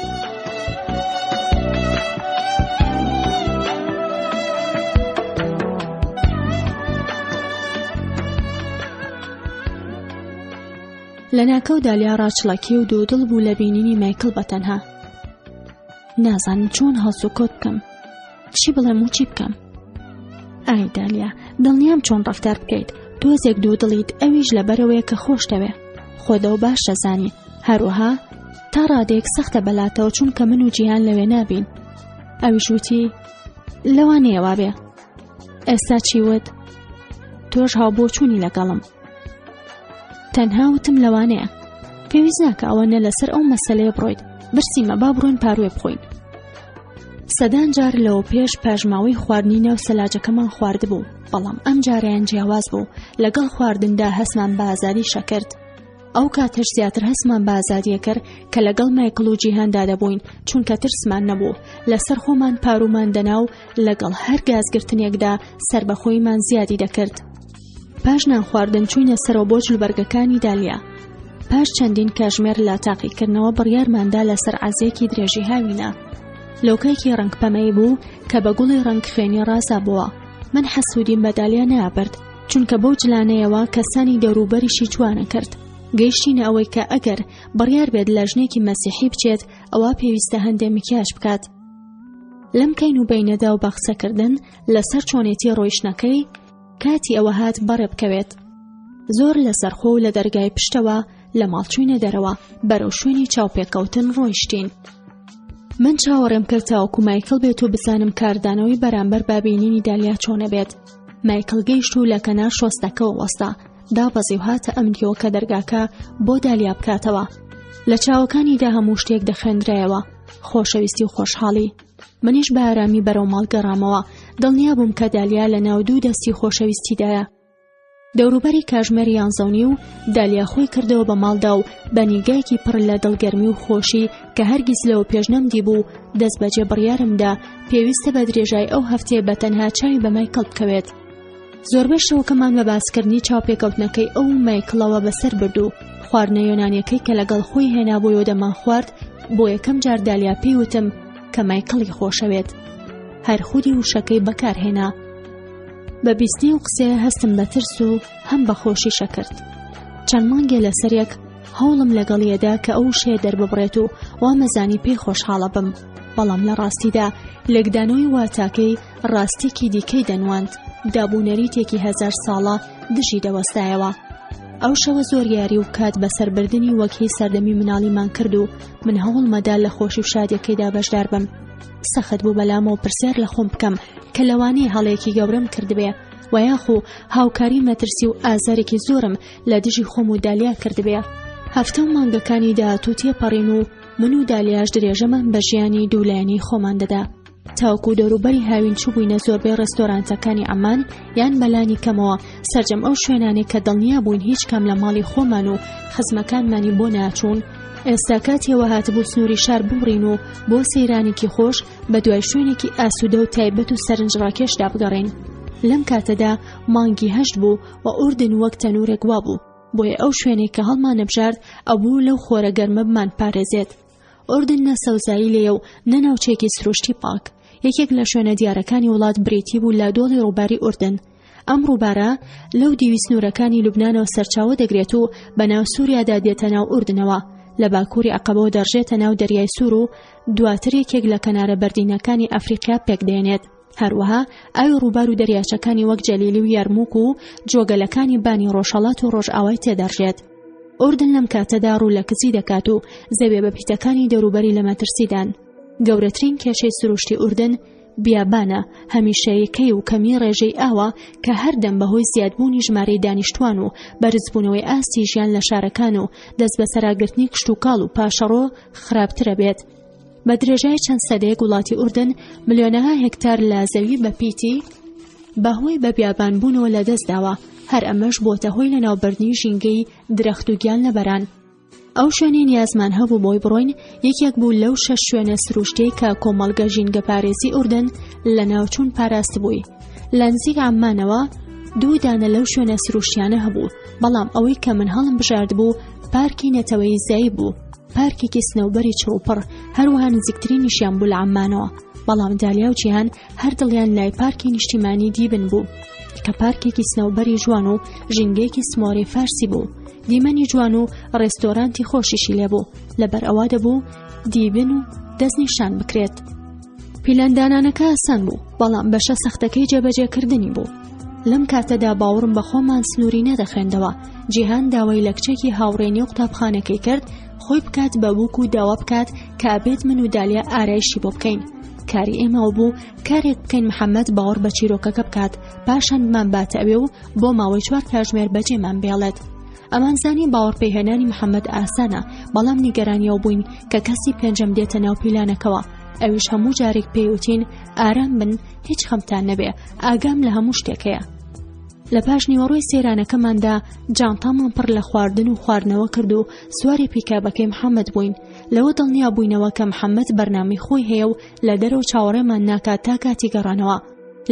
لە ناکەو دالیا ڕاچڵەکی و دوودڵ بوو لە بینینی مایکڵ بەتەنها. نازانم چۆن هەڵس و کۆت بکەم، چی بڵێم و چی بکەم. ئای دالیا، دڵنیام چۆن ڕەفتار بکەیت. دۆزێک دوودڵیت، ئەویش لەبەرەوەیە کە خۆشتەوێ. خۆدەوە باش دەزانی. هەروەها تا ڕادێک سەختە بەلاتەوە چونکە من و جیهان لەوێ نابین. ئەویش وتی لەوانەیە وابێ. ئێستا چی وت؟ تۆش هاوبۆچوونی لەگەڵم. تەنها وتم لەوانەیە. پێویست ناکە ئەوەنە لەسەر ئەو مەسەلەیە بڕۆیت، برسیمە با بڕۆین پاروێ بخۆین. سەدان جار لەوە پێش پاژماوەی خواردنی ناو سەلاجەکەمان خواردبوو، بەڵام ئەم جارەیان جیاواز بوو. لەگەڵ خواردندا هەستمان بە ئازادی شەکرد. ئەو کاتەش زیاتر هەستمان بە ئازادیە کرد کە لەگەڵ مایکڵ و جیهاندا دەبووین، چونکە ترسمان نەبوو. لەسەر خۆمان پارومان دەنا و لەگەڵ هەر گازگرتنێکدا سەربەخۆیمان زیادی دەکرد. پاش نان خواردن چووینە سەرەوە بۆ جلوبەرگەکانی دالیا. پاش چەندین کاتژمێر لە تاقیکردنەوە بڕیارماندا لەسەر عەزیەکی درێژی هاوینە. لۆکەیەکی ڕەنگ پەمەی بوو کە بە گوڵی ڕەنگ خوێنی ڕازا بووە. من حەسوودیم بە دالیا نابرد، چونکە بەو جلانەیەوە کەسانی دەوروبەریشی جوانە کرد. گەیشتینە ئەوەی کە ئەگەر بڕیار بێت لە ژنێکی مەسیحی بچێت، ئەوە پێویستە هەندێک مکیاژ بکات. لەم کەین و بەینەدا و بەخسەکردن لەسەر چۆنێتی ڕۆیشتنەکەی کاتی ئەوە هات بەڕێ بکەوێت. زۆر لەسەر خۆ و لە دەرگای پشتەوە لە ماڵچووینە دەرەوە بەرەو شوێنی چاوپێکەوتن ڕۆیشتین. من چاوەڕێم کرد تاوەکو مایکڵ بێت و بزانم کاردانەوەی بەرامبەر بابینینی دالیا چۆنە بێت. مایکڵ گەیشت و لە کەنار شۆستەکەەوە وەستا، دابەزی و هاتە ئەمریەوە کە دەرگاکە بۆ دالیا بکاتەوە. لە چاوەکانیدا هەموو شتێک دەخێنرایەوە، خۆشەویستی و خۆشحاڵی. منیش بە ئارامی بەرەو ماڵ گەڕامەوە، دڵنیا بووم کە دالیا لە ناو دوو دەستی خۆشەویستیدایە. دەوروبەری کاژمێر 11 و دالیا خۆی کردەوە بە ماڵدا و بە نیگایەکی پڕ لە دڵگەرمی و خۆشی کە هەرگیز لەوە پێش نەمدی بوو دەست بەجێ بڕیارمدا پێویستە بە درێژای ئەو هەفتەیە بە تەنها چاوی بە مایکڵ بکەوێت. زۆربەی شەوەکەمان بە باسکردنی چاوپێکەوتنەکەی ئەو مایکڵەوە بەسەر برد و خواردنە یۆنانیەکەی کە لەگەڵ خۆی هێنابۆیەوە دەمان خوارد. بۆ یەکەم جار دالیا پێی وتم کە مایکڵی خۆشەوێت. هەر خودی وشەکەی بەکارهێنا. بە بیستنی و قسێ هەستم بە ترس و هەم بە خۆشی شەکرد. چەند مانگێ لەسەرێک هەوڵم لەگەڵیەدا کە ئەو شەیە دەرببڕێت و وامەزانی پێی خۆشحاڵە بم، بەڵام لە ڕاستیدا لێکدانەوەی واتاکەی ڕاستێکی دیکەی دەنواند. دابوونەریتێکی 1000 ساڵە دژی دەوەستایەوە. ئەو شەوە زۆر یاری و کات بەسەربردنی وەکی سەردەمی مناڵیمان کرد و من هەوڵمەدا لە خۆشی و شادیەکەیدا بەشدار بم. سەخت بوو بەلامەوە پرسیار لە خۆم بکەم کە لەوانەیە هەڵەیەکی گەورەم کردبێ، و یاخۆ هاوکاری مەترسی و ئازارێکی زۆرم لە دژی خۆم و دالیا کردبێ. هەفتە و مانگەکانی داهاتوو تێپەڕین و من و دالیاش درێژەمان بە ژیانی دوولایەنی خۆمان دەدا. تاوەکو دەوروبەری هاوین چوو بووینە زۆربەی ڕێستۆرانتەکانی عەمان یان بەلانی کەمەوە، سەرجەم ئەو شوێنانێک کە دڵنیا بووین هیچ کام لە ماڵی خۆمان و خزمەکانمانی بۆ ناچوون. ئێستا کاتێوە هاتبوو سنووری شار بمڕین و بۆ سەیرانێکی خۆش بە دوای شوێنێکی ئاسوودە و تایبەت و سەرنجڕاکێشدا بگەڕین. لەم کاتەدا مانگی 8 بوو و ئوردن وەک تەنورێک وا بوو، بۆیە ئەو شوێنێک کە هەڵمان نەبژارد ئەبوو لەو خۆرە گەرمە بمان پارێزێت. ئوردن نەسەوزایی لێیە و نەناوچێکی سروشتی پاک. یەکێک لە شوێنە دیارەکانی وڵات بریتی بوو لە دۆڵی ڕووباری ئوردن. ئەم ڕووبارە لەو دیوی سنوورەکانی لوبنانەوە سەرچاوە دەگرێت و بەناو سووریادا دێتە ناو ئوردنەوە، لە باکووری عەقەبەوە دەڕژێتە ناو دەریای سوور و دواتر یەکێک لە کەنارە بەردینەکانی ئەفریقیا پێکدێنێت. هەروەها ئاوی ڕووبار و دەریاچەکانی وەک جەلیلی و یارموک و جۆگەلەکانی بانی ڕۆژهەڵات و ڕۆژئاوای تێدەڕژێت. ئوردن لەم کاتەدا ڕوو لە کزی دەکات و زەوێ بە پیتەکانی دەوروبەری لە مەترسیدان. گەورەترین کێشەی سروشتی ئوردن بیابانە هەمیشەیەکەی و کەمی ڕێژەی ئاوە کە هەردەم بەهۆی زیادبوونی ژمارەی دانیشتوان و بەرزبوونەوەی ئاستی ژیان لە شارەکان و دەست بە سەراگرتنی کشت و کاڵ و پاشەڕۆ خراپترە بێت. بە درێژای چەند سەدەیەک وڵاتی ئوردن ملیۆنەها هێکتار لە زەوی بەپیتی بەهۆی بە بیابانبوونەوە لەدەستداوە. هەر ئەمەش بۆتە هۆی لە ناوبردنی ژینگەی درەخت و گیان لە بەران. ئەو شوێنەی نیازمان هەبوو بۆی بڕۆین یەکێک بوو لەو 6 شوێنە سروشتەی کە کۆمەڵگە ژینگە پارێزی ئوردن لە ناوچوون پاراست بووی. لە نزیک عەمانەوە 2 دانە لەو شوێنە سروشتیانە هەبوو، بەڵام ئەوەی کە من هەڵم بژارد بوو پارکی نەتەوەی زایی بوو، پارکێکی سنەوبەری چڕوپڕ، هەروەها نزیکترینیشیان بوو لە عەمانەوە. بەڵام دالیا و جیهان هەر دڵیان لای پارکی نیشتیمانی دیبن بوو کە پارکێکی سنەوبەری جوان و ژینگەیەکی سمۆری فارسی بوو. دیمەنی جوان و ڕێستۆرانتی خۆشیشی لێبوو، لەبەر ئەوە دەبوو دیبن و دەستنیشان بکرێت. پیلەندانانەکە ئاسان بوو، بەڵام بەشە سەختەکەی جێبەجێکردنی بوو. لەم کاتەدا باوەڕم بە خۆمان سنووری نەدەخێندەوە. جیهان داوای لە کچێکی هاوڕێنی و قوتابخانەکەی کرد خۆی بکات بە بووک و داوا بکات کە ئابێت من و دالیا ئارایشی بۆ بکەین. کاری ئێمەوە بوو کارێک بکەین محەممەد باوەڕ بە چیرۆکەکە بکات، پاشان بمان باتە ئەوێ و بۆ ماوەی 4 کاتژمێر بەجێمان بێڵێت. ئەمان زانی باوەڕپێهێنانی محەممەد ئاسانە، بەڵام نیگەرانیەوە بووین کە کەسی پێنجەم دێتە ناو پیلانەکەوە. ئەویش هەموو جارێک پێیوتین ئارام بن، هیچ خەمتان نەبێ، ئاگام لە هەموو شتێکەیە. لە پاش نیوەڕۆی سەیرانەکەماندا جانتامان پڕ لە خواردن و خواردنەوە کرد و سواری پیکابەکەی محەممەد بووین. لەوە دڵنیا بووینەوە کە محەممەد بەرنامەی خۆی هەیە و لە دەرەوە چاوەڕێمان ناکات تا کاتی گەڕانەوە.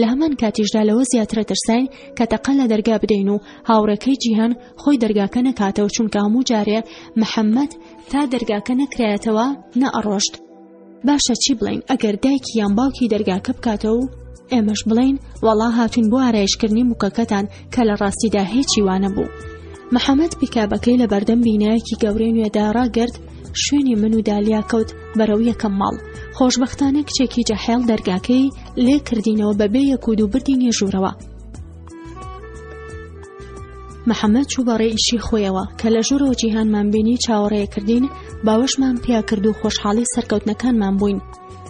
لە هەمان کاتیشدا لەوە زیاترە ترساین کە تەقە لە دەرگا بدەین و هاوڕێکەی جیهان خۆی دەرگاکە نەکاتەوە، چونکە هەموو جارێ محەممەد تا دەرگاکە نەکرایەتەوە نەئەڕۆشت. باشە چی بڵین ئەگەر دایکی یان باوکی دەرگاکە بکاتەوە و ئێمەش بڵین وەڵا هاتوین بۆ ئارایشکردنی موکەکەتان، کە لە ڕاستیدا هیچی وانە بوو. محەممەد پیکابەکەی لە بەردەم بینایەکی گەورەی نوێدا ڕاگرت، شوێنی من و دالیا کەوت بەرەو یەکەم ماڵ. خۆشبەختانە کچێکی جەحێڵ دەرگاکەی لێ کردینەوە بەبێ یەک و دوو بردی نێژوورەوە. محەممەد چوو بەڕێ ئیشی خۆیەوە کە لە ژوورەوە جیهانمان بینی چاوەڕێیەکردین، باوەشمان پیا کرد و خۆشحاڵی سەرکەوتنەکانمان بووین.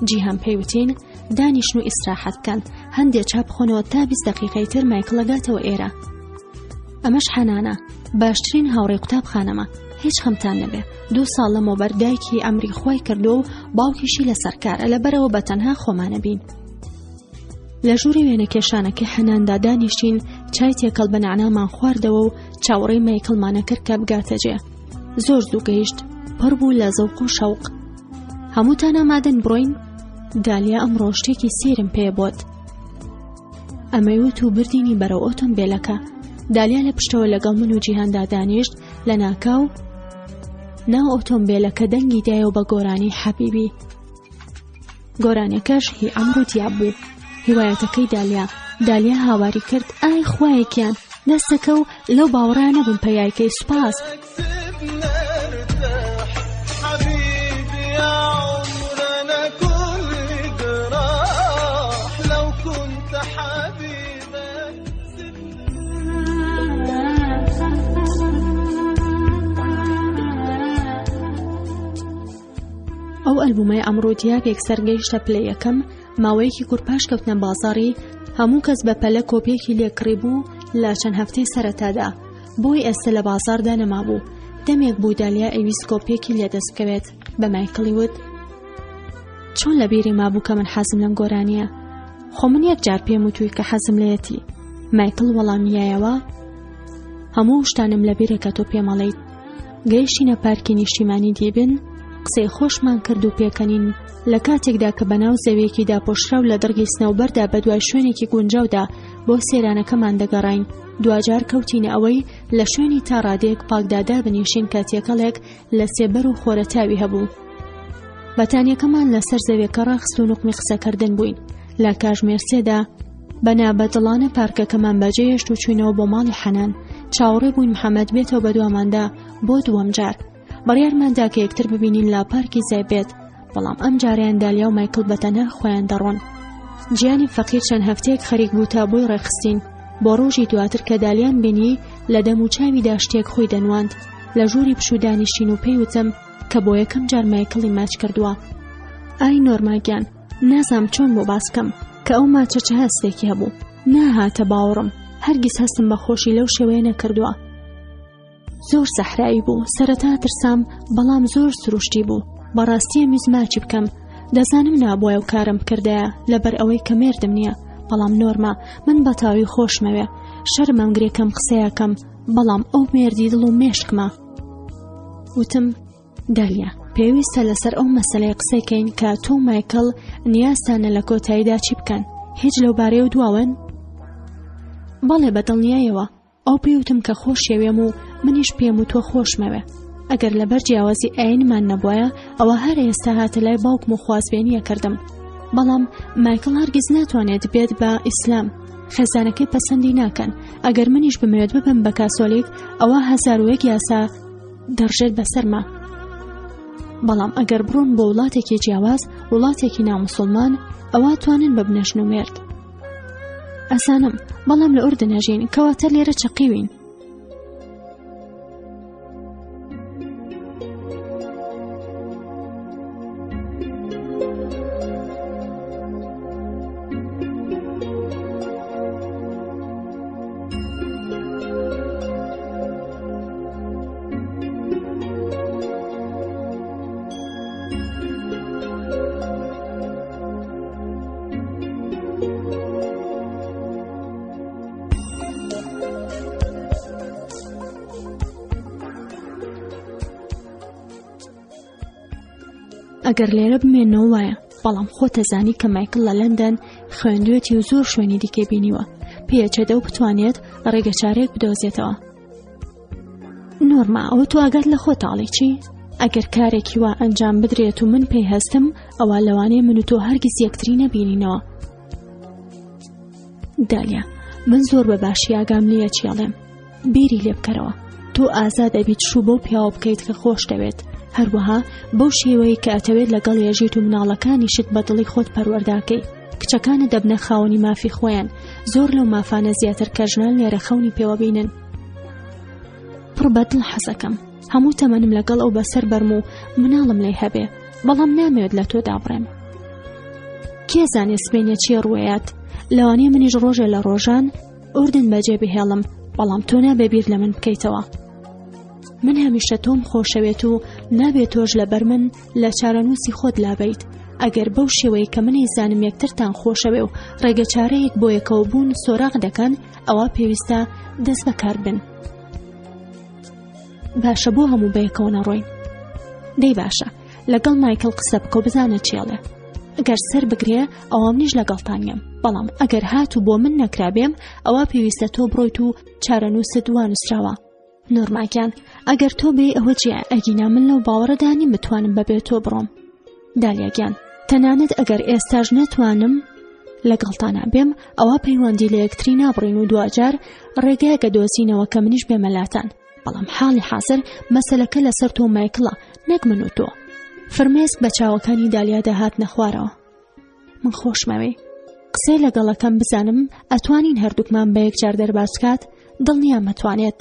جیهان پێیوتین دانیشن و ئیسراحەت بکەن، هەندێک چا بخۆنەوە تا 20 دەقیقەی تر مایکڵ ئەگاتەوە ئێرە. ئەمەش حەنانە، باشترین هاوڕێی قوتابخانەمە، هیچ خەمتان نەبێ. 2 ساڵ لەمەوبەر دایکی ئەمری خۆی کردو و باوکیشی لەسەرکارە، لەبەرەوە بەتەنها خۆمانە بین. لە ژووری وێنە کێشانەکەی حەناندا دانیشتین، چای تێکەڵ بە نعنامان خواردەوە و چاوەڕێی مایکڵمانە کرد کە بگاتە جێ. زۆر زوو گەیشت، پڕ بوو لە زەوق و شەوق. هەمووتان ئامادەن بڕۆین؟ دالیا ئەمڕۆ شتێکی سێرم پێ بۆت. ئەمەوت و بردینی بەرەو ئۆتۆمبیلەکە. دالیا لە پشتەوە لەگەڵ من و جیهاندا دانیشت لە ناکاو ناو ئۆتۆمبیلەکە دەنگی دایەوە بە گۆرانی حەبیبی. گۆرانەکەش هی ئەمڕۆ دیاب بوو. هیوایەتەکەی دالیا هاواری کرد، ئای خوایەکیان دەستەکە و لەو باوەڕا نەبوون پەیایکەی سوپاس. ئەو ئەلبومەی ئەمڕۆ دیابێک سەرگەیشتە پلە یەکەم، ماوەیەکی کورپاش کەوتنە بازاڕی، هەموو کەس بە پەلە کۆپیەکی لێکڕی بوو لە چەند هەفتەی سەرەتادا، بۆی ئێستا لە بازاردا نەمابوو. دەمێک بوو دالیا ئەویست کۆپیەکی لێدەست بکەوێت. بە مایکڵی وت چۆن لە بیری مابوو کە من حەزم لەم گۆرانیە؟ خۆ من یەک جار پێم وتووی کە حەزم لێتی. مایکڵ وەڵامیایەوە هەموو شتانم لە بیرەکە تۆ پێمەڵیت. گەیشتینە پارکی نیشتیمانی دیبن، قسەی خۆشمان کرد و پێکەنین لە کاتێکدا کە بەناو زەویەکی داپۆشرا و لە دڕگی سنەوبەردا بە دوای شوێنێکی گونجاودا بۆ سێرانەکەمان دەگەڕین. دوجار کەوتینە ئەوەی لە شوێنی تا ڕادەیەک پاکدادا بنیشین کە تێکەڵێک لە سێبەر و خۆرەتاوی هەبوو. بەتانیەکەمان لەسەر زەویەکە ڕاخست و نوقمی قسەکردن بووین. لە کاژمێر 3دا بەنابەدڵانە پارکەکەمان بەجێهێشت و چوینەوە بۆ ماڵی حەنان. چاوەڕێ بووین محەممەد بێتەوە بە دواماندا بۆ دووەم جار. بڕیارماندا کە یەکتر ببینین لا پارکی زایبێت، بەڵام ئەم جاریان دالیا و مایکڵ بەتەنها خۆیان دەڕۆن. گیانی فەقیر چەند هەفتەیەک خەریک بوو تا بۆی ڕێخستین. بۆ ڕۆژی دواتر کە دالیان بینی لە دەم و چاویدا شتێک خۆی دەنواند. لە ژووری پشودانیشتین و پێیوتم کە بۆ یەکەم جار مایکڵی ماچ کردووە. ئای نۆرماگیان، نازام چۆن بۆ باسکەم کە ئەو ماچە چه هەستێکی هەبوو. ناهاتە باوەڕم، هەرگیز هەستم بە خۆشی لەو شێوەیە نەکردووە. زۆر سەحرایی بوو، سەرەتا ترسام، بەڵام زۆر سروشتی بوو. بەڕاستی ئەمیز ماچی بکەم، دەزانم نابووە و کارم کردەیە لەبەر ئەوەی کە مێردم نییە، بەڵام نۆرما من بەتاوی خۆشمەوێ، شەرمەم گرێکم قسەیەکەم، بەڵام ئەو مێردی دڵ و مێشکمە. وتم دالیا پێویستە لەسەر ئەو مەسەلەی قسەیکەین کە تۆ مایکڵ نیازتانە لە کۆتاییدا چی بکەن، هیچ لەو بارەیە و دواون؟ بەڵێ بەدڵنیایەوە. ئەو پێوتم کە خۆشیەوێم و منیش پێم و تۆ خۆشمەوێ. ئەگەر لەبەر جیاوازی ئاینمان نەبووایە ئەوە هەر ئێستا هاتە لای باوکم و خوازبێنیە کردم. بەڵام مایکڵ هەرگیز ناتوانێت بێت بە ئیسلام، خێزانەکەی پەسەندی ناکەن. ئەگەر منیش بمەوێت ببم بە کاسۆلیک ئەوە 1001 یاسا دەڕژێت بەسەرما. بەڵام ئەگەر بڕۆن بۆ وڵاتێکی جیاواز، وڵاتێکی ناموسڵمان، ئەوە توانن ببنە ژن و مێرد. ئەسانم، بەڵام لە ئوردنەژین کەواتە لێرە چەقیوین. ئەگەر لێرە بمێنەوە وایە، بەڵام خۆتە زانی کە مایکل لە لەندەن خوێندوێتی و زۆر شوێنی دیکە بینیوە، پێچێتە و بتوانێت ڕێگە چارێک بدۆزێتەوە. نۆرما، ئەوە تۆ ئاگات لە خۆتاڵی چی؟ ئەگەر کارێکی وا ئەنجام بدرێت و من پێی هەستم، ئەوە لەوانەیە من و تۆ هەرگیز یەکتری نەبینینەوە. دالیا، من زۆر بە باشی ئاگام لێیە چێڵێم. بیری لێ بکەرەوە، تۆ ئازاد ئەبیت شوو بەو پیاوە بکەیت کە خۆش دەوێت، هەروەها بەو شێوەیە کە ئەتەوێت لەگەڵ ێژیت و مناڵەکانیشت بە دڵی خۆت پەروەرداکەی. کچەکانە دەبنە خاوەنی مافی خۆیان، زۆر لەو مافانە زیاتر کە ژنان لێرە خەونی پێوە بینن. پڕ بەدڵ حەزەکەم، هەموو تەمەنم لەگەڵ ئەو بەسەر بەرم و مناڵم لێ هەبێ، بەڵام نامەوێت لە تۆ دابڕێم. کێ زانێ سبەینە چی ڕوویات؟ لەوانەیە منیش ڕۆژێ لە ڕۆژان ئوردن بەجێ بهێڵم، بەڵام تۆ نابێ بیر لە من بکەیتەوە. من هەمیشە تۆم خۆشەوێت و نابێت تۆش لەبەر من لە چارەنووسی خۆت لابەیت. ئەگەر بەو شێوەیە کە منی زانم یەکترتان خۆشەوێ و ڕێگە چارەیەک بۆ یەکەوە بوون سۆراغ دەکەن، ئەوە پێویستە دەست بەکار بن. باشە، بۆ هەموو بەیەکەوە نەڕۆین. دەی باشە، لەگەڵ مایکل قسە بکە و بزانە چێڵێ. ئەگەر سەر بگرێ ئەوە منیش لەگەڵتانیم، بەڵام ئەگەر هات و بۆ من نەکرابێم، ئەوە پێویستە تۆ بڕۆیت و چارەنووست وانووسراوە. نۆرماکیان، ئەگەر تۆ بێ ئەوە جیا ئەگینا من لەو باوەڕەدانی متوانم بەبێت تۆ بڕۆم. دالیاگیان، تەنانەت ئەگەر ئێستاژ نەتوانم لەگەڵتانە بێم، ئەوە پەیوەندی لە یەکتری نابڕین و دوجار ڕێگایەکە دۆزینەوە کە منیش بێمەلاتان. بەڵام حاڵی حاضر مەسەلەکە لەسەر تۆ مایکڵە، نەک من و تۆ. فرمێسک بە چاوەکانی دالیا دەهات نەخوارەوە. من خۆشمەوێ قسەی لەگەڵەکەم بزانم ئەتوانین هەردووکمان بە یەکجار دەرباز کات، دڵنیام مەتوانێت.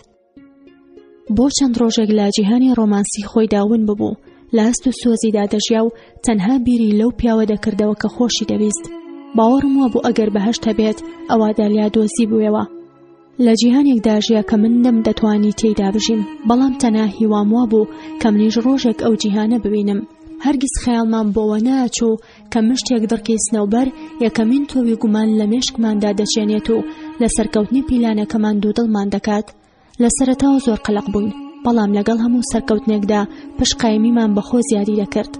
بۆ چەند ڕۆژێک لە جیهانی ڕۆمانسی خۆی داون ببوو، لە هەست و سۆزیدا دەژیا و تەنها بیری لەو پیاوە دەکردەوە کە خۆشی دەویست. باوەڕم وە بوو ئەگەر بەهەشت هەبێت ئەوە دالیا دۆزی بووێەوە. لە جیهانێکدا ژیا کە من دەمدەتوانی تێیدا بژیم، بەڵام تەنها هیوام وا بوو کە منیش ڕۆژێک ئەو جیهانە ببینم. هەرگیز خەیاڵمان بۆوە ناچوو کە مشتێک دڕکەی سنەوبەر یەکەمین تۆوی گومان لە مێشکماندا دەچێنێت و لە سەرکەوتنی پیلانەکەمان دوودڵمان دەکات. لە سەرەتاوە زۆر قەلق بووین، بەڵام لەگەڵ هەموو سەرکەوتنێکدا پشقایمیمان بەخۆ زیادی دەکرد.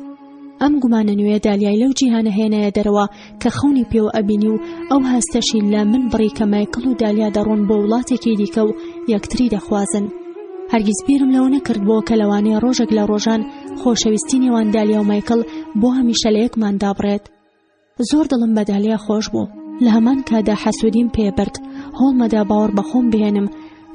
ئەم گومانە نوێ دالیای لەو جیهانە هێنایە دەرەوە کە خەونی پێوە ئەبینی و ئەو هەستەشی لە من بڕی کە مایکڵ و دالیا دەڕۆن بۆ وڵاتێکی دیکە و یەکتری دەخوازن. هەرگیز بیرم لەوە نەکردبووە کە لەوانەیە ڕۆژێک لە ڕۆژان خۆشەویستی نێوان دالیا و مایکڵ بۆ هەمیشە لە یەکمان دابڕێت. زۆر دڵم بە دالیا خۆش بوو، لە هەمان کادا حەسوودیم پێبرد. هەوڵمەدا باوەڕ بەخۆم بهێنم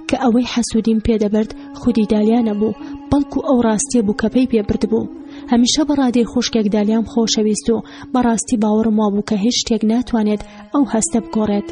کە ئەوەی حەسوودیم پێدەبرد خودی دالیا نەبوو، بەڵکو ئەو ڕاستیە بوو کە پێی پێبرد بوو. هەمیشە بەڕادەی خوشکێک دالیام خۆشەویست و بەڕاستی باوەڕم وابوو کە هیچ شتێک ناتوانێت ئەو هەستە بگۆڕێت.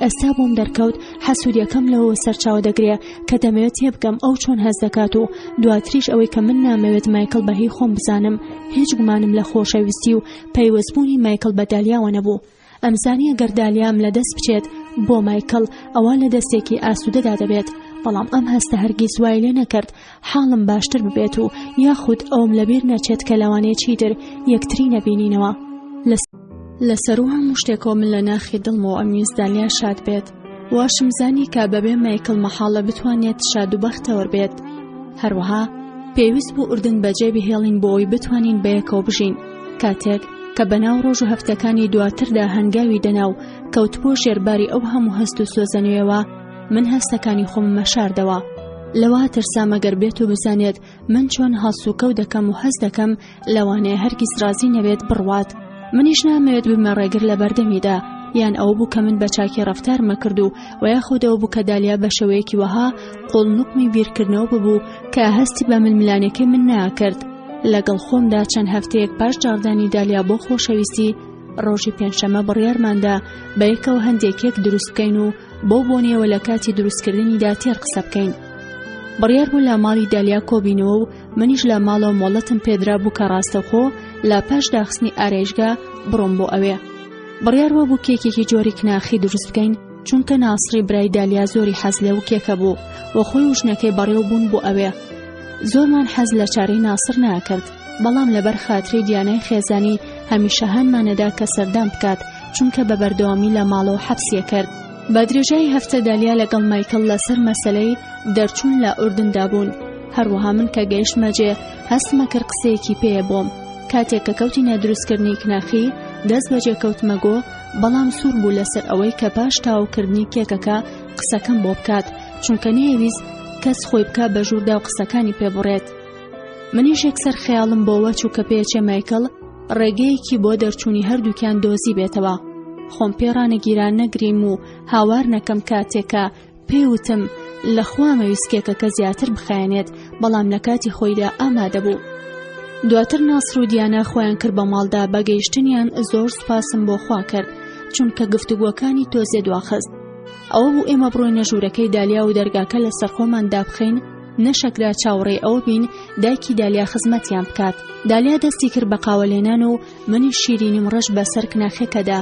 ئێستا بۆم دەرکەوت حەسوودیەکەم لەوە سەرچاوە دەگرێ کە دەمەوێت تێبگەم ئەو چۆن هەست دەکات و دواتریش ئەوەی کە من نامەوێت مایکڵ بەهی خۆم بزانم. هیچ گومانم لە خۆشەویستی و پەیوەستبوونی مایکڵ بە دالیاوە نەبوو. ئەمزانی ئەگەر دالیام لە دەست بچێت بۆ مایکڵ، ئەوە لە دەستێکی ئاسوودەدا دەبێت. بەڵام ئەم هەستە هەرگیز وای لێ نەکرد حاڵم باشتر ببێت و یاخود ئەوم لەبیر نەچێت کە لەوانەیەکی تر یەکتری نەبینینەوە. لەسەر هەموو شتێکەوە من لە ناخی دڵمەوە ئەمویست دالیا شاد بێت. واشم زانی کە بەبێ مایکڵ مەحاڵە بتوانێت شاد و بەختەوە بێت. هەروەها پێویست بوو ئوردن بەجێ بهێڵین بۆ ئەوی بتوانین بەیەکەوە بژین، کاتێک کە بەناو ڕۆژ و هەفتەکانی دواتردا هەنگاوی دەناو کەوتبۆ ژێرباری ئەو هەموو هەست و سۆزەنوێەوە، من هەستەکانی خۆم مەشاردەوە. لەوە ترسامەگەر بێت و بزانێت من چۆن هەڵسوکەوت دەکەم و هەست دەکەم، لەوانەیە هەرگیز ڕازی نەبێت بڕوات. منیش نامەوێت بمە ڕێگر لە بەردەمیدا، یان ئەو بوو کە من بە چاکی ڕەفتار مەکرد و یاخودەوە بوو کە دالیا بە شێوەیەکی وەها قوڵنوقمی بیرکردنەوە ببوو کە هەستی بە ململانەکەی من ناکرد. لەگەڵ خۆمدا چەند هەفتەیەک پاش جاردانی دالیا بۆ خۆشەویستی، ڕۆژی پێنجشەمە بڕیارماندا بەیەکەوە هەندێکێک دروست بکەین و بۆ بۆنیەوە لە کاتی دروستکردنیدا تێر قسە بکەین. بڕیار بوو لە ماڵی دالیا کۆبینەوە و منیش لە ماڵەوە مۆڵەتم پێدرا بوو کە ڕاستەخۆ لە پاش داخستنی ئارێژگا بڕۆم بۆ ئەوێ. بڕیارەوە بوو کێکێکی جۆری کناخی دروست بکەین، چونکە ناسری برای دالیا زۆری حەز لێ و کێکە بوو و خۆی و ژنەکەی بەڕێو بوون بۆ ئەوێ. زۆرمان حەز لە چارەی ناسر ناکرد، بەڵام لەبەر خاتری دیانای خێزانی هەمیشە هەنمانەدا کە سەردان بکات، چونکە بە بەردەوامی لە ماڵەوە حەبسیە کرد. بە درێژایی هەفتە دالیا لەگەڵ مایکڵ لەسەر مەسەلەی دەرچوون لە ئوردندا بوون. هەروەها من کە گەیشتمەجێ هەستمە کرد قسەیەکی پێیە بۆم. کاتێک کە کەوتی نەدروستکردنی کناخی دەست بەجێ کەوتمەگۆ، بەڵام سوور بوو لەسەر ئەوەی کە پاش تاوکردنی کێکەکە قسەکەم بۆ بکات، چونکە نەیەویست کەس خۆی بکە بە ژووردا و قسەکانی پێبڕێت. منیش یەکسەر خەیاڵم بۆوە چوو کە پێچێ مایکل ڕێگەیەکی بۆ دەرچوونی هەردووکیان دۆزی بێتەوە. خۆم پێڕانەگیران نەگریم و هاوار نەکەم کاتێکە پێوتم لەخوا مەویست کێکەکە زیاتر بخایەنێت، بەڵام لە کاتی خۆیدا ئامادە بوو. دواتر ناسر و دیانە خۆیان کرد بە ماڵدا، بە گەیشتنیان زۆر سوپاسم بۆ خوا کرد، چونکە گفتوگۆکانی تۆزێ دواخست. ئەوە بوو ئێمە بڕۆینە ژوورەکەی دالیا و دەرگاکە لەسەر خۆمان دابخەین، نەشەکرا چاوەڕێ ئەوە بین دایکی دالیا خزمەتیان بکات. دالیا دەستی کرد بە قاوەلێنان و منی شیرینیم ڕەش بەسەر کناخێکەدا.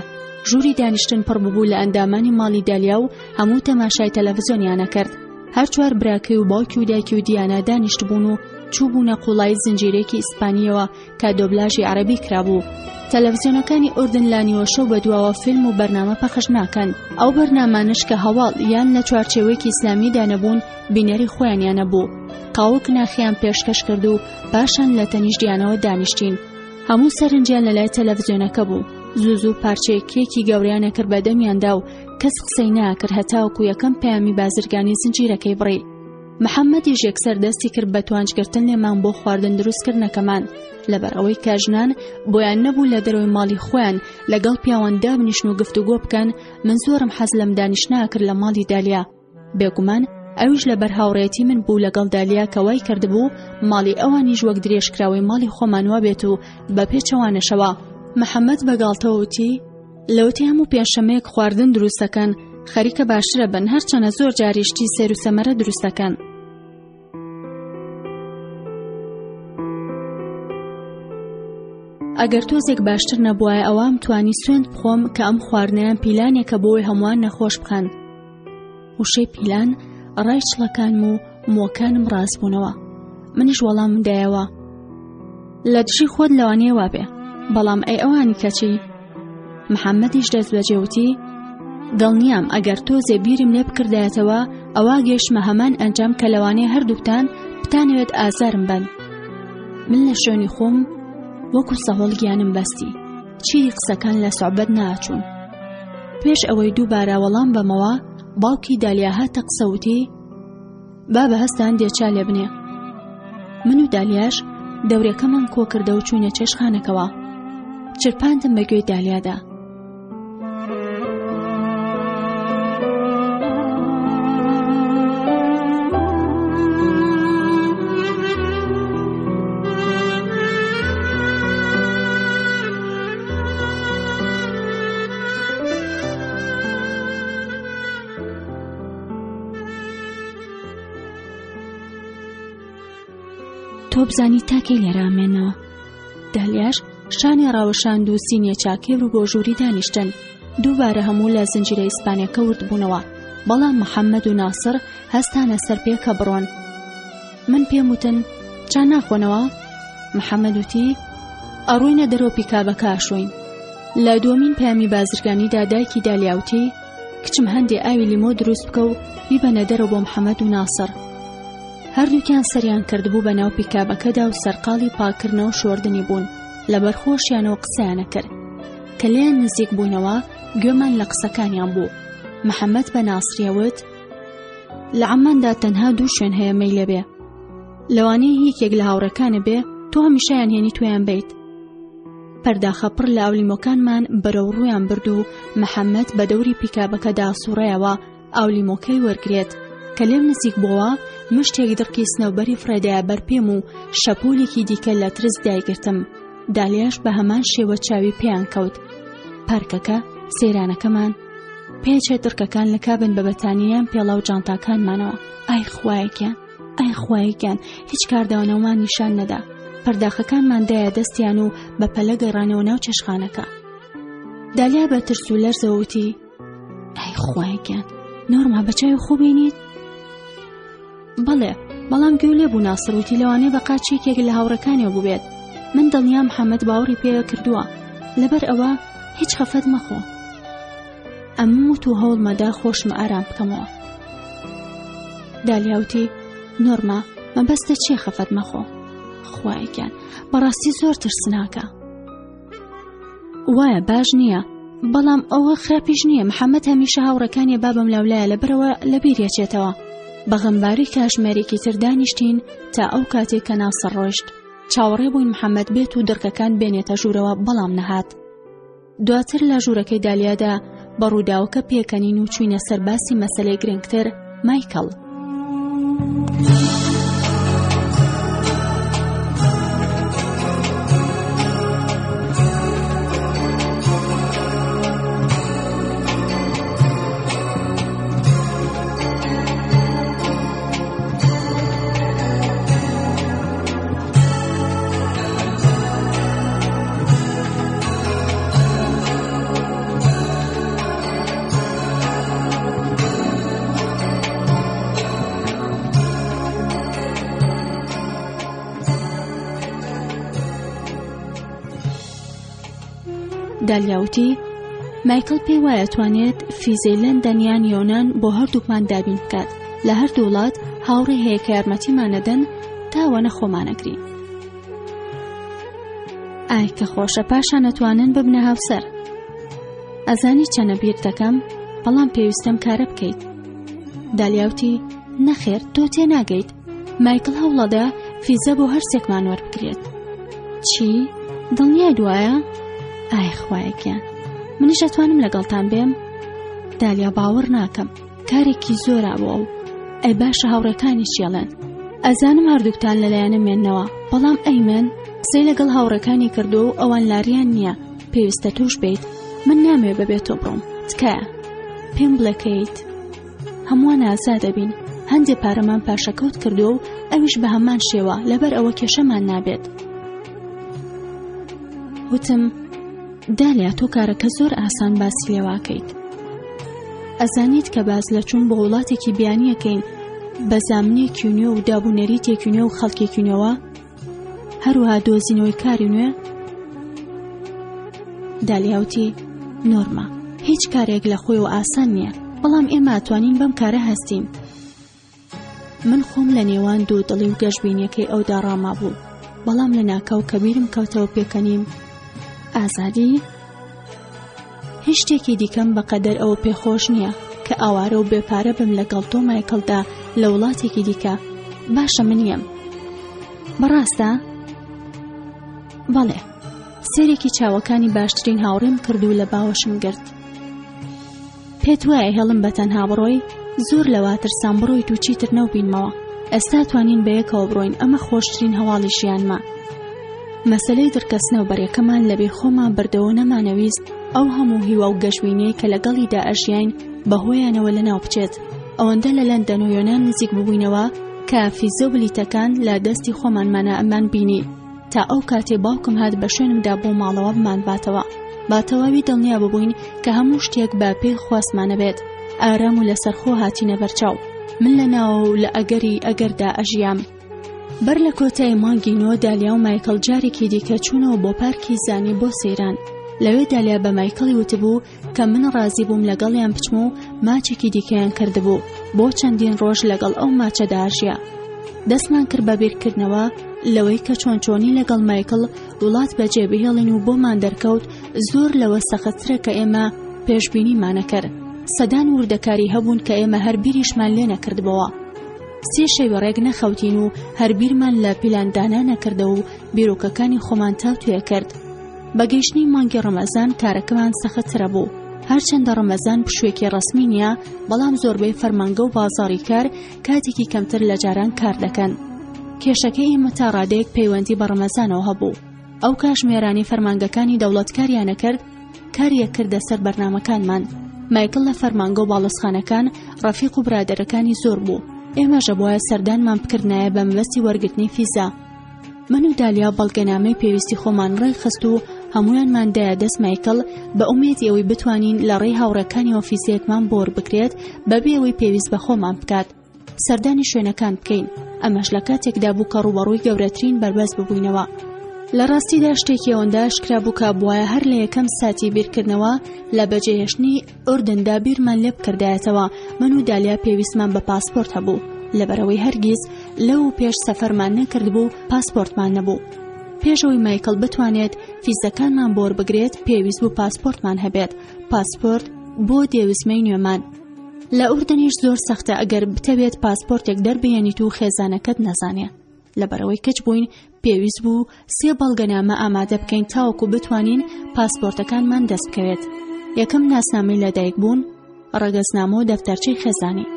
ژووری دانیشتن پڕ ببوو لە ئەندامانی ماڵی دالیا و هەموو تەماشای تەلەڤیزۆنیانە کرد. هەر چوار براکەی و باوکی و دایکی و دیانە دانیشت بوون و چوو بوونە قوڵای زنجیرێکی ئیسپانیەوە کە دۆبلاژی عەرەبی کرابوو. تەلەڤیزۆنەکانی ئوردن لا نیوەشەو بەدواوە فیلم و بەرنامە پەخش ناکەن. ئەو بەرنامانش کە هەواڵ یان لە چوارچێوەیەکی ئیسلامیدا نەبوون بینەری خۆیانیانە بوو. قاوەک ناخیان پێشکەش کرد و پاشان لە تەنیشتیانەوە دانیشتین. هەموو سەرنجیان لەلای تەلەڤیزۆنەکە بوو. زوو پارچەیەکێکی گەوریانە کرد بە دەمیاندا و کەس قسەی ناکرد هەتاوەکو یەکەم پەیامی بازرگانی زنجیرەکەی بڕی. محەممەدیش یەکسەر دەستی کرد بە توانجگرتن لێمان بۆ خواردن دروستکردنەکەمان، لەبەر ئەوەی کاژنان بۆیان نەبوو لە دەرەوەی ماڵی خۆیان لەگەڵ پیاوەندا بنیشن و گفتوگۆ بکەن. من زۆرم حەز لەم دانیشتنا کرد لە ماڵی دالیا. بێگومان ئەویش لەبەر هاوڕێتی من بوو لەگەڵ دالیا کە وای کردبوو ماڵی ئەوانیش وەک درێژکراوەی ماڵی خۆمانوا بێت و بە پێچەوانەشەوە. محەممەد بەگاڵتەوە وتی لەوتی هەموو پێنجشەمەیەک خواردن دروستەکەن، خەریکە باشترە بن، هەرچەنە زۆر جاریشتی سێر و سەمەرە دروستەکەن. ئەگەر تۆزێک باشتر نەبووایە ئەوام توانی سوێند بخۆم کە ئەم خواردنیان پیلانێکە بۆی هەمووان نەخۆش بخەن. وشەی پیلان ڕای چڵەکانم و مۆکانم ڕاست بوونەوە. منیش وەڵامم دایەوە لە دژی خۆت لەوانەیە وابێ، بەڵام ئەی ئەوانی کەچی؟ محەممەدیش دەست بەجێوتی دڵنیام ئەگەر تۆزێ بیرم لێ بکردایەتەوە ئەوە گەیشتمە هەمان ئەنجام کە لەوانەیە هەردووکتان بتانەوێت ئازارم بن. من لە شوێنی خۆم وەکو سەهۆڵ گیانم بەستی، چیری قسەکان لە سوعبەت ناچوون. پێش ئەوەی دووبارە وەڵام بەمەوە باوکی دالیا هاتە قسەوتی با بە هەستان دێچا لێ بنێ. من و دالیاش دەورێکەمان کۆ کردە و چوونە چێشخانەکەوە. چرپاندم بە گوێی دالیادا. تۆ بزانی تاکەی لێرامێنەوە. دالیاش شانی ڕاوەشاند و سینیە چاکێ ڕوو بۆ ژووری دانیشتن. دووبارە هەموو لە زنجیرە ئیسپانیەکە ورد بوونەوە، بەڵام محەممەد و ناسر هەستانە سەر پێکە بڕۆن. من پێم وتن چا ناخۆنەوە؟ محەممەد وتی ئەڕووینە دەرەوە پیکابەکە ئاشوین. لە دووەمین پەیامی بازرگانیدا دایکی دالیاوتی کچم هەندێ ئاوی لیمۆ دروست بکە و بیبەنە دەرەوە بۆ محەممەد و ناسر. هەردووکیان سەریان کردبوو بە ناو پیکابەکەدا و سەرقاڵی پاکردنەوە شۆردنی بوون. لەبەر خۆشیانەوە قسەیانە کرد. کە لێیان نزیک بووینەوە گوێمان لە قسەکانیان بوو. محەممەد بە ناسریەوت لە عەماندا تەنها دوو شوێن هەیە مەی لەبێ، لەوانەیە هیچێک لە هاوڕەکانە بێ تۆ هەمیشەیان هێنی تویان بیت. پەرداخە پڕ لە ئاولیمۆکانمان بەرەو ڕوویان برد و محەممەد بە دەوری پیکابەکەدا سوڕێەوە ئاولیمۆکەی وەرگرێت. کە لێم نزیک بووە مشتێک دڕکی سنەوبەری فرەدایە بەرپێم و شەپۆلێکی دیکە لە ترس دایگرتم. دالیاش بە هەمان شێوە چاوی پێیان کەوت. پارکەکە سەیرانەکەمان پێچێ تڕکەکان لە کابن بە بەتانیان پێڵە و جانتاکانمانەوە. ئای خوایەکیان، ئای خوایەکیان، هیچ کارداوانەوەمان نیشان نەدا. پەرداخەکانمان دایە دەستیان و بە پەلە گەڕانەوە ناو چێشخانەکە. دالیا بە ترس و لەرزەوتی ئای خوایەکیان، نۆرما بە چاوی خۆ بینیت؟ بەڵێ، بەڵام گوێ لێ بوو ناسڕوتی لەوانەیە بە قاچێکێک لە هاوڕەکانیەوە بووبێت. من دڵنیام محەممەد باوەڕی پێ کردووە، لەبەر ئەوە هیچ خەفەت مەخۆ. ئەمە وت و هەوڵمەدا خۆشمە ئارام بکەمەوە. دالیاوتی نۆرما مەبەستە چیە خەفەت مەخۆ؟ خوایگیان بەڕاستی زۆر ترسناکە. وایە باش نییە، بەڵام ئەوە خراپیش نییە. محەممەد هەمیشە هاوڕەکانی بابم لەولایە لەبەرەوە لە بیرێچێتەوە. بەغەمباری کاژمێرێکی تر دانیشتین تا ئەو کاتێک کە ناسەر ڕۆیشت. چاوەڕێ بووین محەممەد بێت و دڕکەکان بێنێتە ژوورەوە، بەڵام نەهات. دواتر لە ژوورەکەی دالیادا بە ڕووداوەکە پێکەنین و چوینە سەرباسی مەسەلەی گرنگتر، مایکڵ. دالیاوتی مایکڵ پێی وایە توانێت فیزەی لەندەن یان یۆنان بۆ هەردووکمان دابین بکات. لە هەردوو وڵات هاوڕێ هەیە کە یارمەتیمانەدەن تاوانە خۆمانەگرین. ئای کە خۆشە پاشان نەتوانن ببنە هاوسەر. ئەزانی چەنە بیر دەکەم، بەڵام پێویستەم کارە بکەیت. دالیاوتی نەخێر، تۆ تێناگەیت. مایکڵ هەوڵەدا فیزە بۆ هەرسێکمان وەربگرێت. چی؟ دڵنیای دوایە؟ ئای خوایەکیان، منیش ئەتوانم لەگەڵتان بێم؟ دالیا باوەڕ ناکەم، کارێکی زۆرە بۆ ئەو. ئەی باشە هاوڕێکانی چێڵێن؟ ئەزانم هەردووکتان لەلایەنە مێننەوە، بەڵام ئەیمێن قسەی لەگەڵ هاوڕەکانی کردو و ئەوان لاریان نییە. پێویستە توش بیت. من نامەوێت بەبێت تۆ بڕۆم. تکایە پێم بڵێکەیت هەمووان ئازا دەبین. هەندێک پارەمان پاشەکەوت کردو و ئەویش بە هەمان شێوە، لەبەر ئەوە کێشەمان نابێت. وتم دالیا تۆ کارەکە زۆر ئاسان باسی لێواکەیت. ئەزانیت کە باز لە چوون بە وڵاتێکی بیانیەکەین بە زامنێکی نوێ و دابوونەریتێکی نوێ و خەڵکێکی نوێوە، هەروەها دۆزینەوەی کاری نوێ. دالیاوتی نۆرما، هیچ کارێک لە خۆی و ئاسان نییە، بەڵام ئێمە ئەتوانین بەم کارە هەستین. من خۆم لە نێوان دوو دڵی و گەشببینیەکەی ئەودا ڕاما بوو، بەڵام لە ناکاو کە بیرم کەوتەوە پێکەنیم ئازادی. هیچ شتێکی دیکەم بەقەدەر ئەوە پێخۆش نییە کە ئاوارە و بێپارە بم لەگەڵ تۆ مایکڵدا لە وڵاتێکی دیکە. باشە منیم بەڕاستە؟ بەڵێ، سێرێکی چاوەکانی باشترین هاوڕێم کرد و لە باوەشم گرت. پێت وایە هێڵم بە تەنها بڕۆی؟ زۆر لەواترسان بڕۆیت و چیتر نەوبینمەوە. ئێستا توانین بەیەکەوە بڕۆین، ئەمە خۆشترین هەواڵی ژیانمە. مەسەلەی دڕکەسنەوە بەڕێکەمان لەبێ خۆمان بردەوە نەمانەویست ئەو هەموو هیوا و گەشبینەی کە لەگەڵیدا ئەژیاین بەهۆیانەوە لەناو بچێت. ئەوەندە لە لەندەن و یۆنان نزیک ببووینەوە کە فیزە و بلیتەکان لە دەستی خۆمانمانە ئەمان بینی تا ئەو کاتێ باوکم هات بە شوێنمدا بۆ ماڵەوە بمان باتەوە. با تەواوی دڵنیا ببووین کە هەموو شتێک بە پێی خواسمانە بێت. ئارام و لەسەرخۆ هاتینە بەرچاو. من لە ناوە و لە ئەگەردا ئەژیام. بەر لە کۆتای مانگی نۆ دالیا و مایکڵ جارێکی دیکە چوونەوە بۆ پارکی زانی بۆ سەیران. لەوێ دالیا بە مایکڵی وتبوو کە من ڕازی بووم لەگەڵیان بچم و ماچێکی دیکەیان کردبوو بۆ چەندین ڕۆژ لەگەڵ ئەو ماچەدا ئاژیا. دەستمان کرد بە بیرکردنەوە لەوەی کە چۆنچۆنی لەگەڵ مایکڵ وڵات بەجێ بهێڵین و بۆمان دەرکەوت زۆر لەوە سەختترە کە ئێمە پێشبینیمانەکرد. سەدان وردەکاری هەبوون کە ئێمە هەر بیریشمان لێ نەکردبەوە. 3 شەوی ڕێک نەخەوتین و هەربیرمان لە پیلاندانا نەکردەوە و بیرۆکەکانی خۆمان تاوتوێ کرد. بەگەیشتنی مانگی ڕەمەزان کارەکەمان سەختترە بوو. هەرچەندە ڕەمەزان پشوێکی ڕەسمی نییە، بەڵام زۆربەی فەرمانگە و بازاڕی کار کاتێکی کەمتر لە جاران کار دەکەن. کێشەکەی ئێمە تا ڕادەیەک پەیوەندی بە ڕەمەزانەوە هەبوو. ئەو کاژمێرانی فەرمانگەکانی دەوڵەتکاریانە کرد کاریەک کردە سەر بەرنامەکانمان. مایکڵ لە فەرمانگە و باڵەسخانەکان ڕەفیق و برادەرەکانی زۆر بوو. ئێمەژە بۆیە سەردانمان بکردنایە بە مەبەستی وەرگرتنی فیزا. من و دالیا بەڵگەنامەی پێویستی خۆمان ڕێی خست و هەموویانمان دایە دەست مایکڵ بە ئومێدی ئەوەی بتوانین لە ڕێی هاوڕەکانی ئۆفیسیەکمان بۆ وەربگرێت بەبێ ئەوەی پێویست بە خۆمان بکات. سەردانی شوێنەکان بکەین. ئەمەش لە کاتێکدا بوو کە ڕوبەڕووی گەورەترین بەربەست ببووینەوە. لە ڕاستیدا شتێکی ئەوەندە ئاشکرا بوو کە بوایە هەر لە یەکەم ساتی بیرکردنەوە لە بەجێهێشتنی ئوردندا بیرمان لێ بکردایەتەوە من و دالیا پێویستمان بە پاسپۆرت هەبوو، لەبەرەوەی هەرگیز لەو پێش سەفەرمان نەکرد بوو پاسپۆرتمان نەبوو. پێشەوەی مایکل بتوانێت فیزەکانمان بۆر بگرێت پێویست بوو پاسپۆرتمان هەبێت، پاسپۆرت بۆ دێویستمەی نوێمان. لە ئوردنیش زۆر سەختە ئەگەر بتەوێت پاسپۆرتێک دەربێنیت و خێزانەکەت نەزانێ. لەبەرەوەی کەچ بووین پێویست بوو 3 بەڵگەنامە ئامادە بکەین تاوەکو بتوانین پاسپۆرتەکانمان دەست بکەوێت. یەکەم ناسنامەی لەدایک بوون، ڕەگەزنامە و دەفتەرچەی خێزانی.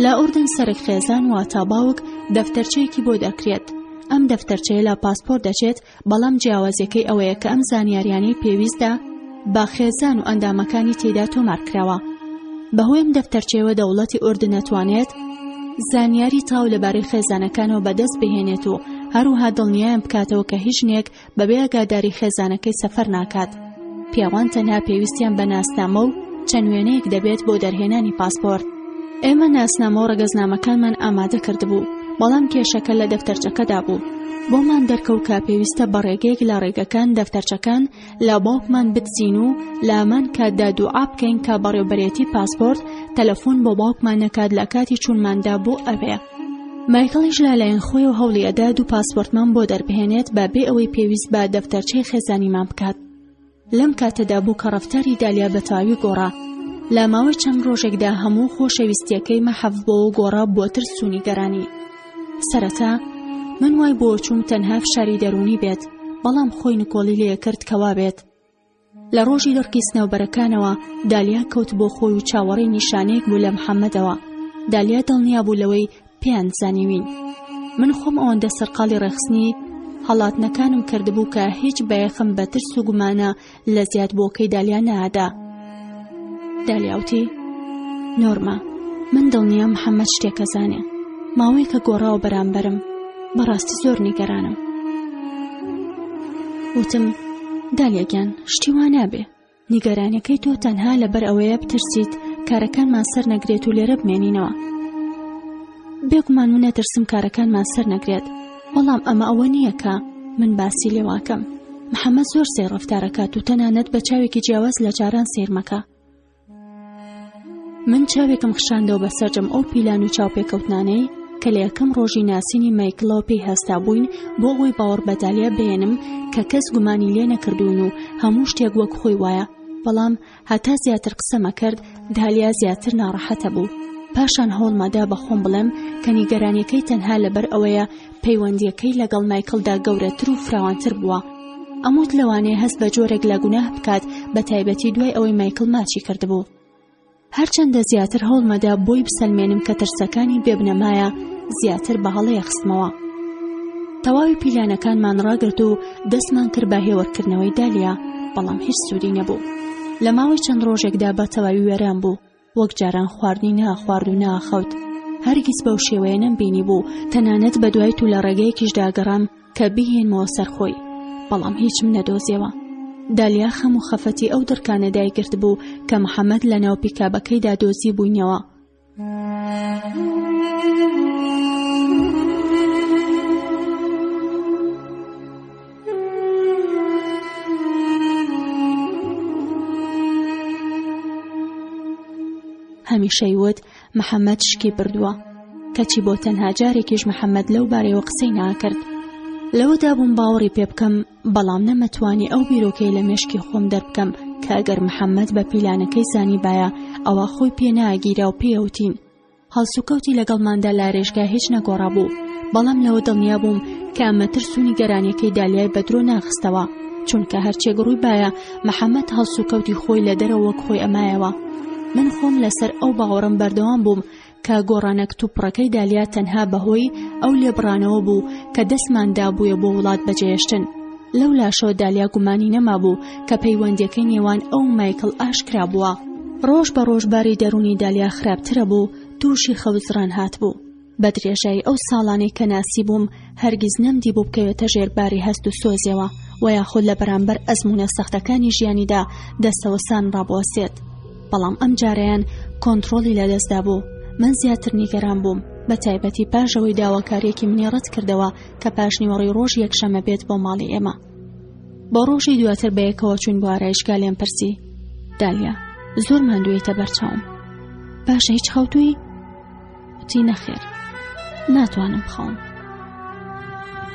لە ئوردن سەرک خێزان واتە باوک دەفتەرچەیەکی بۆ دەکرێت. ئەم دەفتەرچەیە لە پاسپۆرت دەچێت، بەڵام جیاوازیەکەی ئەوەیە کە ئەم زانیاریانەی پێویستە با خێزان و ئەندامەکانی تێدا تۆمار کراوە. بەهۆی ئەم دەفتەرچەیەوە دەوڵەتی ئوردن نەتوانێت زانیاری تاو لەبارەی خێزانەکانەوە بەدەست بهێنێت و هەروها دڵنیایان بکاتەوە کە هیچ شتێک بەبێ ئاگاداری خێزانەکەی سەفەر ناکات. پیاوان تەنها پێویستیان بە ناسنامە و چەند وێنەیەک دەبێت بۆ دەرهێنانی پاسپۆرت. ئێمە ناسنامە و ڕەگەزنامەکانمان ئامادە کردبوو، بەڵام کێشەکە لە دەفتەرچەکەدا بوو. بۆمان دەرکەوت کە پێویستە بە ڕێگەیەک لە ڕێگەکان دەفتەرچەکان لە باوکمان بتزین و لامان کاتدا دوعا بکەین کە بەڕێوەبەرێتی پاسپۆرت تەلەفۆن بۆ باوکمان نەکات لە کاتی چوونماندا بۆ ئەوێ. مایکڵیش لالایەن خۆی و هەوڵی ئەدا دوو پاسپۆرتمان بۆ دەربهێنێت بە بێ ئەوەی پێویست بە دەفتەرچەی خێزانیمان بکات. لەم کاتەدا بوو کە ڕەفتاری دالیا بەتەواوی گۆڕا. لە ماوەی چەند ڕۆژێکدا هەموو خۆشەویستیەکەی مەحەف بۆ و گۆڕا بۆ ترس و نیگەرانی. سەرەتا من وای بۆ چووم تەنها فشاری دەرونی بێت، بەڵام خۆی نکۆڵی لێ کرد کەوا بێت. لە ڕۆژی دڕکی سنەوبەرەکانەوە دالیا کەوت بۆ خۆی و چاوەڕێی نیشانەیەک بوو لە محەممەدەوە. دالیا دڵنیا بوو لەوەی پێیان زانیوین. من خۆم ئەوەندە سەرقاڵی ڕێخستنی هەڵاتنەکانم کردبوو کە هیچ بەیەخم بە ترس و گومانە لە زیادبووەکەی دالیا نەهادا. دالیاوتی: نۆرما، من دڵنیام محەممەد شتێکە زانێ. ماوەی کە گۆڕاوە بەرامبەرم، بەڕاستی زۆر نیگەرانم. وتم: دالیاگیان، شتی وا نابێ. نیگەرانەکەی تۆ تەنها لەبەر ئەوەیە بترسیت کارەکانمان سەر نەگرێت و لێرە بمێنینەوە. بێگومان و نەترسم کارەکانمان سەر نەگرێت، بەڵام ئەمە ئەوە نییە کە من باسی لێواکەم. محەممەد زۆر سێ ڕەفتارەکات و تەنانەت بە چاوێکی جیاواز لە جاران سێرمەکە. من چاوێکم خشاندەوە بەسەرجەم ئەو پیلان و چاوپێکەوتنانەی کە لە یەکەم ڕۆژی ناسینی مایکڵەوە پێی هەستا بووین بۆ ئەوەی باوەڕ بە دالیا بێنم کە کەس گومانی لێ نەکردوون و هەموو شتێک وەک خۆی وایە. بەڵام هەتا زیاتر قسەمە کرد، دالیا زیاتر ناڕەحەتە بوو. پاشان هەوڵمەدا بەخۆم بڵێم کە نیگەرانیەکەی تەنها لەبەر ئەوەیە پەیوەندیەکەی لەگەڵ مایکڵدا گەورەتر و فراوانتر بووە. ئەموت لەوانەیە هەست بە جۆرێک لە گوناه بکات، بە تایبەتی دوای ئەوەی مایکڵ ماچی کردبوو. هەرچەندە زیاتر هەوڵمەدا بۆی بسەلمێنم کە ترسەکانی بێبنەمایە، زیاتر بە هەڵەیە خستمەوە. تەواوی پیلانەکانمان ڕاگرت و دەستمان کرد بە هێوەرکردنەوەی دالیا، بەڵام هیچ سوودی نەبوو. لە ماوەی چەند ڕۆژێکدا بە تەواوی وێران بوو، وەک جاران خواردنی ناخوارد و ناخەوت. هەرگیز بەو شێوەیە نەمبینی بوو، تەنانەت بە دوای تو لە ڕێگەیەکیشدا گەڕام کە بهێنمەوە سەرخۆی، بەڵام هیچم نەدۆزیەوە. دالیا خەم و خەفەتی ئەو دڕکانە دایگرت بوو کە محەممەد لە ناو پیکابەکەیدا دۆزی بووینەوە. هەمیشەی وت محەممەد شکی بردووە، کەچی بۆ تەنها جارێکیش محەممەد لەو بارەیەوە قسەی ناکرد. لەوەدا بووم باوەڕی پێ بکەم، بەڵام نەمەتوانی ئەو بیرۆکەی لە مێشکی خۆم دەربکەم کە ئەگەر محەممەد بە پیلانەکەی زانی بایە ئەوە خۆی پێ ناگیرا و پێوتین. هەڵسوکەوتی لەگەڵماندا لە ڕێژگا هیچ نەگۆڕا بوو، بەڵام لەوە دڵنیا بووم کە ئەمە ترس و نیگەرانیەکەی دالیای بەدرۆ ناخستەوە، چونکە هەرچێک ڕووی بایە محەممەد هەڵسوکەوتی خۆی لە دەرەوە وەک خۆی ئەمایەوە. من خۆم لەسەر ئەو باوەڕم بەردەوام بووم کە گۆڕانەک تووپڕەکەی دالیا تەنها بەهۆی ئەو لێبڕانەوە بوو کە دەستماندا بووە بۆ وڵات بەجێهێشتن. لەو لاشەوە دالیا گومانی نەما بوو کە پەیوەندیەکەی نێوان ئەو مایکڵ ئاشکرا بووە. ڕۆژ بە ڕۆژباری دەرونی دالیا خراپترە بوو، تووشی خەوزڕان هات بوو. بە درێژایی ئەو ساڵانەی کە ناسی بووم هەرگیز نەمدی بوو بکەوێتە ژێرباری هەست و سۆزیەوە و یاخود لە بەرامبەر ئەزمونە سەختەکانی ژیانیدا دەستەوەسان ڕابوەسێت. بەڵام ئەم جارەیان کۆنتڕۆلی لەدەستدا بوو. من زیاتر نیگەران بووم، بە تایبەتی پاشەوەی داواکاریەکی منی ڕەت کردەوە کە پاشنیوەڕی ڕۆژ یەکشەمە بێت بۆ ماڵی ئێمە. بە ڕۆژی دواتر بە یەکەوە چوون بۆ ئارایشگا لێم پرسی: دالیا، زۆر ماندوویتە بەرچاوم، باشە هیچ خەوتووی؟ وتی: نەخێر. ناتوانم بخەوم.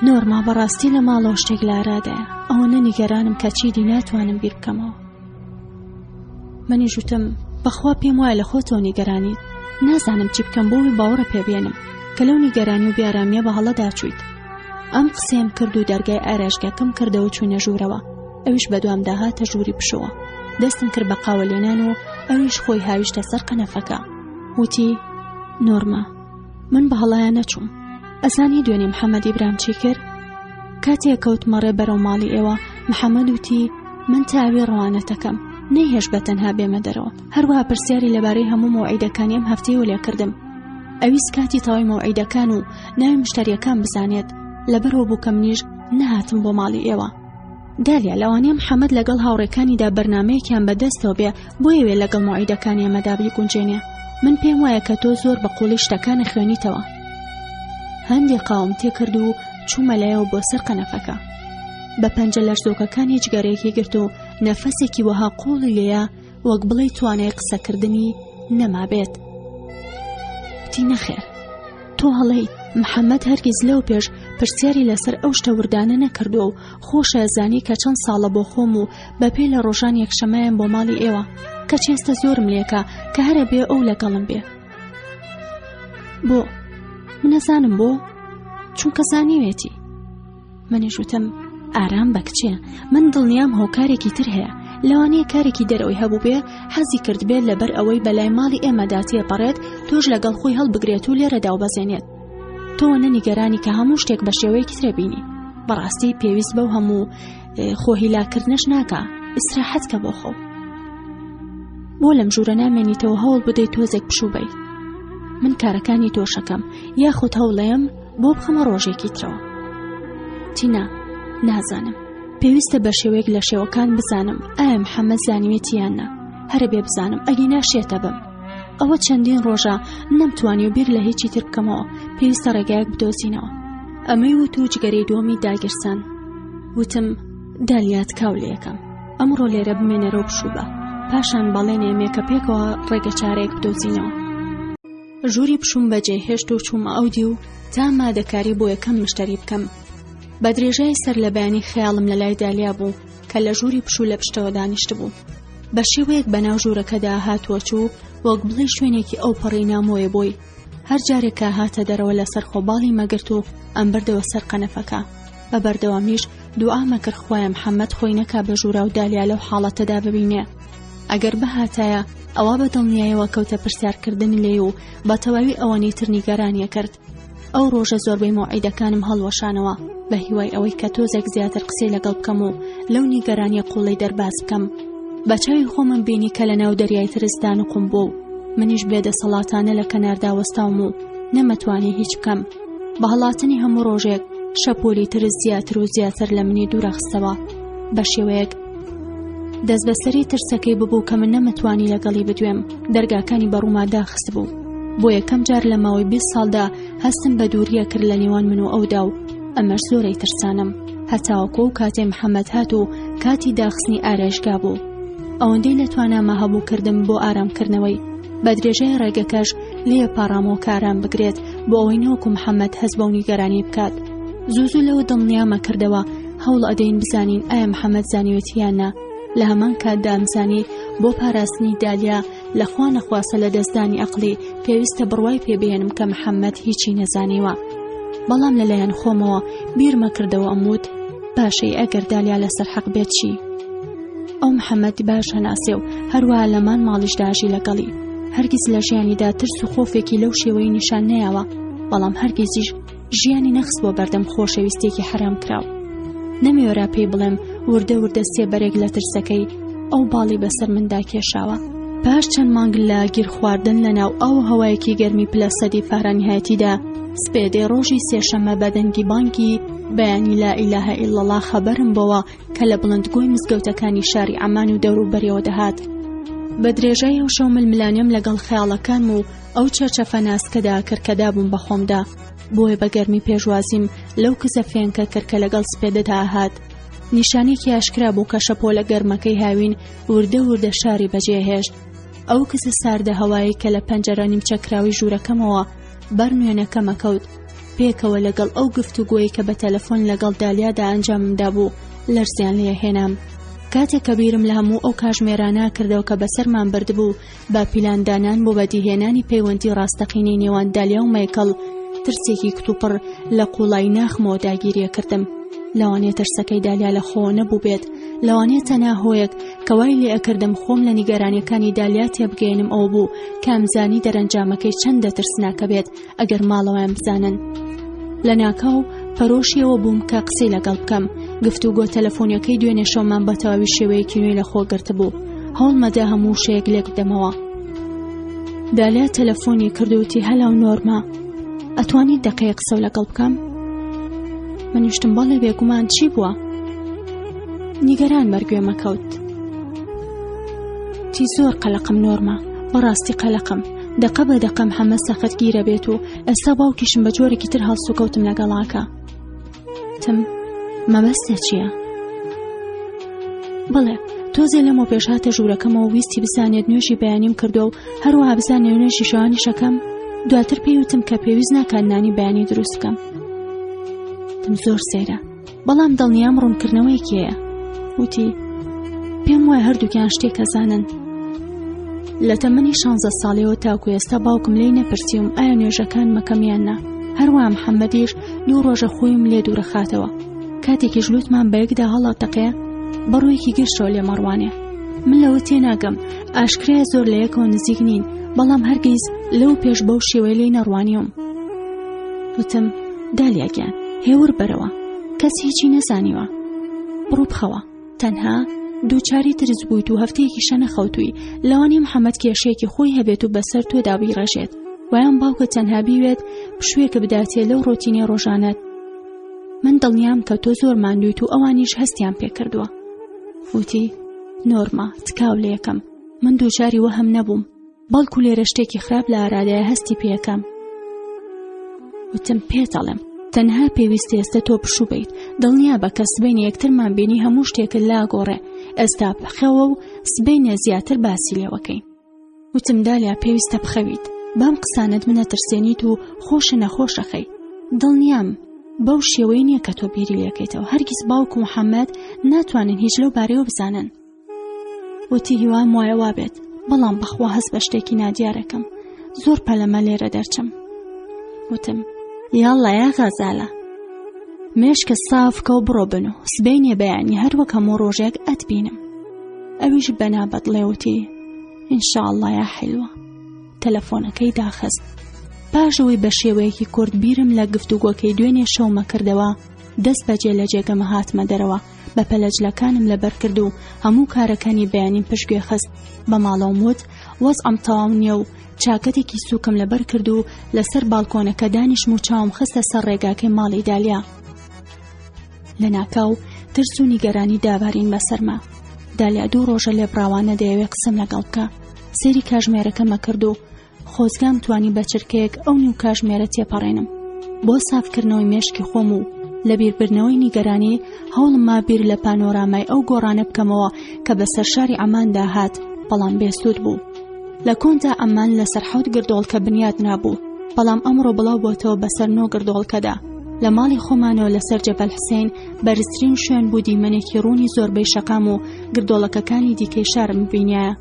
نۆرما بەڕاستی لە ماڵەوە شتێک لارادایە، ئەوەنە نیگەرانم کە چیدی ناتوانم بیر بکەمەوە. منی ژوتم بەخوا پێم وایە لە خۆتەوە نیگەرانیت، نازانم چی بکەم بۆی باوەڕە پێبێنم کە لەو نیگەرانی و بیارامیە بە هەڵەدا چوویت. ئەم قسەم کرد و دەرگای ئارایشگاکەم کردەوە چوونە ژوورەوە. ئەویش بەدوام داهاتە ژووری پشەوە. دەستم کرد بە قاوەلێنان و ئەویش خۆی هاویشتە سەر قەنەفەکە. وتی نۆرما من بە هەڵایان نەچووم. ئەزانی دوێنێ محەممەد ئیبراهیم چی کرد؟ کاتێک کەوتمەڕێ بەرەو ماڵی ئێوە محەممەد وتی من تاوی ڕەوانەتەکەم نەیهێش بە تەنها بێمە دەرەوە. هەروەها پرسیاری لەبارەی هەموو مۆعیدەکانی ئەم هەفتەی وە لێ کردم. ئەویست کاتی تەواوی مۆعیدەکان و ناوی مشتریەکان بزانێت، لەبەرەوە بوو کە منیش نەهاتم بۆ ماڵی ئێوە. دالیا لەوانەیە محەممەد لەگەڵ هاوڕێکانیدا بەرنامەیەکیان بەدەستەوە بێ بۆیەوێ لەگەڵ مۆعیدەکانی ئێمەدا بیگونجێنێ. من پێم وایە کە تۆ زۆر بە قوڵی شتەکانە خوێنیتەوە. هەندێک قاوم تێکرد و چوومە لایەوە بۆ سەر قەنەفەکە. بە پەنجە لەرزۆکەکانی جگەرەیەکی گرت و نەفەسێکی وەها قوڵی لێیە وەک بڵێ توانای قسەکردنی نەمابێت. وتی نەخێر تۆ هەڵەیت محەممەد هەرگیز لەو پێش پرسیاری لەسەر ئەو شتە وردانە نەکردووە و خۆشە زانی کە چەند ساڵە بۆ خۆم و بەپێی لە ڕۆژان یەکشەمەیان بۆ ماڵی ئێوە کە چێستە زۆرم لێکە کە هەرە بێ ئەو لەگەڵم بێ. بۆ منەزانم بۆ چونکە زانیوێتی. منیش وتم ئارام بە کچێ، من دڵنیام هۆکارێکی تر هەیە، لەوانەیە کارێکی دەرەوەی هەبوو بێ حەزی کرد بێت لەبەر ئەوەی بەلای ماڵی ئێمەدا تێپەڕێت تۆش لەگەڵ خۆی هەڵبگرێت و لێرەدا وبەزێنێت. تۆ نەنیگەرانی کە هەموو شتێک بە شێوەیەکی ترە بینی. بەڕاستی پێویست بەو هەموو خۆهیلاکردنەش ناکە، ئیسراحەت کە بۆ خۆ. بۆ لەم ژوورە نامێنیتەوە هەوڵ بدەیت تۆزێک پشوو بیت. من کارەکانی تۆشەکەم یاخود هەوڵەیەم بۆ بخەمە ڕۆژێکی ترەوە. تینا نازانم، پێویستە بە شێوەیەک لە شێوەکان بزانم ئایا محەممەد زانیوێتیان نا، هەرە بێ بزانم ئەگەی ناشێتە بم. ئەوە چەندین ڕۆژە نەمتوانی و بیر لە هیچی تر بکەمەوە، پێویستە ڕێگایەک بدۆزینەوە. ئەمەی وت و جگەرەی دۆمی داگرسان. وتم دالیات کاو لە یەکەم ئەمڕۆ لێرە بمێنەرەوە بشوو پاشان بەڵێن ئێمێ کە پێکەوە ڕێگە چارەیەک بدۆزینەوە. ژووری پشوم بەجێ هێشت و چوومە ئەودی و تا مادەکاری بۆ یەکەم مشتری بکەم. بە درێژای سەر لە بەیانی خەیاڵم لە لای دالیا بوو کە لە ژووری پشوو لە پشتەوە دانیشت بوو. بە شێوەیەک بەناو ژوورەکەدا هاتووە چوو وەک بڵێ شوێنێکی ئەو پەڕی نامۆیە بۆی. هەر جارێکە هاتە دەرەوە لەسەر خۆباڵی مەگرت و ئەم بردەوە سەر قەنەفەکە. بە بەردەوامیش دوعامە کرد خوایە محەممەد خۆی نەکا بە ژوورا و دالیا لەو حاڵەتەدا ببینێ. ئەگەر بەهاتایە ئەوە بە دڵنیایەوە کەوتە پرسیارکردنی لێ و بە تەواوی ئەوەنەی تر نیگەرانیە کرد. ئەو ڕۆژە زۆربەی مۆعیدەکانم هەڵوەشانەوە بە هیوای ئەوەی کە تۆزێک زیاتر قسەی لەگەڵ بکەم و لەو نیگەرانیە قوڵەی دەرباز بکەم. بە چاوی خۆمم بینی کە لە ناو دەریای ترسدان و قم بوو. منیش بێدەسەڵاتانە لە کەناردا وەستاوم و نەمەتوانی هیچ بکەم. بە هەڵاتنی هەموو ڕۆژێک شەپۆلی ترس زیاتر و زیاتر لە منی دوورەخستەوە. بە شێوەیەک دەست بەسەری ترسەکەی ببوو کە من نەمەتوانی لەگەڵی بدوێم. دەرگاکانی بەڕووما داخست بوو. بۆ یەکەم جار لە ماوەی 20 ساڵدا هەستم بە دووریە کرد لە نێوان من و ئەودا و ئەمەش زۆرەی ترسانم. هەتاوەکو و کاتێ محەممەد هات و کاتی داخستنی ئارایشگا بوو. ئەوەندەی لەتوانامە هەبوو کردم بۆ ئارامکردنەوەی. بە درێژای ڕێگەکەش لێ پاڕامەوە کارام بگرێت بۆ ئەوەی نەوەکو محەممەد هەست بەو نیگەرانی بکات. زوو لەوە دڵنیامە کردەوە هەوڵ ئەدەین بزانین ئایا محەممەد زانیوێتیانە. لە هەمان کاتدا ئەمزانی بۆ پاراستنی دالیا لەخوا نەخواسە لە دەستدانی ئەقلی پێویستە بڕوای پێبێنم کە محەممەد هیچی نەزانیوە. بەڵام لەلایەن خۆمەوە بیرمە کردەوە ئەموت باشەی ئەگەر دالیا لەسەر حەق بێت چی؟ ئەو محەممەدی باش هەناسێ و هەروەها لەمان ماڵیشداژی لەگەڵی. هەرگیز لە ژیانیدا ترس و خۆفێکی لەو شێوەی نیشان نەیاوە، بەڵام هەرگیزیش ژیانی نەخست بۆ بەردەم خۆشەویستێکی حرام کراو. نەمێوەرا پێی بڵێم وردە وردە سێبەرێک لە ترسەکەی ئەو باڵی بەسەر مندا کێشاوە. پاش چەند مانگ لە گیر خواردن لەناو ئەو هەوایەکی گەرمی پلە 100 فارانهایەتیدا سپێدەی ڕۆژی سێشەممە بەدەنگی بانکی بەیانی لا ئیلاهە ئیلڵەڵا خەبەرم بۆوە کە لە بڵندگۆی مزگەوتەکانی شاری عەمان و دەوروبەریەوە دەهات. بە درێژای ئەو شەو ململانێم لەگەڵ خەیاڵەکانم و ئەو چەرچەفە ناسکەدا کردکەدا بووم بە خۆمدا. بۆیە بە گەرمی پێشوازیم لەو کزە فێنکە کردکە لەگەڵ سپێدەدا هات. نیشانێکی ئاشکرا بوو کە شەپۆلە گەرمەکەی هاوین وردە وردە شاری بەجێهێشت. ئەو کزە ساردە هەوایی کە لە پەنجەرە نیمچەکراوی ژوورەکەمەوە بەر نوێنەکەمە کەوت پێکەوە لەگەڵ ئەو گفتوگۆیی کە بە تەلەفۆن لەگەڵ دالیادا ئەنجاممدا بوو لەرزیان لێهێنام. کاتێک کە بیرم لە هەموو ئەو کاژمێرانە کردەوە کە بەسەرمان بردبوو با پیلاندانان بۆ بەدیهێنانی پەیوەندی ڕاستەقینەی نێوان دالیا و مایکل، ترسێکی کتوپڕ لە قوڵای ناخمەوە داگیریە کردم. لەوانێت ترسەکەی دالیا لە خۆ نەبوو بێت، لەوانێت تەنها هۆیەک کە وای لێ ئەکردم خۆم لە نیگەرانیەکانی دالیا تێبگەێنم ئەو بوو کامزانی دەرەنجامەکەی چەندە ترسناکە بێت ئەگەر ماڵەوەیان بزانن. لە ناکاو پەرۆشیەوە بووم کە قسەی لەگەڵ بکەم. گفتوگۆ تەلەفۆنیەکەی دوێنێ شەومان بە تەواوی شێوەیەکی نوێی لە خۆ گرتبوو. هەوڵمەدا هەموو شەیەک لێک بدەمەوە. دالیا تەلەفۆنی کردووتی هەلاو نۆرما، ئەتوانیت دەقەیە قسە لەگەڵ بکەم؟ منیشتم بەڵێ بێگومان چی بووە؟ نیگەران بەرگوێ مەکەوت. تی زۆر قەلەقم نۆرما، بەڕاستی قەلەقم، دەقە بە دەقەم هەمە سەخت گیرە بێت و ئێستا باوکیشم بە جۆرێکی تر هەڵسوکەوتم لەگەڵاکە. تم مەبەستە چییە؟ بڵێ تۆزێ لەمە پێش هاتە ژوورەکەمەوە ویستی بزانێت نوێژی بەیانیم کردو و هەروەها بزانێت نوێژی شەوانیشەکەم. دواتر پێیوتم کە پێویست ناکات نانی بەیانی دروست بکەم. تم زۆر سێرە، بەڵام دڵنیام ڕوونکردنەوەیەکیەیە. وتی پێم وایە هەردووکیان شتێک ئەزانن. لە تەمەنی 16 ساڵەوە تاکو ئێستا باوکم لێی نەپرسیوم ئایا نوێژەکان مەکەمیان نا. هەروەها محەممەدیش 2 ڕۆژە خۆیم لێ دوورە خاتەوە. کاتێکی ژلوتمان بەیەکدا هەڵاتەقێ بەڕوویەکی گشتەوە لێ مەڕوانێ. من لەوە تێناگەم، ئاشکرایە زۆر لە یەکەوە نزیک نین، بەڵام هەرگیز لەو پێش بەو شێوەی لێی نەڕوانیوم. وتم دالیاگیان هێور بەرەوە، کەس هیچی نەزانیوە، بڕوو بخەوە، تەنها دووچاری ترس بوویت و هەفتەیەکی شە نەخەوتووی. لەوانی محەممەد کێشەیەکی خۆی هەبێت و بەسەر تۆدا بیڕەژێت، وایان باوکە تەنها بیوێت پشوێکە بداتێ لەو ڕۆتینی ڕۆژانەت. من دڵنیام کە تۆ زۆر ماندوویت و ئەوانیش هەستیان پێکردووە. وتی نۆرما تکاو لە یەکەم، من دووچاری وەهم نەبووم، بەڵکو لێرە شتێکی خراپ لە ئارادەیە هەستی پێەکەم. وتم پێتەڵێم تەنها پێویستی ئێستا تۆ پشوو بیت، دڵنیا بە کە سبەینە یەکترمان بینی هەموو شتێکت لاگۆڕێ، ئێستا بخەوە و سبەینە زیاتر باسی لێوەکەین. وتم دالیا پێویستە بخەویت، بام قسانت منە ترسێنیت و خۆشە نەخۆشەخەی. دڵنیام بەو شێوەی نییە کە تۆ بیری لێکەیتەوە، هەرگیز باوک و محەممەد ناتوانن هیچ لەو بارەیەوە بزانن. وتی هیوام وایە وابێت، بەڵام بەخوا هەست بە شتێکی نادیارەکەم، زۆر پەلەمە لێرە دەرچم. وتم یاڵڵا یا غەزالە، مێشکە سافکە و بڕۆ بن و سبەینێ بەیانی هەروەک هەموو ڕۆژێک ئەتبینم. ئەویش بەنابەت لێوتی ئینشاءڵڵا یا حیلوە. تەلەفۆنەکەی داخست. پاشەوەی بە شێوەیەکی کورد بیرم لە گفتوگۆکەی دوێنێ شەومە کردەوە، دەست بەجێ لە جێگەمە هاتمە دەرەوە، بە پەلەجلەکانم لەبەر کرد و هەموو کارەکانی بەیانیم پشتگوێ خست. بە ماڵەوم وت وەزعم تەواو نییە و چاکەتێکی سووکم لەبەر کرد و لەسەر باڵکۆنەکە دانیشم و چاوم خستە سەر ڕێگاکەی ماڵی دالیا. لە ناکاو ترس و نیگەرانی داوارین بەسەرما. دالیا 2 ڕۆژە لێبڕاوانە دەیەوێت قسەم لەگەڵ بکە. سێری کاژمێرەکەمە کرد و خۆزگام توانی بە چرکەیەک ئەو نیو کاژمێرە تێپەڕێنم. بۆ سافکردنەوەی مێشکی خۆم و لە بیربردنەوەی نیگەرانی هەوڵم ما بیر لە پانۆرامای ئەو گۆڕانە بکەمەوە کە بە سەرشاری ئەماندا هات، بەڵام بێسوود بوو. لە کۆندا ئەمان لەسەر 7 گردۆڵکە بنیاد نابوو، بەڵام ئەمڕۆ بڵاو بۆتەوە بەسەر 9 گردۆڵکەدا. لە ماڵی خۆمانەوە لەسەر جەبەل حسێن بەرزترین شوێن بوو دیمەنێکی ڕوونی زۆربەی شەقام و گردۆڵەکەکانی دیکەی شارم ببینایە.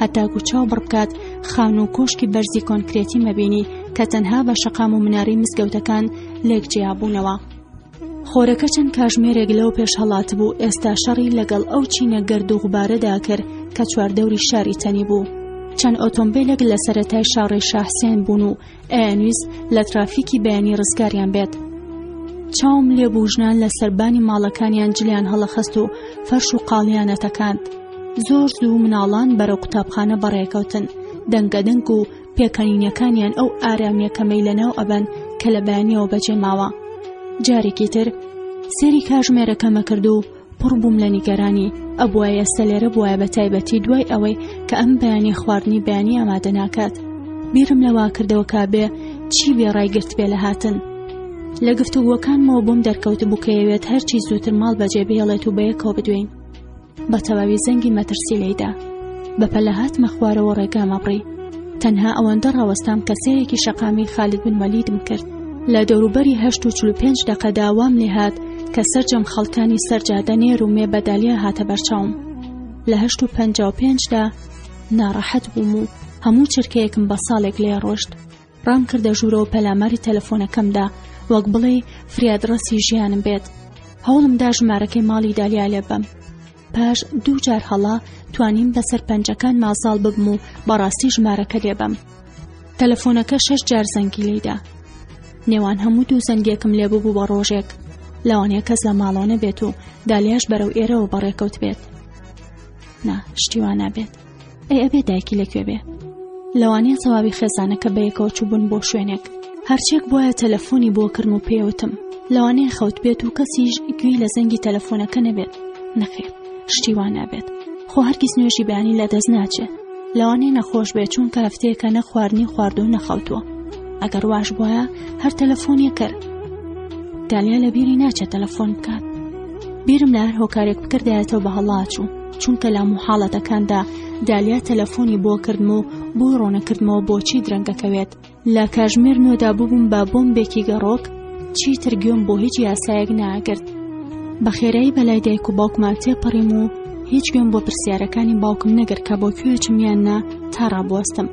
هەتاکو چاو بڕبکات خان و کۆشکی بەرزی کۆنکرێتی مەبینی کە تەنها بە شەقام و مناری مزگەوتەکان لێک جیابوونەوە. خۆرەکە چەند کاژمێرێک لەو پێش هەڵات بوو، ئێستا شەڕی لەگەڵ ئەو چینە گەرد و غوبارەدا کرد کە چواردەوری شاری تەنی بوو. چەند ئۆتۆمبیلێک لە سەرەتای شاڕی شاحسێن بوون و ئەیانویست لە ترافیکی بەیانی ڕزگاریان بێت. چاوم لێبوو ژنان لە سەربانی ماڵەکانیان جلیان هەڵەخەست و فەرش و قاڵیانەتەکاند. زۆر زوو مناڵان بەرەو قوتابخانە بەڕێکەوتن، دەنگەدەنگ و پێکەنینەکانیان ئەو ئارامیەکەمەی لەناو ئەبەن کە لە بەیانیەوە بەجێ ماوە. جارێکی تر سێری کاژمێرەکەمە کرد و پڕ بووم لە نیگەرانی، ئەبووە ئێستا لێرە بووە بە تایبەتی دوای ئەوەی کە ئەم بەیانی خواردنی بەیانی ئامادە ناکات. بیرم لەوا کردەوە کابێ چی بێڕایگرت بێ لە هاتن. لە گفتوگۆکانمەوە بۆم دەرکەوت بوو کە ئەوێت هەرچی زووتر ماڵ بەجێ بهێڵێت و بەیەکەوە بدوێین. بە تەواوی زەنگی مەترسی لێیدا. بە پەلە هاتمە خوارەوە ڕێگامە بڕی. تەنها ئەوەندە ڕاوەستام کە سێرێکی شەقامی خالید بن وەلیدم کرد. لە دەوروبەری 8:45 دەقەدا وام لێ هات کە سەرجەم خەڵکانی سەرجادە نێر و مێ بەدالیا هاتە بەرچاوم. لە 8:55دا ناڕەحەت بووم و هەموو چرکەیەکم بە ساڵێک لێ ڕۆشت. ڕام کردە ژوورەوە پەلاماری تەلەفۆنەکەمدا وەک بڵێ فریادڕەسی ژیانم بێت. هەوڵمدا ژمارەکەی ماڵی دالیا لێ بەم. پاش 2 جار هەڵا توانیم بەسەر پەنجەکان مازاڵ ببم و بەڕاستی ژمارەکە لێ بەم. تەلەفۆنەکە 6 جار زەنگی لێدا. نێوان هەموو 2 زەنگێکم لێ ببوو بە ڕۆژێک. لەوانەیە کەس لە ماڵەوە نەبێت و دالیاش بەرەو ئێرەوە بەڕێکەوت بێت. نا شتی وا نابێت. ئەبێ دایکی لەکوێ بێ. لەوانەیە جەوابی خێزانەکە بەیەکەوە چووبوون بۆ شوێنێک. هەرچێک بۆیە تەلەفۆنی بۆ کردم و پێوتم لەوانەیە خەوت بێت و کەسیش گوێی لە زەنگی تەلەفۆنەکە نەبێت. نەخێر شتی وا نابێت. خۆ هەرگیز نوێژی بەیانی لەدەست ناچێت. لەوانەیە نەخۆش بێت چونکە هەفتەیەکە نە خواردنی خواردو و نەخەوتووە. ئەگەر واش بۆیە هەر تەلەفۆنی کرد. دالیا لە بیری ناچێت تەلەفۆن بکات. بیرم لە هەر هۆکارێک بکردایەتەوە بە هەڵاچوو چونکە لە هەموو حاڵەتەکاندا دالیا تەلەفۆنی بۆ کردم و بۆ ڕۆنەکردمەوە بۆچی درەنگەکەوێت. لە کاژمێر نۆدا بووبووم بە بۆمبێکی گەڕۆک چیتر گوێم بۆ هیچ یاسایەک ناگرت. بە خێرایی بەلای دایک و باوکمان تێپەڕیم و هیچ گوێم بۆ پرسیارەکانی باوکم نەگرت کە بۆ کوێچم یاننا تا ڕابوەستم.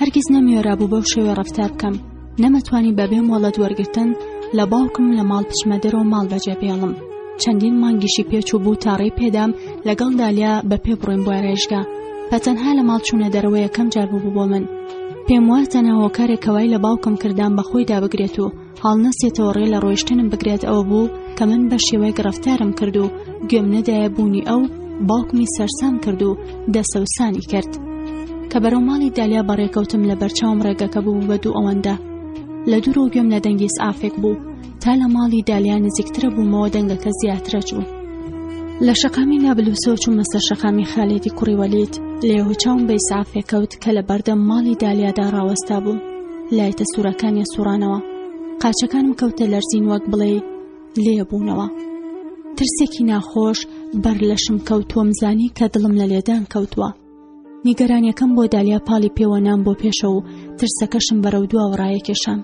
هەرگیز نەمیێرا بوو بەو شێوەیە ڕەفتار بکەم. نەمەتوانی بەبێ مۆڵەت وەرگرتن لە باوکم لە ماڵ بچمە دەرەوە ماڵ بەجێ بێڵم. چەندین مانگیشی پێچوو بوو تا ڕێی پێدام لەگەڵ دالیا بە پێ بڕۆین بۆ ئارێژگا. بەتەنها لە ماڵ چوونە دەرەوە یەکەم جار بوو بۆ من. پێم وایە تەنها هۆکارێکەوەی لە باوکم کردان بەخۆی دابگرێت و هەڵنەسێتەوە ڕێ لە ڕۆیشتنم بگرێت ئەوە بوو کە من بە شێوەیەک ڕەفتارم کرد و گوێم نەدایە بوونی ئەو باوکمی سەرسام کرد و دەسەوسانی کرد. کە بەرەو ماڵی دالیا بەڕێکەوتم لە بەرچاوم ڕێگەکە بوو بە دوو ئەوەندە. لە دوورەوە گوێم لە دەنگی ئافێک بوو تا لە ماڵی دالیا نزیکترە بوومەوە دەنگەکە زیاترە چوو. لە شەقامی نابلووسەوە چوومە سەر شەقامی خالێدی کوڕی وەلید. لێهۆ چاوم بە ئیسعافێک کەوت کە لە بەردەم ماڵی دالیادا ڕاوەستا بوو. لایتە سوورەکانی سوڕانەوە. قاچەکانم کەوتە لەرزین وەک بڵێ لێبوونەوە. ترسێکی ناخۆش بەر لەشم کەوتووە مزانی کە دڵم لە لێدان کەوتووە. نیگەرانیەکەم بۆ دالیا پاڵی پێوە نام بۆ پێشەوە و ترسەکەشم بەرەو دواوە ڕایەکێشام.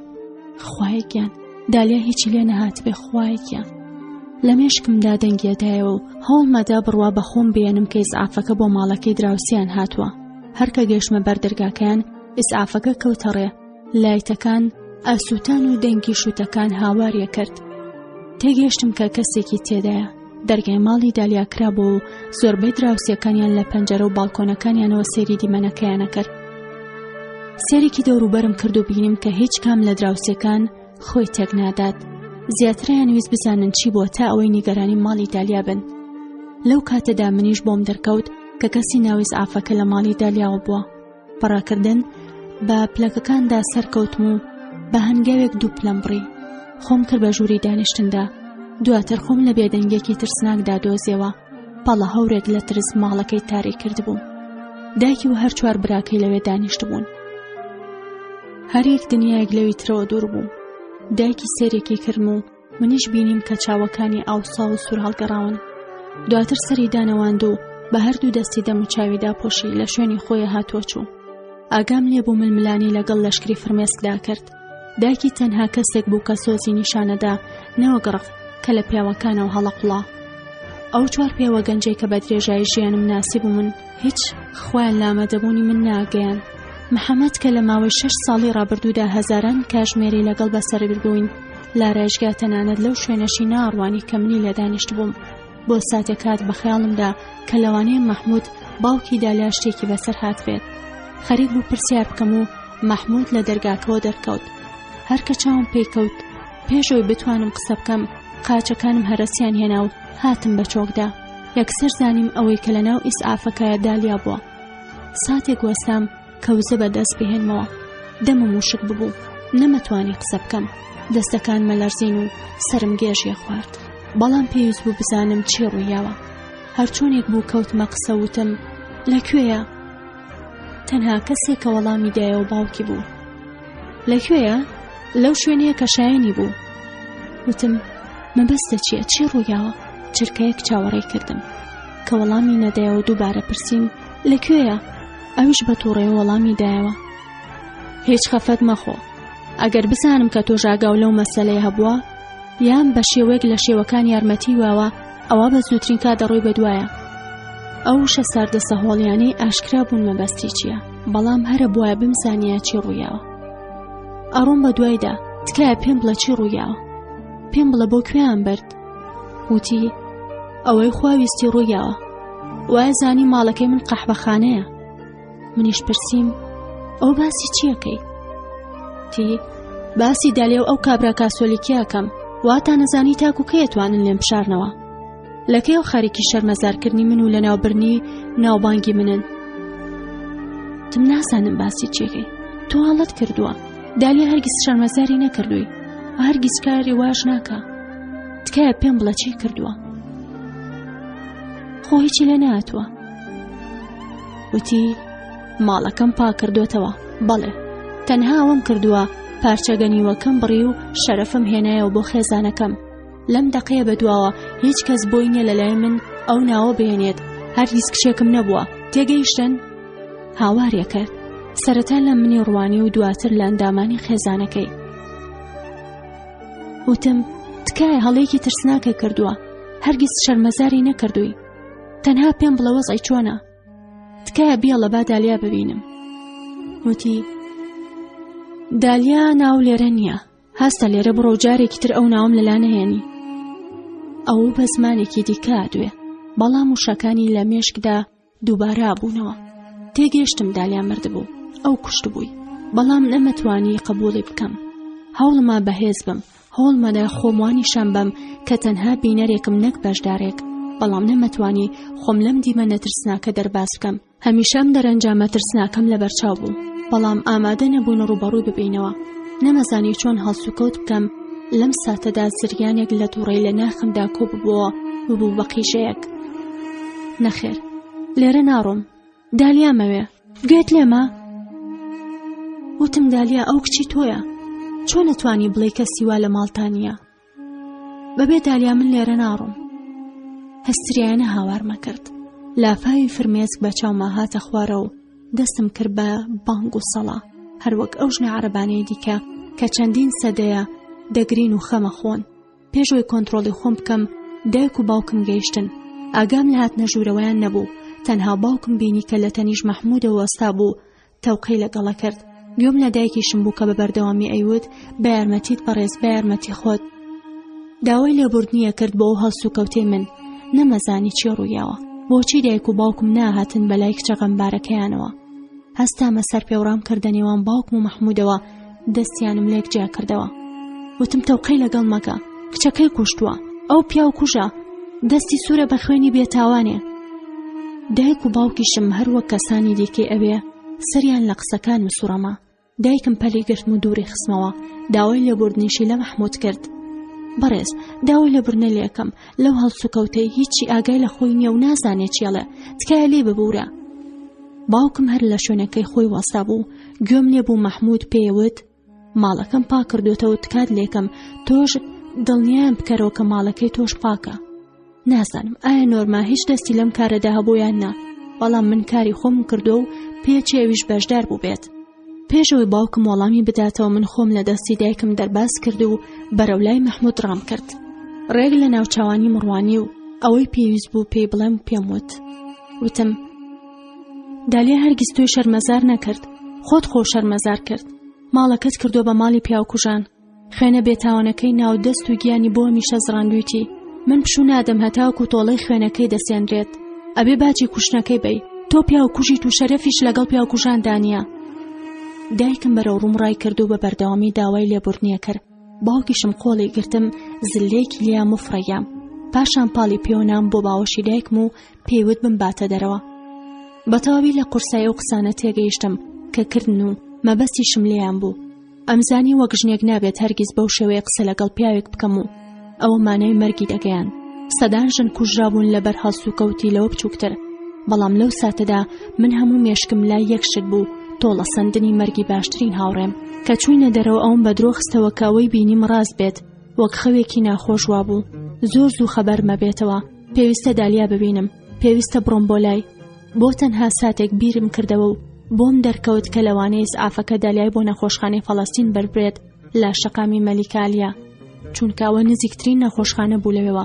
خوایەکیان دالیا هیچی لێ نەهات بێ خوایەکیان. لە مێشکمدا دەنگێدایەوە و هەوڵمەدا بڕوا بە خۆم بێنم کە ئیسعافەکە بۆ ماڵەکەی دراوسیان هاتووە. هەرکە گەشتمە بەردەرگاکەیان ئیسعافەکە کەوتەڕێ. لایتەکان ئاسووتان و دەنگی شوتەکان هاوارە کرد. تێگەشتم کە کەسێکی تێدایە. دەرگای ماڵی دالیا کرابەوە و زۆربەی دراوسیەکانیان لە پەنجەرە و باڵکۆنەکانیانەوە سێری دیمەنەکەیانە کرد. سێرێکی دەوروبەرم کرد و بینیم کە هیچ کام لە دراوسیەکان خۆی تێک نادات. زیاتریان ویست بزانن چی بووە تا ئەوەی نیگەرانی ماڵی دالیا بن. لەو کاتەدا منیش بۆم دەرکەوت کە کەسی ناوی ئافەکە لە ماڵی دالیاوە بووە. پەڕاکردن بە پلەکەکاندا سەرکەوتم و بە هەنگاوێک دوو پلەم بڕی. خۆم کرد بە ژووری دانیشتندا. دواتر خۆم لە بێدەنگێکی ترسناکدا دۆزیەوە. پەڵە هەورێک لە ترس ماڵەکەی تاری کرد بوو. دایکی و هەر چوار براکەی لەوێ دانیشت بوون. هەریەک دنیایەک لەوی ترەوە دوور بوو. دایکی سێرێکی کردم و منیش بینیم کە چاوەکانی ئاوسا و سوور هەڵگەڕاون. دواتر سەری دانەواند و بە هەردوو دەستی دەم و چاویدا پۆشی لە شوێنی خۆیە هاتووە چوو. ئاگام لێ بوو ململانی لەگەڵ لەشکری فرمێسکدا کرد. دایکی تەنها کەسێک بوو کە سۆزی نیشانەدا نەوەگەڕف کە لە پیاوەکانەوە هەڵەقڵا. ئەو چوار پیاوە گەنجەی کە بە درێژایی ژیانم ناسی بوو من هیچ خوایان لامەدەبوونی من ناگەیان. محەممەد کە لە ماوەی 6 ساڵی ڕابردوودا هەزاران کاژمێری لەگەڵ بەسەر بردوین لا ڕێژگا تەنانەت لەو شوێنەشی ناڕوانی کە منی لە دانیشت بووم. بۆ ساتێک هات بە خەیاڵمدا کە لەوانەیە مەحموود باوکی دالیا شتێکی بەسەر هات بێت. خەریک بوو پرسیار بکەم و مەحموود لە دەرگاکەوە دەرکەوت. هەرکە چاوم پێیکەوت پێشەوەی بتوانم قسە بکەم قاچەکانم هەرەسیان هێنا و هاتم بە چۆکدا. یەکسەر زانیم ئەوەی کە لەناو ئیسعافەکەیە دالیا بووە. ساتێک وەستام کەوزە بەدەست بهێنمەوە. دەمم وشک ببوو. نەمەتوانی قسە بکەم. دەستەکانمە لەرزین و سرم گێژیە خوارد. بەڵام پێویست بوو بزانم چی ڕوویاوە. هەرچۆنێک بوو کەوتمە قسە وتم لەکوێیە؟ تەنها کەسێک کە وەڵامی دایە و باوکی بوو. لەکوێیە؟ لەو شوێنەیە کە شایەنی بوو. وتم مەبەستە چییە؟ چی ڕوویاوە؟ چرکەیەک چاوەڕێی کردم کە وەڵامی نەدایەوە دووبارە پرسییم لەکوێیە؟ ئەویش بە تووڕێ وەڵامی دایەوە. هیچ خەفەت مەخۆ. ئەگەر بزانم کە تۆ ژاگاو لەو مەسەلەی هەبووە یان بە شێوەیەک لە شێوەکان یارمەتی واوە ئەوە بە زووترین کات دەڕۆی بەدوایە. ئەو شە ساردەسە هۆڵیانەی ئاشکرا بوون مەبەستی چییە، بەڵام هەرە بووە بمزانیە چی ڕوویاوە. ئەڕۆم بە دوایدا، تکایە پێم بڵە چی ڕوویاوە، پێم بڵە بۆ کوێیان برد. وتی ئەوەی خواویستی ڕوویاوە، وایە زانی ماڵەکەی من قەحبەخانەیە. منیش پرسیم ئەو باسی چیەکەی؟ تی باسی دالێ و ئەو کابرا کاسۆلیکیاکەم، واتە نەزانی تاکو کە ئەتوانن لێم بشارنەوە. لەکەی ئەو خەریکی شەرمەزارکردنی من و لە ناوبرنی ناوبانگی منن. تم نازانم باسی چیەکەی، تۆ هەڵەت کردووە، دالێ هەرگیز شەرمەزاری نەکردووی و هەرگیز کاری واش ناکە. تکایە پێم بڵە چی کردووە. خۆ هیچی لێ نهاتووە. وتی ماڵەکەم پاک کردوێتەوە. بەڵێ، تەنها ئەوەم کردووە پارچە گەنیوەکەم بڕی و شەرەفم هێنایەوە بۆ خێزانەکەم. لەم دەقەیە بەدواوە هیچ کەس بۆی نییە لەلای من ئەو ناوە بهێنێت. هەرگیز کچێکم نەبووە. تێگەیشتن؟ هاوارێ کرد، سەرەتا لە منی ڕوانی و دواتر لە ئەندامانی خێزانەکەی. وتم تکایە هەڵەیەکی ترسناکە کردووە، هەرگیز شەرمەزاری نەکردووی، تەنها پێم بڵە وەزعی چۆنە، تکایە بیاڵە با دالیا ببینم. وتی دالیا ناو لێرە نییە، هەستە لێرە بڕۆ جارێکی تر ئەو ناوم لەلا نەهێنی. ئەو بە زمانێکی دیکە دوێ، بەڵام وشەکانی لە مێشکدا دووبارە بوونەوە. تێگەیشتم دالیا مردبوو، ئەو کوشت بووی، بەڵام نەمەتوانی قبوڵی بکەم. هەوڵما بەهێز بم، هەوڵمەدا خۆموانیشان بم کە تەنها بینەرێکم نەک بەشدارێک، بەڵام نەمەتوانی خۆم لەم دیمە نەترسناکە دەرباز بکەم. هەمیشەم دەرەنجامە ترسناکەم لە بەرچاو بوو، بەڵام ئامادە نەبوون ڕوبەڕووی ببینەوە. نەمەزانی چۆن هەڵسوکەوت بکەم. لەم ساتەدا زریانێک لە تووڕێی لە ناخمدا کۆ ببووە، ببوو بە قیژەیەک. نەخێر، لێرە ناڕۆم، دالیا مەوێ، گوێت لێمە؟ وتم دالیا ئەو کچی تۆیە، چۆن نەتوانی بڵێ کەسی وا لە ماڵتانیە؟ بەبێ دالیا من لێرە ناڕۆم. هەستریانە هاوارمە کرد، لافاوی فرمێسک بە چاوما هاتە خوارە و دەستم کرد بە بانگ و سەڵا، هەروەک ئەو ژنە عەرەبانەی دیکە کە چەندین سەدەیە دەگرین و خەمە خۆن. پێشەوەی کۆنتڕۆڵی خۆم بکەم دایک و باوکم گەیشتن. ئاگام لە هاتنە ژوورەوەیان نەبوو، تەنها باوکم بینی کە لە تەنیش مەحموودەوە وەستا بوو، تەوقەی لەگەڵە کرد. گوێم لە دایکیشم بوو کە بە بەردەوامی ئەیوت بە یارمەتیت بەڕێز، بە یارمەتی خۆت. داوای لێبوردنیە کرد بۆ ئەو هەڵسوکەوتەی من، نەمەزانی چی ڕوویاوە، بۆچی دایک و باوکم ناهاتن بەلای کچە غەمبارەکەیانەوە. هەستامە سەر پێوڕام کردە نێوان باوکم و مەحموودەوە، دەستیانم لێک جیا کردەوە. وتم تەوقەی لەگەڵ مەکە، کچەکەی کوشتووە، ئەو پیا و کوژە، دەستی سوورە بە خوێنی بێتاوانێ. دایک و باوکیشم هەروەک کەسانی دیکەی ئەوێ سەریان لە قسەکانم سوڕەما. دایکم پەلی گرتم و دووری خستمەوە، داوای لێبوردنیشی لە مەحموود کرد. بەڕێز، داوای لێبوردنە لێکم، لەو هەڵسوکەوتەی هیچی ئاگای لە خۆی نییە و نازانێت چیڵێ، تکایە لێ ببوورە. باوکم هەر لە شوێنەکەی خۆی وەستا بوو، گوێم لێ بوو مەحموود پێیوت ماڵەکەم پاک کردوێتەوە، تکات لێکم، تۆش دڵنیایان بکەرەوە کە ماڵەکەی تۆش پاکە. نازانم ئایا نۆرما هیچ دەستی لەم کارەدا هەبوو یان نا، بەڵام من کاری خۆم کردو و پێچێویش بەشدار بوو بێت. پێشەوەی باوکم وەڵامی بداتەوە من خۆم لە دەستی دایکم دەرباز کرد و بەرەو لای مەحموود ڕام کرد. ڕێگ لە ناوچاوانی مڕوانی و ئەوەی پێویست بوو پێی بڵێم پێم وت. وتم دالیا هەرگیز تۆی شەرمەزار نەکرد، خۆت خۆ شەرمەزار کرد، ماڵەکەت کردو بە ماڵی پیاوکوژان، خوێنە بێتاوانەکەی ناو دەست و گیانی بۆ هەمیشە زڕاندوویتی. من پشوو نادەم هەتاوکو تۆڵەی خوێنەکەی دەسێنرێت، ئەبێ باجی کوشتنەکەی بەی، تۆ پیاوکوژیت و شەرەفیش لەگەڵ پیاوکوژان دانیە. دایکم بەرەو ڕووم ڕای کرد و بە بەردەوامی داوای لێبوردنیە کرد. باوکیشم قۆڵی گرتم زلێکی لیام و فڕەیام، پاشان پاڵی پێوەنام بۆ باوەشی دایکم و پێیوت بم باتە دەرەوە. بەتەواوی لە قورسایی و قسانە تێگەیشتم کە کردن و مەبەستیشم لێیان بوو. ئەمزانی وەک ژنێک نابێت هەرگیز بەو شێوەیە قسە لەگەڵ پیاوێک بکەم و ئەوە مانای مەرگی دەگەیان. سەدان ژن کوژرابوون لەبەر هەڵسوکەوتی لەوە بچووکتر، بەڵام لەو ساتەدا من هەموو مێشکم لای یەک شت بوو، تۆڵە سەندنی مەرگی باشترین هاوڕێم. کە چووینە دەرەوە ئەوم بە درۆ خستەوە کە ئەوەی بینیم ڕاست بێت، وەک خەوێکی ناخۆش وا بوو. زۆر زوو خەبەرمە بێتەوە، پێویستە دالیا ببینم، پێویستە بڕۆم بۆ لای. بۆ تەنها ساتێک بیرم کردەوە و بۆم دەرکەوت کە لەوانەیە ئیسعافەکە دالیای بۆ نەخۆشخانەی فەڵەستین بەربرێت لە شەقامی مەلیکالیا، چونکەوە نزیکترین نەخۆشخانە بوو لەوێوە.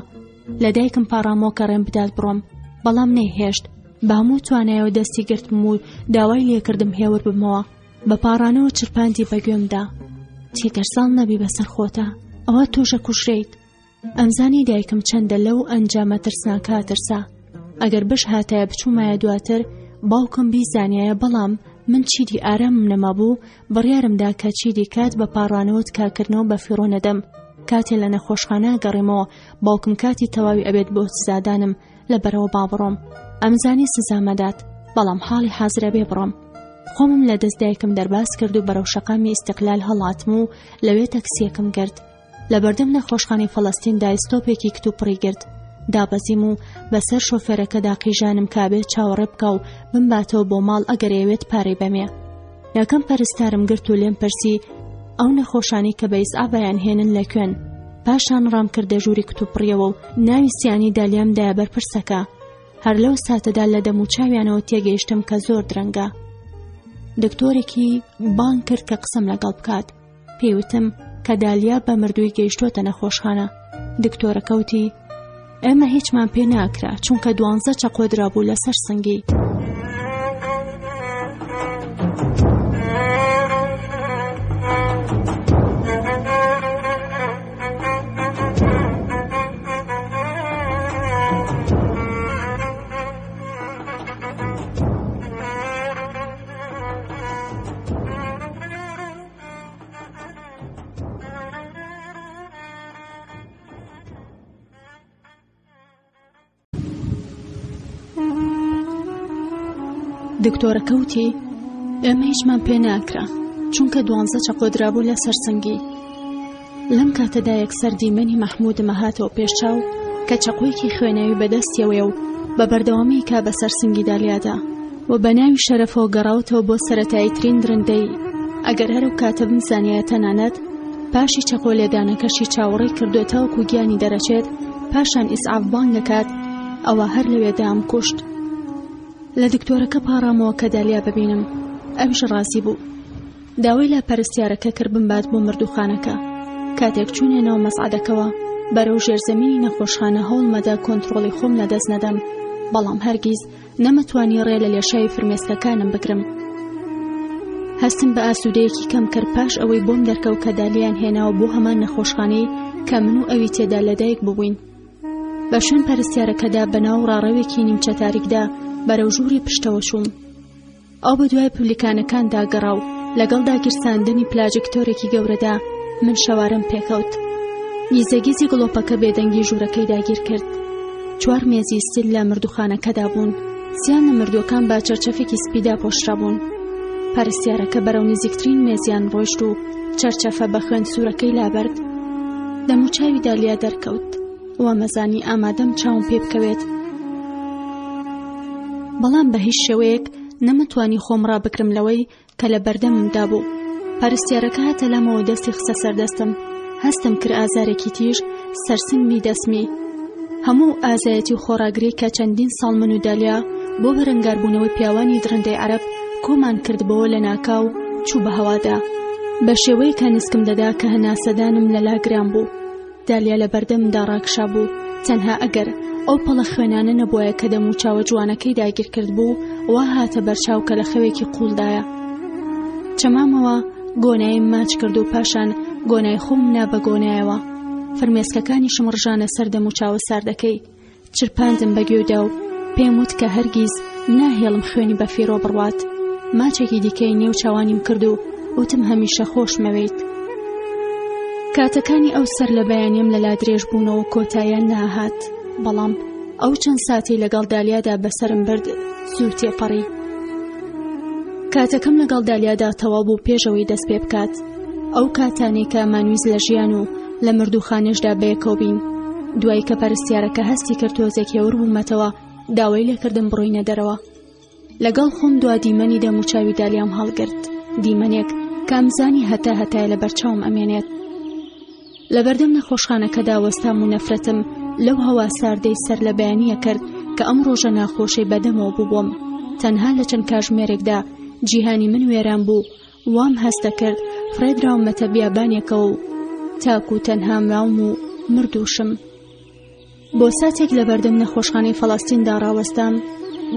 لە دایکم پاڕامەوە کە ڕێم بدات بڕۆم، بەڵام نەیهێشت. بە هەموو توانایەوە دەستی گرتم و داوای لێکردم هێور ببمەوە. بە پاڕانەوە چرپاندی بەگوێمدا. تێگەرساڵ نەبی بەسەر خۆتە، ئەوە تۆشە کوشرەیت. ئەمزانی دایکم چەندە لەو ئەنجامە ترسناکە ترسا. ئەگەر بش هاتایە بچوومایە دواتر باوکم بیزانایە، بەڵام من چیدی ئارامم نەمابوو. بڕیارمدا کە چیدی کات بە پاڕانەوە تکاکردنەوە بە فیڕۆ نەدەم. کاتێ لە نەخۆشخانە گەڕێمەوە باوکم کاتی تەواوی ئەبێت بۆ سزادانم لەبەرەوە با بڕۆم. ئەمزانی سزامەدات، بەڵام حاڵی حازرە بێ بڕۆم. خۆمم لە دەست دایکم دەرباز کرد و بەرەو شەقامی ئیستیقلال هەڵاتم و لەوێ تەکسیەکەم گرت. لە بەردەم نەخۆشخانەی فەڵەستیندا ئیستۆپێکی کتوپڕی گرت. دابەزیم و بەسەر شۆفێرەکەدا قیژانم کابێت چاوەڕێ بکە و بمباتەوە بۆ ماڵ ئەگەر ئەوێت پارەی بەمێ. یاکەم پەرستارم گرت و لێم پرسی ئەو نەخۆشانی کە بە ئیسعافیان هێنن لەکوێن. پاشان ڕام کردە ژووری کتوپڕیەوە و ناوی سیانی دالیامدایە بەرپرسەکە. هەر لەو ساتەدا لە دەم و چاویانەوە تێگەیشتم کە زۆر درەنگە. دکتۆرێکی بان کرد کە قسەم لەگەڵ بکات. پێیوتم کە دالیا بە مردووی گەیشتوتە نەخۆشخانە. دکتۆرەکەوتی ئێمە هیچمان پێ ناکرا، چونکە 12 چەقۆ بوو لەسەر سنگی. دکتۆرەکەوتی ئێمە هیچمان پێ ناکرا، چونکە 12 چەقۆ درابوو لە سەرسنگی. لەم کاتەدا یەکسەر دیمەنی مەحموودمە هاتەوە پێشچاو کە چەقۆیەکی خوێناوی بەدەستیەوەیە و بە بەردەوامی کا بە سەرسنگی دالیادا و بە ناوی شەرەفەوە گەڕاوتەوە بۆ سەرەتاییترین درندەی. ئەگەر هەرو کاتە بمزانایە تەنانەت پاشی چەقۆ لێدانەکەشی چاوەڕێی کردوێتەوە و گیانی دەرەچێت، پاشان ئیسعاف بانگ دەکات، ئەوە هەر لەوێدا ئەم کوشت. لە دکتۆرەکە پاڕامەوە کە دالیا ببینم. ئەویش ڕازی بوو. داوای لە پەرستیارەکە کرد بمبات بۆ مردوخانەکە. کاتێک چوونێنەوە مەسعەدەکەوە بەرەو ژێرزەمینی نەخۆشخانە هەوڵمەدا کۆنتڕۆڵی خۆم لەدەست نەدەم، بەڵام هەرگیز نەمەتوانی ڕێ لە لێشاوی فرمێسکەکانم بگرم. هەستم بە ئاسوودەیەکی کەم کرد پاش ئەوەی بۆم دەرکەوت کە دالیان هێناوە بۆ هەمان نەخۆشخانەی کە من و ئەوی تێدا لەدایک ببووین. بە شوێن پەرستیارەکەدا بەناو ڕاڕەوێکی نیمچە تاریکدا بەرەو ژووری پشتەوە چووم. ئەو بە دوای پلیکانەکاندا گەڕا و لەگەڵ داگیرساندنی پلاژکتۆرێکی گەورەدا من شەوارم پێکەوت. گیزەگیزی گڵۆپەکە بێدەنگی ژوورەکەی داگیر کرد. 4 مێزی ستیل لە مردوخانەکەدا بوون. سیان لە مردوەکان با چەرچەفێکی سپیدا پۆشرا بوون. پەرستیارەکە بەرەو نزیکترین مێزیان ڕۆیشت و چەرچەفە بە خوێن سوورەکەی لابرد. دەموچاوی دالیا دەرکەوت. وا مەزانی ئامادەم چاوم پێ بکەوێت، بەڵام بە هیچ شێوەیەک نەمەتوانی خۆم ڕابکرم لەوەی کە لە بەردەممدا بوو. پەرستیارەکە هاتە لەمەوە دەستی خستە سەردەستم. هەستم کرد ئازارێکی تیژ سەرسنگمی دەسمی. هەموو ئازایەتی و خۆڕاگری کە چەندین ساڵ من و دالیا بۆ بەرەنگاربوونەوەی پیاوانی درندەی عەرەب کۆمان کردبەوە لە ناکاو چوو بە هەوادا بە شێوەی کە نسکم دەدا کە هەناسەدانم لەلا گران بوو. دالیا لە بەردەمدا ڕاکشا بوو. تەنها ئەگەر ئەو پەڵە خوێنانە نەبووە کە دەم و چاوە جوانەکەی داگیر کرد بوو، وا هاتە بەرچاو کە لە خەوێکی قوڵدایە. چەمامەوە گۆنایم ماچ کرد و پاشان گۆنای خۆم نا بە گۆنایەوە. فرمێسکەکانی شمڕژانە سەر دەم و چاوە ساردەکەی. چرپاندم بەگوێدا و پێم وت کە هەرگیز ناهێڵم خوێنی بە فیرۆ بڕوات. ماچێکی دیکەی نێو چاوانیم کرد و وتم هەمیشە خۆش مەوێت. کاتەکانی ئەو سەر لە بەیانیم لەلا درێژ بوونەوە کۆتاییان ناهات، بەڵام ئەو چەند ساتی لەگەڵ دالیادا بەسرم برد زوو تێپەڕی. کاتەکەم لەگەڵ دالیادا تەواو بوو پێشەوەی دەست پێ بکات. ئەو کاتانەی کە مانویست لە ژیان و لە مردوخانەشدا بەیەکەوە بین. دوای کە پەرستیارەکە هەستی کرد تۆزێک هێور بوومەتەوە، داوای لێکردم بڕۆینە دەرەوە. لەگەڵ خۆم دوا دیمەنی دەم و چاوی دالیام هەڵگرت. دیمەنێک کامزانی هەتای لە بەرچاوم ئەمێنێت. لە بەردەم نەخۆشخانەکەدا وەستام و نەفرەتم لەو هەوا ساردەی سەر لە بەیانیە کرد کە ئەم ڕۆژە ناخۆشەی بەدەمەوە بووبووم. تەنها لە چەند کاتژمێرێکدا جیهانی من وێران بوو، وام هەستە کرد فڕێدراومەتە بیابانێکەوە و تاکو تەنها ماوم و مردوشم. بۆ ساتێک لە بەردەم نەخۆشخانەی فەڵەستیندا ڕاوەستام،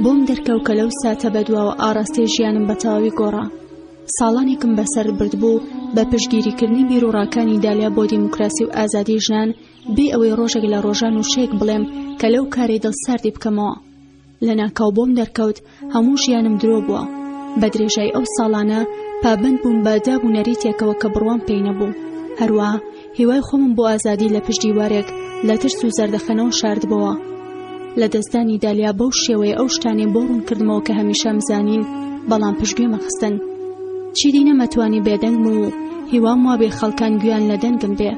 بۆم دەرکەو کە لەو ساتە بەدواوە ئاڕاستەی ژیانم بە تەواوی گۆڕا. ساڵانێکم بەسەر برد بوو بە پشتگیریکردنی بیرۆڕاکانی دالیا بۆ دیموکراسی و ئازادی ژنان، بێ ئەوەی ڕۆژێک لە ڕۆژان و شێک بڵێم کە لەو کارەی دڵساردی بکەمەوە. لە ناکاو بۆم دەرکەوت هەموو ژیانم درۆ بووە. بە درێژای ئەو ساڵانە پابند بووم بە دابوونەری تێکەوە کە بڕوام پێی نەبوو. هەروەها هیوای خۆمم بۆ ئازادی لە پشت دیوارێک لە ترس و زەردەخەنەوە شاردبەوە. لە دەستدانی دالیا بەو شێوەیە ئەو شتانەی بۆ ڕوون کردمەوە کە هەمیشە مزانین، بەڵام پشتگوێمە خستن. چیدی نەمەتوانی بێدەنگم و هیوام وابێ خەڵکان گویان لە دەنگم بێ.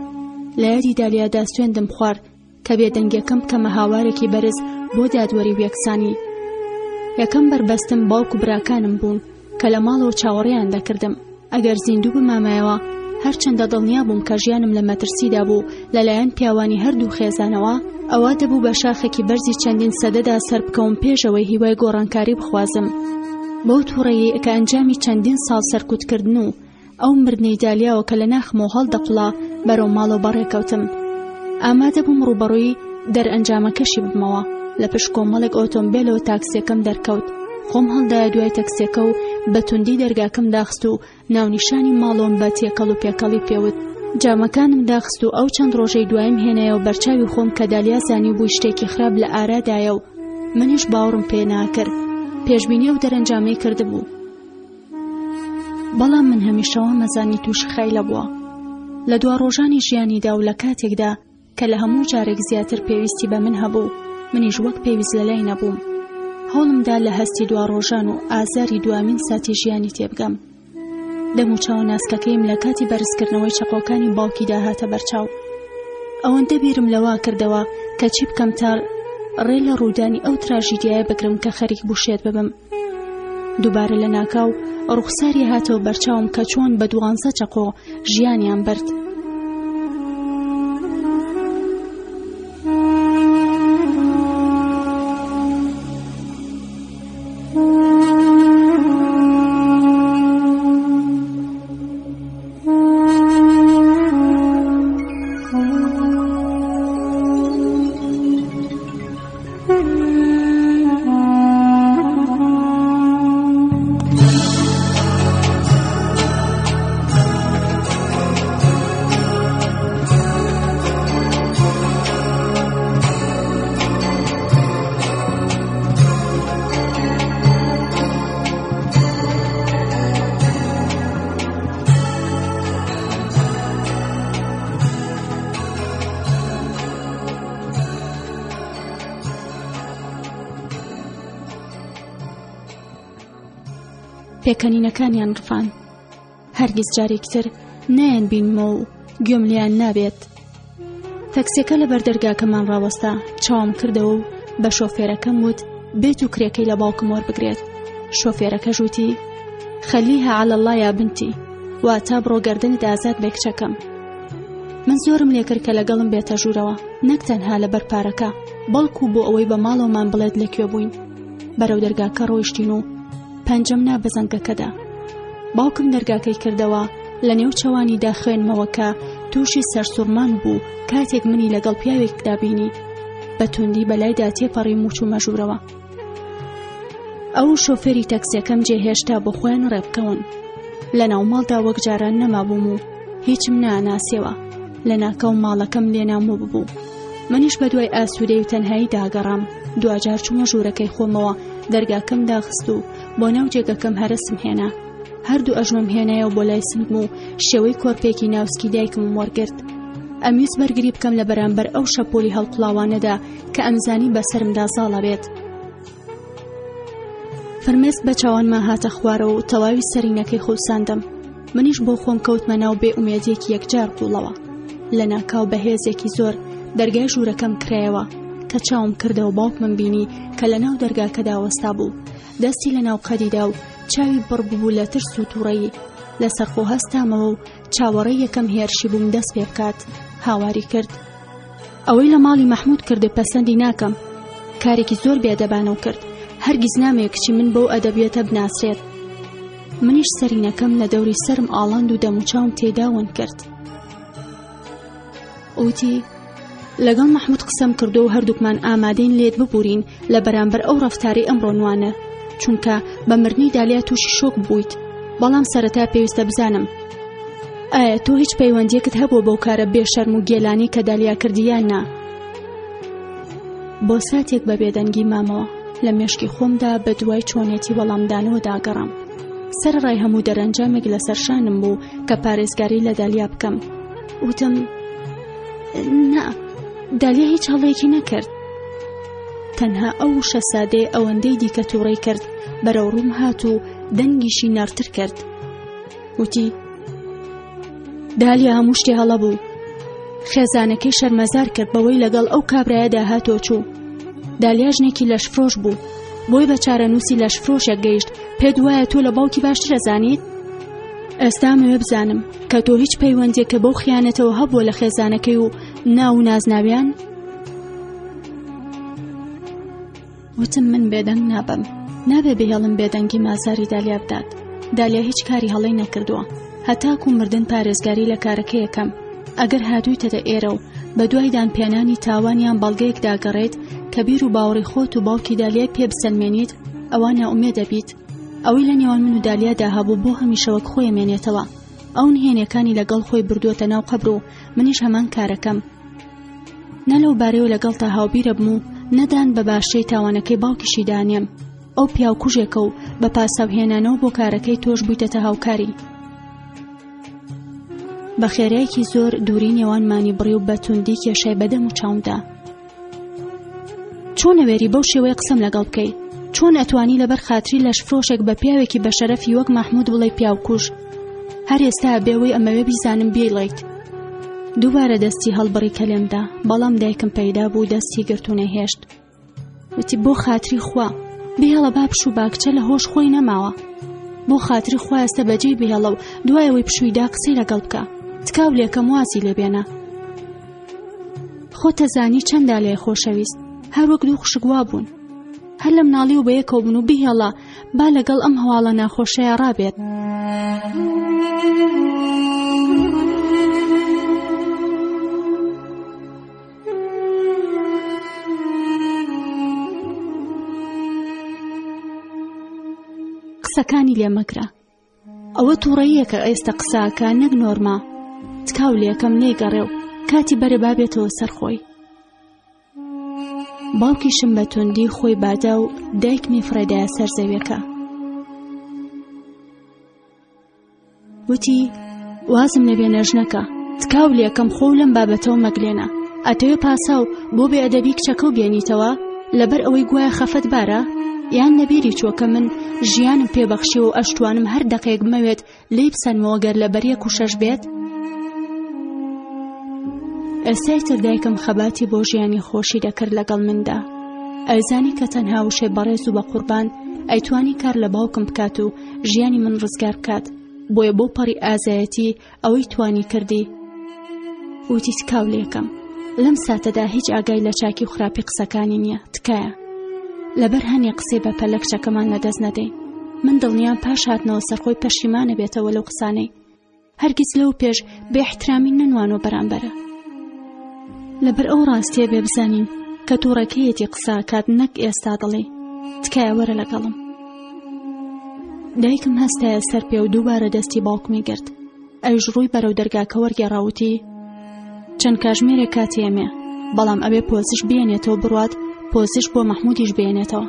لە یادی دالیادا سوێندم خوارد کە بێدەنگەکەم بکەمە هاوارێکی بەرز بۆ دادوەری و یەکسانی. یەکەم بربەستم باوک و براکانم بوون کە لە ماڵەوە چاوەڕێیان دەکردم. ئەگەر زیندوو بمامایەوە هەرچەندە دڵنیا بووم کە ژیانم لە مەترسیدا بوو لەلایەن پیاوانی هەردوو خێزانەوە، ئەوە دەبوو بە شاخێکی بەرزی چەندین سەدەدا سەر بکەوم پێشەوەی هیوای گۆڕانکاری بخوازم. بەو تووڕەیی کە ئەنجامی چەندین ساڵ سەرکوتکردن و ئەو مردنەی دالیاوە کە لە ناخمەوە هەڵدەقڵا بەرەو ماڵەوە بەڕێکەوتم. ئامادە بووم ڕوبەڕووی دەرئەنجامەکەشی بمەوە. لە پشت کۆمەڵێک ئۆتۆمبیلەوە تاکسیەکەم دەرکەوت. خۆم هەڵدایە دوای تەکسیەکە و بە توندی دەرگاکەم داخست و ناونیشانی ماڵۆم بە تێکەڵ و پێکەڵی پێوت. جامەکانم داخست و ئەو چەند ڕۆژەی دوایم هێنایە و بەرچاوی خۆم کە دالیا زانی بووی شتێکی خراپ لە ئارادایە و منیش باوڕم پێ ناکرد. پێشبینی و دەرەنجامی کردبوو، بەڵام من هەمیشەوە مەزانی تووشی خەیلە بووە. لە دوا ڕۆژانی ژیانیدا و لە کاتێکدا کە لە هەموو جارێک زیاتر پێویستی بە من هەبوو، منیش وەک پێویست لەلای نەبووم. هەوڵمدا لە هەستی دوا ڕۆژان و ئازاری دوامین ساتی ژیانی تێبگەم. دەم و چاو ناسکەکەیم لە کاتی بەرزکردنەوەی چەقۆکانی باوکی داهاتە بەرچاو. ئەوەندە بیرم لەوا کردەوە کە چی بکەم تا ڕێ لە ڕوودانی ئەو تراژیدیایە بگرم کە خەریک بوشێت ببم. دووبارە لە ناکاو ڕوخساری هاتەوە بەرچاوم کە چۆن بە 12 چەقۆ ژیانیان برد. پێکەنینەکانیان ڕفان. هەرگیز جارێکتر نایەن بینمەوە و گوێم لیان نابێت. تەکسیەکە لە بەردەرگاکەمان ڕاوەستا. چاوم کردەوە و بە شۆفێرەکەم وت بێت و کرێکەی لە باوکم وەربگرێت. شۆفێرەکە ژووتی خەلیها عەلە الله یا بنتی، واتە بڕۆ گەردنت ئازاد بێ کچەکەم. من زۆرم لێ کرد کە لەگەڵم بێتە ژوورەوە، نەک تەنها لەبەر پارەکە، بەڵکو بۆ ئەوەی بە ماڵەوەمان بڵێت لەکوێ بووین. بەرەو دەرگاکە ڕۆیشتین و پەنجەم نا بەزەنگەکەدا. باوکم دەرگاکەی کردەوە. لە نێو چەوانیدا خوێنمەوە کە تووشی سەرسوڕمان بوو کاتێک منی لەگەڵ پیاوێکدا بینی. بە توندی بەلایدا تێپەڕیم و چوومە ژوورەوە. ئەو شۆفێری تەکسیەکەم جێهێشتا بۆ خۆیان ڕێبکەون. لە ناو ماڵدا وەک جاران نەمابووم و هیچم ناناسیەوە. لە ناکەو ماڵەکەم لێناموو ببوو. منیش بە دوای ئاسوودەی و تەنهایی داگەڕام. دوجار چوومە ژوورەکەی خۆمەوە. دەرگاکەم داخست و بۆ ناو جێگەکەم هەرسم هێنا. هەردوو ئەژمم هێنایە و بۆ لای سنگم و شێوەی کۆرپێکی ناوسکی دایکم وەرگرت. ئەمیست بەرگری بکەم لە بەرامبەر ئەو شەپۆلی هەڵقڵاوانەدا کە ئەمزانی بەسرمدا زاڵە بێت. فرمێسک بە چاوانما هاتە خوارەوە و تەواوی سەرینەکەی خۆساندم. منیش بۆ خۆم کەوتمە ناو بێ ئومێدیەکی یەکجار قوڵەوە. لە ناکاو بەهێزێکی زۆر دەرگای ژوورەکەم کرایەوە کە چاوم کردەوە باوکمم بینی کە لە ناو دەرگاکەدا وەستا بوو. دەستی لە ناو قەدیدا و چاوی بڕ بوو لە ترس و تووڕەیی. لەسەر خۆ هەستامەوە و چاوەڕێی یەکەم هێرشی بووم دەست پێ بکات. هاواری کرد. ئەوەی لە ماڵی مەحموود کردێ پەسەندی ناکەم. کارێکی زۆر بێدەبانە و کرد. هەرگیز نامەیە کچی من بەو ئەدەبیەتە بناسرێت. منیش سەرینەکەم لە دەوری سەرم ئاڵاند و دەموچاوم تێدا ون کرد. وتی لەگەڵ مەحموود قسەم کردو و هەردووکمان ئامادەین لێت ببورین لە بەرامبەر ئەو ڕەفتاری ئەمڕۆنوانە، چونکە بە مردنی دالیا تووشی شۆک بوویت. بەڵام سەرەتا پێویستە بزانم ئایا تۆ هیچ پەیوەندیەکت هەبوو بەو کارە بێشەرم و گێلانی کە دالیا کردیان نا؟ بۆ ساتێک بە بێدەنگی مامەوە لە مێشکی خۆمدا بە دوای چۆنێتی وەڵامدانەوە داگەڕام. سەرڕای هەموو دەرەنجامێک لەسەر شانم بوو کە پارێزگاری لە دالیا بکەم. وتم نا، دالیا هیچ هەڵەیەکی نەکرد. تەنها ئەو شە سادەی ئەوەندەی دیکە تووڕەی کرد بەرەو ڕووم هات و دەنگیشی نارتر کرد. وتی دالیا هەموو شتێ هەڵە بوو. خێزانەکەی شەرمەزار کرد بەوەی لەگەڵ ئەو کابرایەدا هاتۆ چوو. دالیا ژنێکی لەشفرۆش بوو، بۆی بە چارەنووسی لەشفرۆشێک گەیشت. پێت وایە تۆ لە باوکی باشتر ئەزانیت؟ ئێستا مەوێ بزانم کە تۆ هیچ پەیوەندێکە بەو خیانەتەوە هەبووە لە خێزانەکەی و ناو نازناویان؟ وتم من بێدەنگ نابم، نابێ بهێڵم بێدەنگی مازاری دالیا بدات. دالیا هیچ کاری هەڵەی نەکردووە، هەتاکو مردن پارێزگاری لە کارەکە یەکەم. ئەگەر هاتوویتە ئێرە و بە دوای دانپێنانی تاوانیان بەڵگەیەک داگەڕێت کە بیر و باوەڕی خۆت و باوکی دالیای پێ بسەلمێنیت، ئەوە ناومێ دەبیت. ئەوەی لە نێوان من و دالیادا هەبوو بۆ هەمیشەوەک خۆی مێنێتەوە. ئەو نهێنیەکانی لەگەڵ خۆی بردووەتە ناو قەبر و منیش هەمان کارەکەم. نە لەو بارەیەوە لەگەڵ تا هاوبیرە بم و نەدان بە باشەی تاوانەکەی باوکیشی دانێم. ئەو پیاوکوژێکە و بە پاسەوهێنانەوە بۆ کارەکەی تۆش بوویتەتە هاوکاری. بە خێرایەکی زۆر دووری نێوانمانی بڕی و بە توندی کێشای بەدەم و چاومدا. چۆن ئەوێری بەو شێوەیە قسەم لەگەڵ بکەی؟ چۆن ئەتوانی لەبەر خاتری لەشفرۆشێک بە پیاوێکی بە شەرەفی وەک مەحموود بڵێ پیاوکوژ؟ هەر ئێستا بێوەی ئەمەوێ بیزانم بێڵێیت. دووبارە دەستی هەڵبڕی کەلێمدا، بەڵام دایکم پەیدا بوو دەستی گرت و نەهێشت. وتی بۆ خاتری خوا بهێڵە با پشوو باکچە لە هۆش خۆی نەماوە. بۆ خاتری خوا ئێستا بەجێی بهێڵە و دوایەوەی پشوویدا قسەی لەگەڵ بکە. تکاو لێکەم وازی لێبێنە. خۆ تەزانی چەندە لێ خۆشەویست، هەر وەک دوو خوشک وا بوون. هەر لە مناڵی و بەیەکەوە بوون و بهێڵە با لەگەڵ ئەم هەواڵە ناخۆشەیە ڕابێت. قسەکانی لێ مەکرە، ئەوە تووڕەییەکە ئێستا قساکە نەک نۆرما. تکاو لێکەم نەیگەڕێ و کاتی بەرە بابێتەوە سەرخۆی. باوکیشم بە توندی خۆی بادا و دایکمی فڕێدایە سەر زەویەکە. وتی وازم لەبێنە ژنەکە، تکاو لێکەم خۆ لەم بابەتەوە مەگلێنە. ئەتەوێ پاسا و بۆ بێ ئەدەبی کچەکە و بێنیتەوە لەبەر ئەوەی گوایە خەفەت بارە؟ یان لەبیری چووکە من ژیانم پێبەخشی و ئەشتوانم هەر دەقێک بمەوێت لێی بسەنمەوە گەر لەبەر یەک و شەش بێت؟ ئێستای تر دایکم خەباتی بۆ ژیانی خۆشی دەکرد لەگەڵ مندا. ئەزانی کە تەنها وشەی بەڕێز و بە قوربان ئەیتوانی کار لە باوکم بکات و ژیانی من ڕزگار بکات. بۆیە بۆ پەڕی ئازایەتی ئەوەی توانی کردی. وتی تکاو لێکەم، لەم ساتەدا هیچ ئاگای لە چاکی و خراپی قسەکانی نییە. تکایە لەبەر هەنێ قسەی بە پەلە کچەکەمان لەدەست نەدەین. من دڵنیام پاش هاتنەوە سەرخۆی پەشیمانە بێتەوە لەو قسانەی. هەرگیز لەو پێش بێحترامی نەنوانۆ بەرامبەرە. لەبەر ئەو ڕاستیە بێ بزانین کە تووڕەکەیەتی قساکات نەک ئێستا دڵێ. تکایە وەرە لەگەڵم. دایکم هەستایە سەر پێ و دووبارە دەستی باوکمی گرت. ئەویش ڕووی بەرەو دەرگاکە وەرگێڕاوتی چەند کاتژمێرێک کاتی ئەمێ، بەڵام ئەبێ پۆزیش بێنێتەوە بڕوات، پۆزیش بۆ مەحموودیش بێنێتەوە.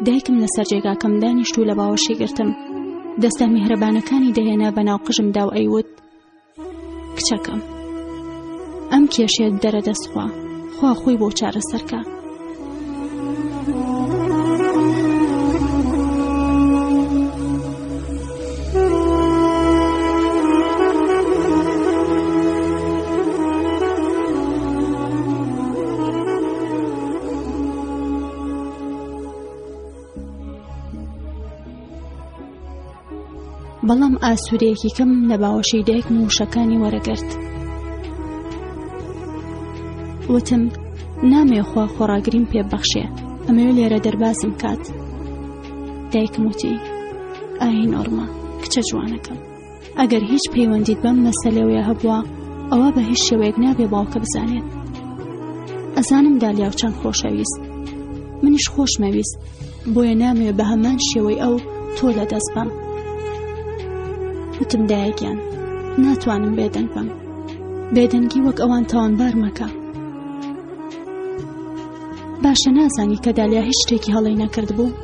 دایکم لەسەر جێگاکەم دانیشت و لە باوەشی گرتم. دەستە میهرەبانەکانی دەهێنا بەناو قژمدا و ئەیوت کچەکەم، ئەم کێشێت دەرە دەستخوا، خوا خۆی بۆ چارەسەرکە. بەڵام ئاسوورەیەکی کەم لە باوەشەی دایکم و وشەکانی وەرەگرت. وتم نامێ خوا خۆڕاگریم پێ بەخشێ، ئەمەوێ لێرە دەربازم کات. دایکم وتی ئای نۆرما کچە جوانەکەم، ئەگەر هیچ پەیوەندیت بەم مەسەلەوەیە هەبووە ئەوە بە هیچ شێوەیەک نابێ باوکە بزانێت. ئەزانم دالیا و چەند خۆشەویست، منیش خۆشمەویست، بۆیە نامەوێت بە هەمان شێوەی ئەو تۆ لە دەست بم. وتم دایەکیان ناتوانم بێدەنگ بم، بێدەنگی وەک ئەوان تاوانبار مەکە. باشە نازانی کە دالیا هیچ شتێکی هەڵەی نەکرد بوو،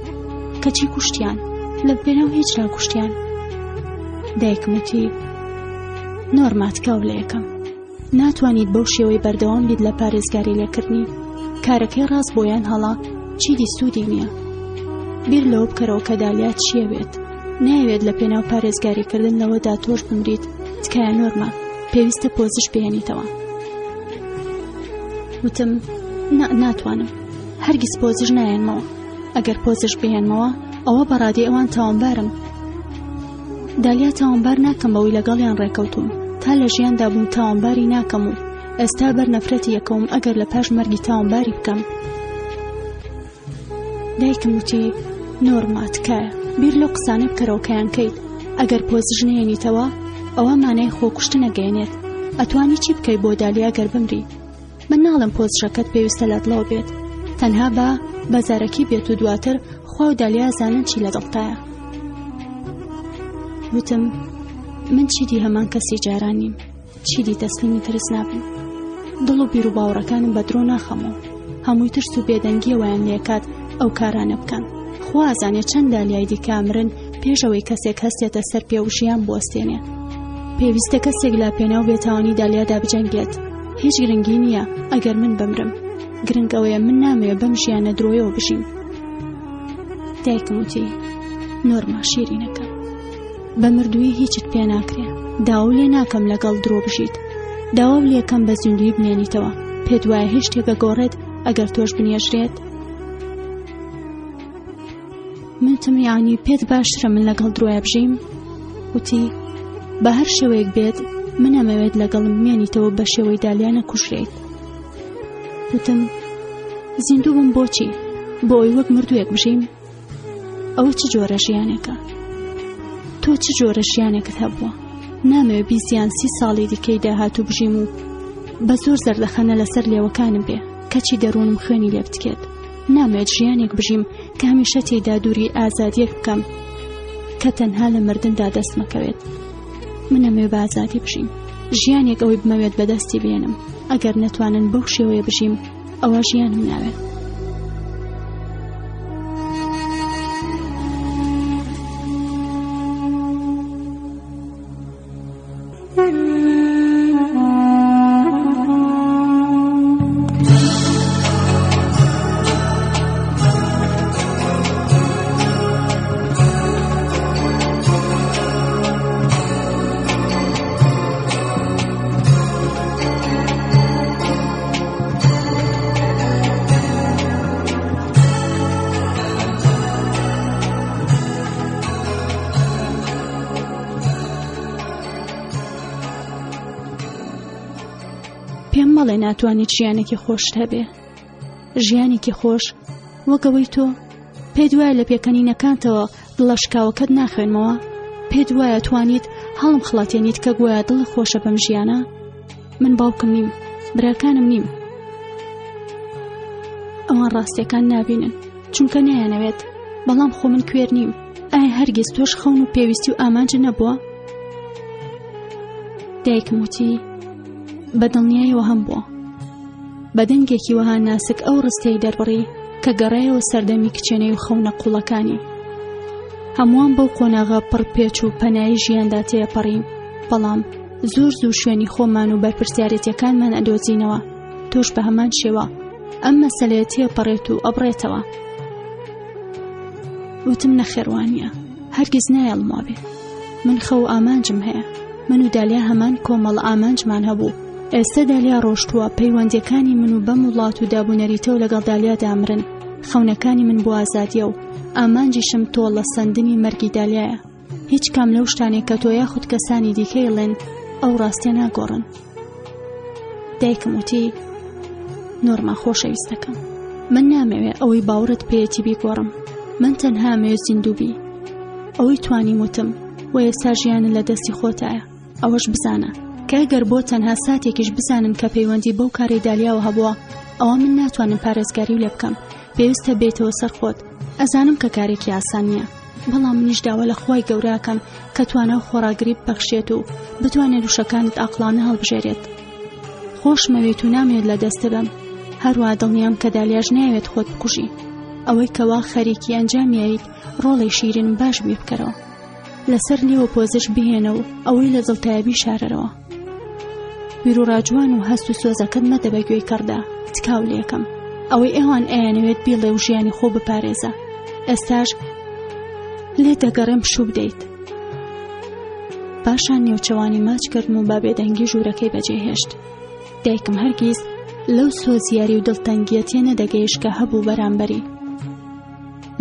کەچی کوشتیان لە بێنەو هیچ راکوشتیان. دایکم وتی نۆرمات کاو لە یەکەم ناتوانیت بەو شێوەی بەردەوام بیت لە پارێزگاری لێکردنی، کارەکەی ڕاست بۆیان هەڵا چیدی سوودی نییە. بیر لەوە بکەرەوە کە دالیا چیەوێت، نایەوێت لە پێناو پارێزگاریکردن لەوەدا تۆش بمریت. تکایە نۆرما پێویستە پۆزش بێنیتەوە. وتم ناتوانم، هەرگیز پۆزش نایەنمەوە، ئەگەر پۆزش بێنمەوە ئەوە بەڕادی ئەوان تاوانبارم. دالیا تاوانبار ناکەم بەوەی لەگەڵیان ڕێکەوتوم، تا لە ژیاندا بووم تاوانباری ناکەم و ئێستا بەر نەفرەتی یەکەوم ئەگەر لە پاش مەرگی تاوانباری بکەم. دایکم وتی نۆرما تکایە بیر لەو قسانە بکەرەوە کەیان کەیت، ئەگەر پۆزش نێنیتەوە ئەوە مانای خۆکوشتن نەگەیەنێت. ئەتوانی چی بکەی بۆ دالیا گەر بمری؟ من ناڵم پۆزشەکەت پێویستە لەدڵەوە بێت، تەنها بە بەزارەکی بێت و دواتر خوا و دالیا زانن چی لە دڵتایە. وتم من چیدی هەمان کەسی جارانیم، چیدی تەسلیمی ترس نابم، دڵ و بیر و باوەڕەکانم بە درۆ ناخەمەوە، هەمووی ترس و بێدەنگیەوەیان لێکات ئەو کارانە بکەن. خوا ئازانێت چەند دالیای دیکامرن پێشەوەی کەسێک هەستێتە سەر پێ و ژیان بوەستێنێ. پێویستە کەسێک لا پێناو بێتاوانی دالیادا بجەنگێت. هیچ گرنگی نییە ئەگەر من بمرم، گرنگ ئەوەیە من نامەوێت بەم ژیانە درۆیەوە بژیم. دایکم وتی نۆرما شیرینەکە بە مردووی هیچت پێ ناکرێ، داوا لێ ناکەم لەگەڵ درۆ بژیت، داوا لێکەم بە زیندوی بمێنیتەوە. پێت وایە هیچ شتێکە گۆڕێت ئەگەر تۆش بنێژرێت؟ منتم یعنی پێت باشترە من لەگەڵ درۆیە بژیم؟ وتی بە هەر شێوەیەک بێت من ئەمەوێت لەگەڵم بمێنیتەوە بە شێوەی دالیا نەکوژرێیت. وتم زیندوو بم بۆچی؟ بۆ ئەوی وەک مردوویەک بژیم؟ ئەوە چ جۆرە ژیانێکە؟ تۆ چ جۆرە ژیانێکت هەبووە؟ نامەوێت 20 ساڵی دیکەی داهاتوو بژیم و بە زۆر زەردەخەنە لەسەر لێوەکانم بێ کەچی دەڕۆنم خوێنی لێ بتکێت. نامەوێت ژیانێک بژیم کە هەمیشە تێیدا دووری ئازادیەک بکەم کە تەنها لە مردندا دەست مەکەوێت. من ئەمەوێت بە ئازادی بژیم، ژیانێک ئەوەی بمەوێت بەدەستی بێنم. ئەگەر نەتوانن بەو شێوەیە بژیم ئەوە ژیانم ناوێت. پێم مەڵێ ناتوانیت ژیانێکی خۆشت هەبێ. ژیانێکی خۆش وەکەوەی تۆ پێت وایە لە پێکەنینەکانتەوە دڵەشکاوەکەت ناخوێنمەوە؟ پێت وایە توانیت هەڵم خڵاتێنیت کە گوایە دڵ خۆشە بەم ژیانە؟ من باوکم نیم، براکانم نیم. ئەوان ڕاستیەکان نابینن چونکە نەیانەوێت، بەڵام خۆ من کوێر نیم. ئایا هەرگیز تۆش خەون و پێویستی و ئامانج نەبووە؟ دایکم وتی بەدڵنیاییەوە هەم بووە. بەدەنگێکی وەها ناسک ئەو ڕستەی دەربڕی کە گەڕایەوە سەردەمی کچێنەی و خەونە قوڵەکانی. هەمووان بەو قۆناغا پڕ پێچ و پەنایی ژیاندا تێپەڕین، بەڵام زۆر زوو شوێنی خۆمان و بەرپرسیارەتیەکانمان ئەدۆزینەوە. تۆش بە هەمان شێوە ئەم مەسەلەیە تێپەڕێت و ئەبڕێتەوە. وتم نەخێوانیە، هەرگیز نایەڵم وابێ. من خەو ئامانجم هەیە، من و دالیا هەمان کۆمەڵ ئامانجمان هەبوو. ئێستا دالیا ڕۆشتووە، پەیوەندیەکانی من و بەم وڵات و دابوونەریتە و لەگەڵ دالیا دامرن. خەونەکانی من بۆ ئازادیە و ئامانجیشم تۆ لە سندنی مەرگی دالیایە. هیچ کام لەو شتانێک کە تۆ یاخود کەسانی دیکەی ڵێن ئەو ڕاستیە ناگۆڕن. دایکم وتی نۆرما خۆشەویستەکەم، من نامەوێ ئەوەی باوڕت پێیەتی بیگۆڕم. من تەنها ئەمەوێت زیندوو بی. ئەوەی توانی وتم و ئێستا ژیانە لە دەستی خۆتایە. ئەوەش بزانە کە ئەگەر بۆ تەنها ساتێکیش بزانم کە پەیوەندی بەو کاری دالیاوە هەبووە، ئەوە من ناتوانم پارێزگاری لێ بکەم. پێویستە بێتەوە سەر خۆت. ئەزانم کە کارێکی ئاسان نییە، بەڵام منیش داوە لە خۆی گەوراکەم کە توانە و خۆراگری ببەخشێت و بتوانێت وشەکانت ئاقلانە هەڵبژێرێت. خۆشمەوێت و نامێت لە دەست بم. هەروە دڵنیام کە دالیاش ناوێت خۆت بکوژی. ئەوەی کەوا خەریکی ئەنجامیایت ڕۆڵی شیرین باش بێ بکەرەوە، لەسەر لێوە پۆزش بهێنە و ئەوەی لە دڵتایبی شارەرەوە. بیرۆڕاجوان و هەست و سۆزەکەت مەدە بە گوێی کڕدا تکاو لێکم. ئەوەی ئێوان ئەیانەوێت بیڵێ و ژیانی خۆ بپارێزە، ئێستاش لێ دەگەڕێم پشوو بدەیت. پاشان نێوچەوانی ماچ کردم و با بێدەنگی ژوورەکەی بەجێهێشت. دایکم هەرگیز لەو سۆزیاری و دڵتەنگیە تێ نەدەگەیشت کە هەبوو بەرامبەری.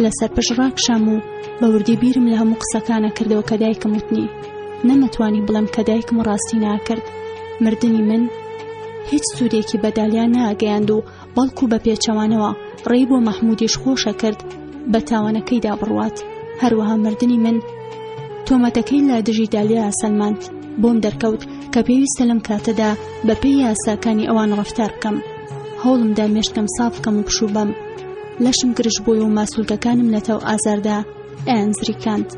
لەسەر پشت ڕاکشام و بە وردی بیرم لە هەموو قسەکانە کردەوە کە دایکم وتنی. نەمەتوانی بڵێم کە دایکم ڕاستی ناکرد. مردنی من هیچ سوودێکی بەدالیا ناگەیاند و بەڵکو بە پێچەوانەوە ڕێی بۆ مەحمودیش خۆشە کرد بە تاوانەکەیدا بڕوات. هەروەها مردنی من تۆمەتەکەی لە دژی دالیا سەلماند بۆم دەرکەوت کە پێویستە لەم کاتەدا بە پێی یاساکانی ئەوان ڕەفتار بکەم. هەوڵمدا مێشکەم ساف بکەم و پشوو بەم. لەشم گرش بۆی و ماسوولگەکانم لە تەو ئازاردا ئەیانزریکاند.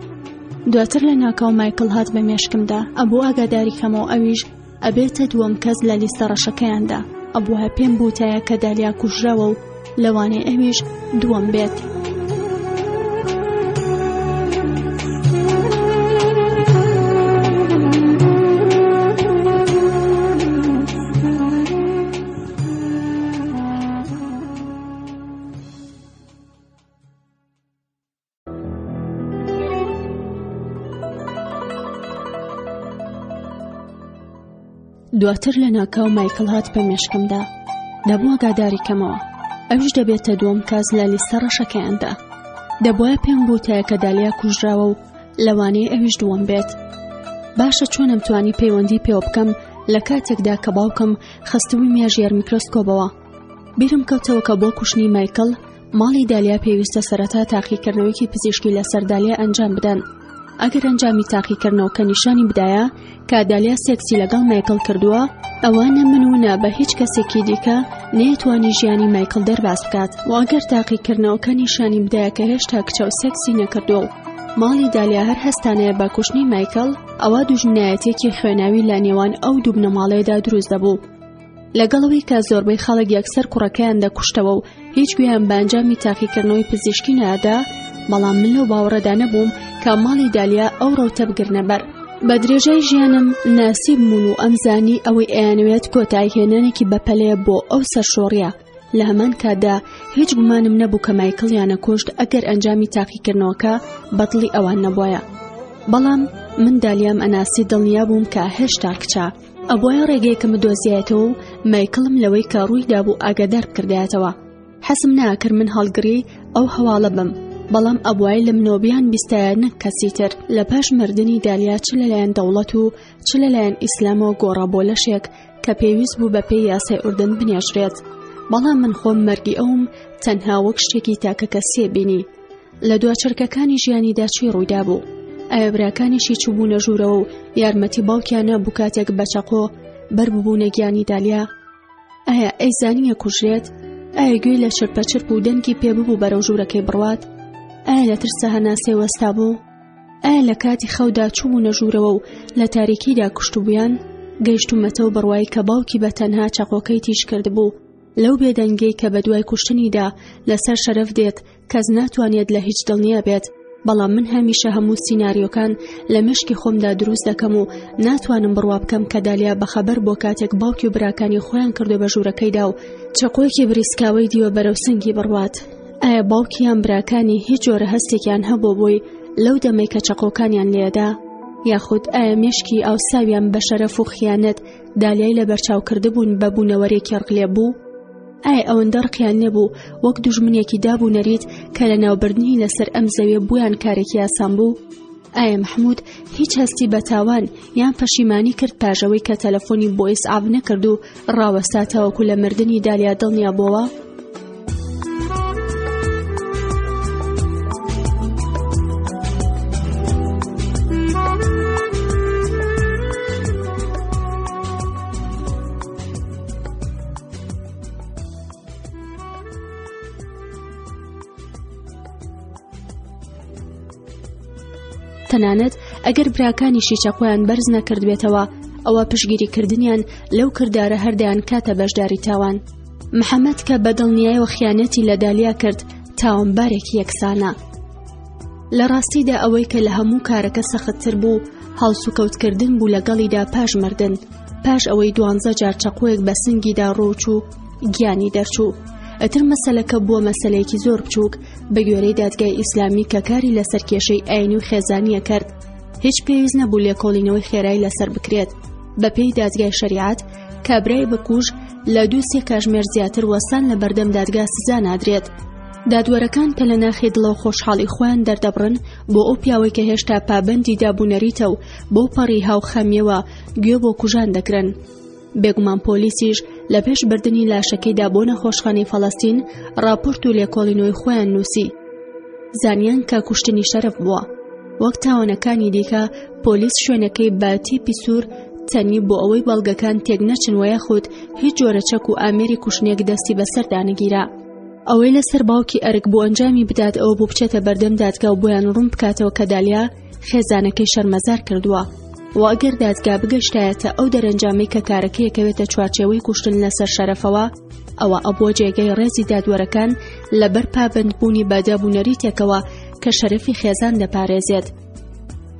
دواتر لە ناکاو مایکل هات بە مێشکمدا. ئەبوو ئاگاداری کەمەوە ئەویش ئەبێتە دووەم کەس لە لیستە ڕەشەکەیاندا. ئەبووە پێم بووتایە کە دالیا کوژراوە و لەوانەیە ئەویش دووەم بێت. دواتر لە ناکاو مایکل هات بە مێشکمدا. دەبووە ئاگاداری کەمەوە ئەوش دەبێتە دووەم کەس لە لیستە ڕەشەکەیاندا. دەبووە پێم بووتایە کە دالیا کوژراوە و لەوانەیە ئەویش دووەم بێت. باشە چۆنم توانی پەیوەندی پێوە بکەم لە کاتێکدا کە باوکم خستبووی مێژێر میکرۆسکۆپەوە. بیرم کەوتەوە کە بۆ کوشتنی مایکل ماڵی دالیا پێویستە سەرەتا تاقیکردنەوەیکی پزیشکی لەسەر دالیا ئەنجام بدەن. ئەگەر ئەنجامی تاقیکردنەوە کە نیشانی بدایە کە دالیا سێکسی لەگەڵ مایکل کردووە، ئەوانە من و نە بە هیچ کەسێکی دیکە نەیەتوانی ژیانی مایکل دەرباس بکات. و ئەگەر تاقیکردنەوە کە نیشانی بدایە کە هێشتا کچە و سێکسی نەکردووە و ماڵی دالیا هەر هەستانەیە بە کوشتنی مایکل، ئەوە دوژمنایەتێکی خوێناوی لە نێوان ئەو دوو بنەماڵەیەدا دروست دەبوو. لەگەڵەوەی کە زۆربەی خەڵک یەکسەر کوڕەکەیان دەکوشتەوە و هیچ گوێیان بە ئەنجامی تاقیکردنەوەی پزیشکی نەدا، بەڵام من لەو باوەڕەدا نەبووم کە ماڵی دالیا ئەو ڕەوتە بگرنە بەر. بە درێژای ژیانم ناسیب بوون و ئەمزانی ئەوەی ئەیانەوێت کۆتایهێنانێکی بەپەلەیە بۆ ئەو سەرشۆڕیە. لە هەمان کاتدا هیچ گومانم نەبوو کە مایکل یانە کوشت ئەگەر ئەنجامی تاقیکردنەوەکە بەدڵی ئەوان نەبووایە. بەڵام من دالیام ئەناسی دڵنیا بووم کە هێشتا کچە. ئەبووایە ڕێگەیەکم دۆزیایەتەوە و مایکلم لەوەی کە ڕوویدا بوو ئاگادار بکردایەتەوە. حەسم ناکرد من هەڵگری ئەو هەواڵە بم، بەڵام ئەبووای لە منۆبیان بیستایە نەک کەسی تر. لە پاش مردنی دالیا چ لەلایەن دەوڵەت و چ لەلایەن ئیسلامەوە گۆڕە بۆ لەشێک کە پێویست بوو بە پێی یاسای ئوردن بنێژرێت. بەڵام من خۆم مەرگی ئەوم تەنها وەک شتێکی تاکە کەسیە بینی. لە دواچەرکەکانی ژیانیدا چی ڕوویدا بوو؟ ئایا براکانیشی چوبوونە ژوورەوە و یارمەتی باوکیانە بوو کاتێک بەچەقۆ بەر ببوونە گیانی دالیا؟ ئایا ئەیزانیە کوژرێت؟ ئایا گوێی لە چرپەچرپ و دەنگی پێ ببوو بەرەو ژوورەکەی بڕوات؟ ئایا لە ترسە هەناسەی وەستا بوو؟ ئایا لە کاتی خەودا چوبوونە ژوورەوە و لە تاریکیدا کوشتبوویان؟ گەیشتومەتەوە بڕوای کە باوکی بە تەنها چەقۆکەی تیژ کردبوو. لەو بێدەنگەی کە بە دوای کوشتنیدا لەسەر شەرەف دێت کەس ناتوانێت لە هیچ دڵنیا بێت. بەڵام من هەمیشە هەموو سیناریۆکان لە مشکی خۆمدا دروست دەکەم و ناتوانم بڕوا بکەم کە دالیا بەخەبەر بۆ کاتێک باوکی و براکانی خۆیان کردو بە ژوورەکەیدا و چەقۆیەکی بریسکاوی دیوە بەرەو سنگی بڕوات. ئایا باوکیان براکانی هیچ جۆرە هەستێکیان هەبوو بۆی لەو دەمەی کە چەقۆکانیان لێدا؟ یاخود ئایا مێشکی ئاوساویان بە شەرەف و خیانەت دالیای لە بەرچاو کردبوون بە بوونەوەرێکی ڕقلێ بوو؟ ئایا ئەوەندە ڕقیان نەبوو وەک دوژمنێکی دابوو نەریت کە لە ناوبردنی لەسەر ئەم زەویە بویان کارێکی ئاسان بوو؟ ئایا محمود هیچ هەستی بە تاوان یان پەشیمانی کرد پاژەوەی کە تەلەفۆنی بۆ ئیسعاف نەکرد و ڕاوەستاتەوەکو لە مردنی دالیا دڵنیا بووە؟ تەنانەت ئەگەر براکانیشی چەقۆیان بەرز نەکرد بێتەوە ئەوە پشگیریکردنیان لەو کردارە هەردایان کاتە بەشداری تاوان. محەممەد کە بەدڵنیای و خیانەتی لە دالیا کرد تاوانبارێکی یەکسانە. لە ڕاستیدا ئەوەی کە لە هەموو کارەکە سەختتر بوو هەڵسوکەوتکردن بوو لەگەڵیدا پاش مردن، پاش ئەوەی 12 جار چەقۆیەک بە سنگیدا ڕۆچوو گیانی دەرچوو. ئەتر مەسەلەکە بووە مەسەلەیەکی زۆر بچووک بە گوێرەی دادگای ئیسلامی کە کاری لەسەر کێشەی ئاینی و خێزانیە کرد. هیچ پێویست نەبوو لێکۆڵینەوەی خێرایی لەسەر بکرێت. بە پێی دادگای شەریعەت کابرای بکوژ لە 2-3 کاتژمێر زیاتر وەسان لە بەردەم دادگا سزا نادرێت. دادوەرەکان کە لە ناخی دڵە و خۆشحاڵی خۆیان دەردەبڕن بۆ ئەو پیاوەی کە هێشتا پابەندی دابوونەریتە و بۆ پەڕی هاوخەمیەوە گوێ بۆ کوژان دەکرن. بێگومان پۆلیسیش لە پێش بردننی لاشەکەیدا بۆ نەخۆشخانەی فەڵەستین راپۆرت و لێکۆڵینەوەی خۆیان نووسی. زانیان کە کوشتنی شەرەف بووە. وەک تاوانەکانی دیکە پۆلیس شوێنەکەی بە تیپی سوور تەنی بۆ ئەوەی بەڵگەکان تێک نەچن و یاخود هیچ جۆرە چەک و ئامێری کوشتنێک دەستی بەسەردا نەگیرا. ئەوەی لەسەر باوکی ئەرک بۆ ئەنجامی بدات ئەوە بۆ بچێتە بەردەم دادگا و بۆیان ڕوون بکاتەوە کە دالیا خێزانەکەی شەرمەزار کردووە. و ئەگەر دادگا بگەشتایەتە ئەو دەرەنجامی کە کارەکەیەکەوێتە چوارچێوەی کوشتن لەسەر شەرەفەوە، ئەوە ئەبووە جێگەی ڕێزی دادوەرەکان لەبەر پابەندبوونی بەدابوونەریتێکەوە کە شەرەفی خێزان دەپارێزێت.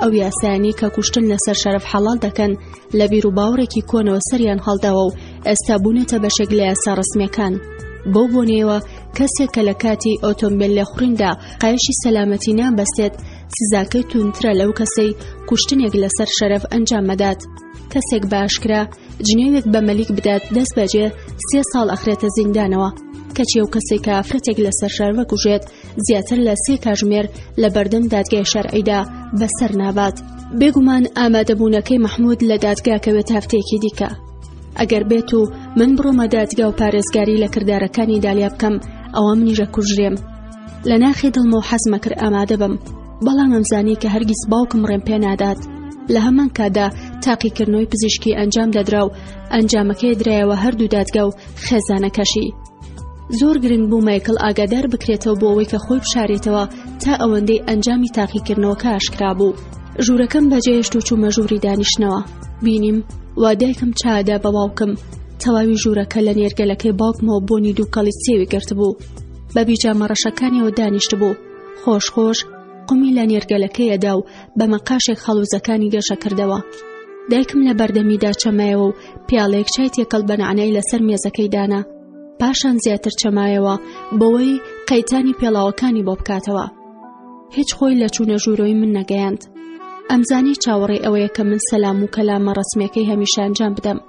ئەو یاسایانی کە کوشتن لەسەر شەرەف حەڵال دەکەن لە بیر و باوڕێکی کۆنەوە سەریان هەڵداوە و ئێستا بوونێتە بەشێک لە یاسا ڕسمیەکان. بەو بۆنەوە کەسێک کە لە کاتی ئۆتۆمبیل لێخوڕیندا قایشی سەلامەتی نابەستێت سزاکەی توندترە لەو کەسەی کوشتنێک لەسەر شەرەف ئەنجام مەدات. کەسێک باشکرا جنێوێک بە مەلیک بدات دەست بەجێ 3 ساڵ ئەخرێتە زیندانەوە، کەچی ئەو کەسێک کە ئافرەتێک لەسەر شەرەف کوژێت زیاتر لە 3 کاتژمێر لە بەردەم دادگای شەرعیدا بەسەر نابات. بێگومان ئامادەبوونەکەی محمود لە دادگاکەوێت هەفتەیەکی دیکە. ئەگەر بێت و من بڕۆمە دادگا و پارێزگاری لە کردارەکانی دالیا بکەم ئەوە منیژە کوژرێم. لە ناخی دڵمە و حەزمە کرد ئامادە بم، بەڵام ئەمزانی کە هەرگیز باوکم ڕێم پێ نادات. لە هەمان کادا تاقیکردنەوەی پزیشکی ئەنجام دەدرا و ئەنجامەکەی درایەوە هەردوو دادگا و خێزانەکەشی. زۆر گرنگ بوو مایکل ئاگادار بکرێتەوە بۆ ئەوەی کە خۆی بشارێتەوە تا ئەوەندەی ئەنجامی تاقیکردنەوەکە ئاشکرا بوو. ژوورەکەم بەجێهێشت و چوومە ژووری دانیشتنەوە. بینیم وا دایکم چادا بە باوکم. تەواوی ژوورەکە لە نێرگەلەکەی باوکمەوە بۆنی دووکەڵی سێوی گرت بوو. بە بیجامە ڕەشەکانیەوە دانیشت بوو. خۆش قومی لە نێرگەلەکەیەدا و بە مەقاشێک خەڵوزەکانی گەشە کردەوە. دایکم لە بەردەمیدا چەمایەوە و پیاڵەیەک چای تێکەڵ بە نەعنەی لەسەر مێزەکەی دانا. پاشان زیاتر چەمایەوە بەوەی قەیتانی پێڵاوەکانی بۆ بکاتەوە. هیچ خۆی لە چوونە ژوورەوەی من نەگەیاند. ئەمزانی چاوەڕێی ئەوەیە کە من سەلام و کەلامە ڕسمیەکەی هەمیشە ئەنجام بدەم.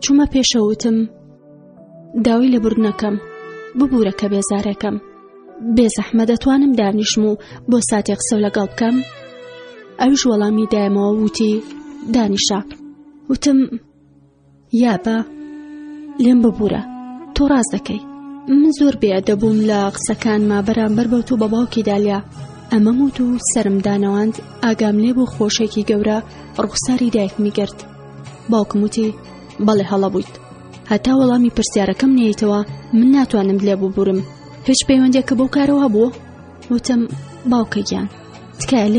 چوومە پێشەوتم داوای لە بردنەکەم ببوورە کە بێزارەکەم. بێزەحمە دەتوانم دانیشم و بۆ ساتێک قسە لەگەڵ بکەم؟ ئەویش وەڵامی دایمەوە وتی دانیشە. وتم یابە لێم ببوورە، تۆ ڕاز دەکەی. من زۆر بێئەدەبووم لە قسەکانما بەرامبەر بەوت و بە باوکی دالیا. ئەمە موت و سەرمدانەوەند ئاگام لێ بۆ خۆشێکی گەورە ڕوخساری دایکمی گرت. باوکم وتی بەڵێ هەڵە بوویت. هەتا وەڵامی پرسیارەکەم نێیتەوە من ناتوانم لێ ببوورم. هیچ پەیوەندێکە بەو کارەوە بوو؟ وتم باوکە گیان تکایە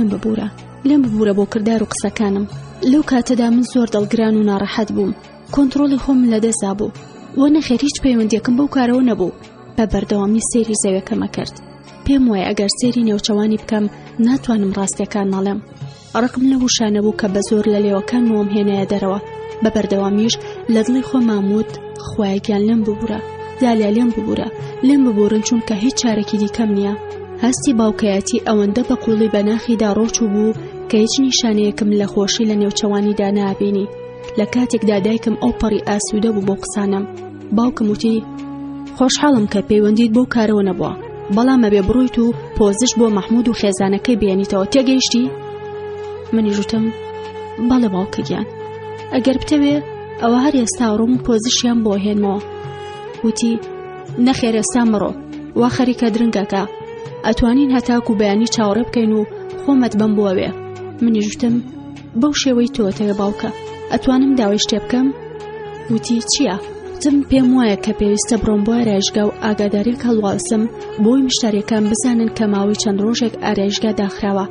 لێم ببوورە بۆ کردار و قسەکانم. لەو کاتەدا من زۆر دڵگران و ناڕەحەت بووم. کۆنتڕۆڵی خۆم لەدەستا بوو. وە نەخێر هیچ پەیوەندێکم بەو کارەوە نەبوو. بە بەردەوامی سەیری زەویەکەمە کرد. پێم وایە ئەگەر سێری نێوچەوانی بکەم ناتوانم ڕاستیەکان نەڵێم. ڕقم لە وشانە بوو کە بە زۆر لە لێوەکان وەم هێنایە دەرەوە. بە بەردەوامیش لە دڵی خۆمام وت خوایەگیان لێم ببوورە، دالیا لێم ببوورن چونکە هیچ چارەکی دیکەم نییە. هەستی باوکایەتی ئەوەندە بە قوڵی بەناخیدا ڕۆچوو بوو کە هیچ نیشانەیەکم لە خۆشی لە نێوچەوانیدا نابینی. لە کاتێکدا دایکم ئەو پەڕی ئاسوودە بوو بۆ قسانم. باوکم وتی خۆشحاڵم کە پەیوەندیت بۆ کارەوە نەبووە، بەڵام ئەبێ بڕۆیت و پۆزش بۆ مەحموود و خێزانەکەی بێنیتەوە. تێگەیشتی؟ منی ژوتم بەڵێ باوکە گیان، ئەگەر بتەوێ ئەوە هەر ئێستا ڕۆم و پۆزیشیان بۆ هێنمەوە. وتی نەخێر ئێستا مڕۆ، وا خەریکە درنگەکە، ئەتوانین هەتاکو بەیانی چاوەڕێ بکەین و خۆمەت بەم بۆوێ. منی ژوتم بەو شێوەی تۆتەوێ باوکە، ئەتوانم داوای شتێ بکەم؟ وتی چییە؟ وتم پێم وایە کە پێویستە بڕۆم بۆ ئارایشگا و ئاگاداریەک هەڵواسم بۆی مشتریەکان بزانن کە ماوەی چەند ڕۆژێک ئارایشگا داخراوە.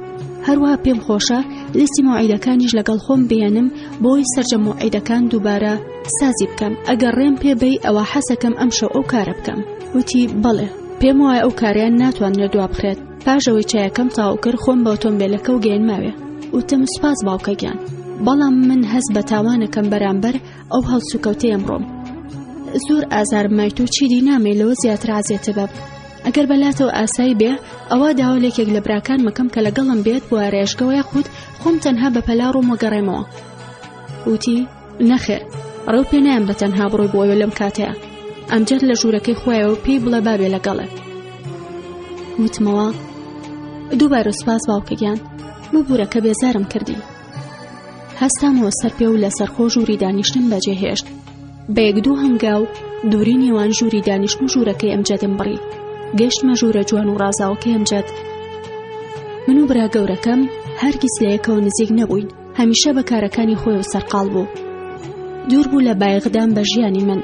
هەروەها پێم خۆشە لیستی مۆعیدەکانیش لەگەڵ خۆم بێنم بۆی سەرجەم مۆعیدەکان دووبارە سازی بکەم. ئەگەر ڕێم پێبەی ئەوە حەسەکەم ئەمشەو ئەو کارە بکەم. وتی بەڵێ، پێم وایە ئەو کاریان ناتوانرێت دوا بخرێت. پاشەوەی چایەکەم تاو کرد خۆم بە ئۆتۆمبیلەکە و گەیەنماوێ. وتم سوپاس باوکەگیان، بەڵام من هەست بە تاوانەکەم بەرامبەر ئەو هەڵسوکەوتەی ئەمڕۆم. زۆر ئازارم مایت و چیدی نامێ لەوە زیاتر ئازیێتە بەب. ئەگەر بەلاتەوە ئاسایی بێ ئەوە داوالێکێک لە براکان مەکەم کە لەگەڵم بێت بۆ ئارایشگەوە یاخود خۆم تەنها بە پەلا ڕۆم وەگەڕێمەوە. وتی نەخێر، ڕێو پێ نایەم بە تەنها بڕۆی بۆیە لەم کاتەیە. ئەمجار لە ژوورەکەی خۆیەوە پێی بڵێ بابێ لەگەڵێ. وتمەوە دووبارە سوپاس باوکەگیان، ببوورەکە بێزارم کردی. هەستامەوە سەر پێ و لەسەر خۆ ژووری دانیشتن بەجێهێشت. بە یەک دوو هەنگاو دووری نێوان ژووری دانیشتن و ژوورەکەی ئەمجەدم بڕی. گەشتمە ژوورە جوان و ڕازاوەکەی ئەمجەد. من و برا گەورەکەم هەرگیز لە یەکەوە نزیک نەبووین. هەمیشە بە کارەکانی خۆی و سەرقاڵ بوو. دوور بوو لە بایغدان بە ژیانی من.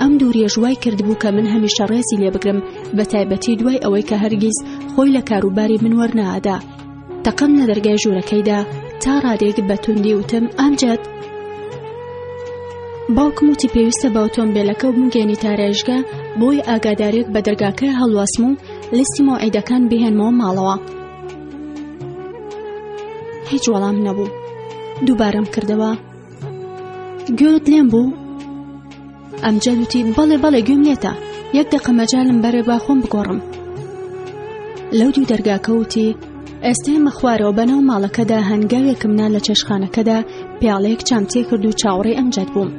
ئەم دووریە ژوای کردبوو کە من هەمیشە ڕێزی لێ بگرم، بە تایبەتی دوای ئەوەی کە هەرگیز خۆی لە کاروباری من وەرنەئادا. تەقەم لە دەرگای ژوورەکەیدا تا ڕادێک بە توندی وتم ئەمجەد. باوکم وتی پێویستە بە ئۆتۆمبیلەکە و بمگەێنی ئارایشگا بۆی ئاگاداریەک بە دەرگاکە هەڵواسم و لیستی مۆعیدەکان بهێنمەوە ماڵەوە. هیچ وەڵام نەبوو. دووبارەم کردەوە، گوێت لێم بوو؟ ئەمجەد وتی بەڵێ بەڵێ گوێم لێتە، یەک دەقە مەجالم بەرێ با خۆم بگۆڕم. لەو دوو دەرگاکە وتی ئێستای مەخوارەوە بەناو ماڵەکەدا هەنگاوێکم نا لە چێشخانەکەدا پیاڵەیەک چام تێ کرد و چاوەڕێی ئەمجەد بووم.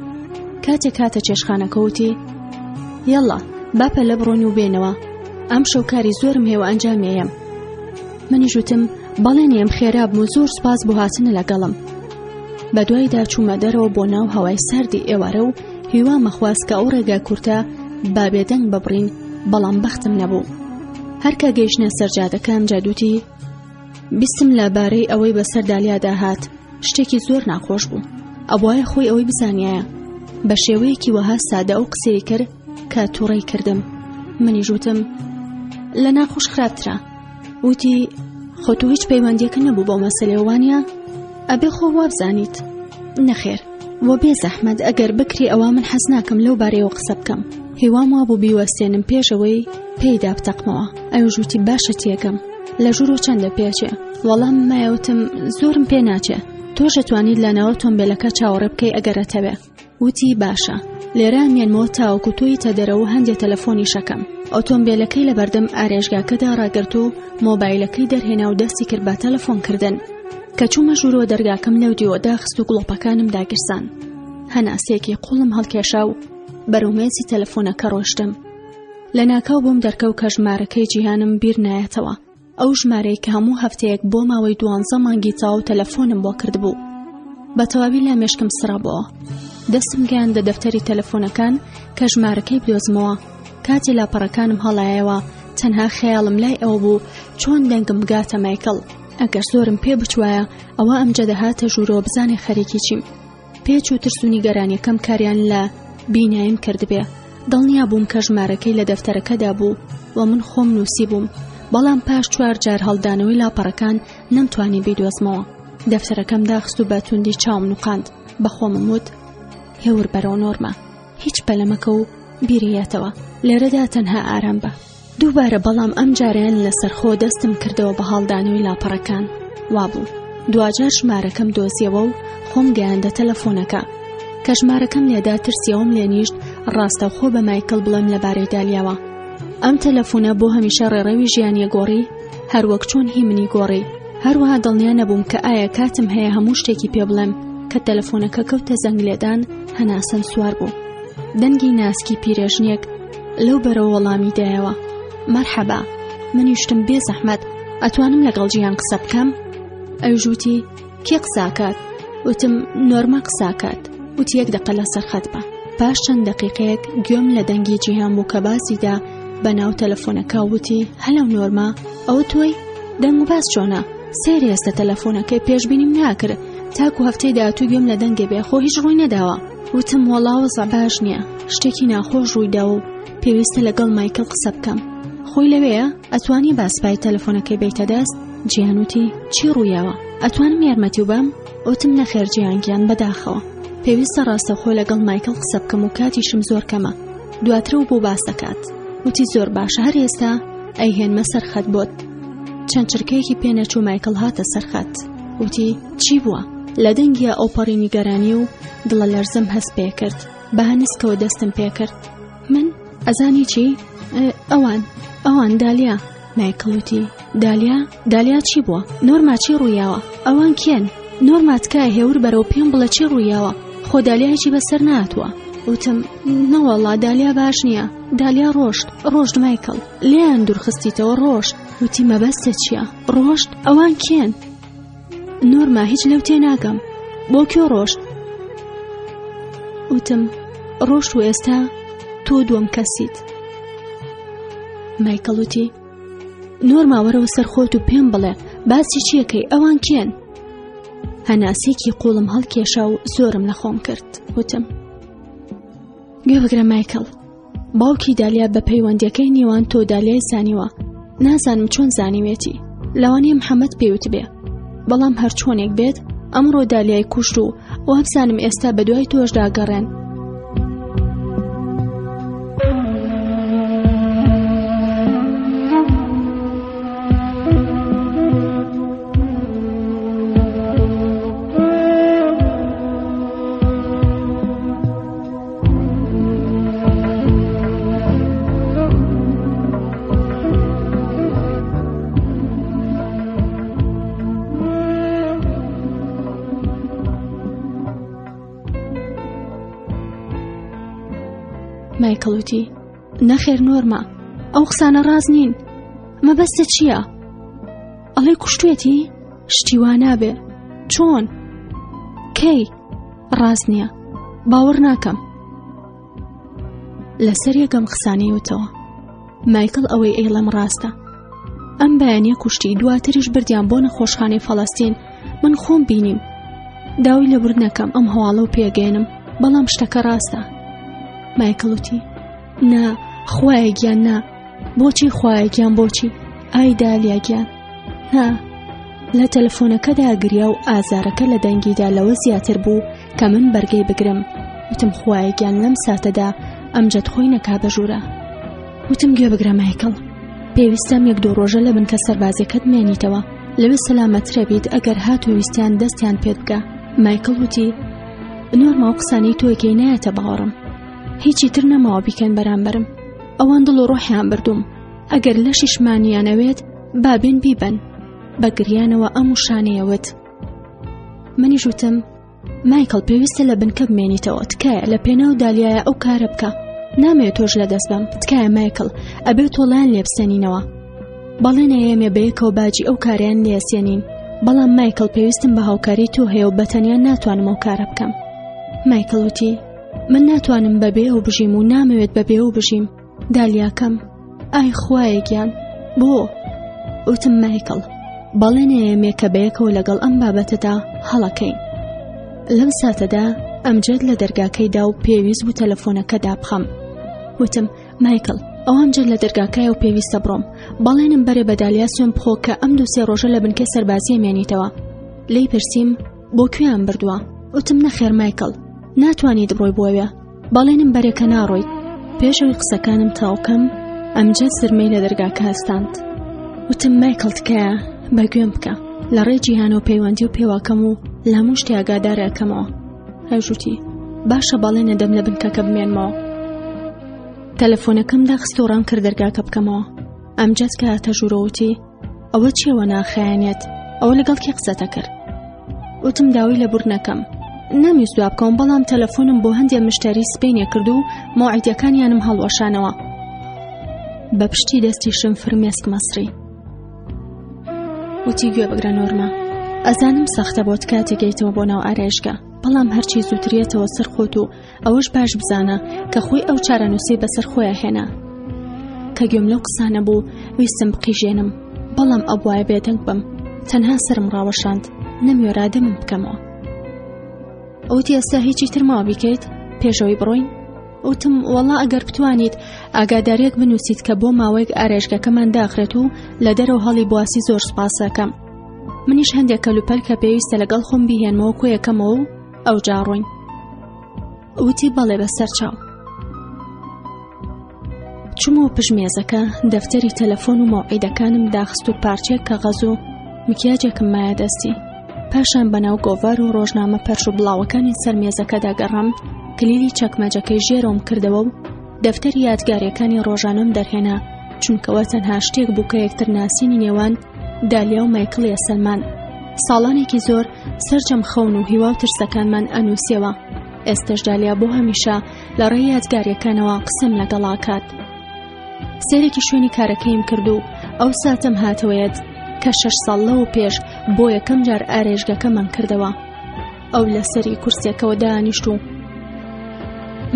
کاتێک کاتە چێشخانەکە وتی یەڵا باپە لە بڕۆنی و بێنەوە، ئەم شەوکاری زۆرم هێوە ئەنجامێیم. منیش وتم بەڵێ نێم خێرا بم و زۆر سوپاس بۆ هاتنە لەگەڵم. بە دوایدا چوومە دەرەوە بۆ ناو هەوای ساردی ئێوارە و هیوامە خواست کە ئەو ڕێگا کورتە با بێدەنگ ببڕین، بەڵام بەختم نەبوو. هەرکە گەیشتە سەرجادەکە ئەمجەد وتی بیستم لەبارەی ئەوەی بەسەر دالیادا هات شتێکی زۆر ناخۆش بوو. ئەوایە خۆی ئەوەی بزانیایە. بە شێوەیەکی وەها سادە ئەو قسەی کرد کە تووڕەی کردم. منیش وتم لە ناخۆش خراپترە. وتی خۆ تۆ هیچ پەیوەندیەکە نەبوو بۆ مەسەلەی وانە؟ ئەبێ خۆ وابزانیت. نەخێر، وە بێ زەحمەت ئەگەر بکری ئەوە من حەز ناکەم لەو بارەیەوە قسە بکەم. هیوام وا بوو بیوەستێنم پێشەوەی پێیدا بتەقمەوە. ئەویش وتی باشە تێگەم. لە ژوورۆ چەندە پێچێ؟ وەڵام مایەوتم زۆرم پێ ناچێ. تۆش دەتوانیت لە ناوە ئۆتۆمبیلەکە چاوەڕێ بکەی ئەگەرەتەوێ. وتی باشە، لێرە مێنمەوە تاوەکو تۆی تەدەرەوە هەندێک تەلەفۆنی شەکەم. ئۆتۆمبیلەکەی لە بەردەم ئارێژگاکەدا ڕاگرت و مۆبایلەکەی دەرهێنا و دەستی کرد بە تەلەفۆنکردن. کە چوومە ژوورەوە دەرگاکەم لەو دیوەدا خست و گڵۆپەکانم داگیرسان. هەناسەیەکی قوڵم هەڵکێشا و بەرەو مێزی تەلەفۆنەکە ڕۆشتم. لە ناکاو بۆم دەرکەوت کە ژمارەکەی جیهانم بیر نایەتەوە. ئەو ژمارەی کە هەموو هەفتەیەک بۆ ماوەی 12 مانگی تاو تەلەفۆنم بۆ کردبوو. بە تەواوی لە مێشکم سڕابەوە. دەستم گەیاندە دەفتەری تەلەفۆنەکان کە ژمارەکەی بدۆزمەوە. کاتی لاپەڕەکانم هەڵایەوە تەنها خەیاڵم لای ئەوە بوو چۆن دەنگم بگاتە مایکڵ. ئەگەر زۆرم پێ بچوایە ئەوە ئەمجەدە هاتە ژوورەوە بزانێ خەریکی چیم. پێچ و ترسونی گەرانیەکەم کاریان لە بینایم کردبێ. دڵنیا بووم کە ژمارەکەی لە دەفتەرەکەدا بوو و من خۆم نووسی بووم، بەڵام پاش 4 جار هەڵدانەوەی لاپەڕەکان نەمتوانی بیدۆزمەوە. دەفتەرەکەم داخست و بەتوندی چاوم نوقاند. بەخۆمم وت هێور بەرەو نۆرمە، هیچ پەلەمەکە و بیریەتەوە، لێرەدا تەنها ئارام بە. دووبارە بەڵام ئەم جاریان لەسەر خۆ دەستم کردەوە بە هەڵدانەوەی لاپەڕەکان. وابوو دوجار ژمارەکەم دۆزیەوە و خۆم گەیاندە تەلەفۆنەکە. کە ژمارەکەم لێدا ترسیەوەم لێنیشت ڕاستەوخۆ بە مایکڵ بڵێم لەبارەی دالیاوە. ئەم تەلەفۆنە بۆ هەمیشە ڕێڕەوی ژیانیە گۆڕی، هەروەک چۆن هی منی گۆڕی. هەروەها دڵنیا نەبووم کە ئایا کاتم هەیە هەموو شتێکی پێ بڵێم. کە تەلەفۆنەکە کەوتە زەنگ لێدان هەناسەم سوار بوو. دەنگی ناسکی پیرێژنێک لەو بەرەوە وەڵامی دایەوە. مەرحەبا. منیشتم بێ زەحمەت ئەتوانم لەگەڵ جیهان قسە بکەم؟ ئەوژوتی کێ قساکات؟ وتم نۆرما قساکات. وتی 1 دقە لەسەر خەت بە. پاش چەند دەقیقەیەک گوێم لە دەنگی جیهان بوو کە باسیدا بەناو تەلەفۆنەکە. وتی هەلەو نۆرما، ئەوە تۆی؟ دەنگ و باس چۆنە؟ سێری ئێستا تەلەفۆنەکەی پێشبینیم ناکرد تاکو هەفتەی داهاتوو گوێم لە دەنگێ بێ، خۆ هیچ ڕووی نەداوە. وتم وەڵاوەزە باش نییە، شتێکی ناخۆش ڕوویدا و پێویستە لەگەڵ مایکل قسە بکەم. خۆی لەوەیە ئەتوانی باسپای تەلەفۆنەکەی بیتە دەست؟ جیهانوتی چی ڕوویاوە؟ ئەتوانم یارمەتی و بەم؟ وتم نەخێر جیهانگیان بەداخەوە، پێویستە ڕاستەخۆ لەگەڵ مایکل قسە بکەم و کاتیشم زۆر کەمە، دواترە و بۆ باس دەکات. وتی زۆر باشە، هەر ئێستا ئەیهێنمە سەرخەت بۆت. چەند چرکەیەکی پێنەچوو مایکل هاتە سەرخەت. وتی چی بووە؟ لە دەنگیە ئەوپەڕی نیگەرانی و دڵە لەرزم هەست پێ کرد، بە هەنسکەوە دەستم پێ کرد. من ئەزانی چی؟ ئەوان دالیا. مایکل وتی دالیا چی بووە؟ نۆرما چی ڕوویاوە؟ ئەوان کێن؟ نۆرما تکایە هێور بەرەو پێم بڵە چی ڕوویاوە؟ خۆ دالیایکی بەسەر ناتوە. وتم نەوەڵا دالیا باش نییە، دالیا ڕۆشت مایکل، لێیان دوورخستیتەوە ڕۆشت. وتی مەبەستە چییە؟ ڕۆشت؟ ئەوان کێن؟ نۆرما هیچ لەو تێناگەم، بۆ کێ ڕۆشت؟ وتم ڕۆشت و ئێستا تۆ دووەم کەسیت. مایکل وتی نۆرما وەرەوە سەرخۆت و پێم بڵێ باسی چیەکەی، ئەوان کێن؟ هەناسێکی قوڵم هەڵکێشا و زۆرم لە خۆم کرد. وتم گوێ بگرە مایکل، باوکی دالیا بە پەیوەندیەکەی نێوان تۆ دالیای زانیوە، نازانم چۆن زانیوێتی، لەوانەیە محەممەد پێوت بێ، بەڵام هەر چۆنێک بێت ئەمڕۆ دالیای کوشت و وابزانم ئێستا بە دوای تۆشدا گەڕێن. مایکل وتی نەخێر نۆرما، ئەو قسانە ڕاز نین، مەبەستە چییە؟ ئەڵێ کوشتوێتی؟ شتی وا نابێ. چۆن؟ کەی؟ ڕاز نییە، باوەڕ ناکەم. لەسەر یەکەم قسانەی وتەوە مایکل ئەوەی ئێڵەم ڕاستە، ئەم بەیانیە کوشتی، دواتریش بردیان بۆ نەخۆشخانەی فەڵەستین. من خۆم بینیم، داوای لەبور نەکەم ئەم هەواڵە و پێگەێنم، بەڵام شتەکە ڕاستە. مایکل وتی نا، خوایە گیان نا. بۆچی خوایە گیان؟ بۆچی؟ ئای دالیا گیان. ها، لە تەلەفۆنەکەدا گریا و ئازارەکە لە دەنگیدا لەوە زیاتر بوو کە من بەرگەی بگرم. وتم خوایە گیان لەم ساتەدا ئەمجد خۆی نەکا بەژوورە. وتم گوێ بگرە مایکل، پێویستەم یەک دۆ ڕۆژە لە بنکە سەربازەکەت مێنیتەوە، لەوێ سەلامەترە بیت ئەگەر هاتوویستیان دەستیان پێت بکە. مایکل وتی نۆرما و قسانەی تۆیەکەی نایەتە باوەڕم، هیچی تر نەماوە بیکەن بەرامبەرم، ئەوان دڵ و ڕۆحیان بردوم، ئەگەر لەشیشمانیانەوێت بابێن بیبەن. بە گریانەوە ئەم شانەیەوت. منیش وتم مایکل پێویستە لە بنکە بمێنیتەوە، تکایە لە پێناو دالیایە ئەو کارە بکە، نامەوێت تۆش لە دەست بم، تکایە مایکل، ئەبێت تۆڵیان لێبسەنینەوە، بەڵێنە ئێمە بەیەکەوە باجی ئەو کاریان لێسێنین، بەڵام مایکل پێویستم بە هاوکاری تۆ هەیە و بەتەنیا ناتوانم ئەو کارە بکەم. مایکل وتی من ناتوانم بەبێ ئەو بژیم و نامەوێت بەبێ ئەو بژیم. دالیاکەم ئای خوایە گیان، بۆ؟ وتم مایکل بەڵێنە ئێمە کە بەیەکەوە لەگەڵ ئەم بابەتەدا هەڵەکەین. لەم ساتەدا ئەمجد لە دەرگاکەیدا و پێویست بوو تەلەفۆنەکەدا بخەم. وتم مایکل ئەوان جد لە دەرگاکایە و پێویستە بڕۆم، بەڵێنم بەرێ بە دالیا سوێن بخۆ کە ئەم دووسێ ڕۆژە لە بنکە سەربازیە مێنیتەوە. لی پرسیم بۆ کوێیان بردووە؟ وتم نەخێر مایکل، ناتوانیت بڕۆی بۆوێ، بەڵێنم بەرێکە ناڕۆیت. پێشەوەی قسەکانم تاوکەم ئەمجد سرمەی لە دەرگاکە هەستاند. وتم مایکل تکایە بەگوێم بکە، لە ڕێ جیهانە و پەیوەندی و پێواکەم و لە هەموو شتێ ئاگادارەکەمەوە. هەژوتی باشە بەڵێنە دەم لە بنکەکە بمێنمەوە. تەلەفۆنەکەم داخست و ڕام کرد دەرگاکە بکەمەوە. ئەمجد کە هاتە ژوورەوتی ئەوە چێوە ناخایەنێت، ئەوە لەگەڵ کێ قسەتە کرد؟ وتم داوای لەبور نەکەم، نەمیست دواب بکەم، بەڵام تەلەفۆنم بۆ هەندێک مشتری سپێنێ کرد و مۆعیدەکانیانم هەڵوەشانەوە. بە پشتی دەستی شم فرمێسک مەسری. وتی گوێ بگرە نۆرما، ئەزانم سەختە بۆت کاتێک گەیتەوە بۆ ناو ئارایشگا، بەڵام هەرچی زووترێتەوە سەر خۆت و ئەوەش باش بزانە کە خۆی ئەو چارەنووسی بەسەر خۆیان هێنا. کە گوێم لەو قسانە بوو ویستم بقیژێنم، بەڵام ئەبوایە بێدەنگ بم، تەنها سرم ڕاوەشاند، نەموێرا دەمم بکەمەوە. ئەوتی ئێستا هیچی تر ماوە بیکەیت؟ پێشەوەی بڕۆین؟ وتم وەڵا ئەگەر بتوانیت ئاگاداریەک بنووسیت کە بۆ ماوەیەک ئارێژگەکەمان داخرێت و لە دەرەوە هەڵی بواسی زۆر سپاسەکەم. منیش هەندێک کەلوپەل کە پێویستە لەگەڵ خۆم بیهێنمەوە کۆیەکەمەوە و ئەو جاڕۆین. وتی بەڵێ بەسەر چاو. چوومەوە پژمێزەکە، دەفتەری تەلەفۆن و مۆعیدەکانم داخست و پارچێک کەغەز و مکیاجێکم مایە دەستی. پاشان بەناو گۆڤار و ڕۆژنامە پەرش و بڵاوەکانی سەر مێزەکەدا گەڕام، کلیلی چەکمەجەکەی ژێرەوەم کردەوە و دەفتەری یادگاریەکانی ڕۆژانەم دەرهێنا، چونکەوە تەنها شتێک بوو کە یەکتر ناسینی نێوان دالیا و مایکڵ یاسەلمان. ساڵانێکی زۆر سەرجەم خەون و هیوا و ترسەکانمان ئەنووسیەوە. ئێستش دالیا بۆ هەمیشە لە ڕێی یادگاریەکانەوە قسەم لەگەڵاکات. سێرێکی شوێنی کارەکەیم کرد و ئەو ساتەم هاتەوەیەت کە 6 ساڵ لەوە پێش بۆ یەکەم جار ئارێژگەکەمان کردەوە. ئەو لەسەری کورسێکەوە دانیشت و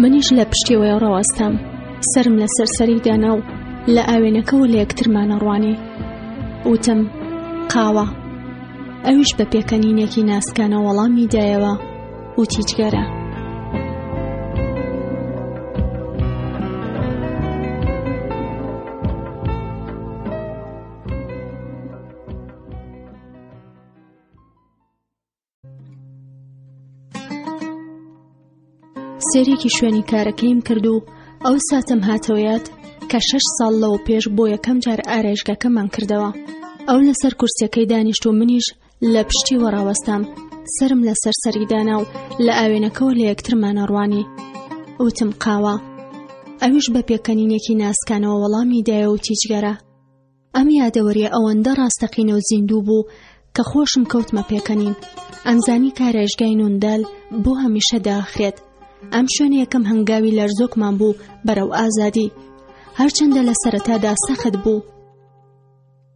منیش لە پشتیەوەی ڕەوەستام، سرم لە سەرسەری دانا و لە ئاوێنەکەەوە لە یەکترمانە ڕوانی. وتم قاوە. ئەویش بە پێکەنینێکی ناسکانە وەڵامی دایەوە وتی جگەرە. سێرێکی شوێنی کارەکەیم کرد و ئەو ساتەم هاتەوەیەت کە 6 ساڵ لەوە پێش بۆ یەکەم جار ئارێژگەکەمان کردەوە. ئەو لەسەر کورسەکەی دانیشت و منیش لە پشتی وەڕاوەستام، سرم لە سەرسەری دانا و لە ئاوێنەکەەوە لە یەکترمانە ڕوانی. وتم قاوە. ئەویش بە پێکەنینێکی ناسکانەوە وەڵامی دایە و تیجگەرە. ئەم یادەوەریە ئەوەندە ڕاستەقینە و زیندوو بوو کە خۆشم کەوتمە پێکەنین. ئەمزانی کارێژگای نوندال بۆ هەمیشە داخرێت. ئەم شوێنە یەکەم هەنگاوی لەرزۆکمان بوو بەرەو ئازادی، هەرچەندە لە سەرەتادا سەخت بوو.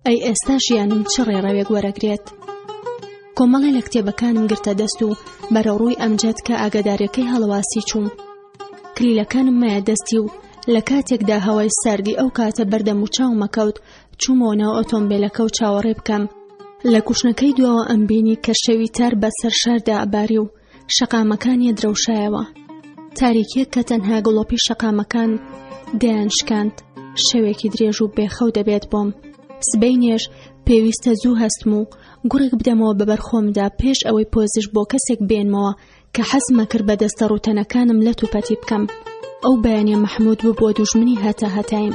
ئەی ئێستا ژیانم چ ڕێڕەوێک وەرەگرێت. کۆمەڵێ لە کتێبەکانم گرتە دەست و بەرەو ڕووی ئەمجد کە ئاگاداریەکەی هەڵەواسی چووم. کلیلەکانم مایە دەستی و لە کاتێکدا هەوای ساردی ئەو کاتە بەردەم و چاومەکەوت، چوومەوە ناو ئۆتۆمبیلەکە و چاوەڕێ بکەم. لە کوشنەکەی دووەوە ئەمبینی کە شەوی تار بەسەر شاردا ئەباری و شەقامەکانی درەوشایەوە. تاریکیەک کە تەنها گڵۆپی شەقامەکان دەیانشکاند. شەوێکی درێژ و بێخەو دەبێت بۆم. سبەینێش پێویستە زوو هەستم و گوڕێک بدەمەوە بەبەرخۆمدا پێش ئەوەی پۆزش بۆ کەسێک بێنمەوە کە حەزمە کرد بە دەستە ڕوتەنەکانم لە توپەتی بکەم. ئەو بەیانیە مەحموود بوو بۆ دوژمنی هەتاهەتایم.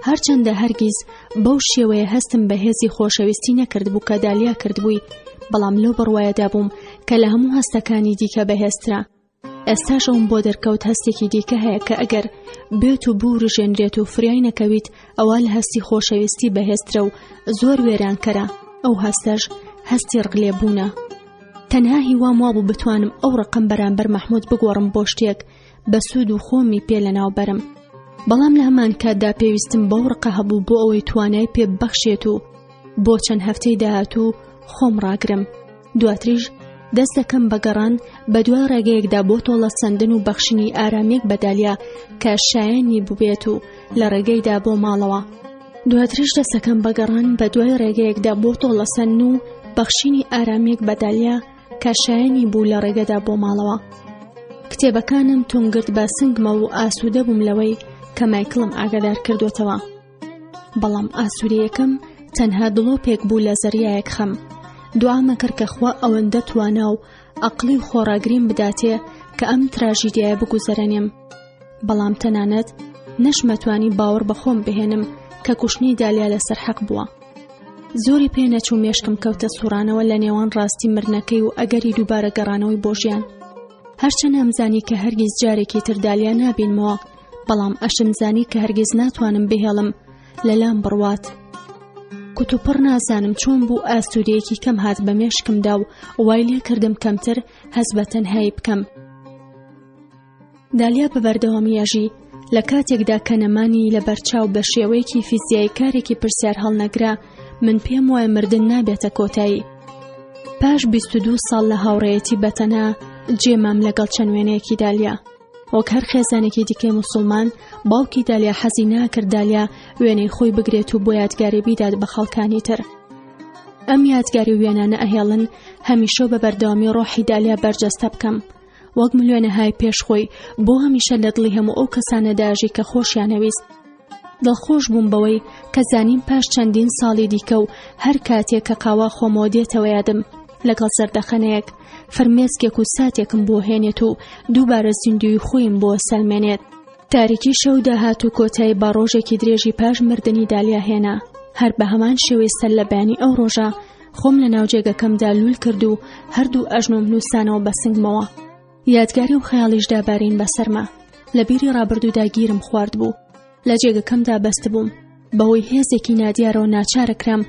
هەرچەندە هەرگیز بەو شێوەیە هەستم بە هێزی خۆشەویستی نەکرد بوو کە دالیا کردبووی، بەڵام لەو بڕوایەدا بووم کە لە هەموو هەستەکانی دیکە بەهێزترا. ئێستاش ئەوم بۆ دەرکەوت هەستێکی دیکە هەیە کە ئەگەر بێت و بورژێنرێت و فریای نەکەویت ئەوە لە هەستی خۆشەویستی بەهێزترە و زۆر وێرانکەرە. ئەو هەستەش هەستی ڕگلێبوونە. تەنها هیوام وابوو بتوانم ئەو ڕقم بەرامبەر مەحموود بگۆڕم بۆ شتێک بە سوود و خۆمی پێ لەناوبەرم، بەڵام لە هەمان کاتدا پێویستم بەو ڕقە هەبوو بۆ ئەوەی توانای پێ ببەخشێت و بۆ چەند هەفتەی داهاتوو خۆم ڕاگرم. دواتریش دەست دەکەم بە گەڕان بە دوای ڕێگەیەکدا بۆ تۆڵە سەندن و بەخشنی ئارامێک بە دالیا کە شایەنی ببێت و لە ڕێگەیدا بۆ ماڵەوە. دواتریش دەستەکەم بە گەڕان بە دوای ڕێگەیەکدا بۆ تۆڵە سەندن و بەخشینی ئارامێک بە دالیا کە شایەنی بوو لە ڕێگەدا بۆ ماڵەوە. کتێبەکانم تونگرت بە سنگمە و ئاسوودە بووم لەوەی کە مایکڵم ئاگادار کردوتەوە. بەڵام ئاسوودەیەکەم تەنها دڵۆپێک بوو لە زەریایەک خەم. دوعامە کرد کە خوا ئەوەندە توانا و ئەقلی و خۆڕاگریم بداتێ کە ئەم تراژیدیایە بگوزەرێنێم. بەڵام تەنانەت نەشمەتوانی باوەڕ بەخۆم بهێنم کە کوشتنی دالیا لەسەر حەق بووە. زۆری پێ نەچوو مێشکم کەوتە سوڕانەوە لە نێوان ڕاستی مردنەکەی و ئەگەری دووبارە گەڕانەوەی بۆ ژیان. هەرچەند ئەمزانی کە هەرگیز جارێکی تر دالیا نابینمەوە، بەڵام ئەشمزانی کە هەرگیز ناتوانم بهێڵم لەلام بڕوات. کتوپڕ نازانم چۆن بوو ئاسوودەیەکی کەم هات بە مێشکمدا و وای لێ کردم کەمتر هەز بە تەنهایی بکەم. دالیا بە بەردەوامیەژی لە کاتێکدا کە نەمانی لە بەرچاو بە شێوەیەکی فیزیایی کارێکی پرسیار هەڵنەگرا، من پێم وایە مردن نابێتە کۆتایی. پاش 22 ساڵ لە هاوڕێیەتی بەتەنها جێمام لەگەڵ چەند وێنەیەکی دالیا. وەک هەر خێزانێکی دیکەی موسڵمان، باوکی دالیا حەزی ناکرد دالیا وێنەی خۆی بگرێت و بۆ یادگاری بیدات بە خەڵکانی تر. ئەم یادگاری وێنانە ئەهێڵن هەمیشە بە بەردەوامی ڕۆحی دالیا بەرجەستە بکەم. وەک ملیۆنەهای پێشخۆی بۆ هەمیشە لە دڵی هەموو ئەو کەسانەداژی کە خۆشیانەویست. دڵخۆش بووم بەوەی کە زانیم پاش چەندین ساڵی دیکە و هەر کاتێک کە قاوا خۆمەوە دێتەوە یادم لەگەڵ زەردەخەنەیەک فەرمێسکێک و ساتێکم بۆ هێنێت و دووبارە زیندوی خۆیم بۆ سەلمێنێت. تاریکی شەو داهات و کۆتایی بە ڕۆژێکی درێژی پاش مردنی دالیا هێنا. هەر بە هەمان شێوەی سەر لە بەیانی ئەو ڕۆژە خۆم لە ناوجێگەکەمدا لول کرد و هەردوو ئەژنۆم نووسانەوە بە سنگمەوە. یادگاری و خەیاڵیشدا بارین بەسەرما. لە بیری ڕابردوودا گیرم خوارد بوو. لە جێگەکەمدا بەست بووم. بەهۆی هێزێکی نادیارەوە ناچارە کرام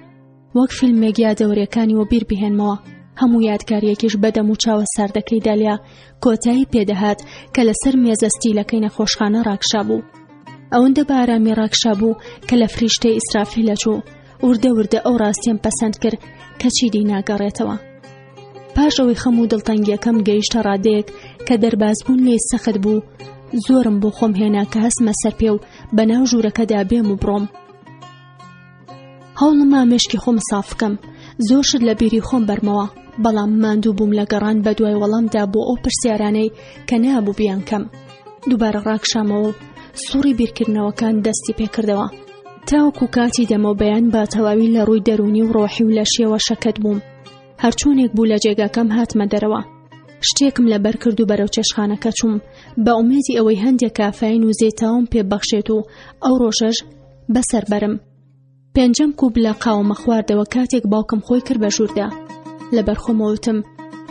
وەک فیلمێک یادەوەریەکانی وە بیر بهێنمەوە. هەموو یادگاریەکیش بەدەم و چاوە ساردەکەی دالیا کۆتایی پێدەهات کە لەسەر مێزە ستیلەکەی نەخۆشخانە ڕاکشا بوو. ئەوەندە بە ئارامی ڕاکشا بوو کە لە فریشتەی ئیسرافیل ئەچوو. وردە وردە ئەو ڕاستیان پەسەند کرد کە چیدی ناگەڕێتەوە. پاش ئەوەی خەم و دڵتەنگیەکەم گەیشتە ڕادەیەک کە دەربازبوون لێی سەخت بوو، زۆرم بۆ خۆم هێنا کە هەستمە سەر پێ و بەناو ژوورەکەدا بێم و بڕۆم. هەوڵم مێشکی خۆم ساف بکەم. زۆر شت لە بیری خۆم بەرمەوە، بەڵام ماندوو بووم لە گەڕان بە دوای وەڵامدا بۆ ئەو پرسیارانەی کە نابوو بیان کەم. دووبارە ڕاکشامەوە و سوڕی بیرکردنەوەکان دەستی پێکردەوە. تاوەکو کاتی دەمەوبەیان بە تەواوی لە ڕووی دەرونی و ڕۆحی و لە شێوە شەکەت بووم. هەرچوونێک بوو لە جێگاکەم هاتمە دەرەوە. شتێکم لەبەر کرد و بەرەو چێشخانەکە چووم بە ئومێدی ئەوەی هەندێک کافین و زەیتاوم پێبەخشێت و ئەو ڕۆژەش بەسەر بەرم. پێنجەم کوب لە قاومە خواردەوە کاتێک باوکم خۆی کرد بە ژووردا. لەبەر خۆمەوتم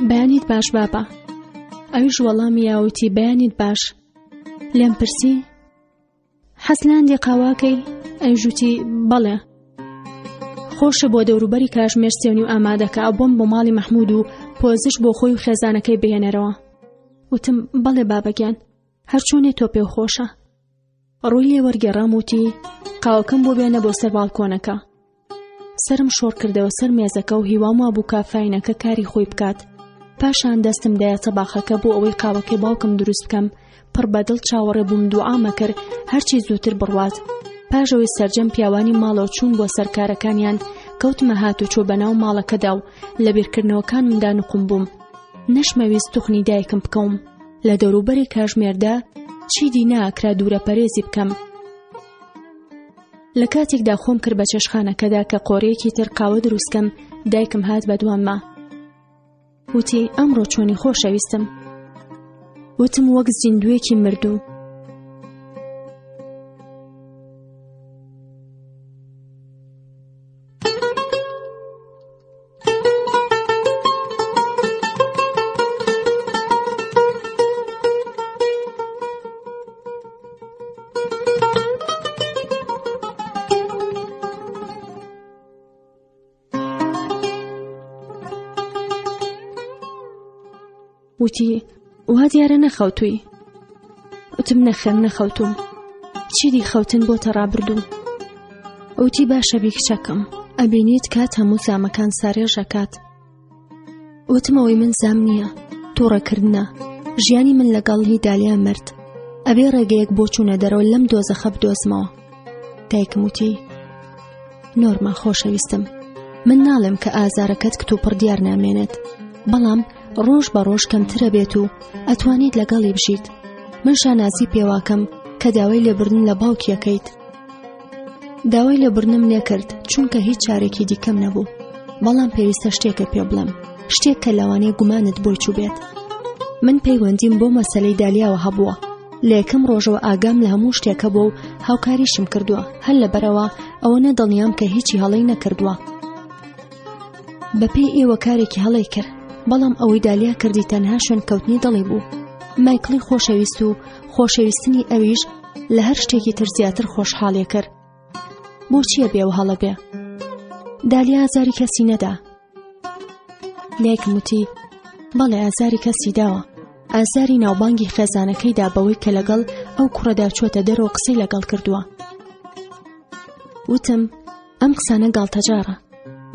بەیانیت باش بابا. ئەویش وەڵامی یاوتی بەیانیت باش. لێم پرسی حەسلاندی قاواکەی؟ ئەیژوتی بەڵێ. خۆشە بۆ دەوروبەری کاتژمێر سێونی و ئامادەکە ئەبۆم بۆ ماڵی مەحموود و پۆزش بۆ خۆی و خێزانەکەی بهێنەرەوە. وتم بەڵێ بابەگیان، هەرچۆنێ تۆ پێو خۆشە. ڕووی لێ وەرگێڕام وتی قاوەکەم بۆ بێنە بۆ سەر باڵکۆنەکە. سرم شۆڕ کردەوە سەر مێزەکە و هیوام وابوو کافینەکە کاری خۆی بکات. پاشان دەستم دایە تەباخەکە بۆ ئەوەی قاوەکەی باوکم دروست بکەم. پڕ بەدڵ چاوەڕێ بووم دوعامە کرد هەرچی زووتر بڕوات. پاشەوەی سەرجەم پیاوانی ماڵەوە چوون بۆ سەرکارەکانیان کەوتمە هات و چۆ بەناو ماڵەکەدا و لە بیرکردنەوەکانمدا نوقم بووم. نەشمەویست توخنی دایکم بکەوم. لە دەوروبەری کاتژمێردا چیدی ناکرا دوورە پەرێزی بکەم. لە کاتێکدا خۆم کرد بە چێشخانەکەدا کە قۆرەیەکی تر قاوە دروستکەم، دایکم هات بە دوامما. وتی ئەمڕۆ چۆنی خۆشەویستم؟ وتم وەک زیندوویەکی مردوو. وتی وا دیارە نەخەوتووی؟ وتم نەخێر نەخەوتوم. چیدی خەوتن بۆتە ڕابردوو؟ وتی باشە بی کچەکەم، ئەبینیت کات هەموو زامەکان سارێژەکات. وتمەوەی من زام نییە، تووڕەکردنە. ژیانی من لەگەڵ دالیا مرد. ئەبێ ڕێگەیەک بۆ چوونە دەرەوە لەم دۆزەخە بدۆزمەوە. دایکم وتی نۆرما خۆشەویستم، من ناڵێم کە ئازارەکەت کتوپڕ دیار نامێنێت، بەڵام ڕۆژ بە ڕۆژ کەمترە بێت و ئەتوانیت لەگەڵی بژیت. من شانازی پێواکەم کە داوای لێبردن لە باوکیەکەیت. داوای لێبردنم نێکرد چونکە هیچ چارێکی دیکەم نەبوو، بەڵام پێویستە شتێکە پێ بڵێم، شتێک کە لەوانەیە گومانت بۆی چوو بێت. من پەیوەندیم بۆ مەسەلەی دالیاوە هەبووە. لە یەکەم ڕۆژەوە ئاگام لە هەموو شتێکە بوو و هاوکاریشم کردووە، هەر لەبەرەوە ئەوە نەدڵنیام کە هیچی هەڵەی نەکردووە. بەپێی ئێوە کارێکی هەڵەی کرد، بەڵام ئەوەی دالیا کردی تەنها شوێن کەوتنی دڵی بوو. مایکڵی خۆشەویست و خۆشەویستنی ئەویش لە هەر شتێکی تر زیاتر خۆشحاڵێ کرد. بۆچییە بێوە هەڵە بێ؟ دالیا ئازاری کەسی نەدا. لایکم وتی بەڵێ ئازاری کەسی داوە، ئازاری ناوبانگی خێزانەکەیدا بەوەی کە لەگەڵ ئەو کوڕەدا چۆتە دەرەوە قسەی لەگەڵ کردووە. وتم ئەم قسانە گاڵتەجارە،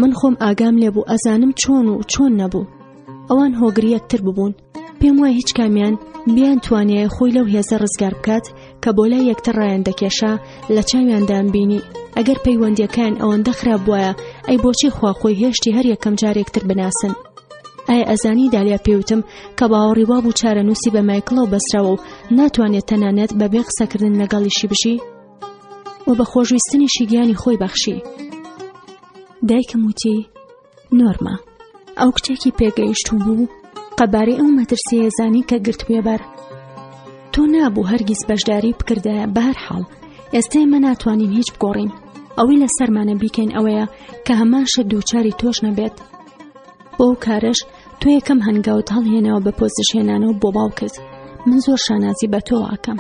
من خۆم ئاگام لێبوو، ئەزانم چۆن و چۆن نەبوو. ئەوان هۆگری یەکتر ببوون، پێم وایە هیچ کامیان بیان توانایە خۆی لەو هێزە ڕزگار بکات کە بۆ لای یەکتر ڕایان دەکێشا لە چاویاندان بینی. ئەگەر پەیوەندیەکان ئەوەندە خراپ بووایە، ئەی بۆچی خوا خۆی هێشتی هەر یەکەم جارێکتر بناسن؟ ئایا ئەزانی دالیا پێوتم کە باوەڕی وابوو چارەنووسی بە مایکڵەوە بەسراوە و ناتوانێت تەنانەت بەبێ قسەکردن لەگەڵیشی بژی و بە خۆشویستنیشی گیانی خۆی بەخشی. دایکم وتی نۆرما ئەو کچێکی پێگەیشتوو بوو قەبارەی ئەو مەترسیە زانی کە گرتوویە بەر تۆ نابوو هەرگیز بەشداری بکردایە. بە هەر حاڵ ئێستا ئێمە ناتوانین هیچ بگۆڕین. ئەوەی لەسەرمانە بیکەین ئەوەیە کە هەمان شت دووچاری تۆش نەبێت. بۆ ئەو کارش تۆ یەکەم هەنگاوت هەڵهێنەوە بە پۆزیشێنانەوە بۆ باوکت. من زۆر شانازی بە تۆ ئاکەم.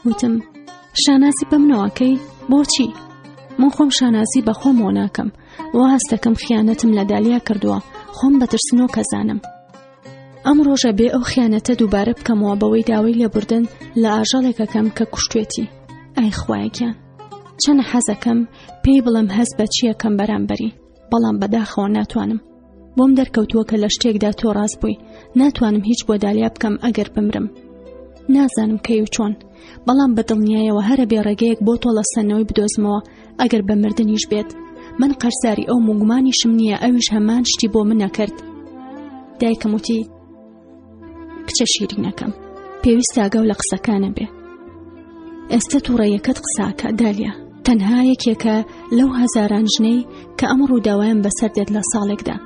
وتم شانازی بە منەوەکەی؟ بۆچی؟ من خۆم شانازی بە خۆمەوە ناکەم. وا هەستەکەم خیانەتم لە دالیا کردووە، خۆم بەترسنەوە کەزانم. ئەم ڕۆژە بێ ئەو خیانەتە دووبارە بکەمەوە بەوەی داوای لێبوردن لە ئاژەڵێکەکەم کە کوشتێتی. ئای خوایەکیان چەند حەزەکەم پێی بڵم هەز بە چیەکەم بەرامبەری، بەڵام بەداخەوە ناتوانم. بۆم دەرکەوتووە کە لە شتێکدا تۆ ڕاست بووی. ناتوانم هیچ بۆ دالیا بکەم ئەگەر بمرم. نازانم کەی و چۆن، بەڵام بەدڵنیایەوە هەرە بێڕێگەیەک بۆ تۆ لە سەنەوەی بدۆزمەوە ئەگەر بە مردنیش بێت. من قەرزاری ئەو موگمانیشم نییە ئەویش هەمان شتی بۆ من نەکرد. دایکم وتی کچە شیرینەکەم پێویستە ئاگاو لە قسەکانە بێ. ئێستا تووڕەیەکەت قساکە دالیا، تەنها یەکێکە لەو هەزاران ژنەی کە ئەمە ڕووداوایان بەسەر دێت لە ساڵێکدا.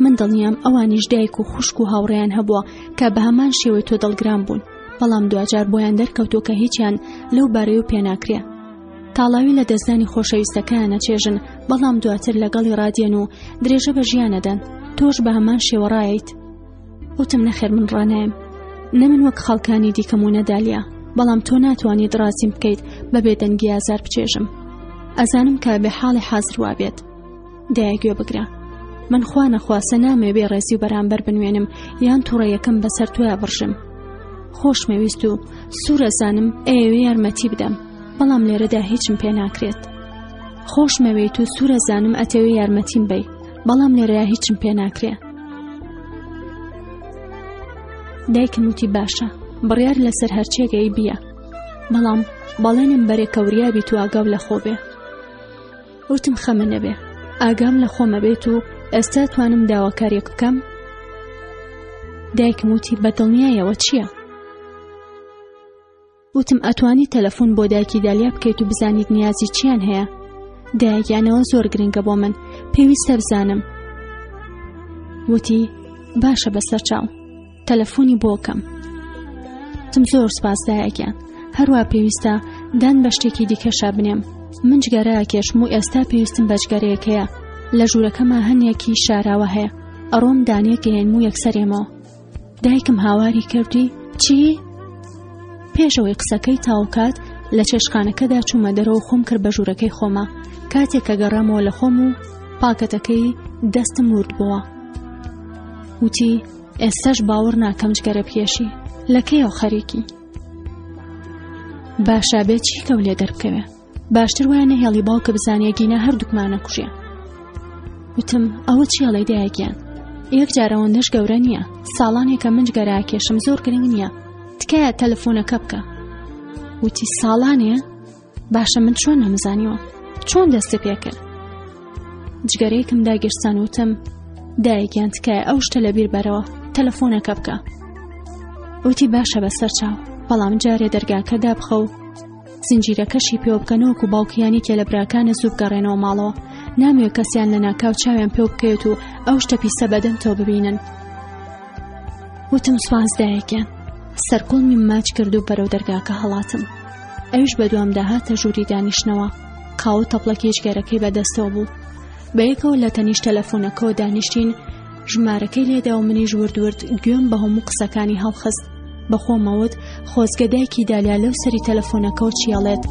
من دڵنیام ئەوانیش دایک و خوشک و هاوڕێیان هەبووە کە بە هەمان شێوەی تۆ دڵگران بوون، بەڵام دوجار بۆیان دەرکەوتووە کە هیچیان لەو بارەی و پێناکرێ. تاڵاوی لە دەستدانی خۆشەویستەکانە چێژن، بەڵام دواتر لەگەڵی ڕادێن و درێژە بە ژیانەدەن. تۆش بە هەمان شێوە ڕایت. وتم نەخێر من ڕانایم، نە من وەک خەڵکانی دیکەم و نەدالیا، بەڵام تۆ ناتوانیت ڕازیم بکەیت بەبێ دەنگی ئازار بچێژم. ئەزانم کە بێ حاڵی حازر وابێت. دایگوێ بگرە، من خوا نەخواسە نامێ بێ ڕێزی و بەرامبەر بنوێنم یان تووڕەیەکەم بەسەر تۆیە بڕژم. خۆشمەویست و سوورەزانم ئێوە یارمەتی بدەم، بەڵام لێرەدا هیچم پێ ناکرێت. خۆشمەوێت و سوورەزانم ئەتەوێ یارمەتیم بەی، بەڵام لێرەدا هیچم پێ ناکرێ. دایکم وتی باشە، بڕیار لەسەر هەرچێگەی بیە، بەڵام بەڵێنم بەرێکەوریابی تو ئاگاو لە خۆ بێ. وتم خەمە نەبێ، ئاگام لە خۆمە بێت و ئێستا توانم داواکاریەک بکەم. دایکم وتی بەدڵنیایەوە چییە؟ وتم ئەتوانی تەلەفۆن بۆ دایکی دالیا بکەیت و بزانیت نیازی چیان هەیە. دایکیانەوە زۆر گرنگە بۆ من، پێویستە بزانم. وتی باشە بەسەر چاو، تەلەفۆنی بۆکەم. تم زۆر سپاس دایەکیان، هەروە پێویستە دان بە شتێکی دیکەشا بنێم. من جگەرەیە کێشم و ئێستا پێویستم بە جگەرەیەکەیە. لە ژوورەکەمە هەنیەکی شاراوە هەیە، ئەڕۆم دانەیەکە هێنم و یەکسەرێمەوە. دایکم هاواری کردی چی؟ پێشەوەی قسەکەی تاوکات لە چێشخانەکەدا چوومە دەرەوە خۆم کرد بە ژوورەکەی خۆمە. کاتێک کە گەڕامەوە لە خۆم و پاکەتەکەی دەستم ورد بووە. وتی ئێستاش باوەڕ ناکەم جگەرە پێشی، لەکەیەوە خەریکی؟ باشە بێت چی کەو لێ دەربکەوێ، باشتر وایە نەهێڵی باوکە بزانێ گینە هەردووکمانە کوژێ. وتم ئەوە چیەڵێ دایەکیان؟ یەک جارەوەندەش گەورە نییە، ساڵانێکە من جگەرە کێشم، زۆر گرنگ نییە، تکایە تەلەفۆنەکە بکە. وتی ساڵانێ؟ باشە من چۆن نەمزانیوە، چۆن دەستە پێ کرد؟ جگەرەیەکم داگیرسان وتم دایەکیان تکایە ئەو شتە لەبیر بەرەوە، تەلەفۆنەکە بکە. وتی باشە بەسەر چاو، بەڵام جارێ دەرگاکە دابخە و زنجیرەکەشی پێوە بکەنەوەکو باوکیانێکێ لە براکانە زوو بگەڕێنەوە ماڵەوە. نامەوێت کەسیان لە ناکاو چاویان پێوە بکەوێت و ئەو شتە پیسە بەدەمتەوە ببینن. وتم سوپاس دایەکیان. سەرکۆڵمی ماچ کرد و بەرەو دەرگاکە هەڵاتم. ئەویش بەدوام داهاتە ژووری دانیشتنەوە. قاو تەپڵەکی جگەرەکەی بەدەستەوە بوو. بەیەکەوە لە تەنیشت تەلەفۆنەکەەوە دانیشتین. ژمارەکەی لێدا و منیش وردورد گوێم بە هەموو قسەکانی هەڵخست. بەخۆمەوت خۆزگە دایکی دالیا لەو سەری تەلەفۆنەکەەوە چیاڵێت.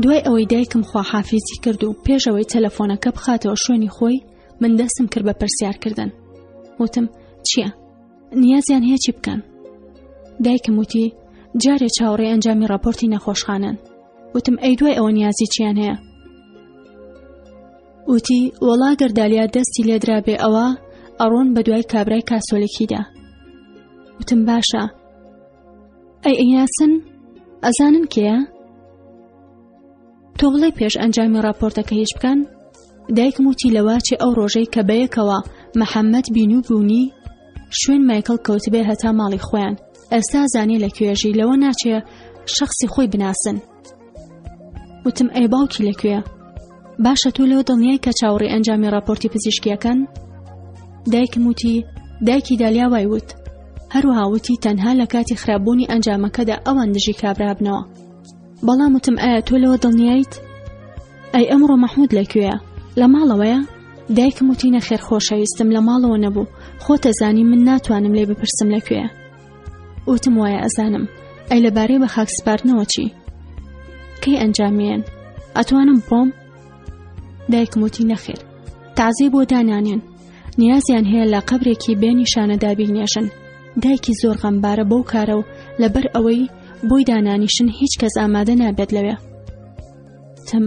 دوای ئەوەی دایکم خواحافیزی کرد و پێش ئەوەی تەلەفۆنەکە بخاتەوە شوێنی خۆی من دەستم کرد بە پرسیارکردن. وتم چییە؟ نیازیان هەیە چی بکەن؟ دایکم وتی جارێ چاوەڕێی ئەنجامی راپۆرتی نەخۆشخانەن. وتم ئەی دوای ئەوە نیازی چیان هەیە؟ وتی وەڵا گەردالیا دەستی لێدرا بێ ئەوە ئەڕۆن بە دوای کابرای کاسۆلێکیدا. وتم باشە. ئەی ئەیاسن ئەزانن کێیە؟ تۆ بڵێ پێش ئەنجامی راپۆرتەکە هیچ بکەن؟ دایکم وتی لەوە چێ ئەو ڕۆژەی کە بەیەکەوە مەحەممەد بینو بوونی شوێن مایکل کەوتبێ هەتا ماڵی خۆیان. ئێستا زانێ لەکوێژی لەوە ناچێ شخصی خۆی بناسن. وتم ئەی باوکی لەکوێ؟ باشە تۆ لەوە دڵنیای کە چاوەڕێی ئەنجامی راپۆرتی پزیشکیەکەن؟ دایکم وتی دایکی دالیا وای وت. هەروەها وتی تەنها لە کاتی خراپبوونی ئەنجامەکەدا ئەوان دژی کابرابنەوە. بەڵام وتم ئایا تۆ لەوە دڵنیایت؟ ئەی ئەمڕۆ مەحموود لەکوێیە؟ لە ماڵەوەیە؟ دایکم وتی نەخێر خۆشەویستم لە ماڵەوە نەبوو، خۆتە زانی من ناتوانم لێ بپرسم لەکوێیە. وتم وایە ئەزانم. ئەی لەبارەی بە خاک سپاردنەوە چی؟ کەی ئەنجامیان؟ ئەتوانم بڕۆم؟ دایکم وتی نەخێر، تازەی بۆ دانانێن، نیازیان هەیە لە قەبرێکی بێ نیشانەدا بینێژن. دایکی زۆر غەمبارە بەو کارە و لەبەر ئەوەی بۆی دانانیشن هیچ کەس ئامادە نابێت لەوێ. تم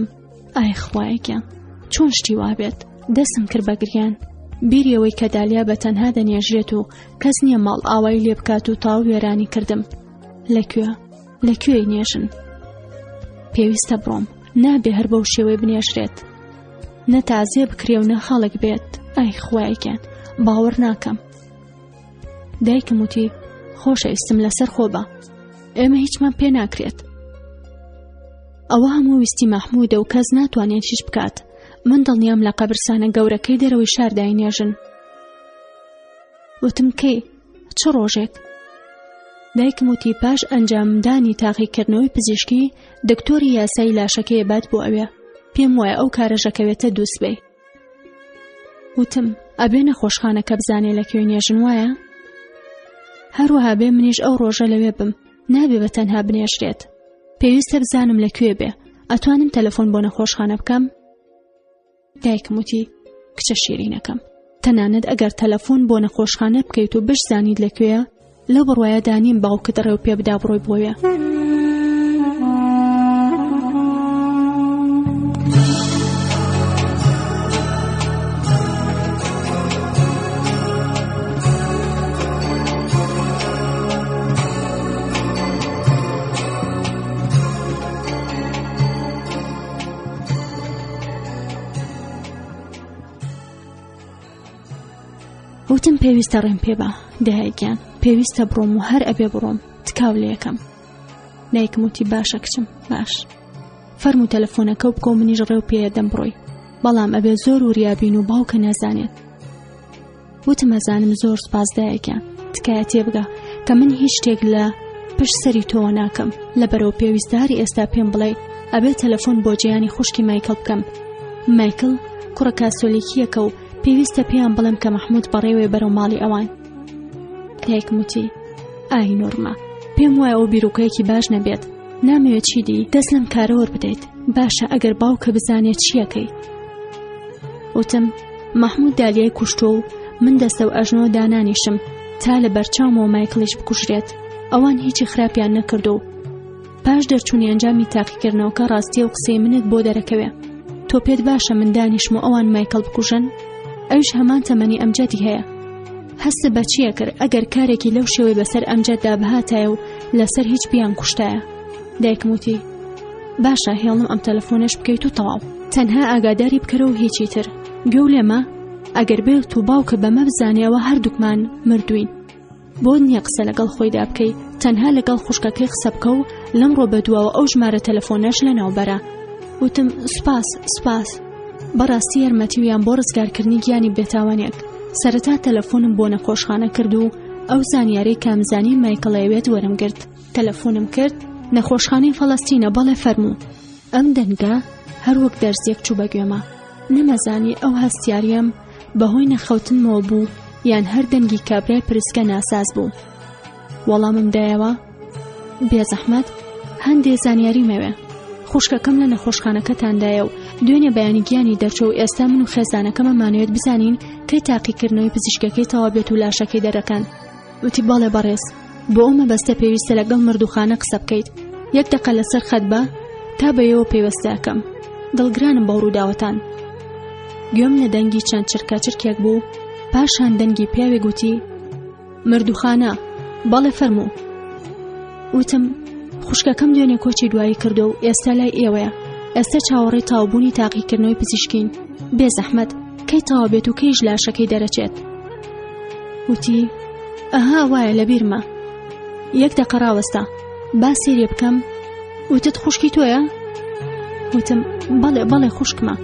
ئای خوایەکیان چۆن شتی وابێت؟ دەستم کرد بە گریان. بیریەوەی کە دالیا بە تەنها دەنێژرێت و کەس نییە ماڵ ئاوای لێ بکات و تاو وێرانی کردم. لەکوێی نێژن؟ پێویستە بڕۆم، نابێ هەر بەو شێوەی بنێژرێت، نە تازێ بکرێ و نە خەڵک بێت. ئای خوایەکیان باوەڕ ناکەم. دایکم وتی خۆشەویستم لەسەر خۆ بە، ئێمە هیچمان پێ ناکرێت. ئەوە هەموو ویستی مەحموودە و کەس ناتوانێت هیچ بکات. من دڵنیام لە قەبرستانە گەورەکەی دەرەوەی شار داینێژن. وتم کەی؟ چ ڕۆژێک؟ دایکم وتی پاش ئەنجامدانی تاقیکردنەوەی پزیشکی دکتۆری یاسایی لاشەکەی بات بۆ ئەوێ. پێم وایە ئەو کارەژەکەوێتە دووسبەی. وتم ئەبێ نەخۆشخانەکە بزانێ لەکوێ نێژن وایە؟ هەروەها بێ منیش ئەو ڕۆژە لەوێ بم، نابێ بە تەنها بنێژرێت. پێویستە بزانم لەکوێ بێ، ئەتوانم تەلەفۆن بۆ نەخۆشخانە بکەم؟ دایکم وتی کچە شیرینەکەم، تەنانەت ئەگەر تەلەفۆن بۆ نەخۆشخانە بکەیت و بشزانیت لەکوێیە لەو بڕوایە دانیم باوکت ڕێو پێ بدا بڕۆی بۆیە. وتم پێویستە ڕێم پێ بە دایکیان، پێویستە بڕۆم و هەر ئەبێ بڕۆم، تکاو لێ یەکەم. دایکم وتی باشە کچم، باش فەرموو تەلەفۆنەکە و بکە و منیش ڕێو پێیە دەم بڕۆی، بەڵام ئەبێ زۆر وریابین و باوکە نەزانێت. وتم ئەزانم، زۆر سپاس دایکیان، تکایە تێبگە کە من هیچ شتێک لە پشت سەری تۆوە ناکەم، لەبەرەوە پێویستداری ئێستا پێم بڵێ ئەبێ تەلەفۆن بۆ جیانی خوشکی مایکل بکەم. مایکل کوڕە کاسۆلێکیەکە و پێویستە پێیان بڵێم کە مەحموود بەڕێوێ بەرەو ماڵی ئەوان. دایکم وتی ئای نۆرما، پێم وایە ئەو بیرۆکەیەکی باش نەبێت، نامەوێت چی دی دەست لەم کارە وەربدەیت. باشە ئەگەر باوکە بزانێت چیەکەی؟ وتم مەحموود دالیای کوشتۆ و من دەستە و ئەژنۆ دانانیشم تا لە بەرچاومەوە مایکڵیش بکوژرێت. ئەوان هیچی خراپیان نەکردو و پاش دەرچوونی ئەنجامی تاقیکردنەوەکە ڕاستی و قسەی منت بۆ دەرەکەوێ. تۆ پێت باشە من دانیشم و ئەوان مایکڵ بکوژن؟ ئەوش هەمان تەمەنی ئەمجەدی هەیە. هەست بە چیە کرد ئەگەر کارێکی لەو شێوەی بەسەر ئەمجەددا بهاتایە و لەسەر هیچ بیان کوشتایە؟ دایکم وتی باشە هێڵم ئەم تەلەفۆنەش بکەیت و تەواو، تەنها ئاگاداری بکەرەوە هیچی تر. گەو لێمە ئەگەر بێت و باوکە بەمە بزانیەوە هەردووکمان مردوین. بۆ نییە قسە لەگەڵ خۆیدا بکەی، تەنها لەگەڵ خوشکەکەی قسە بکە و لەمڕۆ بەدواوە ئەو ژمارە تەلەفۆنەش لەناوبەرە. وتم سپاس بەڕاستی یارمەتیویان بۆ ڕزگارکردنی گیانی بێتاوانێک. سەرەتا تەلەفۆنم بۆ نەخۆشخانە کرد و ئەو زانیارەی کامزانی مایکڵەوێت وەرم گرت. تەلەفۆنم کرد نەخۆشخانەی فەڵەستینە، بەڵێ فەرموو. ئەم دەنگە هەر وەک دەرزێک چوو بەگوێمە. نەمەزانی ئەو هەستیاریم بەهۆی نەخەوتنمەوە بوو یان هەر دەنگی کابرای پرسکە ناساز بوو. وەڵامم دایەوە بێزەحمەت هەندێ زانیاری مەوێ، خوشکەکەم لە نەخۆشخانەکەتاندایە و دوێنێ بەیانی گیانی دەرچۆ و ئێستا من و خێزانەکەمە مانەوێت بزانین کەی تاقیکردنەوەی پزیشکەکەی تەوا بێت و لاشەکەی دەرەکەن. وتی بەڵێ بەڕێز، بۆ ئەو مەبەستە پێویستە لەگەڵ مردوخانە قسە بکەیت، 1 دقە لەسەر خەت بە تا بەیەوە پێوەستەکەم. دڵگرانم بە ڕووداوەتان. گوێم لە دەنگی چەند چرکاچرکێک بوو، پاشان دەنگی پیاوێ گوتی مردوخانە. بەڵێ فەرموو. وتم خوشکەکەم دوێنێ کۆچی دوایی کردو و ئێستا لای ئێوەیە. ئێستا چاوەڕێی تاوبوونی تاقیکردنەوەی پزیشکین. بێ زەحمەت کەی تەوا بێت و کەیش لاشەکەی دەرەچێت. وتی ئەها وایە لە بیرمە. 1 دقە ڕاوەستا با سێرێ بکەم. وتت خوشکی تۆیە؟ وتم بەڵێ بەڵێ خوشکمە.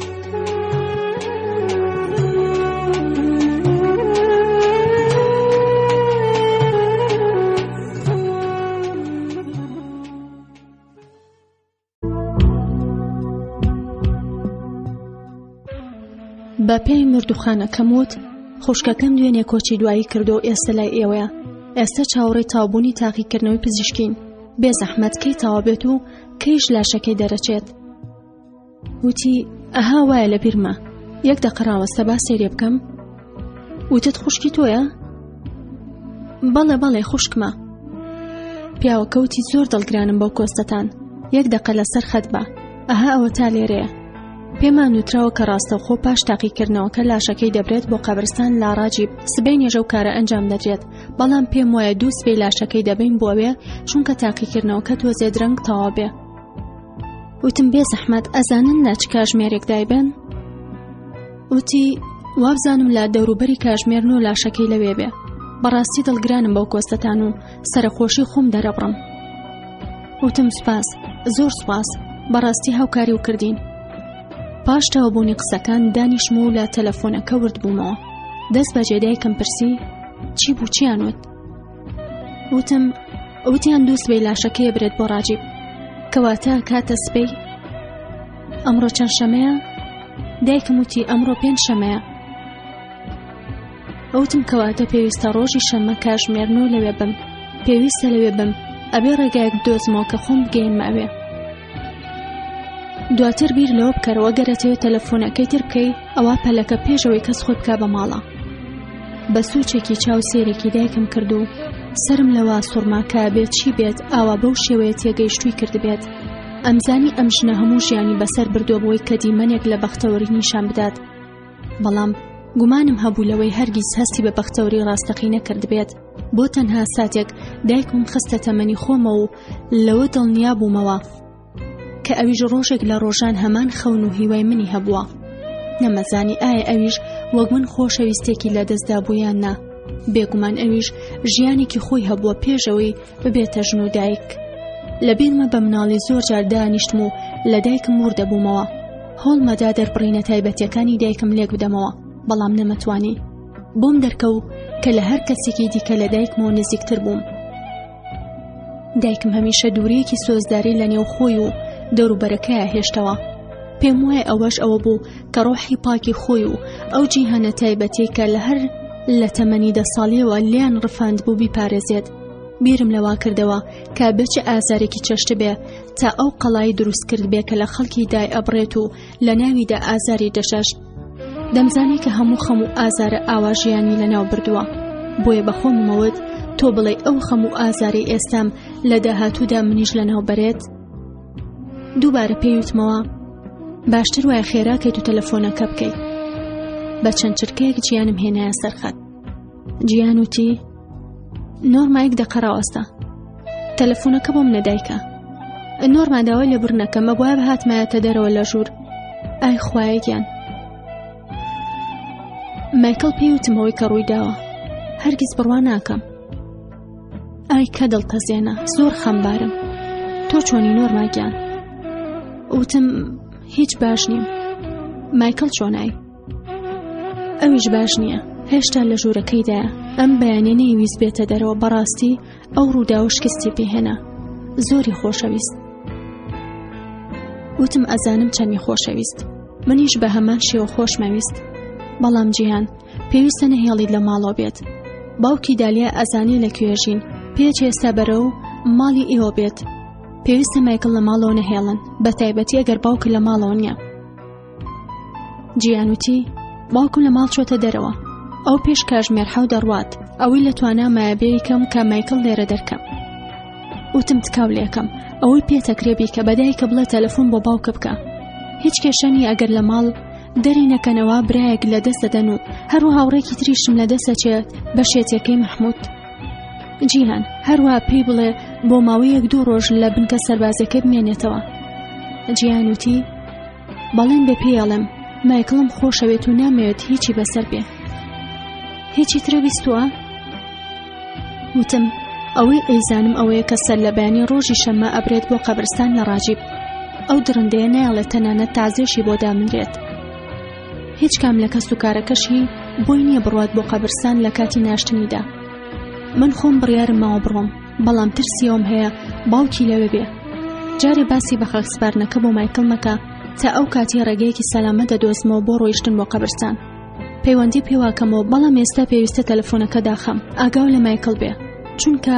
بە پێی مردوخانەکەم وت خوشکەکەم دوێنێ کۆچی دوایی کردو و ئێستا لای ئێوەیە. ئێستا چاوەڕێی تاوبوونی تاقیکردنەوەی پزیشکین. بێ زەحمەت کەی تەوا بێت و کەیش لاشەکەی دەرەچێت. وتی ئەها وایە لە بیرمە. 1 دقە ڕاوەستە با سێرێ بکەم. وتت خوشکی تۆیە؟ بەڵێ بەڵێ خوشکمە. پیاوەکەوتی زۆر دڵگرانم بەو کۆستەتان. 1 دقە لەسەر خەت بە. ئەها ئەوە تا لێرەیە. پێمان نووتراوە کە ڕاستەوخۆ پاش تاقیکردنەوەکە لاشەکەی دەبرێت بۆ قەبرستان لاڕاجیب سبەی نێژە و کارە ئەنجام دەدرێت، بەڵام پێم وایە 2 سبەی لاشەکەی دەبین بۆوێ چونکە تاقیکردنەوەکە تۆزێ درەنگ تەوا بێ. وتم بێ زەحمەت ئەزانن لا چ کاژمێرێک دایبن؟ وتی وابزانم لا دەوروبەری کاژمێرن و لاشەکەی لەوێ بێ. بەڕاستی دڵگرانم بەو کۆستەتان و سەرخۆشی خۆم دەرەبڕم. وتم سوپاس، زۆر سوپاس، بەڕاستی هاوکاری و کردین. پاش تەوابوونی قسەکان دانیشم و لە تەلەفۆنەکە ورد بوومەوە. دەست بە جێدایکم پرسی چی بوو چیان وت؟ وتم وتیان 2 سبەی لاشەکەی برێت بۆ ڕاجیب. کەواتە کاتە سبەی ئەمڕۆ چەند شەمەیە؟ دایکم وتی ئەمڕۆ 5 شەمەیە. ئەوتم کەواتە پێویستە ڕۆژی شەمە کاژمێرن و لەوێ بم. پێویستە لەوێ بم، ئەبێ ڕێگایەک بدۆزمەوە کە خۆم بگەینمە ئەوێ. دواتر بیر لەوە بکەرەوە گەرەتەوە تەلەفۆنەکەی تر بکەی ئەوە پەلەکە پێشەوەی کەس خۆی بکا بە ماڵە. بە سوچێکی چاو سێرێکی دایکم کرد و سرم لەوە سوڕماکە بێت چی بێت ئاوا بەو شێوەیە تێگەیشتووی کرد بێت. ئەمزانی ئەم ژنە هەموو ژیانی بەسەر بردووە بۆی کە دیمەنێک لە بەختەوەری نیشان بدات، بەڵام گومانم هەبوو لەوەی هەرگیز هەستی بە بەختەوەری ڕاستەقی نەکرد بێت. بۆ تەنها ساتێک دایکم خستە تەمەنی خۆمە و لەوە دڵنیا بوومەوە کە ئەویش ڕۆژێک لە ڕۆژان هەمان خەون و هیوای منی هەبووە. نەمەزانی ئایا ئەویش وەک من خۆشەویستێکی لە دەستدا بوویان نا. بێگومان ئەویش ژیانێکی خۆی هەبووە پێشەوەی ببێتە ژن و دایک. لەبیرمە بە مناڵی زۆر جار دانیشتم و لە دایکم وردەبوومەوە. هەوڵمەدا دەربڕینە تایبەتیەکانی دایکم لێک بدەمەوە، بەڵام نەمەتوانی. بۆم دەرکەوت کە لە هەر کەسێکی دیکە لە دایکمەوە نزیکتر بووم. دایکم هەمیشە دوورەیەکی سۆزداری لە نێو خۆی و دەوروبەرەکەیە هێشتەوە. پێم وایە ئەوەش ئەوە بوو کە ڕۆحی پاکی خۆی و ئەو جیهانە تایبەتی کە لە هەر لە تەمەنی 10 ساڵیەوە لیان ڕفاند بوو بیپارێزێت. بیرم لەوا کردەوە کە بەچە ئازارێکی چەشت بێ تا ئەو قەڵای دروست کرد بێ کە لە خەڵکی دای ئەبڕێت و لە ناویدا ئازاری دەشەشت. دەمزانی کە هەموو خەم و ئازارە ئاواژیانی لەناو بردووە. بۆیە بەخۆممەوت تۆ بڵێ ئەو خەم و ئازاری ئێستام لە داهاتوودا منیش لەناو بەرێت. دووبارە پێیوتمەوە باشتر وایە خێراکەیت و تەلەفۆنەکە بکەیت. بە چەند چرکەیەک گیانم هێنایە سەرخەت. گیان وتی نۆرما 1 دقە ڕاوەستە. تەلەفۆنەکە بۆم نەدایکە. نۆرما داوای لە برنەکە مەبوایە بەهاتمایەتە دەرەوە لە ژوور. ئای خوایە گیان. مایکل پێیوتمەوەی کە ڕووی داوە. هەرگیز بڕوا ناکەم. ئای کە دڵتەزێنە، زۆر خەمبارم. تۆ چۆنی نۆرما گیان؟ وتم هیچ باش نیم. مایکل چۆنای؟ ئەویش باش نییە، هێشتا لە ژوورەکەیدایە. ئەم بەیانێ نەیویست بێتە دەرەوە. بەڕاستی ئەو ڕووداوە شکستی پێهێنا. زۆری خۆشەویست. وتم ئەزانم چەندی خۆشەویست. منیش بە هەمان شێوە خۆشمەویست. بەڵام جیهان پێویستە نەهێڵیت لە ماڵەوە بێت. باوکی دالیا ئەزانی لەکوێژین، پێچ ئێستا بەرەو ماڵی ئێوە بێت. پێویستە مایکل لە ماڵەوە نەهێڵن، بە تایبەتی ئەگەر باوکە لە ماڵەوە نییە. گیان وتی باوکم لە ماڵ چۆتە دەرەوە. ئەو پێش کاتژمێر 7 دەڕوات ئەوەی لە توانام مایەبێیکەم کە مایکل لێرە دەرکەم. وتم تکاو لێکم ئەوەی پێتەکرێبی کە بەدایکە بڵێ تەلەفۆن بۆ باوکە بکە. هیچ کێشەنی ئەگەر لە ماڵ دەری نەکەنەوە برایەک لە دەست دەدەن و هەروە هاوڕێکی تریشم لە دەستەچێت بە شێتەکەی محموود. جیهان هەروە پێی بڵێ بۆ ماوەی 1-2 ڕۆژ لە بنکە سەربازەکە بمێنێتەوە. جیهان وتی بەڵێن بێ پێیاڵم مایکڵم خۆشەوێت و نامەوێت هیچی بەسەر بێ. هیچی ترە بیستووە؟ وتم ئەوەی ئەیزانم ئەوەیە کە سەر لە بەیانی ڕۆژی شەممە ئەبرێت بۆ قەبرستان لە ڕاجیب. ئەو درندەیە نایڵێت تەنانەت تازێشی بۆ دامنرێت. هیچ کام لە کەس و کارەکەشی بۆی نییە بڕوات بۆ قەبرستان لە کاتی ناشتنیدا. من خۆم بڕیارم ماوە بڕۆم، بەڵام ترسیەوەم هەیە باوکی لەوێ بێ. جارێ باسی بە خەکسپارنەکە بۆ مایکل مەکە تا ئەو کاتی ڕێگەیەکی سەلامە دەدۆزمەوە بۆ ڕۆیشتن بۆ قەبرستان. پەیوەندی پێواکەمەوە، بەڵام ئێستا پێویستە تەلەفۆنەکە داخەم ئاگاو لە مایکل بێ، چونکە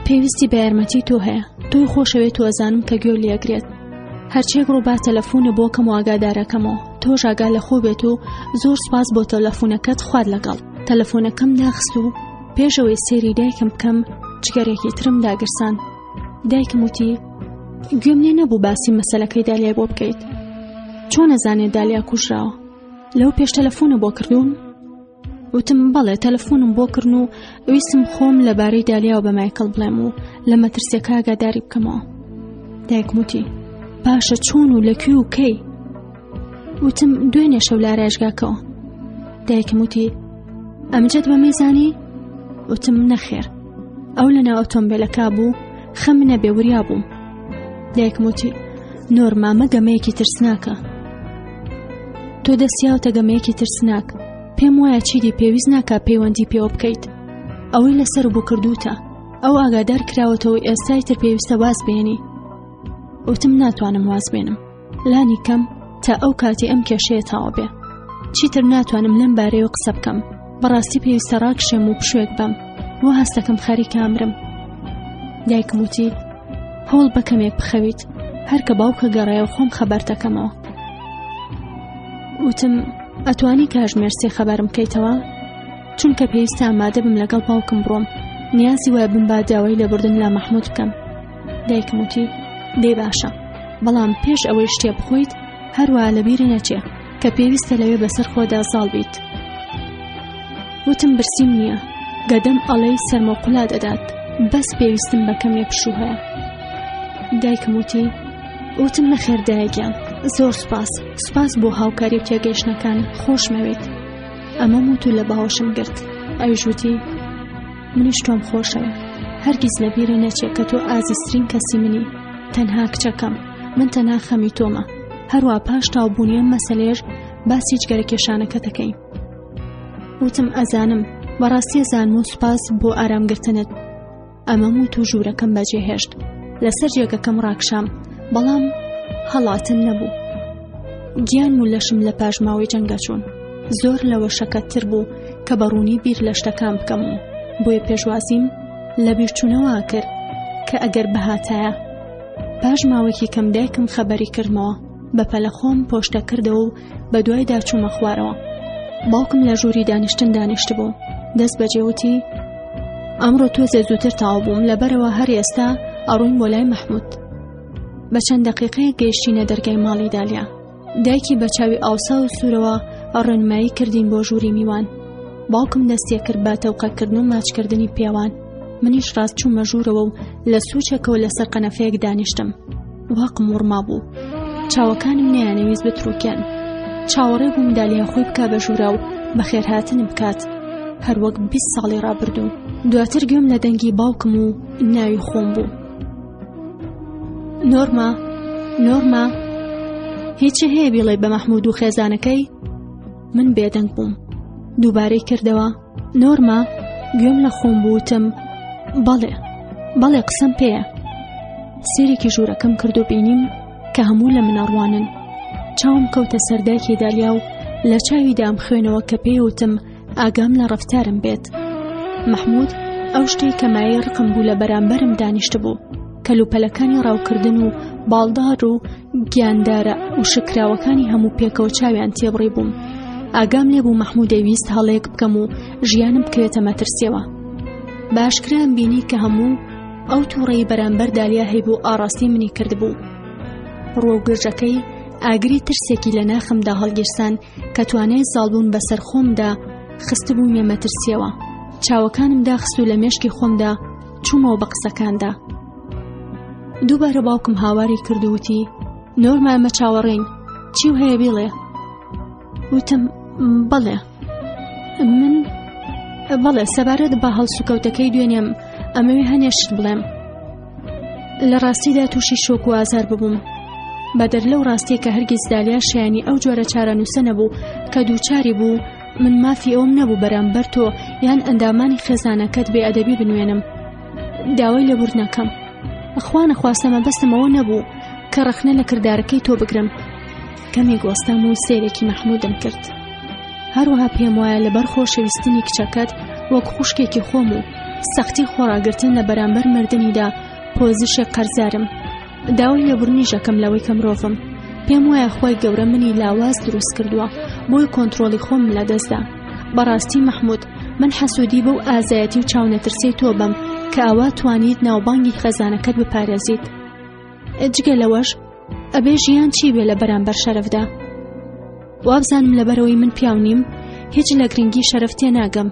پێویستی بە یارمەتی تۆ هەیە. تۆی خۆشەوێت و ئەزانم کە گوێ لێگرێت. هەرچێک ڕووبا تەلەفۆنە بۆکەم و ئاگادارەکەمەوە. تۆش ئاگا لە خۆ بێت و زۆر سپاس بۆ تەلەفۆنەکەت. خواد لەگەڵ. تەلەفۆنەکەم داخست و پێشەوەی سێری دایکم بکەم جگەرێکی ترم داگرسان. دایکم وتی گوێم لێ نەبوو باسی مەسەلەکەی دالیای بۆ بکەیت. چۆن ئەزانێت دالیا کوژراوە؟ لەو پێش تەلەفۆنە بۆ کردوون؟ وتم بەڵێ تەلەفۆنم بۆ کردن و ویستم خۆم لەبارەی دالیا و بە مایکل بڵێم و لە مەترسیەکە ئاگاداری بکەمەوە. دایکم وتی باشە چۆن و لەکوێ و کەی؟ وتم دوێنێ شەو لە ئارایشگاکەوە. دایکم وتی ئەمجد بەمەی زانی؟ وتم نەخێر، ئەو لەناو ئۆتۆمبیلەکە بوو، خەم نەبێ وریا بووم. دایکم وتی نۆرمامە گەمەیەکی ترسناکە. تۆ دەستیاوتە گەمەیەکی ترسناک. پێم وایە چیدی پێویست ناکە پەیوەندی پێوە بکەیت. ئەوەی لەسەر بوو کردوتە، ئەو ئاگادار کراوەتەوە ئێستای تر پێویستە واز بێنی. وتم ناتوانم واز بێنم، لانی کەم تا ئەو کاتی ئەم کێشەیە تاوە بێ. چیتر ناتوانم لەم بارەیەوە قسە بکەم. بەڕاستی پێویستە ڕاکشێم و پشوێک بم و هەستەکەم خەریکە ئەمرم. دایکم وتی هەوڵ بەکەمێک بخەویت، هەر کە باوکە گەڕایە و خۆم خەبەرتەکەمەوە. وتم ئەتوانی کاتژمێر 3 خەبەرم بکەیتەوە؟ چونکە پێویستە ئامادە بم لەگەڵ باوکم بڕۆم. نیازی وایە بم با داوای لێبوردن لە محموود بکەم. دایکم وتی دەی باشە، بەڵام پێش ئەوەی شتێ بخۆیت هەروە لەبیرە نەچێ کە پێویستە لەوێ بەسەر خۆدا زاڵ بیت. وتم برسیم نییە، گەدەم ئەڵەی سەرمەقولا دەدات، بەس پێویستم بە کەمێ پشوو هەیە. دایکم وتم نەخێر دایکیان، زۆر سوپاس بۆ هاوکاری و تێگەیشتنەکان، خۆشمەوێت. ئەمە موتو لە باوەشم گرت. ئەویش وتی منیش تۆم خۆشەوە، هەرگیز لەبیرە نەچێت کە تۆ ئازیزترین کەسی منی، تەنها کچەکەم، من تەنها خەمی تۆمە. هەروە پاش تاوبوونی ئەم مەسەلەیەش باسی جگەرە کێشانەکە دەکەین. وتم ئەزانم، بەڕاستی ئەزانم و سوپاس بۆ ئارامگرتنت. ئەمە موتو ژوورەکەم بەجێهێشت. لەسەر جێگەکەم ڕاکشام، بەڵام هەڵاتن نەبوو. گیان و لەشم لە پاژماوەی جەنگە چوون. زۆر لەوە شەکەتتر بوو کە بەڕوونی بیر لە شتەکان بکەم و بۆیە پێشوازیم لە بیرچوونەوە کرد کە ئەگەر بەهاتایە. پاش ماوەیەکی کەم دایکم خەبەری کردمەوە، بەپەلە خۆم پۆشتە کردەوە و بە دوایدا چوومە خوارەوە. باوکم لە ژووری دانیشتن دانیشت بوو. دەست بەجێوتی ئەمڕۆ تۆزێ زووتر تاوا بووم، لەبەرەوە هەر ئێستا ئەڕووین بۆ لای محموود. بە چەند دەقیقەیە گەیشتینە دەرگای ماڵی دالیا. دایکی بە چاوی ئاوسا و سوورەوە ڕێنمایی کردین بۆ ژووری میوان. باوکم دەستیە کرد بە تەوقەکردن و ماچکردنی پێوان. منیش ڕاست چوومە ژوورەوە و لە سوچێکەوە لەسەر قەنەفەیەک دانیشتم. واقم وڕما بوو، چاوەکانم نەیانەویست بتروکێن. چاوەڕێ بووم دالیا خۆی بکا بە ژوورە و بەخێرهاتن بکات، هەروەک 20 ساڵی ڕابردوو. دواتر گوێم لە دەنگی باوکم و ناوی خۆم بوو. نۆرما هیچ هەیە بیڵێ بە مەحموود و خێزانەکەی؟ من بێدەنگ بووم. دووبارەی کردەوە نۆرما. گوێم لە خۆم بووتم بەڵێ قسەم پێیە. سێرێکی ژوورەکەم کرد و بینیم کە هەموو لە مناڕوانن. چاوم کەوتە سەردایکی دالیا و لە چاویدا ئەم خوێنەوە کە پێیوتم ئاگام لە ڕەفتارم بێت. محموود ئەو شتەی کە مایە ڕقم بوو لە بەرامبەرم دانیشت بوو کەلوپەلەکانی ڕاوکردن و باڵدار و گیاندارە و شکراوەکانی هەموو پێکەوە چاویان تێبڕی بووم. ئاگام لێبوو مەحموود دەویست هەڵەیەک بکەم و ژیانم بکەوێتە مەترسیەوە. باشکران بینی کە هەموو ئەو تووڕەی بەرامبەر دالیا هەیبوو ئاڕاستی منی کردبوو. ڕۆگرژەکەی ئاگری ترسێکی لە ناخمدا هەڵگیرسان کە توانای زاڵبوون بەسەر خۆمدا خستبوومیە مەترسیەوە. چاوەکانم داخست و لە مێشکی خۆمدا چوومەوە بە قسەکاندا. دووبارە باوکم هاواری کردووتی نۆرما ئەمە چاوەڕێین، چی و هەیە بێڵێ؟ وتم بەڵێ من بەڵێ سەبارەت بە هەڵسوکەوتەکەی دوێنێم ئەمەوێ هەنێشت بڵێم. لە ڕاستیدا تووشی شۆک و ئازار ببووم بەدەر لەو ڕاستیە کە هەرگیز دالیا شایانی ئەو جۆرە چارەنووسە نەبوو کە دووچاری بوو من مافی ئەوم نەبوو بەرامبەر تۆ یان ئەندامانی خێزانەکەت بێ ئەدەبی بنوێنم. داوای لێبوردنەکەم خوا نەخواستەمە بەستمەوە نەبوو کە ڕەخنە لە کردارەکەی تۆ بگرم. کەمێک وەستام و سێرێکی مەحموودم کرد. هەروەها پێم وایە لەبەر خۆشەویستنی کچەکەت وەک خوشکێکی خۆم و سەختی خۆڕاگرتن لە بەرامبەر مردنیدا پۆزیشێک قەرزارم. داوای لێبوردنیشەکەم لەوەی کە مرۆڤم. پێم وایە خۆی گەورە منی لاواز دروست کردووە بۆی کۆنتڕۆڵی خۆم لەدەستدا. بەڕاستی مەحموود من حەسوودی بەو ئازایەتی و چاونەترسەی تۆ بەم کە ئاوا توانیت ناوبانگی خەزانەکەت بپارێزیت. جگە لەوەش ئەبێ ژیان چی بێ لە بەرامبەر شەرەفدا؟ وابزانم لەبەرەوەی من پیاو نیم هیچ لە گرنگی شەرەف تێناگەم.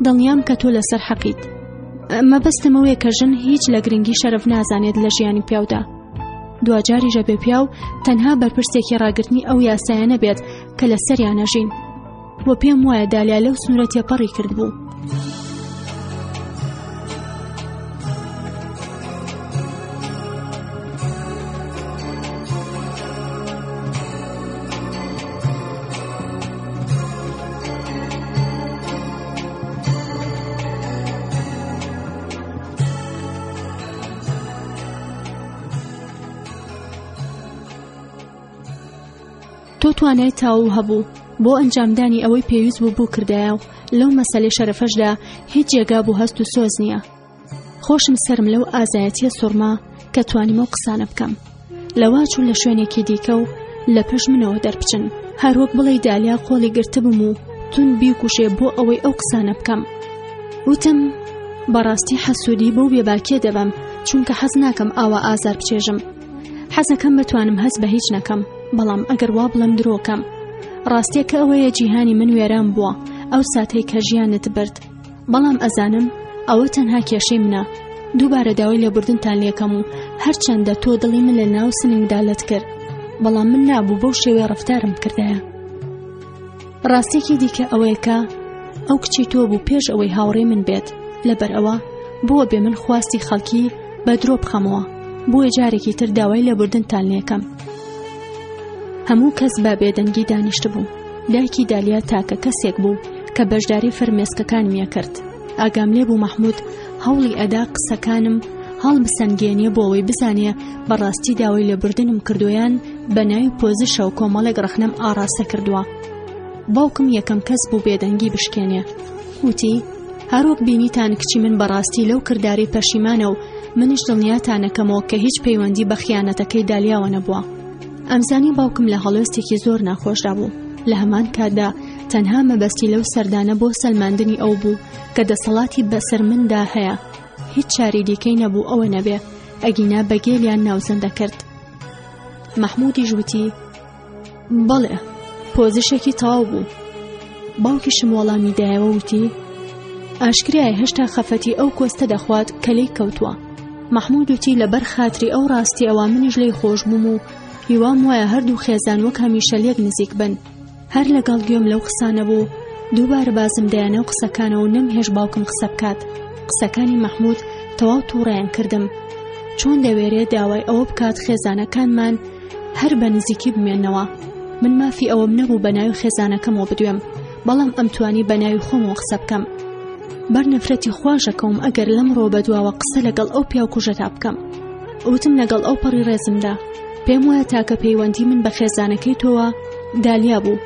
دڵنیام کە تۆ لەسەر حەقیت. مەبەستمەوەیە کە ژن هیچ لە گرنگی شەرەف نازانێت لە ژیانی پیاودا. دوجاریژە بێ پیاو تەنها بەرپرسێکی ڕاگرتنی ئەو یاسایانە بێت کە لە سەریانەژین. وە پێم وایە دالیا لەو سنوورە تێپەڕی کردبوو. تۆ توانای تاو هەبوو بۆ ئەنجامدانی ئەوەی پێویست بوو کردایە و لەو مەسەلەی شەرەفەشدا هیچ جێگا بوو هەست و سۆز نییە. خۆشم سرم لەو ئازایەتیە سوڕما کە توانیمە و قسانە بکەم لەوا چوو لە شوێنێکی دیکە و لە پێش منەوە دەربچن هەروەک بڵێ دالیا قۆڵی گرتبم و تون بیکوشێ بۆ ئەوەی ئەو قسانە بکەم. وتم بەڕاستی حەسوودی بەو بێباکێ دەبم چونکە حەز ناکەم ئاوا ئازار بچێژم. حەزەکەم بتوانم هەز بە هیچ نەکەم، بەڵام ئەگەر وا بڵم درۆکەم. ڕاستیەکە ئەوەیە جیهانی من وێران بووە ئەو ساتەی کە ژیانت برد، بەڵام ئەزانم ئەوە تەنها کێشەی منە. دووبارە داوای لێبوردنتان لێکەم و هەرچەندە تۆ دڵی من لە ناو سنگدا لەت کرد، بەڵام من نابوو بەو شێوەیە ڕەفتارم کردایە. ڕاستێکی دیکە ئەوەیە کە ئەو کچی تۆ بوو پێش ئەوەی هاوڕێ من بێت. لەبەر ئەوە بۆ بێ من خواستی خەڵکی بە درۆ بخەمەوە، بۆیە جارێکی تر داوای لێبوردنتان لێکەم. هەموو کەس بە بێدەنگی دانیشت بوو. دایکی دالیا تاکە کەسێک بوو کە بەشداری فەرمێسکەکانمیە کرد. ئاگام لێ بوو مەحموود هەوڵی ئەدا قسەکانم هەڵ بسەنگێنیە بۆ ئەوەی بزانێ بەڕاستی داوای لێبوردنم کردویان بە ناوی پۆزیشە و کۆمەڵێک ڕەخنەم ئاڕاستە کردووە. باوکم یەکەم کەس بوو بێدەنگی بشکێنێ. وتی هەروەک بینیتان کچی من بەڕاستی لەو کرداری پەشیمانە و منیش دڵنیاتانەکەمەوە کە هیچ پەیوەندی بە خیانەتەکەی دالیاوە نەبووە. ئەمزانی باوکم لە هەڵوێستێکی زۆر ناخۆشدا بوو. لە هەمان کاتدا تەنها مەبەستی لەو سەردانە بۆ سەلماندنی ئەو بوو کە دەسەڵاتی بەسەر مندا هەیە. هیچ چاری دیکەی نەبوو ئەوە نەبێ ئەگینا بەگێلیان ناوزەندە کرد. مەحموودی ژووتی بەڵێ پۆزیشێکی تەواو بوو. باوکیشم وەڵامی دایەوە وتی ئاشکرایە هێشتا خەفەتی ئەو کۆستە دەخوات کە لێی کەوتووە. مەحموود وتی لەبەر خاتری ئەو ڕاستی ئەوە منیش لێی خۆش بووم و هیوام وایە هەردوو خێزان وەک هەمیشە لێک نزیک بن. هەر لەگەڵ گوێم لەو قسانە بوو دووبارە بازم دایانە و قسەکانەوە نەمهێش باوکم قسە بکات. قسەکانی مەحموود تەواو تووڕیان کردم. چۆن دەوێرێت داوای ئەوە بکات خێزانەکانمان هەر بە نزیکی بمێنەوە. من مافی ئەوەم نەبوو بە ناوی خێزانەکەمەوە بدوێم، بەڵام ئەمتوانی بە ناوی خۆمەوە قسە بکەم. بەر نەفرەتی خۆشەکەم ئەگەر لەمڕۆ بەدواوە قسە لەگەڵ ئەو پیاوکوژەتا بکەم. وتم لەگەڵ ئەو پەڕی ڕێزمدا پێم وایە تاکە پەیوەندی من بە خێزانەکەی تۆوە دالیا بوو.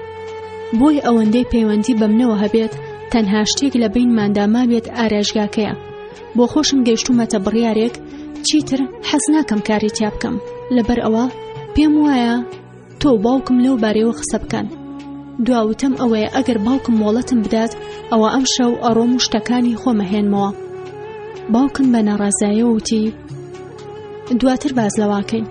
بۆی ئەوەندەی پەیوەندی بەمنەوە هەبێت تەنها شتێک لە بینماندا مابێت ئارێژگاکەیە. بۆ خۆشم گەیشتومەتە بڕیارێک چیتر حەز ناکەم کاری تیا بکەم، لەبەر ئەوە پێم وایە تۆ باوکم لەو بارەوە قسە بکەن. دواوتم ئەوەیە ئەگەر باوکم مۆڵەتم بدات ئەوە ئەم شەو ئەڕۆم و شتەکانی خۆمەهێنمەوە. باوکم بە نەڕازاییەوە وتی دواتر باز لەواکەین.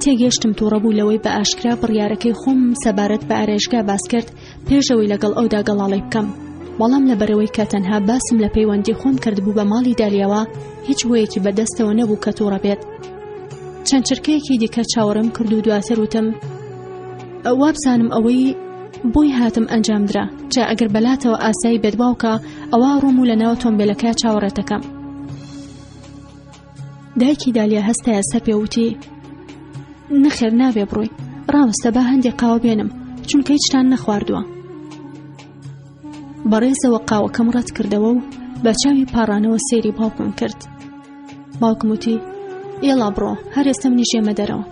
تێگەشتم تووڕەبوو لەوەی بە ئاشکرا بڕیارەکەی خۆم سەبارەت بە ئارێژگا باس کرد پێشەوەی لەگەڵ ئەودا گەڵاڵی بکەم. بەڵام لەبەرەوەی کە تەنها باسم لە پەیوەندی خۆم کردبوو بە ماڵی دالیاوە هیچ وەیەکی بەدەستەوە نەبوو کە تووڕە بێت. چەند چرکەیەکی دیکە چاوەڕم کرد و دواتر وتم وابزانم ئەوەی بۆی هاتم ئەنجامدرا، جا ئەگەر بەلاتەوە ئاسایی بێت باوکە ئەوە ڕۆم و لە ناو تۆمبیلەکە چاوەڕێتەکەم. دایکی دالیا هەستایە سەر پێوتی نەخێر نابێ بڕۆی، ڕاوەستە با هەندێک قاوە بێنم چونکە هیچتان نەخواردووە. بەڕێزەوە قاوەکەم ڕەت کردەوە و بە چاوی پاڕانەوە سێری باوکم کرد. باوکم وتی ئێڵا بڕۆ، هەر ئێستا منیش ێمە دەرەوە.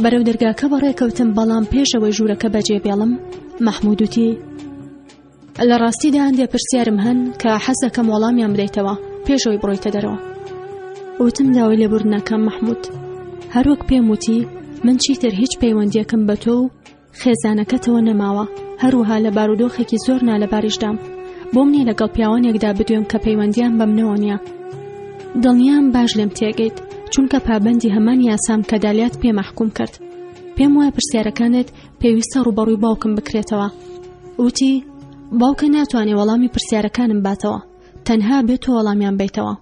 بەرەو دەرگاکە بەڕێکەوتم، بەڵام پێشەوەی ژوورەکە بەجێ بێڵم مەحموود وتی لە ڕاستیدا هەندێک پرسیارم هەن کە حەز دەکەم وەڵامیان بدەیتەوە پێشەوەی بڕۆیتە دەرەوە. وتم داوای لێبوور ناکەم مەحموود، هەروەک پێم وتی من چیتر هیچ پەیوەندیەکەم بە تۆ و خێزانەکەتەوە نەماوە، هەروەها لە بارودۆخێکی زۆر نالەباریشدام، بۆ منی لەگەڵ پیاوانێکدا بدوێم کە پەیوەندیان بەم نەوە نییە. دڵنیام باش لێم تێگەیت چونکە پابەندی هەمان یاسام کە دالیات پێ مەحکوم کرد. پێم وایە پرسیارەکانت پێویستە ڕوبەڕووی باوکم بکرێتەوە. وتی باوکە ناتوانێ وەڵامی پرسیارەکانم باتەوە، تەنها بێت تۆ وەڵامیان بیتەوە.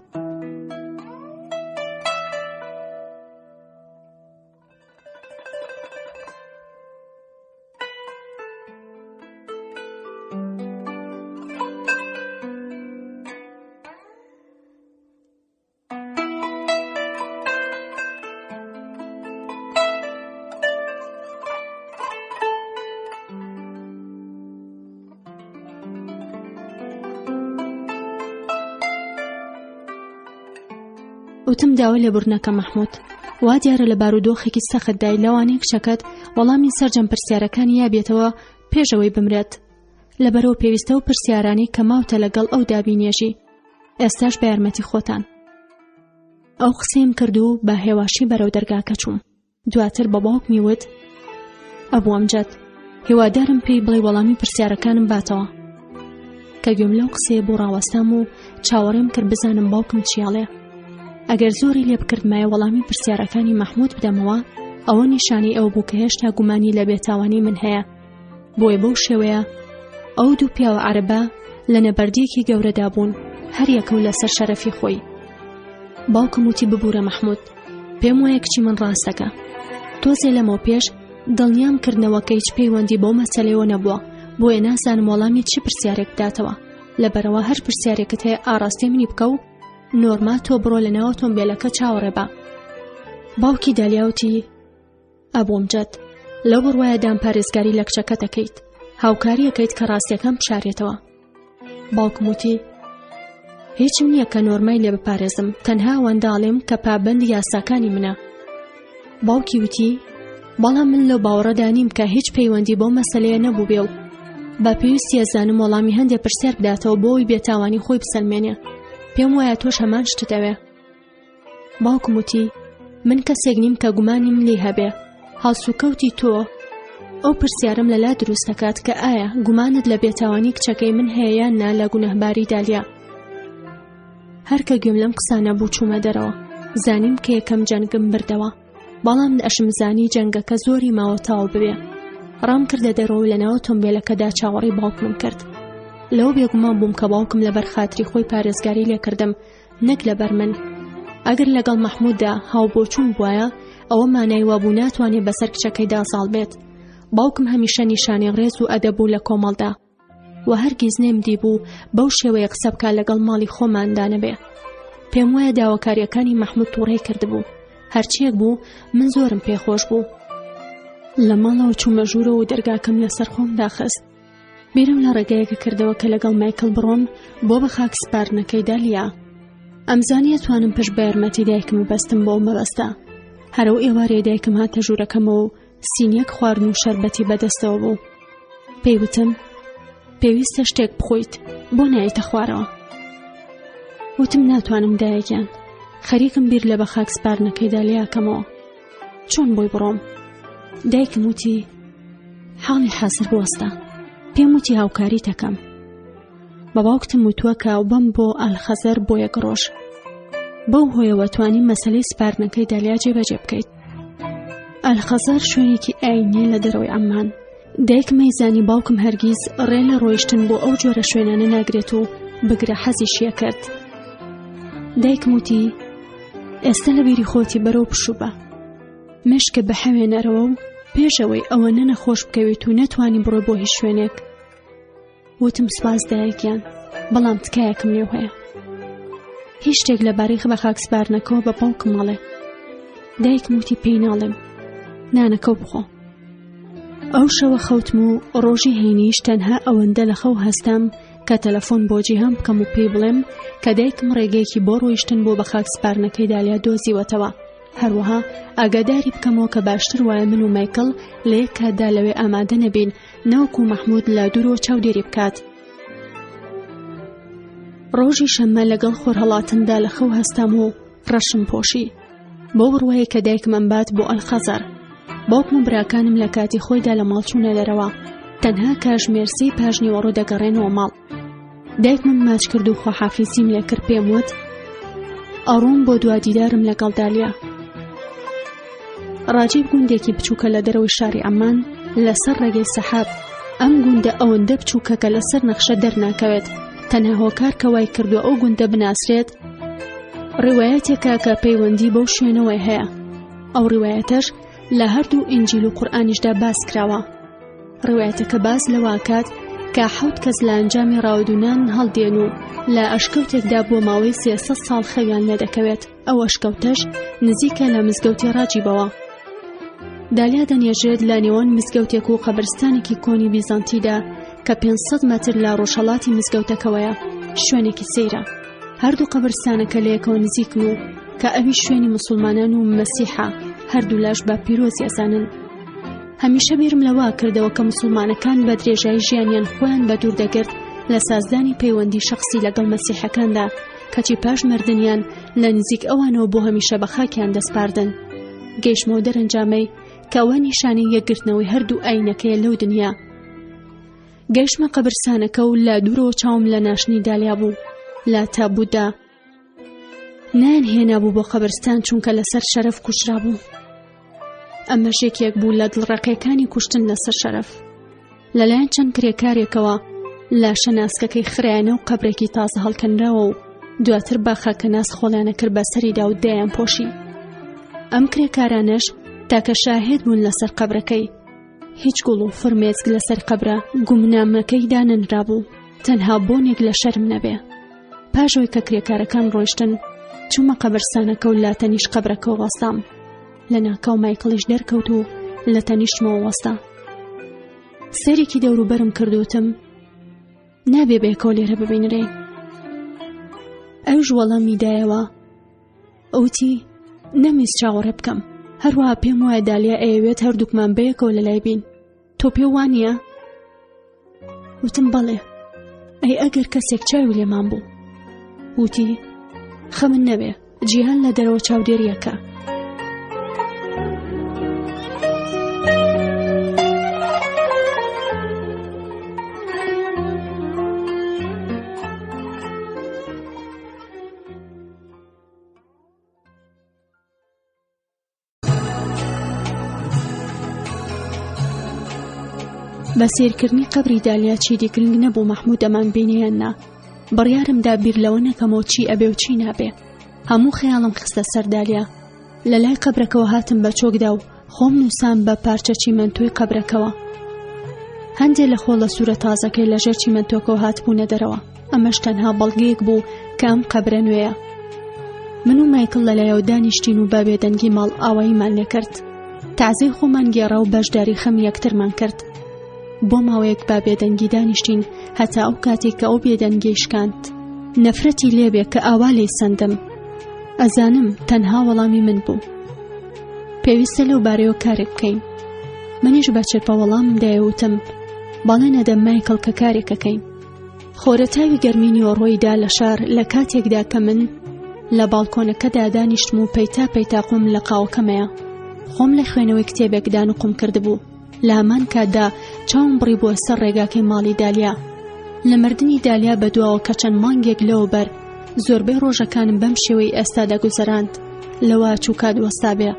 وتم داوای لێبوور نەکەم مەحموود، وا دیارە لە بارودۆخێکی سەخت دای لەوانەیە کچەکەت وەڵامی سەرجەم پرسیارەکانی یابێتەوە پێشەوەی بمرێت. لەبەرەوە پێویستە و پرسیارانی کە ماوتە لەگەڵ ئەو دابینێژی. ئێستاش بە یارمەتی خۆتان. ئەو قسەیم کرد و بە هێواشی بەرەو دەرگاکە چووم. دواتر بە باوکمی وت ئەبوو ئەمجد هیوادارم پێی بڵێ وەڵامی پرسیارەکانم باتەوە. کە گوێم لەو قسەیە بۆ ڕاوەستام و چاوەڕێم کرد بزانم باوکم چیاڵێ. ئەگەر زۆری لێ بکردمایە وەڵامی پرسیارەکانی مەحموود بدەمەوە ئەوە نیشانی ئەو بوو کە هێشتا گومانی لە بێتاوانی من هەیە. بۆیە بەو شێوەیە ئەو دوو پیاوە عەرەبە لە نەبەردیەکی گەورەدا بوون، هەر یەکەو لەسەر شەرەفی خۆی. باوکم وتی ببوورە مەحموود، پێم وایە کچی من ڕاستەکە. تۆزێ لەمەوە پێش دڵنیام کردنەوە کە هیچ پەیوەندی بۆ مەسەلەیەوە نەبووە، بۆیە نازانم وەڵامی چی پرسیارێک بداتەوە. لەبەرەوە هەر پرسیارێکت هەیە ئاڕاستی منی بکە و نۆرما تۆ بڕۆ لە ناو تۆمبیلەکە چاوەڕێ بە. باوکی دالیاوتی ئەبووم جەد لەو بڕوایە دامپارێزگاری لە کچەکە دەکەیت، هاوکاری ئەەکەیت کە ڕاستیەکەم بشارێتەوە. باوکم وتی هیچم نییە کە نۆرمای لێ بپارێزم، تەنها وەنداڵێم کە پابەندی یاساکانی منە. باوکی وتی بەڵام من لەو باوەڕەدا نیم کە هیچ پەیوەندی بۆ مەسەلەیە نەبوو بێ و بە پێویستی ئەزانم وەڵامی هەندێک پرسیار بداتەوە بۆی بێتاوانی خۆی بسەلمێنێ. پێم وایە تۆش هەمان شتت ئەوێ. باوکم وتی من کەسێک نیم کە گومانیم لێ هەبێ. هەڵسوکەوتی تۆ ئەو پرسیارم لەلا دروست دەکات کە ئایا گومانت لە بێتاوانی کچەکەی من هەیە یان نا لە گونەهباری دالیا. هەرکە گوێم لەم قسانە بوو چوومە دەرەوە. زانیم کە یەکەم جەنگم بردەوە، بەڵام ئەشم زانی جەنگەکە زۆری ماوە تاو ببێ. ڕام کردە دەرەوە لە ناو تۆمبیلەکەدا چاوەڕی باوکم کرد. لەوە بێگومان بووم کە باوکم لەبەر خاتری خۆی پارێزگاری لێکردم، نەک لەبەر من. ئەگەر لەگەڵ مەحمووددا هاوبۆچوون بووایە ئەوە مانای وابوو ناتوانێت بەسەر کچەکەیدا ساڵ بێت. باوکم هەمیشە نیشانی ڕێز و ئەدەبوو لە کۆمەڵدا و هەرگیز نێمدی بوو بەو شێوەیە قسە بکە لەگەڵ ماڵی خۆماندا نەبێ. پێم وایە داواکاریەکانی مەحموود تووڕێی کردبوو. هەرچیەک بوو من زۆرم پێخۆش بوو. لە ماڵەوە چوومە ژوورەوە و دەرگاکەم لەسەر خۆم داخست. بیرم لە ڕێگەیەکە کردەوە کە لەگەڵ مایکل بڕۆم بۆ بە خاک سپارنەکەی دالیا. ئەمزانی ئەتوانم پشت بە یارمەتی دایکم بەستم بۆ مەبەستە. هەرەو ئێوارێ دایکم هاتە ژوورەکەمەوە و سینیەک خواردن و شەربەتی بەدەستەوە بوو. پێیوتم پێویستە شتێک بخۆیت، بۆ نایتە خوارەوە. وتم ناتوانم دایەکیان، خەریکم بیر لە بە خاک سپارنەکەی دالیاکەمەوە. چۆن بۆی بڕۆم؟ دایکم وتی حاڵی حەزر بوەستە، پێم وتی هاوکاری دەکەم. بە باوکتم وتووە کە بەم بۆ ئەلخەزەر بۆ یەک ڕۆژ. بەو هۆیەوە توانی مەسەلەی سپارنەکەی دالیا جێبەجێ بکەیت. ئەلخەزەر شوێنێکی ئاینیە لە دەرەوەی ئەممان. دایکم مەیزانی باوکم هەرگیز ڕێ لە ڕۆیشتن بۆ ئەو جۆرە شوێنانە ناگرێت و بگرە حەزیشیە کرد. دایکم وتی ئێستا لە بیری خۆتی بەرەو پشوو بە، مشکە بە حەوێنەرەوە و پێشەوەی ئەوە نەخۆش بکەوێت و نەتوانی بڕۆ بۆ هیچ شوێنێک. وتم سپاس دایکیان، بەڵام تکایەکم لێو هەیە. هیچ شتێک لەبارەی بە خاک سپارنەکەەوە بە باوکم مەڵێ. دایکم وتی پێی ناڵێم، نانەکە بخۆ. ئەو شەوە خەوتم و ڕۆژی هەینیش تەنها ئەوەندە لە خەو هەستام کە تەلەفۆن بۆ جیهان بکەم و پێی بڵێم کە دایکم ڕێگەیەکی بۆ ڕۆیشتن بۆ بە خاک سپارنەکەی دالیا دۆزیوەتەوە، هەروەها ئاگاداری بکەمەوە کە باشتر وایە من و مایکل لە یەک کاتدا لەوێ ئامادە نەبین، نەوەکو مەحموود لە دوورەوە چاودێری بکات. ڕۆژی شەممە لەگەڵ خۆرهەڵاتندا لە خەو هەستام و ڕەشم پۆشی بۆ بڕوایە کە دایکم ئەمبات بۆ ئەلخەزەر. باوکم و براکانم لە کاتی خۆیدا لە ماڵ چوونە دەرەوە، تەنها کاژمێرسی پاژنیوەڕۆ دەگەڕێنەوە ماڵ. دایکمم ماچ کرد و خۆحافیزیم لێ کرد، پێم وت ئەڕۆم بۆ دوادیدارم لەگەڵ دالیا. ڕاجێ گوندێکی بچووکە لە دەرەوەی شاری ئەمان لەسەر ڕێگەی سەحاب. ئەم گوندە ئەوەندە بچووکە کە لەسەر نەخشە دەرناکەوێت، تەنها هۆکار کە وای کردووە ئەو گوندە بناسرێت. ڕیوایەتێکە کە پەیوەندی بەو شوێنەوەی هەیە. ئەو ڕیوایەتەش لە هەردوو ئینجیل و قورئانیشدا باس کراوە. ڕیوایەتەکە باس لەواکات کە 7 کەس لە ئەنجامی ڕاودونان هەڵدێن و لە ئەشکەوتێکدا بۆ ماوەی 300 ساڵ خەویان لێدەکەوێت. ئەو ئەشکەوتەش نزیکە لە مزگەوتی ڕاجیبەوە. دالیا دەنێژێت لە نێوان مزگەوتێک و قەبرستانێکی کۆنی بیزانتیدا کە 500 مەتر لە ڕۆژهەڵاتی مزگەوتەکەوەیە. شوێنێکی سەیرە. هەردوو قەبرستانەکە لە یەکەوە نزیکن و کە ئەوی شوێنی موسڵمانان و مەسیحە، هەردوو لاش بە پیرۆزی ئەزانن. هەمیشە بیرم لەوا کردەوە کە موسڵمانەکان بە درێژایی ژیانیان خۆیان بە دوور دەگرت لە سازدانی پەیوەندی شەخصی لەگەڵ مەسیحەکاندا، کەچی پاش مردنیان لە نزیک ئەوانەوە بۆ هەمیشە بە خاکیان دەسپاردن. گەیشتمەوە دەرەنجامەی کە ئەوە نیشانەی یەکگرتنەوەی هەردوو ئاینەکەیە لەو دنیا. گەیشتمە قەبرستانەکە و لە دوورەوە چاوم لە ناشنی دالیا بوو. لە تابوودا نان هێنا بوو بۆ قەبرستان چونکە لەسەر شەرەف کوشرا بوو. ئەمە ژێکێک بوو لە دڵڕەقەکانی کوشتن لەسەر شەرەف. لەلایەن چەند کرێکارێکەوە لاشە ناسکەکەی خرایانە و قەبرێکی تازە هەڵکەنراوە و دواتر بە خاکەناس خۆڵانە کرد بەسەریدا و دایان پۆشی. ئەم کرێکارانەش تاکە شاهێد بوون لەسەر قەبرەکەی. هیچ گوڵ و فرمێزگ لەسەر قەبرە گومنامەکەی دانەنرا بوو، تەنها بۆنێک لە شەرم نەبێ. پاشەوەی کە کرێکارەکان ڕۆیشتن چوومە قەبرستانەکە و لە تەنیش قەبرەکەەوە وەستام. لە ناکاو مایکڵیش دەرکەوت و لە تەنیشتمەوە وەستا. سەرێکی دەوروبەرم کردوتم نابێ بێکەوە لێرە ببینرێ. ئەوش وەڵامی دایەوە، ئەوتی نەمویست چاوەڕێ بکەم، هەروەها پێم وایە دالیا ئەیەوێت هەردووکمان بەیەکەوە لەلای بین. تۆ پێ وانییە؟ وتم بەڵێ. ئەی ئەگەر کەسێک چاوی لێمان بوو. وتی خەمن نەبێ، جیهان لە دەرەوە چاودێریەکە. بە سیرکردنی قەبری دالیا چیدی گرنگ نەبوو مەحموود ئەمان بینیان نا. بڕیارمدا بیر لەوە نەکەمەوە چی ئەبێ و چی نابێ. هەموو خەیاڵم خستە سەر دالیا. لە لای قەبرەکەەوە هاتم بە چۆکدا و خۆم نووسان بە پارچە چیمەنتۆی قەبرەکەوە. هەندێک لە خۆڵە سوورە تازەکەی لەژێر چیمەنتۆکەوە هاتبوونە دەرەوە. ئەمەش تەنها بەڵگەیەک بوو کە ئەم قەبرە نوێیە. من و مایکڵ لەلایەوە دانیشتین و بە بێدەنگی ماڵ ئاواییمان لێ کرد. تازەی خۆمان گێڕا و بەشداری خەم یەکترمان کرد. بۆ ماوەیەک با بێدەنگی دانیشتین هەتا ئەو کاتێک کە ئەو بێدەنگی شکاند. نەفرەتی لێبێ کە ئاوا لێ سندم. ئەزانم تەنها وەڵامی من بوو. پێویستە لەو بارەیەوە کارێک بکەین. منیش بە چرپە وەڵامم دایەوتم بەڵێ نەدەم مایکڵ کە کارێکەکەین. خۆرەتاوی گەرمینی وەڕۆیدا لە شار لە کاتێکدا کە من لە باڵکۆنەکەدا دانیشتم و پەیتا پەیتا قوم لە قاوەکەمەیە. خۆم لە خوێنەوەی کتێبێکدان و قوم کردبوو. لە هەمان کاتدا چاوم بڕی بووە سەر ڕێگاکەی ماڵی دالیا. لە مردنی دالیا بەدواوە کە چەند مانگێک لەوبەر زۆربەی ڕۆژەکانم بەم شێوەی ئێستادا گوزەراند. لەوە چووکات وەستا بێ.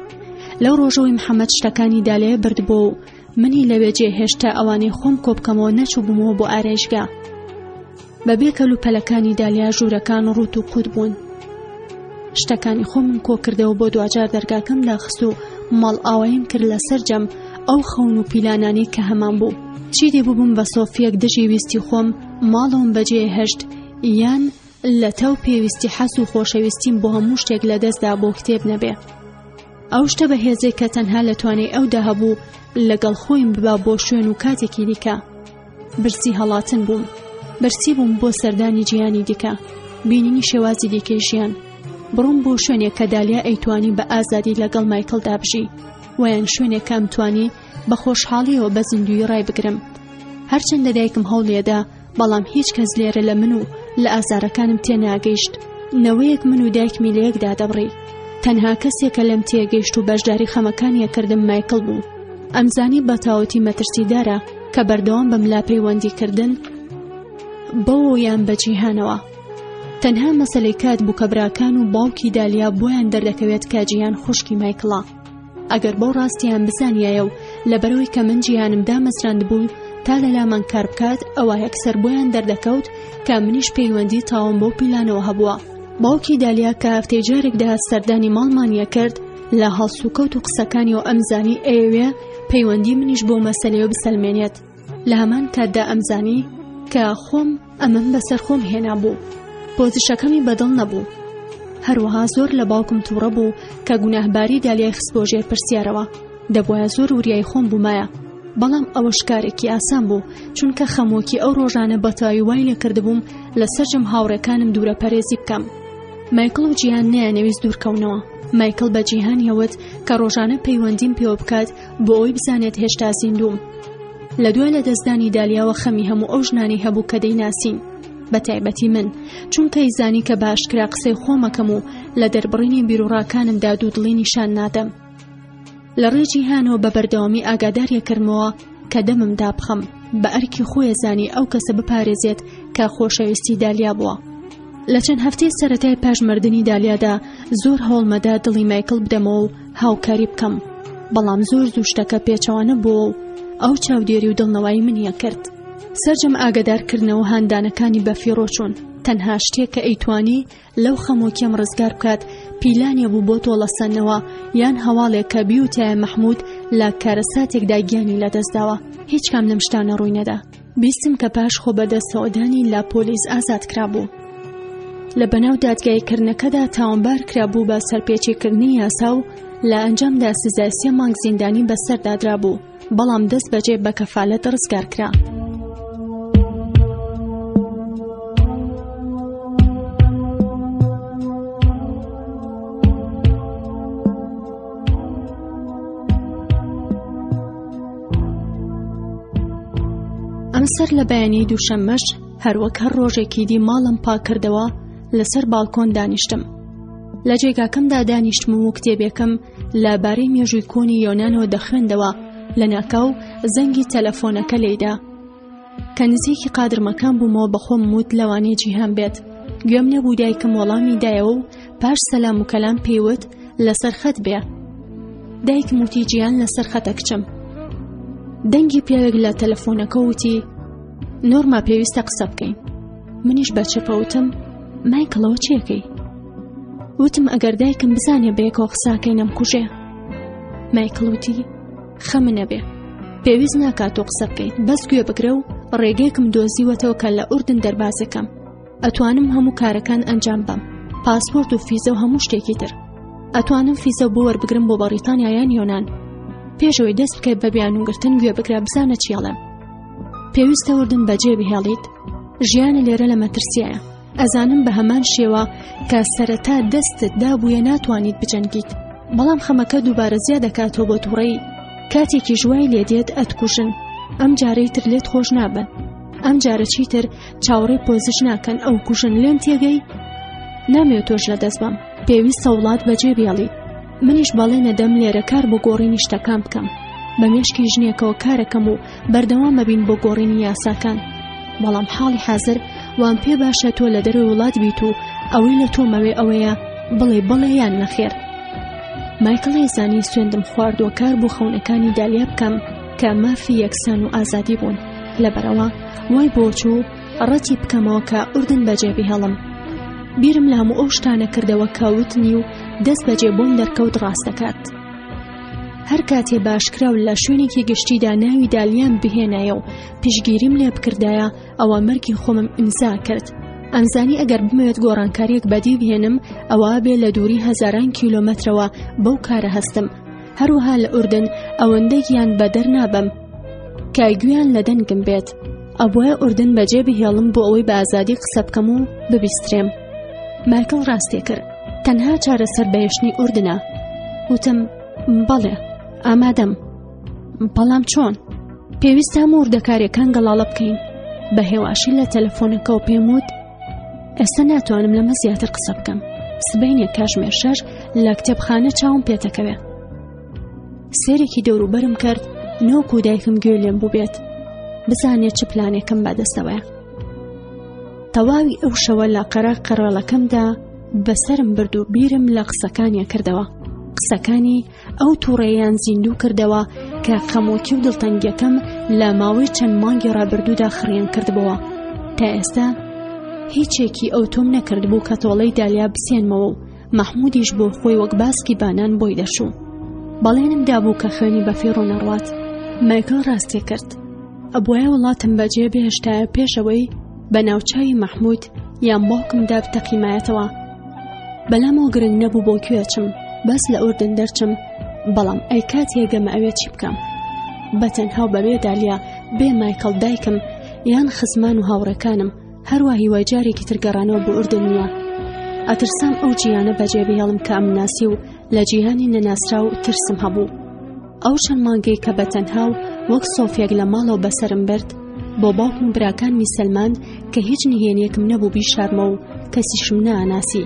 لەو ڕۆژەوەی محەممەد شتەکانی دالیای بردبوو و منی لەوێجێ هێشتا ئەوانەی خۆم کۆبکەمەوە نەچوو بوومەوە بۆ ئارێژگا. بەبێ کەلوپەلەکانی دالیا ژوورەکان ڕوت و قوت بوون. شتەکانی خۆمم کۆ کردەوە بۆ دوجار دەرگاکەم داخست و ماڵ ئاواییم کرد لەسەر جەم ئەو خەون و پیلانانی کە هەمان بوو. چی دێبووبم بە سۆفیەک دژی ویستی خۆم ماڵەوەم بەجێ هەشت یان لە تەو پێویستی حەس و خۆشەویستیم بۆ هەموو شتێک لە دەستدا بۆ کتێب نەبێ. ئەو شتە بە هێزێک کە تەنها لە توانەی ئەودا هەبوو لەگەڵ خۆیم ببا بۆ شوێن و کاتێکی دیکە. برسی هەڵاتن بووم. برسی بووم بۆ سەردانی جیهانی دیکە، بینینی شێوازی دیکەی ژیان. بڕۆم بۆ شوێنێک کە دالیا ئەیتوانی بە ئازادی لەگەڵ مایکڵدا بژی، ویان شوێنێک کە ئەمتوانی بە خۆشحاڵیەوە بە زیندوی ڕای بگرم. هەرچەندە دایکم هەوڵێدا، بەڵام هیچ کەس لێرە لە من و لە ئازارەکانم تێناگەیشت. نەوەیەک من و دایکمی لە یەکدا دەبڕی. تەنها کەسێکە لەم تێگەیشت و بەشداری خەمەکانیە کردم مایکڵ بوو. ئەمزانی بە تاوەتی مەترسیدارە کە بەردەوام بەم لا پەیوەندیکردن بەوە یان بە جیهانەوە. تەنها مەسەلەی کات بوو کە براکان و باوکی دالیا بۆیان دەردەکەوێت کە جیهان خوشکی مایکڵە. ئەگەر بەو ڕاستیان بزانیایە و لەبەرەوەی کە من جیهانم دامەزراند بوو تا لەلامان کار بکات، ئەوە یەکسەر بۆیان دەردەکەوت کە منیش پەیوەندی تاوم بۆ پیلانەوە هەبووە. باوکی دالیا کە هەفتەی جارێکدا سەردانی ماڵمانیە کرد، لە هەڵسوکەوت و قسەکانی و ئەمزانی ئەوێ پەیوەندی منیش بۆ مەسەلەیە بسەلمێنێت. لە هەمان کاتدا ئەمزانی کە خۆم ئەمەم بەسەر خۆم هێنا بوو. پۆزیشەکەمی بەدڵ نەبوو. هەروەها زۆر لە باوکم تووڕە بوو کە گوناهباری دالیای خست بۆ ژێر پرسیارەوە. دەبوایە زۆر وریای خۆم بوومایە، بەڵام ئەوە شکارێکی ئاسان بوو، چونکە خەمۆکی ئەو ڕۆژانە بەتاوی وای لێ کردبووم لە سەرجەم هاوڕێکانم دوورە پەرێزی بکەم. مایکڵ و جیهان نەیانەویست دوورکەونەوە. مایکڵ بە جیهان هەوت کە ڕۆژانە پەیوەندیم پێوە بکات بۆ ئەوی بزانێت هێشتا زیندووم. لە دوای لە دەستدانی دالیاوە خەمی هەموو ئەو ژنانی هەبوو کە دەیناسین، بە تایبەتی من، چونکە ئیزانی کە باشکرا قسەی خۆمەکەم و لە دەربڕینی بیرۆڕاکانمدا دوودڵی نیشان نادەم. لە ڕێجی هانەوە بە بەردەوامی ئاگاداریەکردمەوە کە دەممدا بخەم، بە ئەرکی خۆی زانی ئەو کەسە بپارێزێت کە خۆشەویستی دالیا بووە. لە چەند هەفتەی سەرەتای پاش مردنی دالیادا زۆر هەوڵمەدا دڵی مایکڵ بدەمەوە و هاوکاری بکەم، بەڵام زۆر زوو شتەکە پێچەوانە بووە و ئەو چاودێری و دڵنەوایی منیە کرد. سەرجەم ئاگادارکردنەوە هاندانەکانی بەفیڕۆ چوون. تەنها شتێک کە ئەیتوانی لەو خەمۆکیەم ڕزگار بکات پیلانێ بوو بۆ تۆڵەسەنەوە یان هەواڵێک کە بیوتایە مەحموود لە کارەساتێکدا گیانی لەدەستداوە. هیچ کام لەم شتانە ڕووی نەدا. بیستم کە پاش خۆ بەدەستەوەدانی لا پۆلیس ئازاد کرابوو. لە بەناو دادگایکردنەکەدا تاوانبار کرابوو بە سەرپێچیکردنی یاسا و لە ئەنجامدا سزای 3 مانگ زیندانی بەسەردادرا بوو، بەڵام دەست بەجێ بە کەفالەت ڕزگار کرا. ئەمسەر لە بەیانی دووشەممەش هەروەک هەر ڕۆژێکی دی ماڵم پاکردەوە لەسەر باڵکۆن دانیشتم. لە جێگاکەمدا دانیشتم و کتێبێکم لەبارەی مێژووی کۆنی یۆنانەوە دەخوێندەوە. لە ناکاو زەنگی تەلەفۆنەکە لێیدا کە نزیکی قادرمەکان بوومەوە بەخۆم وت لەوانەیە جیهان بێت. گوێم نەبوو دایکم وەڵامی دایەوە و پاش سەلام و کەلام پێیوت لەسەر خەت بێ. دایکم وتی جیهان لەسەر خەتە کچم. دەنگی پیاوێک لە تەلەفۆنەکە وتی نۆرما پێویستە قسە بکەین. منیش بە چەپەوتم مایکڵەوە چێکەی؟ وتم ئەگەر دایکم بزانێ بەیەکەوە قساکەی نەمکوژێ. مایکڵ وتی خەمە نەبێ، پێویست ناکات تۆ قسە بکەیت، بەس گوێ بگرە و ڕێگەیەکم دۆزیوەتەوە کە لە ئوردن دەربازەکەم. ئەتوانم هەموو کارەکان ئەنجام بەم، پاسپۆرت و فیزە و هەموو شتێکی تر. ئەتوانم فیزە بۆ وەربگرم بۆ بەریتانیا یان یۆنان. پێشەوەی دەست بکەیت بە بیانوگرتن گوێ بگرە بزانە چیاڵێم. پێویستە وردن بەجێ بهێڵیت. ژیانە لێرە لە مەترسیایە. ئەزانم بە هەمان شێوە کە سەرەتا دەستت دابوویە ناتوانیت بجەنگیت، بەڵام خەمەکە دووبارە زیاد دەکاتەوە بۆ تووڕەیی. کاتێکی ژوای لێدێت ئەتکوژن، ئەم جارەی تر لێت خۆش نابن، ئەم جارە چیتر چاوەڕێی پۆزش ناکەن، ئەو کوژن لێم تێگەی. نامەوێت تۆش لەدەست بم، پێویستە وڵات بەجێ بێڵی. منیش بەڵێ نەدەم لێرە کار بۆ گۆڕینی شتەکان بکەم، بە مێشکی ژنێکەوە کارەکەم و بەردەوام ببین بۆ گۆڕینی یاساکان. بەڵام حاڵی حازر وان پێ باشە تۆ لە دەروی وڵات بیت و ئەوەی لە تۆمەوێ ئەوەیە بڵێ یان نەخێر. مایکڵ هێزانی سوێندم خواردووە کار بۆ خەونەکانی دالیا بکەم کە مافی یەکسان و ئازادی بوون. لەبەرەوە وای بۆچوو ڕەتی بکەمەوە کە ئوردن بەجێ بهێڵم. بیرم لە هەموو ئەو شتانە کردەوە کەوتنی و دەست بەجێ بۆم دەرکەوت ڕاست دەکات. هەر کاتێ باشکراو لە شوێنێکی گشتیدا ناوی دالیان بهێنایە و پشگیریم لێ بکردایە ئەوە مەرگی خۆمم ئیمزا کرد. ئەمزانی ئەگەر بمەوێت گۆڕانکاریەک بەدی بهێنم ئەوە بێ لە دووری هەزاران کیلۆمەترەوە بەو کارە هەستم. هەروەها لە ئوردن ئەوەندەیان بەدەر نابم کە گویان لە دەنگم بێت. ئەبووە ئوردن بەجێ بهێڵم بۆ ئەوەی بە ئازادی قسە بکەم و ببیسترێم. مایکڵ ڕاستێ کرد، تەنها چارەسەر بەهێشتنی ئوردنە. وتم بەڵێ ئامادەم، بەڵام چۆن؟ پێویستە هەموو وردەکاریەکان گەڵاڵە بکەین. بە هێواشی لە تەلەفۆنەکەەوە پێم وت ئێستا ناتوانم لەمە زیاتر قسە بکەم. سبەینێک کاتژمێر 6 لە کتێبخانە چاوم پێتەکەوێ. سێرێکی دەوروبەرم کرد نەوەکو دایکم گوێ لێم بوو بێت بزانێت چ پلانێکم بەدەستەوەیە. تەواوی ئەو شەوە لە قەرەڵەکەمدا بەسرم برد و بیرم لە قسەکانیە کردەوە. قسەکانی ئەو تووڕێیان زیندوو کردەوە کە خەمۆکی و دڵتەنگیەکەم لە ماوەی چەند مانگی ڕابردوودا خڕیان کردبەوە. تا ئێستا هیچێکی ئەو تۆم نەکرد بوو کە تۆڵەی دالیا بسێنمەوە و مەحمودیش بۆ خۆی وەک باسکی بانان بۆی دەشوو. بەڵێنم دابوو کە خوێنی بە فێڕۆ نەڕوات. مایکڵ ڕاستێ کرد، ئەبووایە وڵاتم بەجێ بهێشتایە پێشەوەی بە ناوچاوی مەحمود یان باوکمدا بتەقیمایەتەوە. بەلامەوە گرنگ نەبوو بۆ کوێچم، بەس لە ئوردن دەرچم. بەڵام ئەی کاتێگەمە ئەوێ چی بکەم؟ بەتەنها بەبێ دالیا بێ مایکڵ دایکم یان خزمان و هاوڕەکانم هەروە هیوای جارێکی ترگەڕانەوە بۆ ئوردن نییە. ئەترسام ئەو جیانە بەجێ بهێڵم کە ئەمناسی و لە جیهانی نەناسرا و ترسم هەبوو. ئەو چەند مانگەی کە بەتەنها و وەک سۆفێک لە ماڵەوە بەسرم برد بۆ باوکم و براکانمی سەلمان کە هیچ نهێنیەکم نەبوو بیشارمە و کەسیشم نەئاناسی.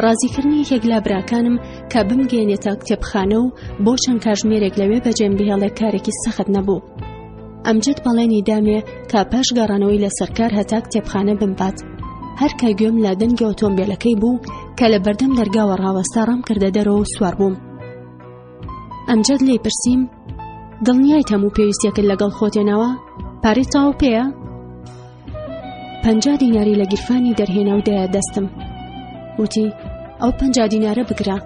ڕازیکردنی یەکێک لە براکانم کە بمگەێنێتە کتێبخانە و بۆ چەند کاتژمێرێک لەوێ بەجێم بهێڵێ کارێکی سەخت نەبوو. ئەمجد بەڵێنی دامێ کە پاش گەڕانەوەی لە سەرکار هەتا کتێبخانە بمبات. هەر کە گوێم لە دەنگی ئۆتۆمبیلەکەی بوو کە لە بەردەم دەرگاوە ڕاوەستا ڕام کردە دەرەوە و سوار بووم. ئەمجد لێی پرسییم دڵنیایت هەموو پێویستیەکەت لەگەڵ خۆتێنەوە؟ پارەی تاو پێیە؟ 50 دیناری لە گیرفانی دەرهێنا و دایە دەستم. وتی ئەو 50 دینارە بگرە.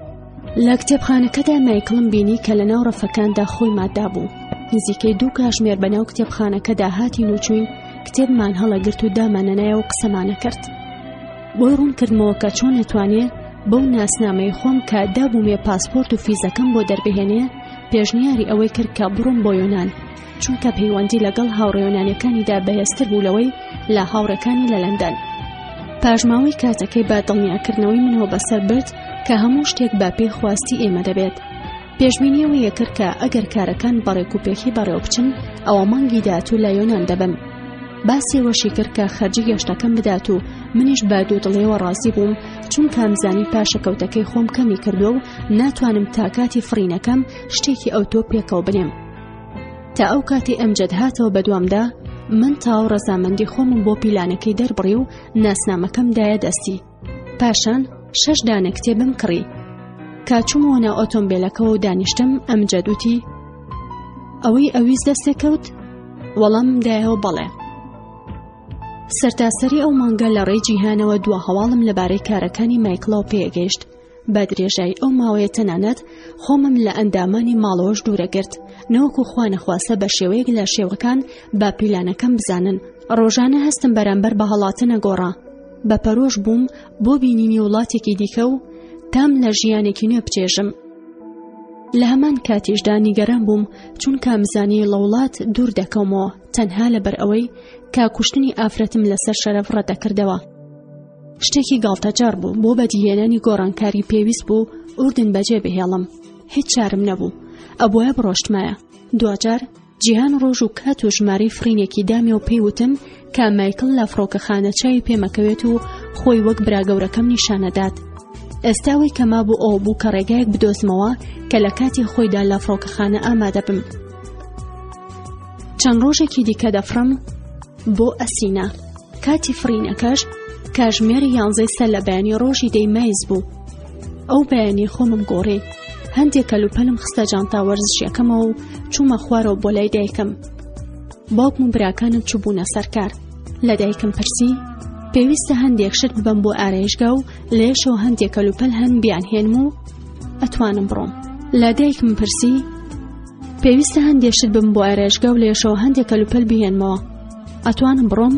لە کتێبخانەکەدا مایکڵم بینی کە لە ناو ڕەفەکاندا خۆی ماددا بوو. نزیکەی 2 کاتژمێر بەناو کتێبخانەکەدا هاتین و چوین. کتێبمان هەڵەگرت و دامانەنایە و قسەمانە کرد. بۆی ڕوون کردمەوە کە چۆن نەتوانێ بەو ناسنامەی خۆم کە دابوومێ پاسپۆرت و فیزەکەم بۆ دەربهێنێ پێشنیاری ئەوەی کرد کە بڕۆم بۆ یۆنان، چونکە پەیوەندی لەگەڵ هاوڕێ یۆنانیەکانیدا بەهێزتر بوو لەوەی لە هاوڕەکانی لە لەندەن. پاژماوەی کاتەکەی با دڵنیاکردنەوەی منەوە بەسەر برد کە هەموو شتێک با پێی خواستی ئێمە دەبێت. پێشبینیەوەی یەکرد کە ئەگەر کارەکان بەڕێک و پێکی بەڕێوە بچن ئەوە مانگی داهاتوو لە یۆنان دەبم. باسی وەشی کرد کە خەرجی گەشتەکەم بدات و منیش با دوودڵێەوە ڕازی بووم، چونکە ئەمزانی پاشەکەوتەکەی خۆم کەمی کردووە و ناتوانم تا کاتی فڕینەکەم شتێکی ئەوتۆ پێکەوە بنێم. تا ئەو کاتی ئەمجد هاتەوە بەدوامدا من تاو ڕەزامەندی خۆمم بۆ پیلانەکەی دەربڕی و ناسنامەکەم دایە دەستی. پاشان 6 دانە کتێبم کڕی. کاچوومەوە ناو ئۆتۆمبیلەکەەوە و دانیشتم. ئەمجد وتی ئەوەی ئەویست دەستێکەوت؟ وەڵامم دایەوە بەڵێ. سەرتاسەری ئەو مانگە لە ڕێی جیهانەوە دوا هەواڵم لەبارەی کارەکانی مایکڵەوە پێگەیشت. بە درێژایی ئەو ماوەیە تەنانەت خۆمم لە ئەندامانی ماڵەوەش دوورەگرت، نەوەکو خوا نەخواسە بە شێوەیەک لە شێوەکان با پیلانەکەم بزانن. ڕۆژانە هەستم بەرامبەر بە هەڵاتە نەگۆڕا. بە پەرۆش بووم بۆ بینینی وڵاتێکی دیکە و تام لە ژیانێکی نوێ بچێژم. لە هەمان کاتیشدا نیگەران بووم چونکە ئەمزانی لە وڵات دوور دەکەمەوە تەنها لەبەر ئەوەی کا کوشتنی ئافرەتم لەسەر شەرەف ڕەتەکردەوە. شتێکی گاڵتەجار بوو. بۆ بەدیهێنانی گۆڕانکاری پێویست بوو ئوردن بەجێ بهێڵم. هیچ چارم نەبوو. ئەبووە بڕۆشتمایە. دوجار جیهان ڕۆژ و کات و ژمارەی فرینێکی دامێ و پێیوتم کە مایکڵ لە فڕۆکەخانە چاوی پێمەکەوێت و خۆی وەک براگەورەکەم نیشانەدات. ئێستاوەی کەما بوو ئەو بوو کە ڕێگایەک بدۆزمەوە کە لە کاتی خۆیدا لە فڕۆکەخانە ئامادە بم. چەند ڕۆژێکی دیکە دەفڕم بۆ ئەسینە. کاتی فڕینەکەش کاتژمێر 11 سەر لە بەیانی ڕۆژی دەی مایز بوو. ئەو بەیانی خۆمم گۆڕی، هەندێک کەلوپەلم خستە جانتا وەرزشیەکەمەوە و چوومە خوارەوە بۆ لای دایکم. باوکم و براکانم چووبوونە سەرکار. لە دایکم پرسی پێویستە هەندێک شت ببەم بۆ ئارایشگا و لێشەوە هەندێک کەلوپەل هەن بیان هێنم و ئەتوانم بڕۆم. لە دایکم پرسی پێویستە هەندێک شت ببەم بۆ ئارایشگا و لێشەوە هەندێک کەلوپەل بهێنمەوە ئەتوانم بڕۆم؟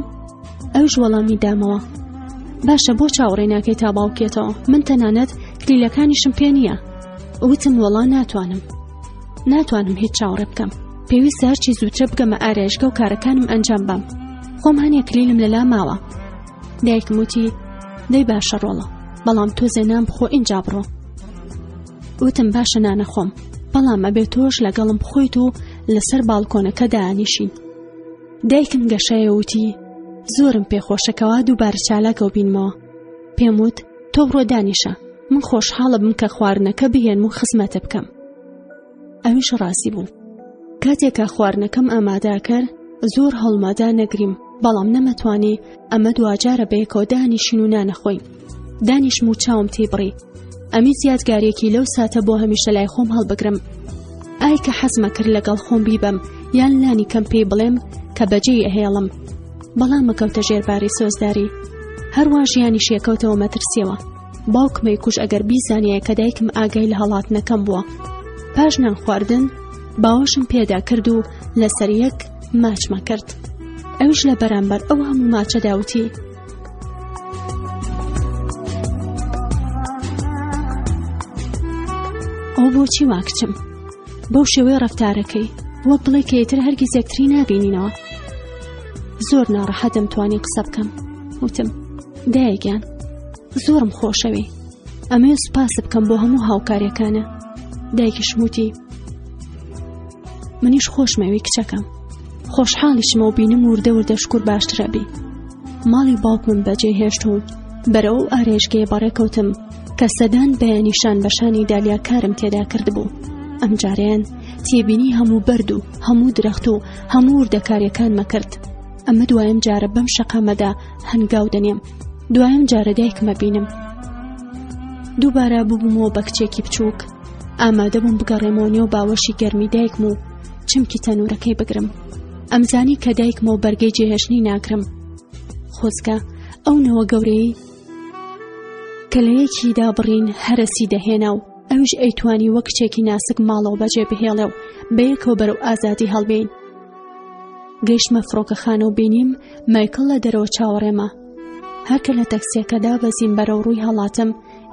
ئەوش وەڵامی دامەوە. باشە بۆ چاوەڕێ ناکەی تا باوکێتەوە؟ من تەنانەت کلیلەکانیشم پێ نییە. وتم وەڵا ناتوانم هیچ چاوەڕێ بکەم. پێویستە هەرچی زووترە بگەمە ئارایشگا و کارەکانم ئەنجام بام. خۆم هەنێ کلیلم لەلا ماوە. دایکم وتی دەی باشە ڕۆڵە، بەڵام تۆ زێنام بخۆ ئینجا بڕۆ. وتم باشە نانەخۆم، بەڵام ئەبێ تۆش لەگەڵم بخۆیت و لەسەر باڵکۆنەکە دانیشین. دایکم گەشایە وتی زۆرم پێخۆشەکەوە دووبارە چالاکەوە بینمەوە. پێم وت تۆ بڕۆ دانیشە، من خۆشحاڵە بم کە خواردنەکە بهێنم و خزمەتە بکەم. ئەویش ڕاستی بوو. کاتێکە خواردنەکەم ئامادە کرد زۆر هەڵمادا نەگریم، بەڵام نەمەتوانی ئەمە دوجارە بەیەکەوە دانیشین و نانەخۆین. دانیشم و چاوم تێبڕی. ئەمی زیادگارێکی لەو ساتە بۆ هەمیشە لای خۆم هەڵبگرم. ئای کە حەزمە کرد لەگەڵ خۆم بیبەم یان لانی کەم پێی بڵێم کە بەجێی ئەهێڵم، بەڵام مەکەوتە ژێرباری سۆزداری. هەروە ژیانی شێکەوتەوە مەترسیەوە. باوکمەی کوش ئەگەر بیزانیە کە دایکم ئاگای لە هەڵاتنەکەم بووە. پاش نان خواردن باوەشم پێدا کرد و لەسەر یەک ماچمە کرد. ئەوش لە بەرامبەر ئەو هەموو ماچە داوتی ئەو بۆچی واکچم؟ بەو شێوەی ڕەفتارەکەی وەک بڵێ کە ئێتر هەرگیز یەکتری نابینینەوە. زۆر ناڕەحەتم توانی قسە بکەم. وتم دایکیان زۆرم خۆشەوی، ئەمێ سوپاس بکەم بۆ هەموو هاوکاریەکانە. دایکیشم وتی منیش خۆشمەوی کچەکەم، خۆشحاڵیشمە و بینم وردە وردە شکور باشترە بی. ماڵی باوکم بەجێ هێشت و بەرەو ئارێژگەیە بەڕێکەوتم کە سەدان بەیانیشان بەشانی دالیاکارم تێدا کرد بوو. ئەم جارەیان تێبینی هەموو بەرد و هەموو درەخت و هەموو وردەکاریەکانمە کرد. ئەمە دوایەم جارە بەم شەقامەدا هەنگاو دەنێم. دوایەم جارە دایکمە بینم. دووبارە بووبوومەوە بە کچێکی بچووک. ئامادە بووم بگەڕێمەوە نێو باوەشی گەرمی دایکم و چمکی تەنورەکەی بگرم. ئەمزانی کە دایکمەوە بەرگەی جێهێشتنی ناکرم. خۆزگە ئەو نەوە گەورەی کە لە یەکیدا بڕین هەرەسی دەهێنا و ئەوش ئەیتوانی وەک کچێکی ناسک ماڵەوە بەجێ بهێڵێ و بەیەکەوە بەرەو ئازادی هەڵبین. گەیشتمە فڕۆکەخانە و بینیم مایکڵ لە دەرەوە چاوەڕێمە. هەرکە لە تەکسیەکەدا بەزیم بەرەو ڕووی هەڵاتم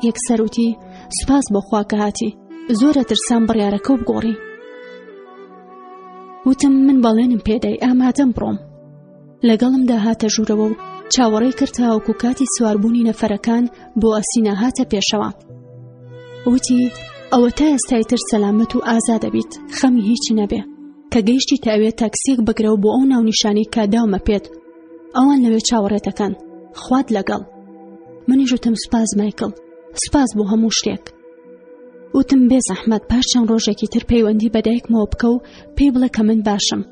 یەکسەر وتی سوپاس بۆ خوا کە هاتی، زۆرە ترسام بڕیارەکە و بگۆڕی. وتم من بەڵێنم پێدەی ئامادەم بڕۆم. لەگەڵمدا هاتە ژوورەوە و چاوەڕێی کرد تاوەکو کاتی سواربوونی نەفەرەکان بۆ ئەسینە هاتە پێشەوە. وتی ئەوە تا ئێستای تر سەلامەت و ئازادە بیت، خەمی هیچی نەبێ. کە گەیشتی تاوێت تاکسیەک بگرە و بۆ ئەو ناونیشانی کە داومە پێت، ئەوان لەوێ چاوەڕێتەکەن، خوات لەگەڵ. منیش وتم سوپاس مایکڵ، سوپاس بۆ هەموو شتێک. وتم بێ زەحمەت پاش چەند ڕۆژێکی تر پەیوەندی بە دایکمەوە بکە و پێی بڵێ کە من باشم.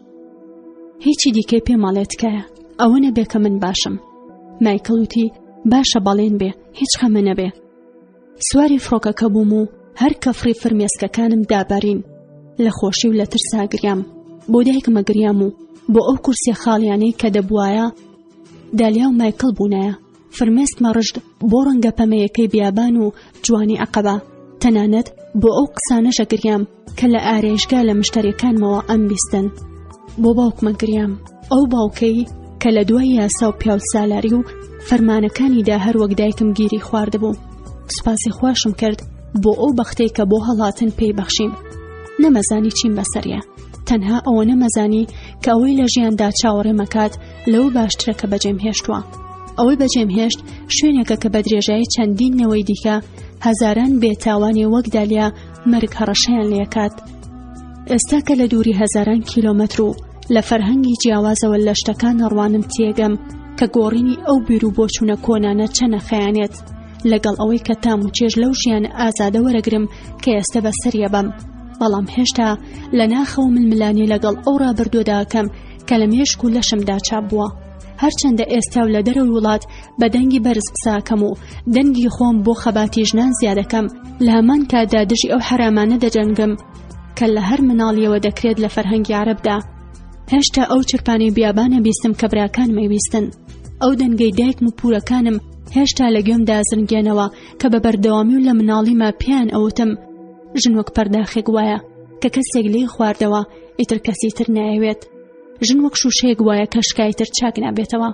هیچی دیکەی پێ ماڵێت تکایە، ئەوە نەبێ کە من باشم. مایکڵ وتی باشە بەڵێن بێ، هیچ خەمە نەبێ. سواری فڕۆکەکە بووم و هەر کەفری فرمێسکەکانم دابارین. لە خۆشی و لە ترسا گریام. بۆ دایکمە گریام و بۆ ئەو کورسیە خاڵیانەی کە دەبوایە دالیا و مایکڵ بوونایە. فرمێسکمە ڕژد بۆ ڕەنگە پەمەیەکەی بیابان و جوانی عەقەبە. تەنانەت بۆ ئەو قسانەشە گریام کە لە ئارێژگا لە مشتەریەکانمەوە ئەم بیستن. بۆ باوکمە گریام، ئەو باوکەی کە لە دوای یاسا و پیاو سالاری و فەرمانەکانیدا هەر وەک دایکم گیری خواردبوو. سوپاسی خواشم کرد بۆ ئەو بەختەی کە بۆ هەڵاتن پێی بەخشیم. نەمەزانی چیم بەسەریە، تەنها ئەوە نەمەزانی کە ئەوەی لە ژیاندا چاوەڕێمەکات لەو باشترە کە بەجێم هێشتووە. ئەوەی بەجێم هێشت شوێنێکە کە بە درێژایی چەندین نەوەی دیکە هەزاران بێتاوانی وەک دالیا مەرگ هەڕەشەیان لێکات. ئێستا کە لە دووری هەزاران کیلۆمەتر و لە فەرهەنگی جیاوازەوە لە شتەکان ڕوانم تێگەم کە گۆڕینی ئەو بیر و بۆچوونە کۆنانە چەنە خەیانێت لەگەڵ ئەوەی کە تام و چێژ لەو ژیان ئازادە وەرەگرم کە ئێستا بەسەریە بەم، بەڵام هێشتا لە ناخەو ململانی لەگەڵ ئەو ڕابردووداکەم کە لە مێشک و لەشمدا چاپ بووە. هەرچەندە ئێستا و لە دەرەوەی وڵات بە دەنگی بەرز قساکەم و دەنگی خۆم بۆ خەباتی ژنان زیادەکەم، لە هەمان کاتدا دژی ئەو حرامانە دەجەنگم کە لە هەر مناڵیەوە دەکرێت لە فەرهەنگی عەرەبدا. هێشتا ئەو چرپانەی بیابانە بیستم کە براکانمە ویستن. ئەو دەنگەی دایکم و پورەکانم هێشتا لە گوێمدا زرنگێنەوە کە بە بەردەوامی و لە مناڵیمە پێیان ئەوتم ژن وەک پەرداخێک وایە کە کەسێک لێی خواردەوە ئیتر کەسی تر نایەوێت. ژن وەک شوشەیەک وایە کە شکای تر چاک نابێتەوە.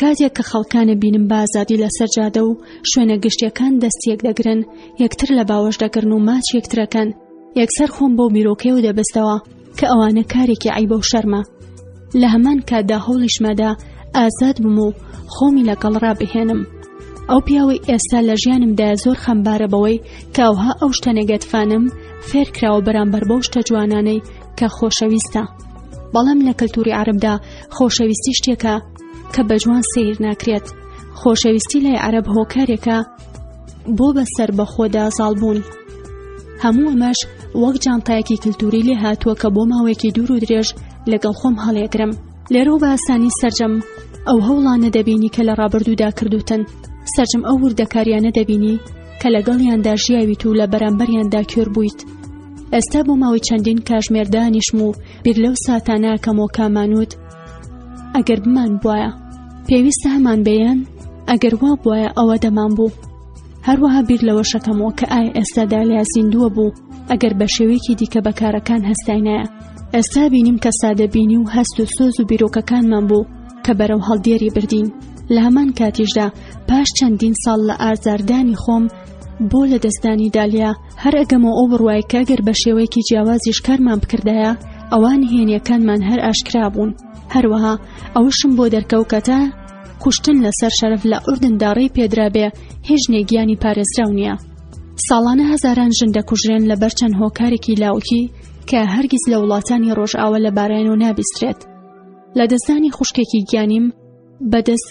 کاتێک کە خەڵکانە بینم بە ئازادی لەسەر جادە و شوێنە گشتیەکان دەستیەک دەگرن، یەکتر لە باوەش دەگرن و ماچ یەکترەکەن، یەکسەر خۆم بۆ بیرۆکەیەوە دەبستەوە کە ئەوانە کارێکی عیبە و شەرمە. لە هەمان کاتدا هەوڵیشمەدا ئازاد بم و خۆمی لەگەڵ ڕابهێنم. ئەو پیاوەی ئێستا لە ژیانمدا زۆر خەمبارە بەوەی کە ئەوها ئەو شتە نەگەتفانم فێر کراوە بەرامبەر بەو شتە جوانانەی کە خۆشەویستە. بەڵام لە کەلتوری عەرەبدا خۆشەویستی شتێکە کە بە جوان سیر ناکرێت. خۆشەویستی لای عەرەب هۆکارێکە بۆ بەسەر بەخۆدا زاڵبوون. هەموو ئەمەش وەک جانتایەکی کللتوری لێ هاتووە کە بۆ ماوەیەکی دوور و درێژ لەگەڵ خۆم هەڵێگرم. لێرەوە بە ئاسانی سەرجەم ئەو هەوڵانە دەبینی کە لە ڕابردوودا کردوتن، سەرجەم ئەو وردەکاریانە دەبینی کە لەگەڵیاندا ژیاویت و لە بەرامبەریاندا کوێر بوویت. ئێستا بۆ ماوەی چەندین کاتژمێر دانیشم و بیر لەو ساتانەکەمەوە کامانوت ئەگەر بمان بوایە پێویستە هەمان بێیان، ئەگەر وا بوایە ئەوە دەمان بوو. هەروەها بیر لەوە شەکەمەوە کە ئایا ئێستا دالیا زیندووە بوو ئەگەر بە شێوەیەکی دیکە بەکارەکان هەستاینایە. ئێستا بینیم کە سادەبینی و هەست و سۆز و بیرۆکەکانمان بوو کە بەرەو هەڵدێری بردین. لە هەمان کاتیشدا پاش چەندین ساڵ لە ئازاردانی خۆم بۆ لە دەستدانی دالیا هەر ئەگەمەوە ئەو بڕوای کە ئەگەر بە شێوەیەکی جیاوازیش کارمان بکردایە ئەوان هێنیەکانمان هەر ئاشکرا بوون. هەروەها ئەوشم بۆ دەرکەوت کە تا کوشتن لەسەر شەرف لە ئوردندا ڕێی پێدرابێ هیچ نێگیانی پارێزراو نییە. ساڵانە هەزاران ژن دەکوژرێن لەبەر چەند هۆکارێکی لاوکی کە هەرگیز لە وڵاتانی ڕۆژئاوا لە بارایانەوە نابیسترێت. لە دەستانی خوشکێکی گیانیم بەدەست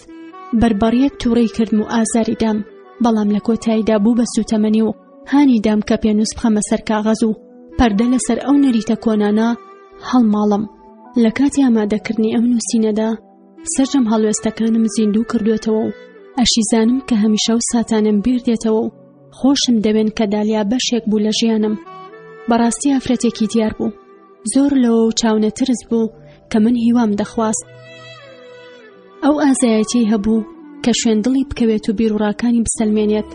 بربەڕیەک تووڕەی کردم و ئازاری دام، بەڵام لە کۆتاییدا بوو بە سوتەمەنی و هانی دام کە پێنووس بخەمە سەر کاغەز و پەردە لەسەر ئەو نەریتە کۆنانە هەڵماڵم. لە کاتی ئامادەکردنی ئەم نووسینەدا سەرجەم هەڵوێستەکانم زیندوو کردوێتەوە و ئەشیزانم کە هەمیشە و ساتانم بیر دێتەوە و خۆشم دەوێن کە دالیا بەشێک بوو لە ژیانم. بەڕاستی ئافرەتێکی دیار بوو، زۆر لەوە و چاونە ترس بوو کە من هیوام دەخواست. ئەو ئازایەتی هەبوو کە شوێندڵی بکەوێت و بیرڕاکانی بسەلمێنێت.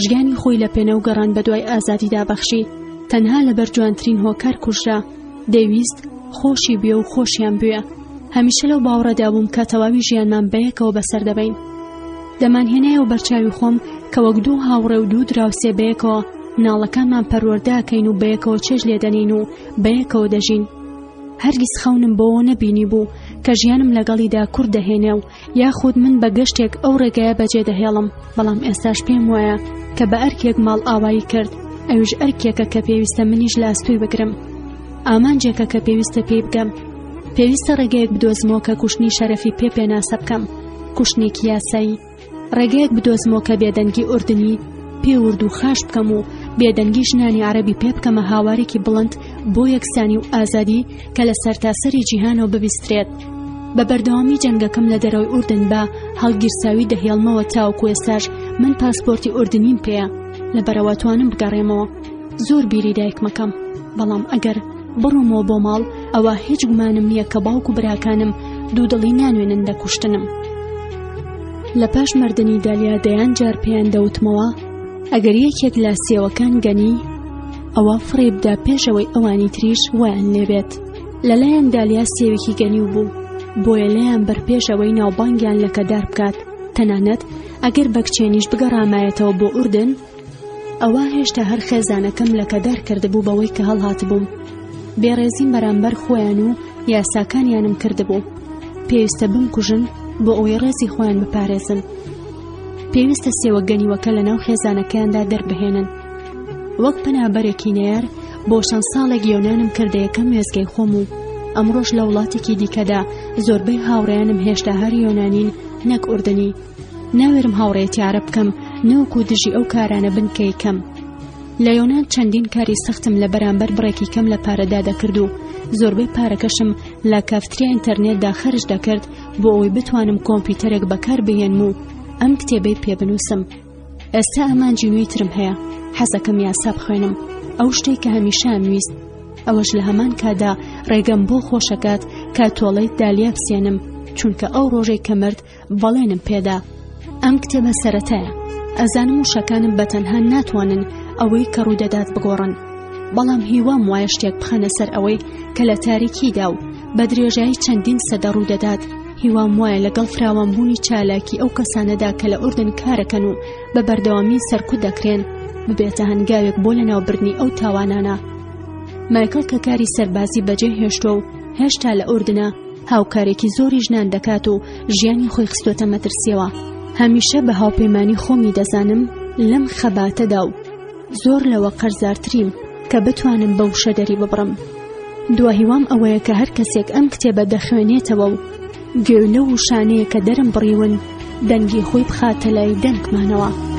ژیانی خۆی لە پێنەو گەڕان بە دوای ئازادیدا بەخشی، تەنها لەبەر جوانترین هۆکار کوژرا، دەیویست خۆشی بێ و خۆشیان بووە. هەمیشە لەو باوەڕەدا بووم کە تەواوی ژیانمان بەیەکەوە بەسەر دەبین. دەمانهێنایەوە بەرچاوی خۆم کە وەک دوو هاوڕێ و دوو دراوسێ بەیەکەوە ناڵەکانمان پەروەردەکەین و بەیەکەوە چێژ لێدەنین و بەیەکەوە دەژین. هەرگیز خەونم بۆەوە نەبینی بوو کە ژیانم لەگەڵیدا کوور دەهێنێ و یاخود من بە گەشتێک ئەو ڕێگایە بەجێ دەهێڵم. بەڵام ئێستاش پێم وایە کە بە ئەرکێک ماڵ ئاوایی کرد، ئەویش ئەرکێکە کە پێویستە منیش لە ئاستۆی بگرم، ئامانجێکە کە پێویستە پێی بگەم. پێویستە ڕێگەیەک بدۆزمەوە کە کوشتنی شەرەفی پێناسە بکەم، کوشتنێکی یاسایی. ڕێگەیەک بدۆزمەوە کە بێدەنگی ئوردنی پێ ورد و خاش بکەم و بێدەنگی ژنانی عەرەبی پێ بکەمە هاوارێکی بڵند بۆ یەکسانی و ئازادی کە لە سەرتاسەری جیهانەوە ببیسترێت. بە بەردەوامی جەنگەکەم لە دەرەوەی ئوردن بە هەڵگیرساوی دەهێڵمەوە تاوەکو ئێستاش من پاسپۆرتی ئوردنیم پێیە، لەبەرەوە توانم بگەڕێمەوە. زۆر بیری دایک مەکەم، بەڵام ئەگەر بڕۆمەوە بۆ ماڵ ئەوە هیچ گومانم نییە کە باوک و براکانم دوودڵی نانوێنن دەکوشتنم. لە پاش مردنی دالیا دەیان جار پێیان دەوتمەوە ئەگەر یەکێک لە سێوەکان گەنی ئەوە فڕێ بدا پێشەوەی ئەوانی تریش وایان لێبێت. لەلایەن دالیا سێوێکی گەنی بوو، بۆیە لەیان بەرپێشەوەی ناوبانگیان لەکەدار بکات. تەنانەت ئەگەر بەکچێنیش بگەڕامایەتەوە بۆ ئوردن ئەوە هێشتا هەر خێزانەکەم لەکەدار کردبوو بەوەی کە هەڵهات بووم. بێڕێزیم بەرامبەر خۆیان و یاساکانیانم کردبوو. پێویستە بمکوژن بۆ ئەوەی ڕێزی خۆیان بپارێزن. پێویستە سێوە گەنیوەکە لە ناو خێزانەکەیاندا دەربهێنن. وەک پەنابەرێکی نەیار بۆ چەند ساڵێک یۆنانم کردە یەکەم وێزگەی خۆم و ئەمڕۆژ لە وڵاتێکی دیکەدا زۆربەی هاوڕێیانم هێشتا هەر یۆنانین نەک ئوردنی. ناوێرم هاوڕێتی عەرەب بکەم نەوەکو دژی ئەو کارانە بنکەی کەم. لە یۆنان چەندین کاری سەختم لە بەرامبەر بڕێکی کەم لە پارەدا دەکرد و زۆربەی پارەکەشم لە کافتریا ئینتەرنێتدا خەرج دەکرد بۆ ئەوەی بتوانم کۆمپیوتەرێک بەکار بهێنم و ئەم کتێبەی پێ بنووسم. ئێستا ئەمانجی نوێی ترم هەیە، حەزەکەم یاسا بخوێنم، ئەو شتێک کە هەمیشەم ویست. ئەوەش لە هەمان کادا ڕێگەم بۆ خۆشەکات کە تۆڵەی دالیا بسێنم، چونکە ئەو ڕۆژەی کە مرد بەڵێنم پێدا. ئەم کتێبە سەرەتایە، ئەزانم وشەکانم بەتەنها ناتوانن ئەوەی کە ڕوودەدات بگۆڕن، بەڵام هیوام وایە شتێک بخەنە سەر ئەوەی کە لە تاریکیدا و بە درێژایی چەندین سەدە ڕوودەدات. هیوام وایە لەگەڵ فراوانبوونی چالاکی ئەو کەسانەدا کە لە ئوردن کارەکەن و بە بەردەوامی سەرکوت دەکرێن ببێتە هەنگاوێک بۆ لەناوبردنی ئەو تاوانانە. مایکل کە کاری سەربازی بەجێ هێشتۆ و هێشتا لە ئوردنە، هاوکارێکی زۆری ژنان دەکات و ژیانی خۆی خستۆتە مەترسیەوە. هەمیشە بە هاوپەیمانی خۆمی دەزانم لەم خەباتەدا و زۆر لەوە قەرزارتریم کە بتوانم بەو شەدەری ببڕم. دواهیوام ئەوەیە کە هەر کەسێک ئەم کتێبە دەخوێنێتەوە و گوێ لەو شانەیە کە دەرم بڕیون دەنگی خۆی بخاتە لای دەنگمانەوە.